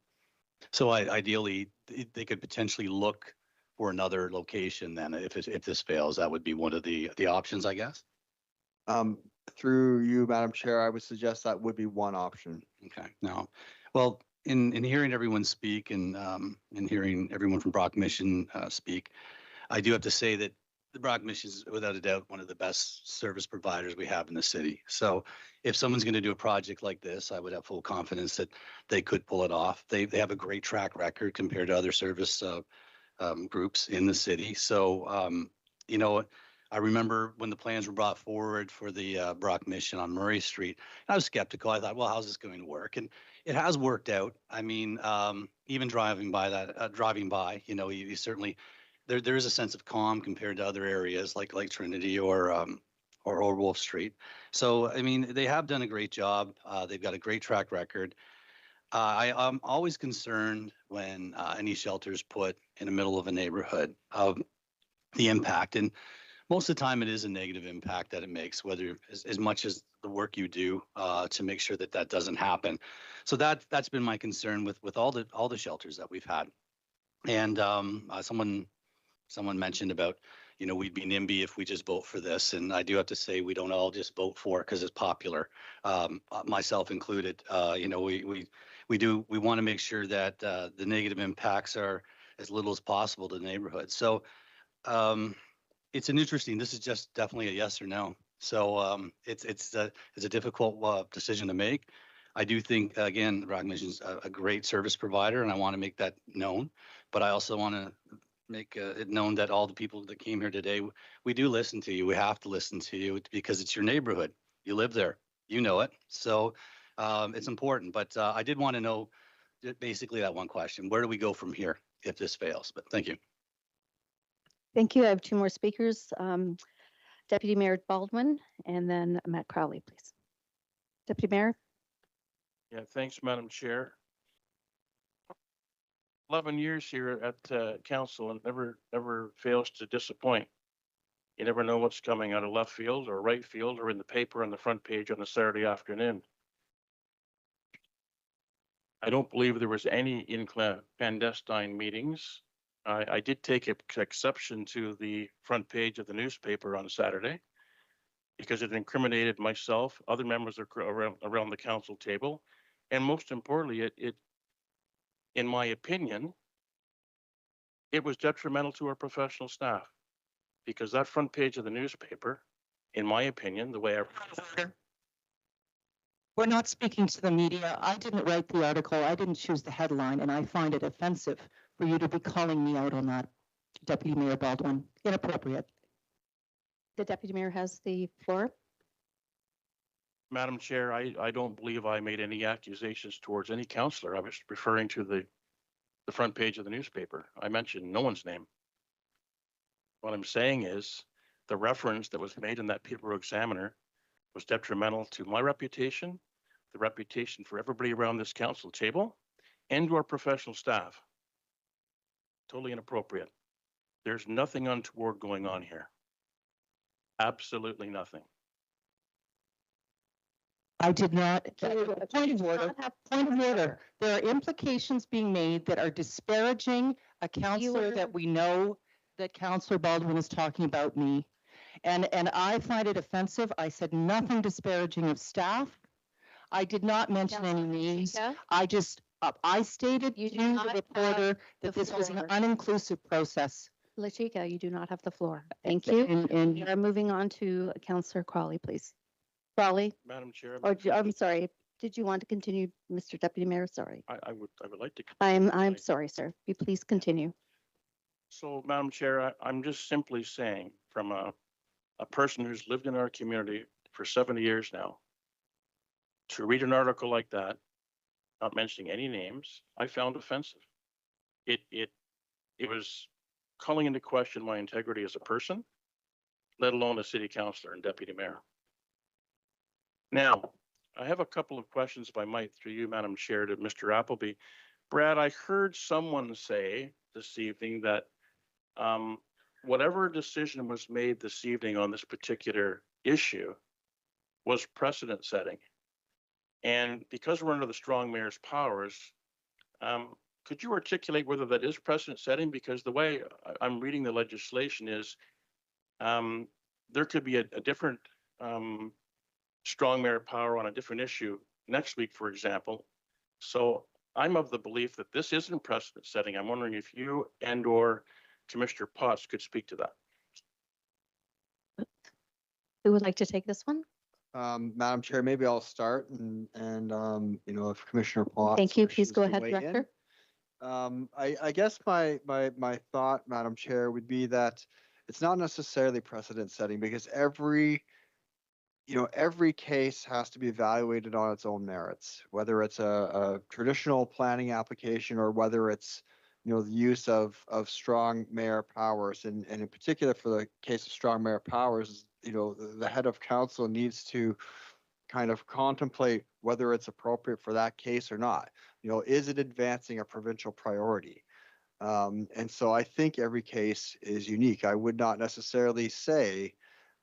So ideally, they could potentially look for another location then if this fails, that would be one of the options, I guess. Through you, Madam Chair, I would suggest that would be one option. Okay, no. Well, in hearing everyone speak and hearing everyone from Brock Mission speak, I do have to say that the Brock Mission is without a doubt one of the best service providers we have in the city. So if someone's going to do a project like this, I would have full confidence that they could pull it off. They have a great track record compared to other service groups in the city. So, you know, I remember when the plans were brought forward for the Brock Mission on Murray Street, I was skeptical. I thought, well, how's this going to work? And it has worked out. I mean, even driving by, you know, you certainly, there is a sense of calm compared to other areas like Trinity or Wolf Street. So, I mean, they have done a great job. They've got a great track record. I'm always concerned when any shelters put in the middle of a neighborhood of the impact. And most of the time it is a negative impact that it makes, whether as much as the work you do to make sure that doesn't happen. So that's been my concern with all the shelters that we've had. And someone mentioned about, you know, we'd be NIMBY if we just vote for this. And I do have to say, we don't all just vote for it because it's popular, myself included. You know, we want to make sure that the negative impacts are as little as possible to the neighborhood. So it's an interesting, this is just definitely a yes or no. So it's a difficult decision to make. I do think, again, Brock Mission's a great service provider, and I want to make that known. But I also want to make it known that all the people that came here today, we do listen to you. We have to listen to you because it's your neighborhood. You live there, you know it. So it's important. But I did want to know basically that one question. Where do we go from here if this fails? But thank you. Thank you. I have two more speakers. Deputy Mayor Baldwin and then Matt Crowley, please. Deputy Mayor. Yeah, thanks, Madam Chair. 11 years here at council and never fails to disappoint. You never know what's coming out of left field or right field or in the paper on the front page on a Saturday afternoon. I don't believe there was any clandestine meetings. I did take exception to the front page of the newspaper on Saturday because it incriminated myself, other members around the council table, and most importantly, it in my opinion, it was detrimental to our professional staff because that front page of the newspaper, in my opinion, the way I We're not speaking to the media. I didn't write the article. I didn't choose the headline, and I find it offensive for you to be calling me out on that, Deputy Mayor Baldwin. Inappropriate. The Deputy Mayor has the floor. Madam Chair, I don't believe I made any accusations towards any councillor. I was referring to the front page of the newspaper. I mentioned no one's name. What I'm saying is the reference that was made in that Peterborough Examiner was detrimental to my reputation, the reputation for everybody around this council table, and to our professional staff. Totally inappropriate. There's nothing untoward going on here. Absolutely nothing. I did not. Point of order. Point of order. There are implications being made that are disparaging a counselor that we know that Councillor Baldwin is talking about me. And I find it offensive. I said nothing disparaging of staff. I did not mention any names. I just, I stated to the reporter that this was an uninclusive process. Lachika, you do not have the floor. Thank you. And we are moving on to Councillor Crawley, please. Crawley? Madam Chair. Or I'm sorry. Did you want to continue, Mr. Deputy Mayor? Sorry. I would like to. I'm sorry, sir. You please continue. So, Madam Chair, I'm just simply saying from a person who's lived in our community for 70 years now, to read an article like that, not mentioning any names, I found offensive. It was calling into question my integrity as a person, let alone a city councillor and deputy mayor. Now, I have a couple of questions, if I might, through you, Madam Chair, to Mr. Appleby. Brad, I heard someone say this evening that whatever decision was made this evening on this particular issue was precedent setting. And because we're under the strong mayor's powers, could you articulate whether that is precedent setting? Because the way I'm reading the legislation is there could be a different strong mayor power on a different issue next week, for example. So I'm of the belief that this isn't precedent setting. I'm wondering if you and or Commissioner Potts could speak to that. Who would like to take this one? Madam Chair, maybe I'll start and, you know, if Commissioner Potts. Thank you. Please wishes go to ahead, weigh in. Director. I guess my thought, Madam Chair, would be that it's not necessarily precedent setting because every case has to be evaluated on its own merits, whether it's a traditional planning application or whether it's, you know, the use of strong mayor powers. And in particular for the case of strong mayor powers, you know, the head of council needs to kind of contemplate whether it's appropriate for that case or not. You know, is it advancing a provincial priority? And so I think every case is unique. I would not necessarily say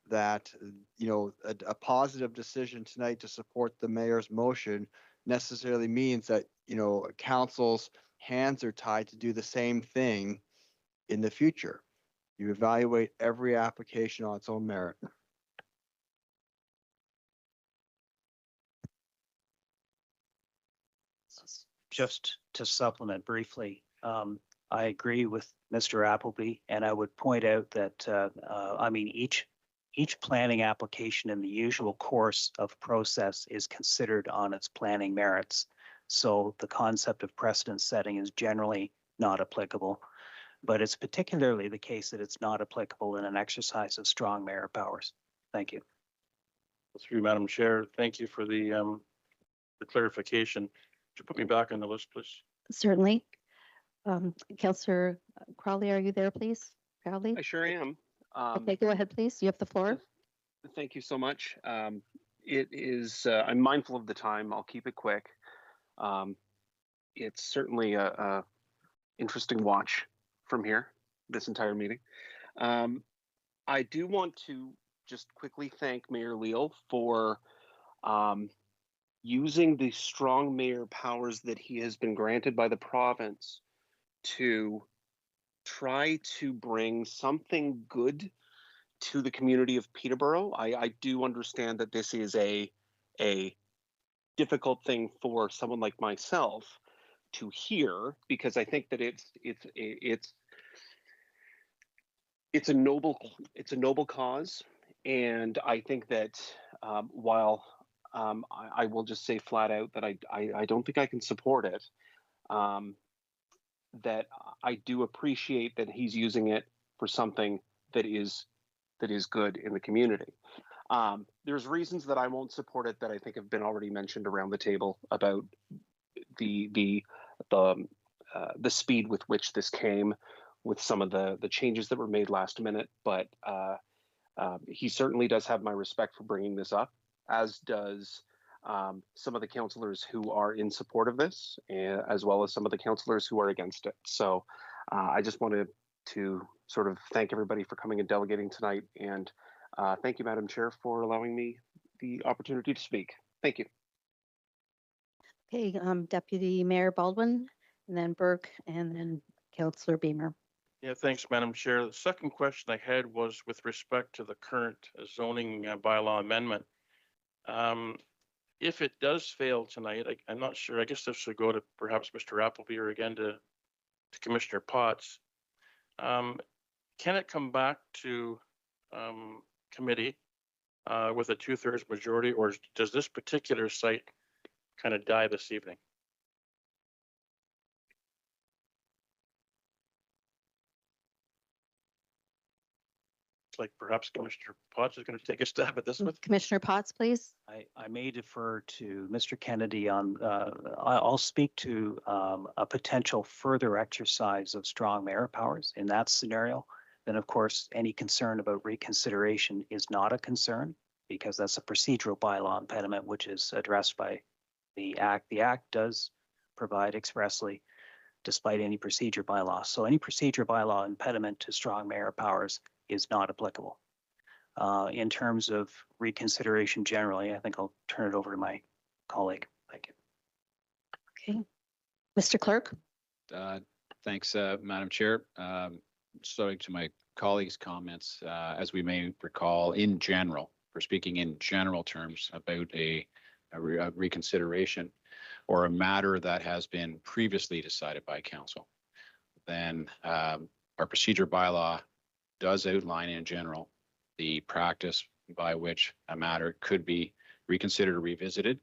that, you know, a positive decision tonight to support the mayor's motion necessarily means that, you know, council's hands are tied to do the same thing in the future. You evaluate every application on its own merit. Just to supplement briefly, I agree with Mr. Appleby, and I would point out that, I mean, each planning application in the usual course of process is considered on its planning merits. So the concept of precedent setting is generally not applicable, but it's particularly the case that it's not applicable in an exercise of strong mayor powers. Thank you. Through Madam Chair, thank you for the clarification. Could you put me back on the list, please? Certainly. Councillor Crowley, are you there, please? Crowley? I sure am. Okay, go ahead, please. You have the floor. Thank you so much. It is, I'm mindful of the time. I'll keep it quick. It's certainly a interesting watch from here, this entire meeting. I do want to just quickly thank Mayor Leal for using the strong mayor powers that he has been granted by the province to try to bring something good to the community of Peterborough. I do understand that this is a difficult thing for someone like myself to hear, because I think that it's a noble cause, and I think that while I will just say flat out that I don't think I can support it, that I do appreciate that he's using it for something that is good in the community. There's reasons that I won't support it that I think have been already mentioned around the table about the speed with which this came, with some of the changes that were made last minute. But he certainly does have my respect for bringing this up, as does some of the councillors who are in support of this, as well as some of the councillors who are against it. So I just wanted to sort of thank everybody for coming and delegating tonight, and thank you, Madam Chair, for allowing me the opportunity to speak. Thank you. Okay, Deputy Mayor Baldwin, and then Burke, and then Councillor Beamer. Yeah, thanks, Madam Chair. The second question I had was with respect to the current zoning bylaw amendment. If it does fail tonight, I'm not sure. I guess this should go to perhaps Mr. Appleby or again to Commissioner Potts. Can it come back to committee with a 2/3 majority, or does this particular site kind of die this evening? Like perhaps Commissioner Potts is going to take a stab at this one. Commissioner Potts, please. I may defer to Mr. Kennedy on, I'll speak to a potential further exercise of strong mayor powers in that scenario. Then, of course, any concern about reconsideration is not a concern, because that's a procedural bylaw impediment, which is addressed by the Act. The Act does provide expressly, despite any procedure bylaw. So any procedure bylaw impediment to strong mayor powers is not applicable. In terms of reconsideration generally, I think I'll turn it over to my colleague. Thank you. Okay. Mr. Clerk? Thanks, Madam Chair. Starting to my colleagues' comments, as we may recall, in general, we're speaking in general terms about a reconsideration or a matter that has been previously decided by council, then our procedure bylaw does outline in general the practice by which a matter could be reconsidered or revisited.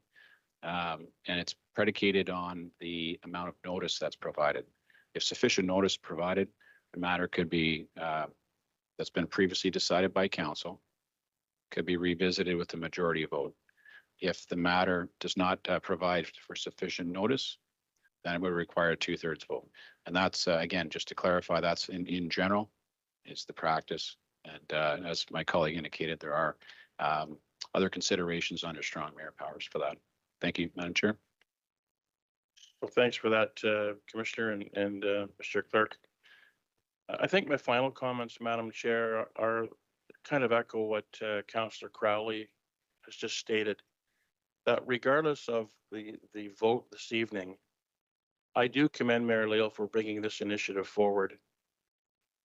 And it's predicated on the amount of notice that's provided. If sufficient notice provided, the matter could be, that's been previously decided by council, could be revisited with a majority vote. If the matter does not provide for sufficient notice, then it would require a 2/3 vote. And that's, again, just to clarify, that's in general is the practice. And as my colleague indicated, there are other considerations under strong mayor powers for that. Thank you, Madam Chair. Well, thanks for that, Commissioner and Mr. Clerk. I think my final comments, Madam Chair, are kind of echo what Councillor Crowley has just stated, that regardless of the vote this evening, I do commend Mayor Leal for bringing this initiative forward.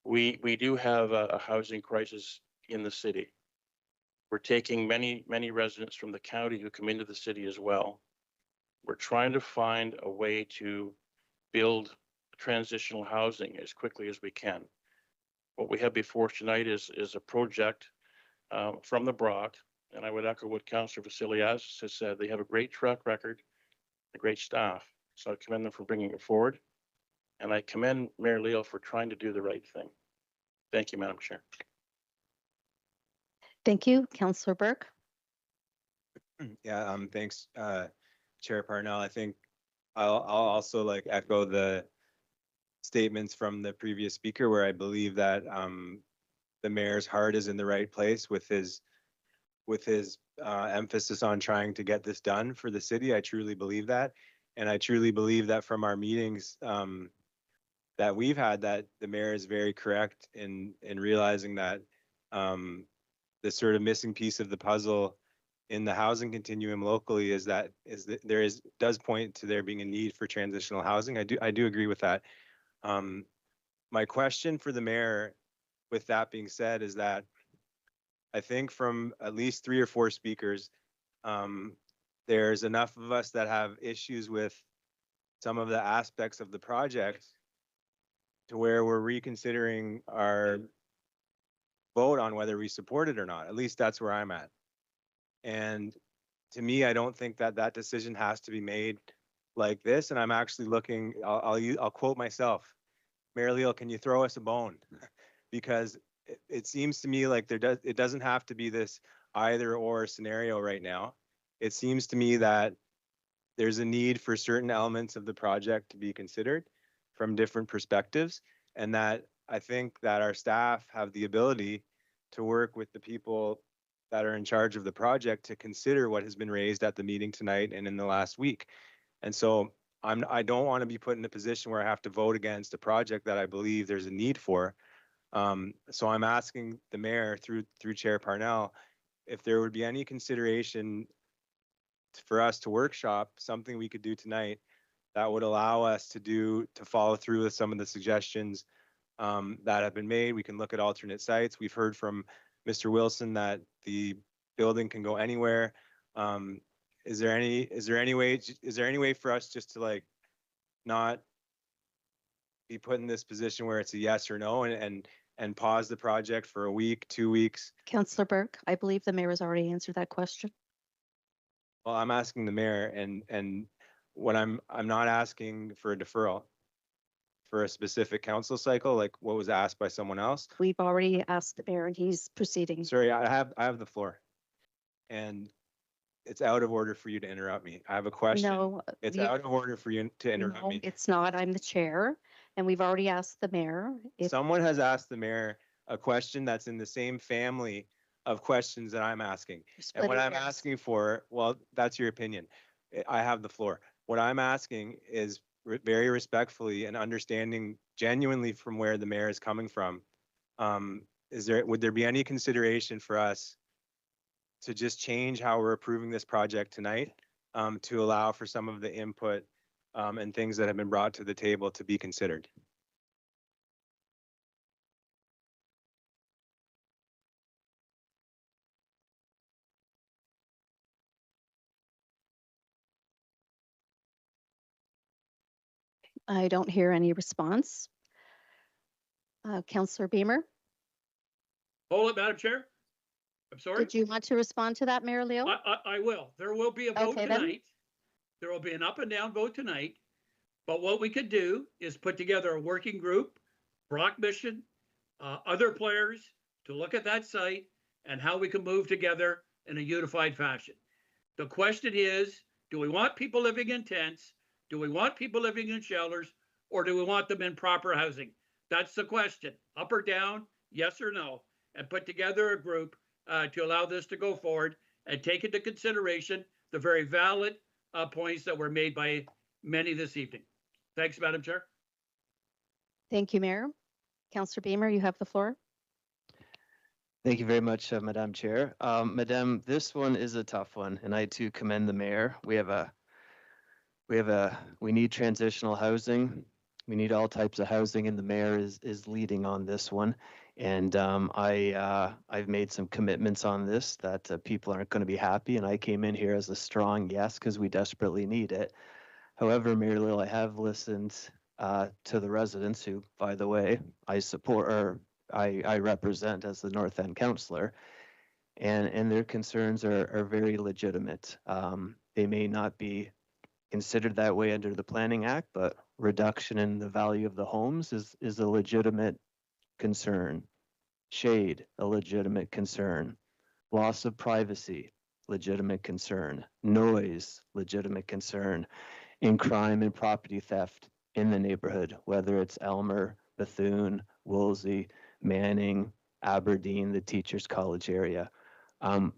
We do have a housing crisis in the city. We're taking many residents from the county who come into the city as well. We're trying to find a way to build transitional housing as quickly as we can. What we have before us tonight is a project from the Brock, and I would echo what Councillor Vasiliadis has said. They have a great track record, a great staff. So I commend them for bringing it forward. And I commend Mayor Leal for trying to do the right thing. Thank you, Madam Chair. Thank you, Councillor Burke. Yeah, thanks, Chair Parnell. I think I'll also like echo the statements from the previous speaker where I believe that the mayor's heart is in the right place with his emphasis on trying to get this done for the city. I truly believe that. And I truly believe that from our meetings that we've had, that the mayor is very correct in realizing that the sort of missing piece of the puzzle in the housing continuum locally is that does point to there being a need for transitional housing. I do agree with that. My question for the mayor, with that being said, is that I think from at least 3 or 4 speakers, there's enough of us that have issues with some of the aspects of the project to where we're reconsidering our vote on whether we support it or not. At least that's where I'm at. And to me, I don't think that that decision has to be made like this. And I'm actually looking, I'll quote myself, Mayor Leal, can you throw us a bone? Because it seems to me like it doesn't have to be this either or scenario right now. It seems to me that there's a need for certain elements of the project to be considered from different perspectives, and that I think that our staff have the ability to work with the people that are in charge of the project to consider what has been raised at the meeting tonight and in the last week. And so I don't want to be put in a position where I have to vote against a project that I believe there's a need for. So I'm asking the mayor through Chair Parnell if there would be any consideration for us to workshop something we could do tonight that would allow us to follow through with some of the suggestions that have been made. We can look at alternate sites. We've heard from Mr. Wilson that the building can go anywhere. Is there any way for us just to like not be put in this position where it's a yes or no and pause the project for a week, 2 weeks? Councillor Burke, I believe the mayor has already answered that question. Well, I'm asking the mayor, and what I'm not asking for a deferral for a specific council cycle, like what was asked by someone else. We've already asked the mayor and he's proceeding. Sorry, I have the floor, and it's out of order for you to interrupt me. I have a question. No, It's out of order for you to interrupt no, me. it's not. I'm the chair and we've already asked the mayor. Someone has asked the mayor a question that's in the same family of questions that I'm asking. And what I'm asking for, well, that's your opinion. I have the floor. What I'm asking is very respectfully and understanding genuinely from where the mayor is coming from. Would there be any consideration for us to just change how we're approving this project tonight to allow for some of the input and things that have been brought to the table to be considered. I don't hear any response. Councillor Beamer, Hold it, Madam Chair. I'm sorry. did you want to respond to that, Mayor Leo? I will. There will be a vote Okay, then. tonight. There will be an up and down vote tonight. But what we could do is put together a working group, Brock Mission, other players to look at that site and how we can move together in a unified fashion. The question is, do we want people living in tents? Do we want people living in shelters? Or do we want them in proper housing? That's the question. Up or down, yes or no? And put together a group to allow this to go forward and take into consideration the very valid points that were made by many this evening. Thanks, Madam Chair. Thank you, Mayor. Councillor Beamer, you have the floor. Thank you very much, Madam Chair. Madam, this one is a tough one, and I too commend the mayor. We need transitional housing. We need all types of housing, and the mayor is leading on this one. And I've made some commitments on this that people aren't going to be happy, and I came in here as a strong yes because we desperately need it. However, Mayor Lil, I have listened to the residents who, by the way, I support or I represent as the North End councillor, and their concerns are very legitimate. They may not be considered that way under the Planning Act, but reduction in the value of the homes is a legitimate concern. Shade, a legitimate concern. Loss of privacy, legitimate concern. Noise, legitimate concern. In crime and property theft in the neighborhood, whether it's Elmer, Bethune, Wolsey, Manning, Aberdeen, the Teachers College area.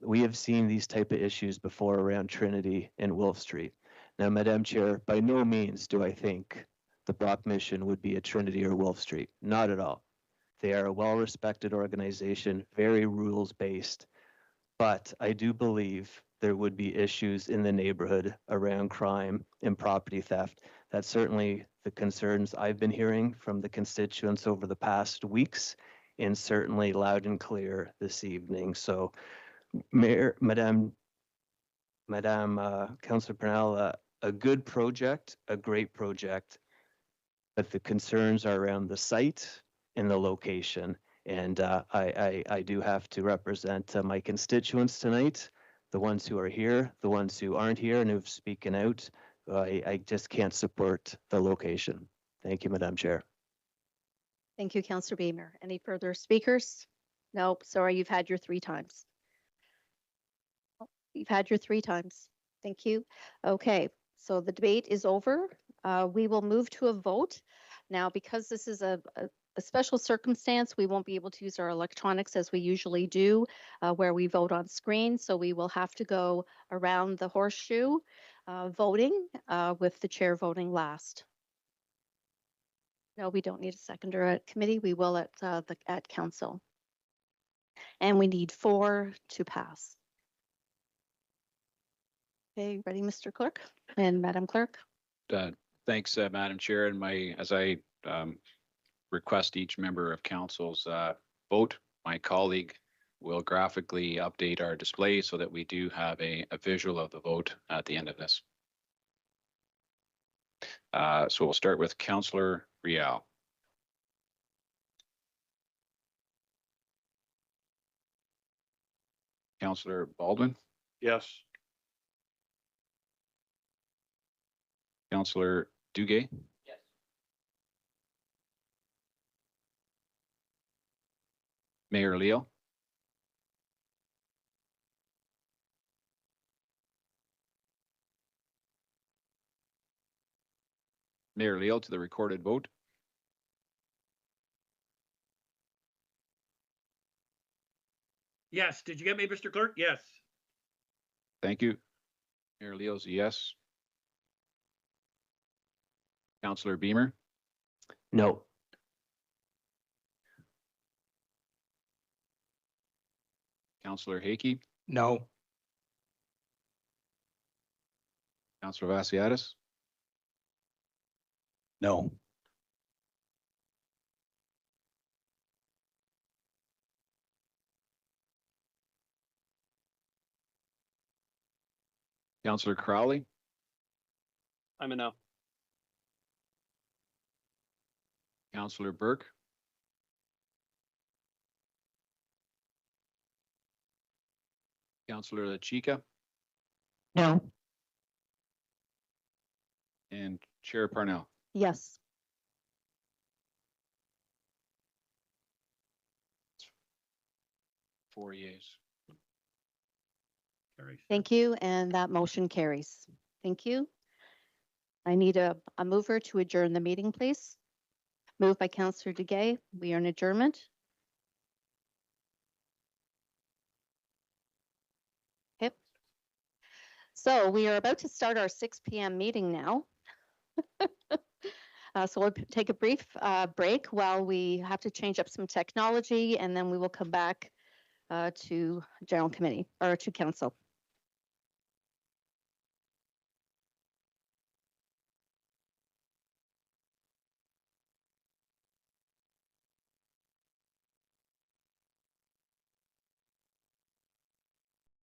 We have seen these type of issues before around Trinity and Wolf Street. Now, Madam Chair, by no means do I think the Brock Mission would be a Trinity or Wolf Street. Not at all. They are a well-respected organization, very rules-based, but I do believe there would be issues in the neighborhood around crime and property theft. That's certainly the concerns I've been hearing from the constituents over the past weeks, and certainly loud and clear this evening. So, Mayor, Madam Councillor Purnell, a good project, a great project, but the concerns are around the site and the location. And I do have to represent my constituents tonight, the ones who are here, the ones who aren't here and who've spoken out. I just can't support the location. Thank you, Madam Chair. Thank you, Councillor Beamer. Any further speakers? Nope, sorry, you've had your 3 times. You've had your 3 times. Thank you. Okay, so the debate is over. We will move to a vote. Now, because this is a special circumstance, we won't be able to use our electronics as we usually do, where we vote on screen. So we will have to go around the horseshoe voting, with the chair voting last. No, we don't need a seconder at committee. We will at council. And we need 4 to pass. Okay, ready, Mr. Clerk and Madam Clerk? Thanks, Madam Chair. And as I request each member of council's vote, my colleague will graphically update our display so that we do have a visual of the vote at the end of this. So we'll start with Councillor Rial. Councillor Baldwin. Yes. Councillor Duguay. Yes. Mayor Leo. Mayor Leo to the recorded vote. Yes. Did you get me, Mr. Clerk? Yes. Thank you. Mayor Leo's a yes. Councillor Beamer. No. Councillor Hakey. No. Councillor Vassiadis. No. Councillor Crowley, I'm a no. Councillor Burke, Councillor La Chica, No. and Chair Parnell. Yes. Four yeas. Thank you, and that motion carries. Thank you. I need a mover to adjourn the meeting, please. Moved by Councillor Duguay. We are in adjournment. Okay. So we are about to start our 6 p.m. meeting now. So we'll take a brief break while we have to change up some technology, and then we will come back to General Committee or to Council.